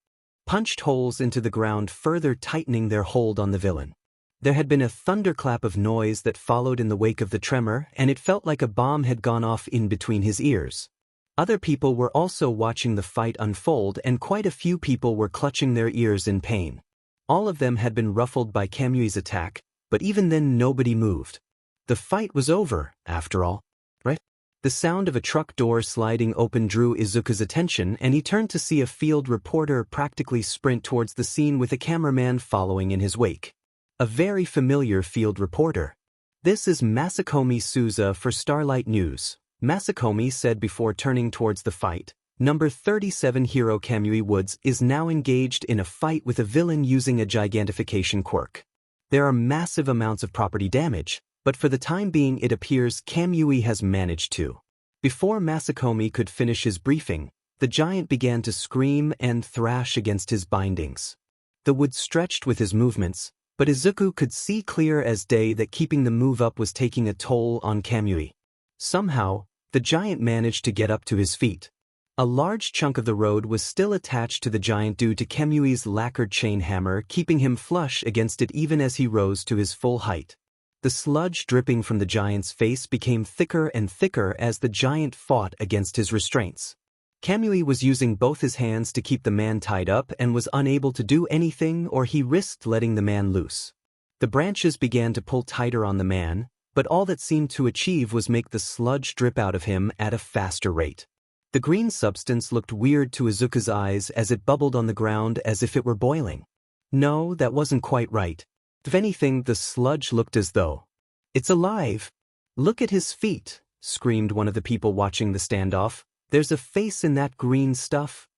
punched holes into the ground, further tightening their hold on the villain. There had been a thunderclap of noise that followed in the wake of the tremor, and it felt like a bomb had gone off in between his ears. Other people were also watching the fight unfold, and quite a few people were clutching their ears in pain. All of them had been ruffled by Kamui's attack, but even then nobody moved. The fight was over, after all, right? The sound of a truck door sliding open drew Izuku's attention, and he turned to see a field reporter practically sprint towards the scene with a cameraman following in his wake. A very familiar field reporter. "This is Masakomi Souza for Starlight News," Masakomi said before turning towards the fight. Number 37 hero Kamui Woods is now engaged in a fight with a villain using a gigantification quirk. There are massive amounts of property damage, but for the time being it appears Kamui has managed to. Before Masakomi could finish his briefing, the giant began to scream and thrash against his bindings. The wood stretched with his movements, but Izuku could see clear as day that keeping the move up was taking a toll on Kamui. Somehow, the giant managed to get up to his feet. A large chunk of the road was still attached to the giant due to Kamui's lacquered chain hammer, keeping him flush against it even as he rose to his full height. The sludge dripping from the giant's face became thicker and thicker as the giant fought against his restraints. Kamui was using both his hands to keep the man tied up and was unable to do anything, or he risked letting the man loose. The branches began to pull tighter on the man, but all that seemed to achieve was make the sludge drip out of him at a faster rate. The green substance looked weird to Izuku's eyes as it bubbled on the ground as if it were boiling. No, that wasn't quite right. If anything, the sludge looked as though it's alive. "Look at his feet," screamed one of the people watching the standoff. "There's a face in that green stuff."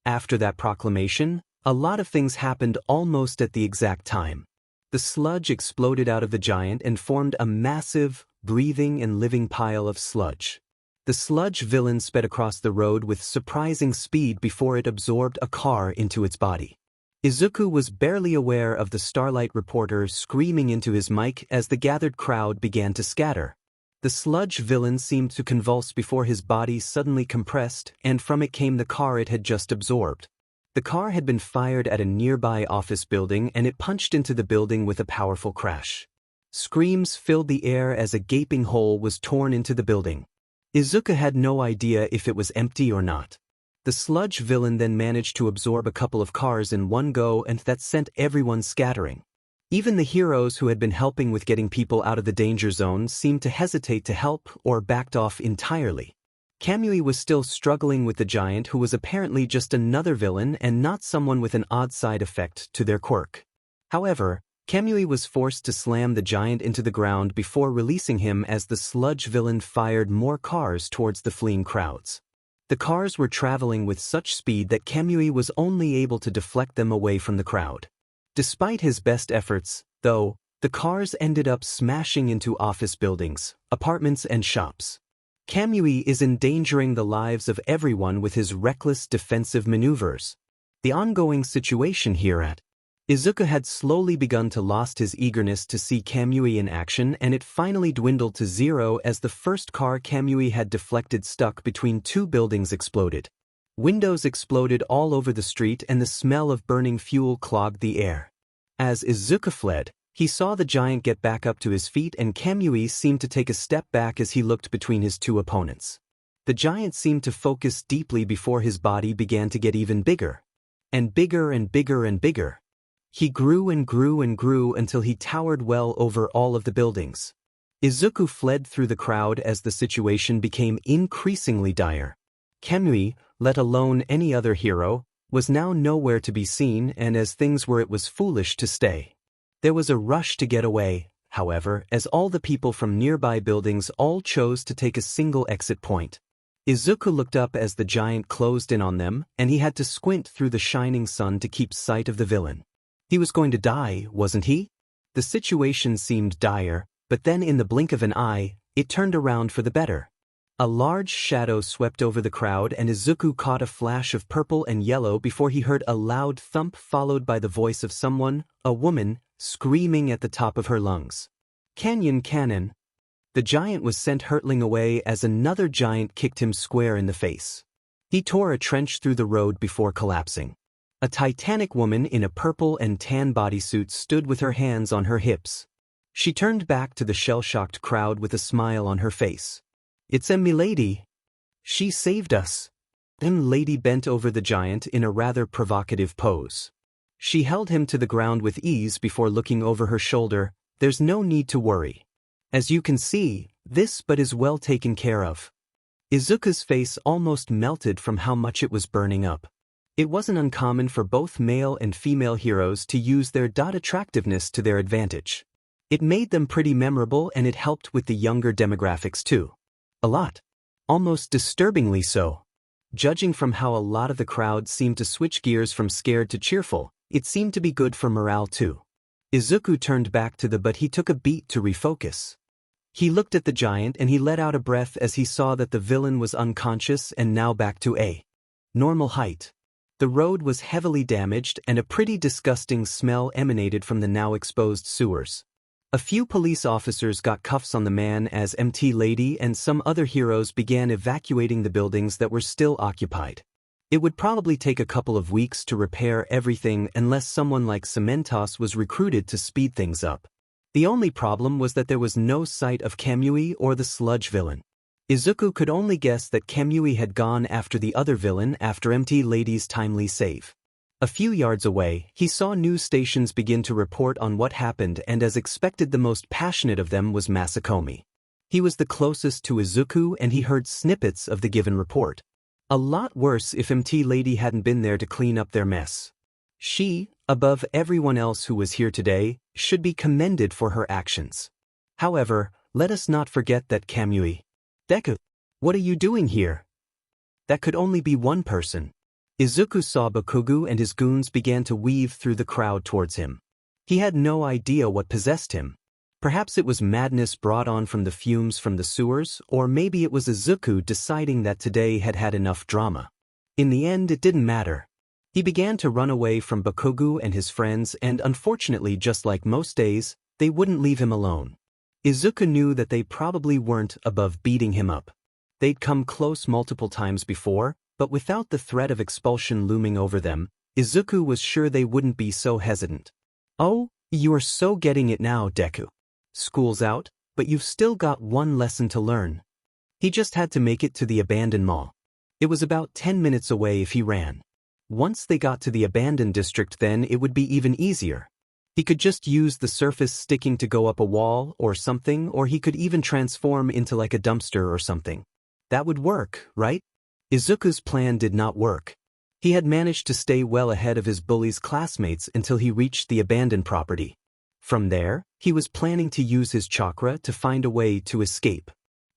After that proclamation, a lot of things happened almost at the exact time. The sludge exploded out of the giant and formed a massive, breathing and living pile of sludge. The sludge villain sped across the road with surprising speed before it absorbed a car into its body. Izuku was barely aware of the Starlight reporter screaming into his mic as the gathered crowd began to scatter. The sludge villain seemed to convulse before his body suddenly compressed, and from it came the car it had just absorbed. The car had been fired at a nearby office building, and it punched into the building with a powerful crash. Screams filled the air as a gaping hole was torn into the building. Izuku had no idea if it was empty or not. The sludge villain then managed to absorb a couple of cars in one go, and that sent everyone scattering. Even the heroes who had been helping with getting people out of the danger zone seemed to hesitate to help or backed off entirely. Kamui was still struggling with the giant, who was apparently just another villain and not someone with an odd side effect to their quirk. However, Kamui was forced to slam the giant into the ground before releasing him as the sludge villain fired more cars towards the fleeing crowds. The cars were traveling with such speed that Kamui was only able to deflect them away from the crowd. Despite his best efforts, though, the cars ended up smashing into office buildings, apartments and shops. Kamui is endangering the lives of everyone with his reckless defensive maneuvers. The ongoing situation here at Izuku had slowly begun to lose his eagerness to see Kamui in action, and it finally dwindled to zero as the first car Kamui had deflected stuck between two buildings exploded. Windows exploded all over the street and the smell of burning fuel clogged the air. As Izuku fled, he saw the giant get back up to his feet, and Kamui seemed to take a step back as he looked between his two opponents. The giant seemed to focus deeply before his body began to get even bigger. And bigger and bigger and bigger. He grew and grew and grew until he towered well over all of the buildings. Izuku fled through the crowd as the situation became increasingly dire. Kamui, let alone any other hero, was now nowhere to be seen, and as things were it was foolish to stay. There was a rush to get away, however, as all the people from nearby buildings all chose to take a single exit point. Izuku looked up as the giant closed in on them, and he had to squint through the shining sun to keep sight of the villain. He was going to die, wasn't he? The situation seemed dire, but then in the blink of an eye, it turned around for the better. A large shadow swept over the crowd, and Izuku caught a flash of purple and yellow before he heard a loud thump followed by the voice of someone, a woman, screaming at the top of her lungs. Cannon! The giant was sent hurtling away as another giant kicked him square in the face. He tore a trench through the road before collapsing. A Titanic woman in a purple and tan bodysuit stood with her hands on her hips. She turned back to the shell-shocked crowd with a smile on her face. "It's milady. She saved us." Lady bent over the giant in a rather provocative pose. She held him to the ground with ease before looking over her shoulder. "There's no need to worry. As you can see, this but is well taken care of." Izuku's face almost melted from how much it was burning up. It wasn't uncommon for both male and female heroes to use their attractiveness to their advantage. It made them pretty memorable, and it helped with the younger demographics too. A lot. Almost disturbingly so. Judging from how a lot of the crowd seemed to switch gears from scared to cheerful, it seemed to be good for morale too. Izuku turned back to but he took a beat to refocus. He looked at the giant and he let out a breath as he saw that the villain was unconscious and now back to a normal height. The road was heavily damaged and a pretty disgusting smell emanated from the now exposed sewers. A few police officers got cuffs on the man as Lady and some other heroes began evacuating the buildings that were still occupied. It would probably take a couple of weeks to repair everything unless someone like Cementos was recruited to speed things up. The only problem was that there was no sight of Kamui or the sludge villain. Izuku could only guess that Kamui had gone after the other villain after Lady's timely save. A few yards away, he saw news stations begin to report on what happened, and as expected the most passionate of them was Masakomi. He was the closest to Izuku and he heard snippets of the given report. A lot worse if Lady hadn't been there to clean up their mess. She, above everyone else who was here today, should be commended for her actions. However, let us not forget that Kamui. Deku, what are you doing here? That could only be one person. Izuku saw Bakugou and his goons began to weave through the crowd towards him. He had no idea what possessed him. Perhaps it was madness brought on from the fumes from the sewers, or maybe it was Izuku deciding that today had had enough drama. In the end, it didn't matter. He began to run away from Bakugou and his friends, and unfortunately, just like most days, they wouldn't leave him alone. Izuku knew that they probably weren't above beating him up. They'd come close multiple times before, but without the threat of expulsion looming over them, Izuku was sure they wouldn't be so hesitant. "Oh, you are so getting it now, Deku. School's out, but you've still got one lesson to learn." He just had to make it to the abandoned mall. It was about 10 minutes away if he ran. Once they got to the abandoned district, then it would be even easier. He could just use the surface sticking to go up a wall or something, or he could even transform into like a dumpster or something. That would work, right? Izuku's plan did not work. He had managed to stay well ahead of his bully's classmates until he reached the abandoned property. From there, he was planning to use his chakra to find a way to escape.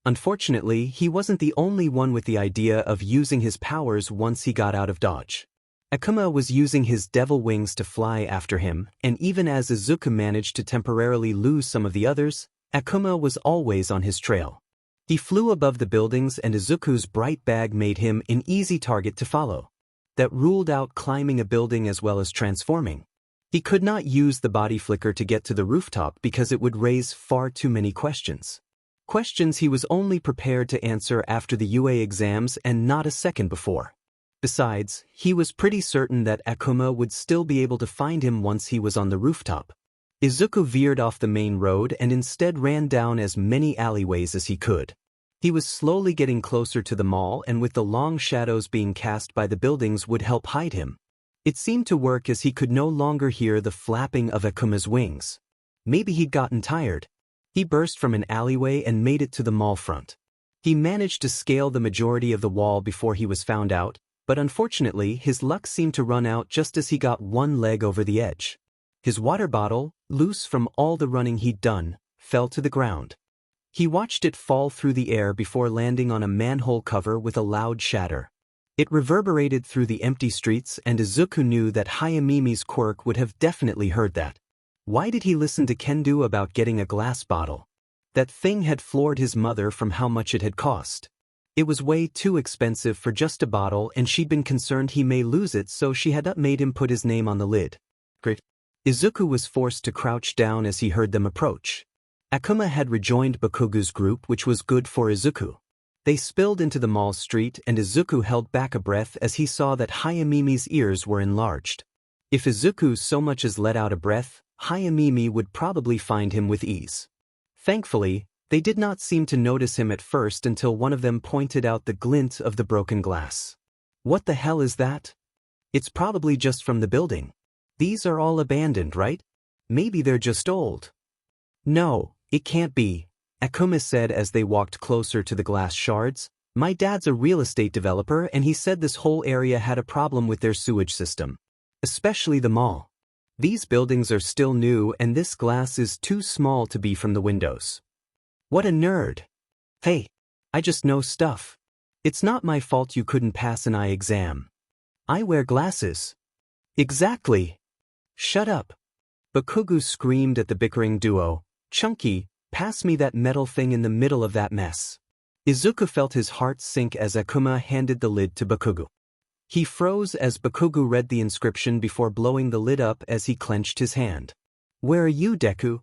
Unfortunately, he wasn't the only one with the idea of using his powers once he got out of dodge. Akuma was using his devil wings to fly after him, and even as Izuku managed to temporarily lose some of the others, Akuma was always on his trail. He flew above the buildings and Izuku's bright bag made him an easy target to follow. That ruled out climbing a building as well as transforming. He could not use the body flicker to get to the rooftop because it would raise far too many questions. Questions he was only prepared to answer after the UA exams and not a second before. Besides, he was pretty certain that Akuma would still be able to find him once he was on the rooftop. Izuku veered off the main road and instead ran down as many alleyways as he could. He was slowly getting closer to the mall, and with the long shadows being cast by the buildings would help hide him. It seemed to work as he could no longer hear the flapping of Akuma's wings. Maybe he'd gotten tired. He burst from an alleyway and made it to the mall front. He managed to scale the majority of the wall before he was found out, but unfortunately his luck seemed to run out just as he got one leg over the edge. His water bottle, loose from all the running he'd done, fell to the ground. He watched it fall through the air before landing on a manhole cover with a loud shatter. It reverberated through the empty streets, and Izuku knew that Hayamimi's Quirk would have definitely heard that. Why did he listen to Kendo about getting a glass bottle? That thing had floored his mother from how much it had cost. It was way too expensive for just a bottle, and she'd been concerned he may lose it, so she had made him put his name on the lid. Great. Izuku was forced to crouch down as he heard them approach. Akuma had rejoined Bakugou's group, which was good for Izuku. They spilled into the mall street, and Izuku held back a breath as he saw that Hayamimi's ears were enlarged. If Izuku so much as let out a breath, Hayamimi would probably find him with ease. Thankfully, they did not seem to notice him at first until one of them pointed out the glint of the broken glass. What the hell is that? It's probably just from the building. These are all abandoned, right? Maybe they're just old. No, it can't be, Akuma said as they walked closer to the glass shards. My dad's a real estate developer and he said this whole area had a problem with their sewage system. Especially the mall. These buildings are still new and this glass is too small to be from the windows. What a nerd. Hey, I just know stuff. It's not my fault you couldn't pass an eye exam. I wear glasses. Exactly. Shut up. Bakugou screamed at the bickering duo. Chunky, pass me that metal thing in the middle of that mess. Izuku felt his heart sink as Akuma handed the lid to Bakugou. He froze as Bakugou read the inscription before blowing the lid up as he clenched his hand. Where are you, Deku?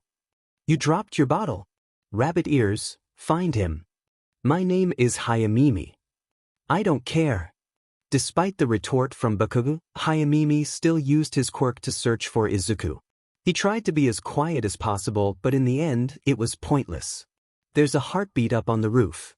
You dropped your bottle. Rabbit ears, find him. My name is Hayamimi. I don't care. Despite the retort from Bakugou, Hayamimi still used his quirk to search for Izuku. He tried to be as quiet as possible, but in the end, it was pointless. There's a heartbeat up on the roof.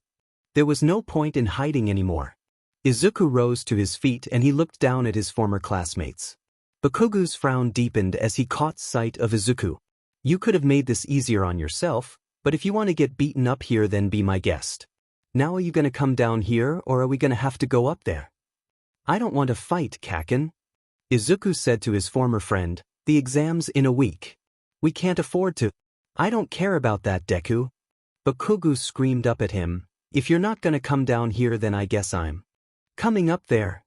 There was no point in hiding anymore. Izuku rose to his feet and he looked down at his former classmates. Bakugou's frown deepened as he caught sight of Izuku. You could have made this easier on yourself, but if you want to get beaten up here, then be my guest. Now are you going to come down here or are we going to have to go up there? I don't want to fight, Kaken. Izuku said to his former friend, the exam's in a week. We can't afford to. I don't care about that, Deku. Bakugou screamed up at him. If you're not going to come down here, then I guess I'm coming up there.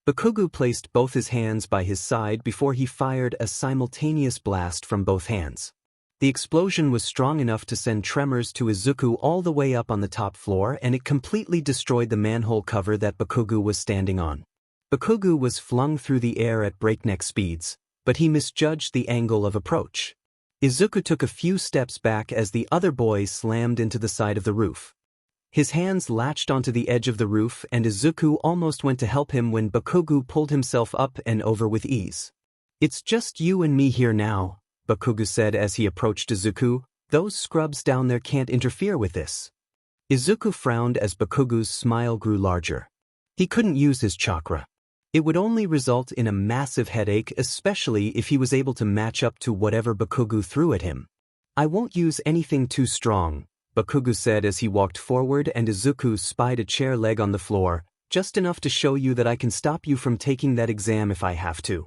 Bakugou placed both his hands by his side before he fired a simultaneous blast from both hands. The explosion was strong enough to send tremors to Izuku all the way up on the top floor, and it completely destroyed the manhole cover that Bakugou was standing on. Bakugou was flung through the air at breakneck speeds, but he misjudged the angle of approach. Izuku took a few steps back as the other boy slammed into the side of the roof. His hands latched onto the edge of the roof and Izuku almost went to help him when Bakugou pulled himself up and over with ease. It's just you and me here now, Bakugou said as he approached Izuku. Those scrubs down there can't interfere with this. Izuku frowned as Bakugou's smile grew larger. He couldn't use his chakra. It would only result in a massive headache, especially if he was able to match up to whatever Bakugou threw at him. I won't use anything too strong, Bakugou said as he walked forward, and Izuku spied a chair leg on the floor, just enough to show you that I can stop you from taking that exam if I have to.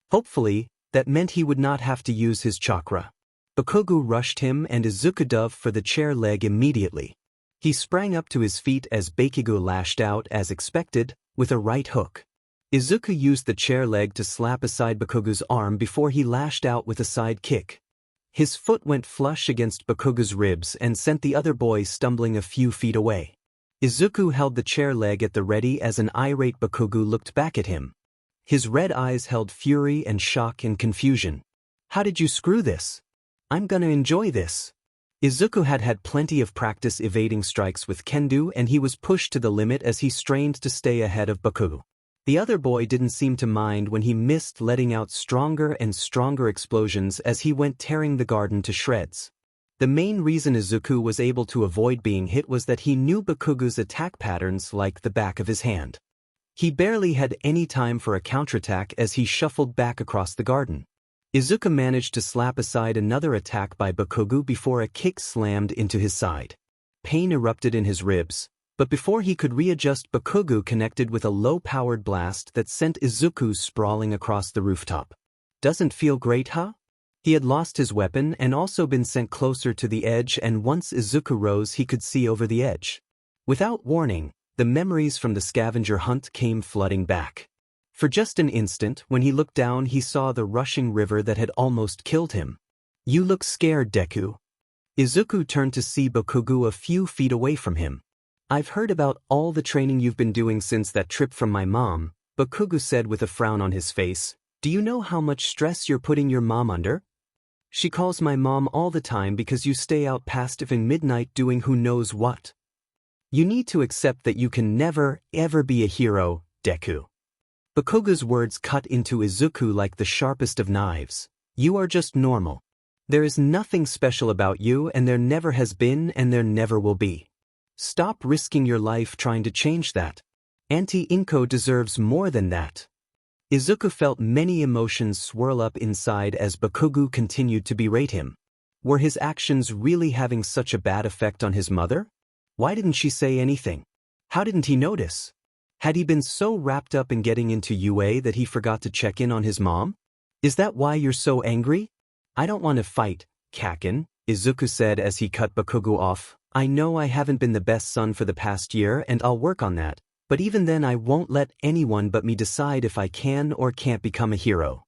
Hopefully, that meant he would not have to use his chakra. Bakugou rushed him and Izuku dove for the chair leg immediately. He sprang up to his feet as Bakugou lashed out as expected, with a right hook. Izuku used the chair leg to slap aside Bakugou's arm before he lashed out with a side kick. His foot went flush against Bakugou's ribs and sent the other boy stumbling a few feet away. Izuku held the chair leg at the ready as an irate Bakugou looked back at him. His red eyes held fury and shock and confusion. "How did you screw this? I'm gonna enjoy this." Izuku had had plenty of practice evading strikes with kendo and he was pushed to the limit as he strained to stay ahead of Bakugou. The other boy didn't seem to mind when he missed, letting out stronger and stronger explosions as he went tearing the garden to shreds. The main reason Izuku was able to avoid being hit was that he knew Bakugou's attack patterns like the back of his hand. He barely had any time for a counterattack as he shuffled back across the garden. Izuku managed to slap aside another attack by Bakugou before a kick slammed into his side. Pain erupted in his ribs, but before he could readjust, Bakugou connected with a low-powered blast that sent Izuku sprawling across the rooftop. "Doesn't feel great, huh?" He had lost his weapon and also been sent closer to the edge, and once Izuku rose he could see over the edge. Without warning, the memories from the scavenger hunt came flooding back. For just an instant, when he looked down he saw the rushing river that had almost killed him. "You look scared, Deku." Izuku turned to see Bakugou a few feet away from him. "I've heard about all the training you've been doing since that trip from my mom," Bakugou said with a frown on his face. "Do you know how much stress you're putting your mom under? She calls my mom all the time because you stay out past even midnight doing who knows what. You need to accept that you can never, ever be a hero, Deku." Bakugou's words cut into Izuku like the sharpest of knives. "You are just normal. There is nothing special about you, and there never has been and there never will be. Stop risking your life trying to change that. Auntie Inko deserves more than that." Izuku felt many emotions swirl up inside as Bakugou continued to berate him. Were his actions really having such a bad effect on his mother? Why didn't she say anything? How didn't he notice? Had he been so wrapped up in getting into UA that he forgot to check in on his mom? "Is that why you're so angry?" "I don't want to fight, Kakin," Izuku said as he cut Bakugou off. "I know I haven't been the best son for the past year and I'll work on that. But even then I won't let anyone but me decide if I can or can't become a hero."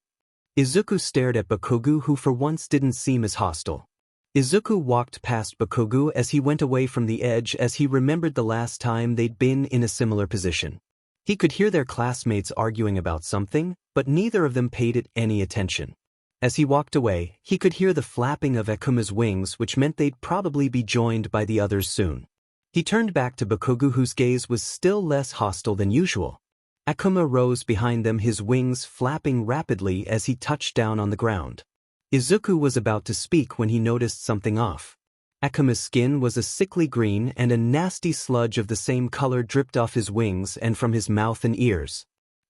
Izuku stared at Bakugou, who for once didn't seem as hostile. Izuku walked past Bakugou as he went away from the edge as he remembered the last time they'd been in a similar position. He could hear their classmates arguing about something, but neither of them paid it any attention. As he walked away, he could hear the flapping of Akuma's wings, which meant they'd probably be joined by the others soon. He turned back to Bakugou, whose gaze was still less hostile than usual. Akuma rose behind them, his wings flapping rapidly as he touched down on the ground. Izuku was about to speak when he noticed something off. Akuma's skin was a sickly green and a nasty sludge of the same color dripped off his wings and from his mouth and ears.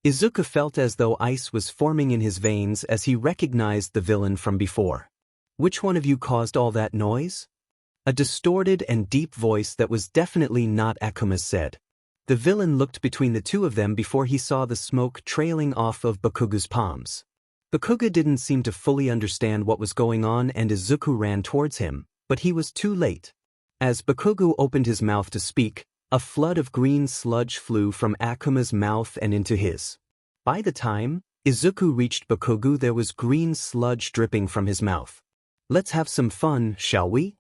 Izuku felt as though ice was forming in his veins as he recognized the villain from before. "Which one of you caused all that noise?" A distorted and deep voice that was definitely not Akuma's said. The villain looked between the two of them before he saw the smoke trailing off of Bakugou's palms. Bakugou didn't seem to fully understand what was going on and Izuku ran towards him, but he was too late. As Bakugou opened his mouth to speak, a flood of green sludge flew from Akuma's mouth and into his. By the time Izuku reached Bakugou, there was green sludge dripping from his mouth. "Let's have some fun, shall we?"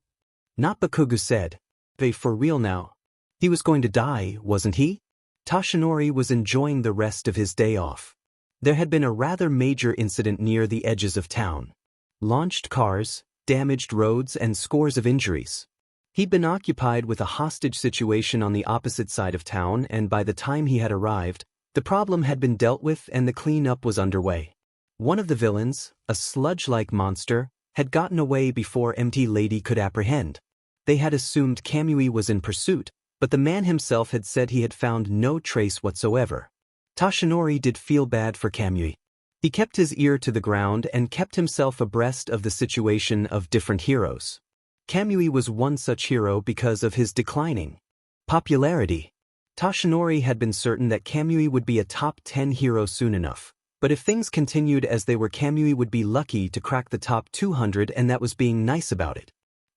Not Bakugou said. "They for real now." He was going to die, wasn't he? Toshinori was enjoying the rest of his day off. There had been a rather major incident near the edges of town. Launched cars, damaged roads, and scores of injuries. He'd been occupied with a hostage situation on the opposite side of town, and by the time he had arrived, the problem had been dealt with and the cleanup was underway. One of the villains, a sludge-like monster, had gotten away before Empty Lady could apprehend. They had assumed Kamui was in pursuit, but the man himself had said he had found no trace whatsoever. Toshinori did feel bad for Kamui. He kept his ear to the ground and kept himself abreast of the situation of different heroes. Kamui was one such hero because of his declining popularity. Toshinori had been certain that Kamui would be a top 10 hero soon enough, But if things continued as they were, Kamui would be lucky to crack the top 200, and that was being nice about it.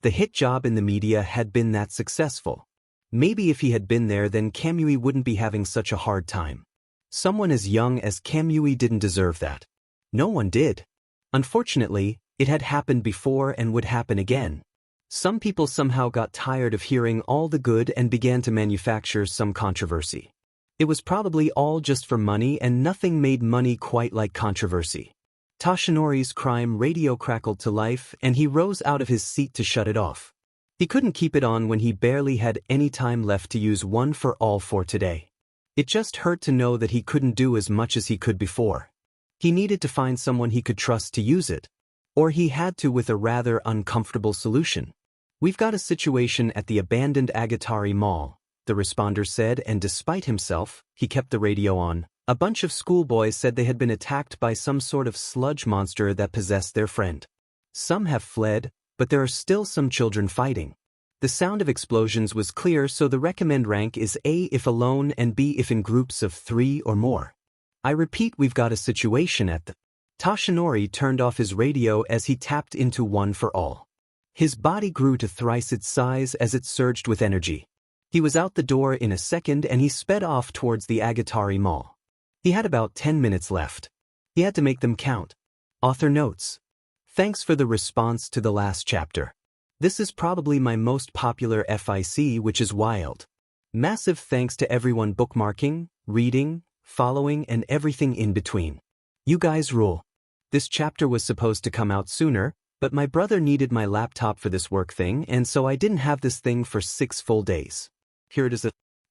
The hit job in the media had been that successful. Maybe if he had been there, then Kamui wouldn't be having such a hard time. Someone as young as Kamui didn't deserve that. No one did. Unfortunately, it had happened before and would happen again. Some people somehow got tired of hearing all the good and began to manufacture some controversy. It was probably all just for money, and nothing made money quite like controversy. Toshinori's crime radio crackled to life, and he rose out of his seat to shut it off. He couldn't keep it on when he barely had any time left to use one for all for today. It just hurt to know that he couldn't do as much as he could before. He needed to find someone he could trust to use it. Or he had to with a rather uncomfortable solution. "We've got a situation at the abandoned Agatari Mall," the responder said, and despite himself, he kept the radio on. A bunch of schoolboys said they had been attacked by some sort of sludge monster that possessed their friend. Some have fled, but there are still some children fighting. The sound of explosions was clear, so the recommend rank is A if alone and B if in groups of 3 or more. I repeat, we've got a situation at the... Toshinori turned off his radio as he tapped into one for all. His body grew to thrice its size as it surged with energy. He was out the door in a second, and he sped off towards the Agatari Mall. He had about 10 minutes left. He had to make them count. Author notes: thanks for the response to the last chapter. This is probably my most popular FIC, which is wild. Massive thanks to everyone bookmarking, reading, following, and everything in between. You guys rule. This chapter was supposed to come out sooner, but my brother needed my laptop for this work thing, and so I didn't have this thing for 6 full days. Here it is.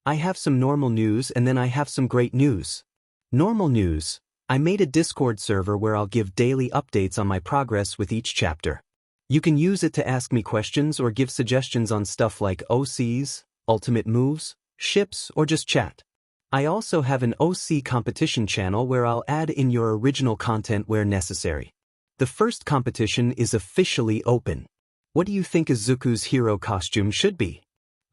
I have some normal news, and then I have some great news. Normal news: I made a Discord server where I'll give daily updates on my progress with each chapter. You can use it to ask me questions or give suggestions on stuff like OCs, ultimate moves, ships, or just chat. I also have an OC competition channel where I'll add in your original content where necessary. The first competition is officially open. What do you think Izuku's hero costume should be?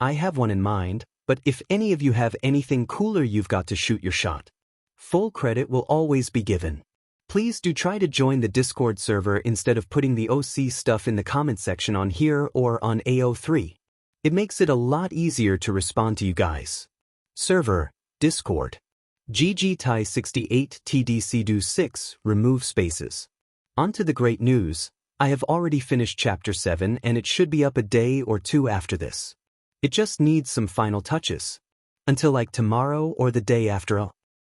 I have one in mind, but if any of you have anything cooler, you've got to shoot your shot. Full credit will always be given. Please do try to join the Discord server instead of putting the OC stuff in the comment section on here or on AO3. It makes it a lot easier to respond to you guys. Server, Discord. GG Tai 68 TDC Do 6, remove spaces. On to the great news. I have already finished chapter 7 and it should be up a day or 2 after this. It just needs some final touches. Until like tomorrow or the day after.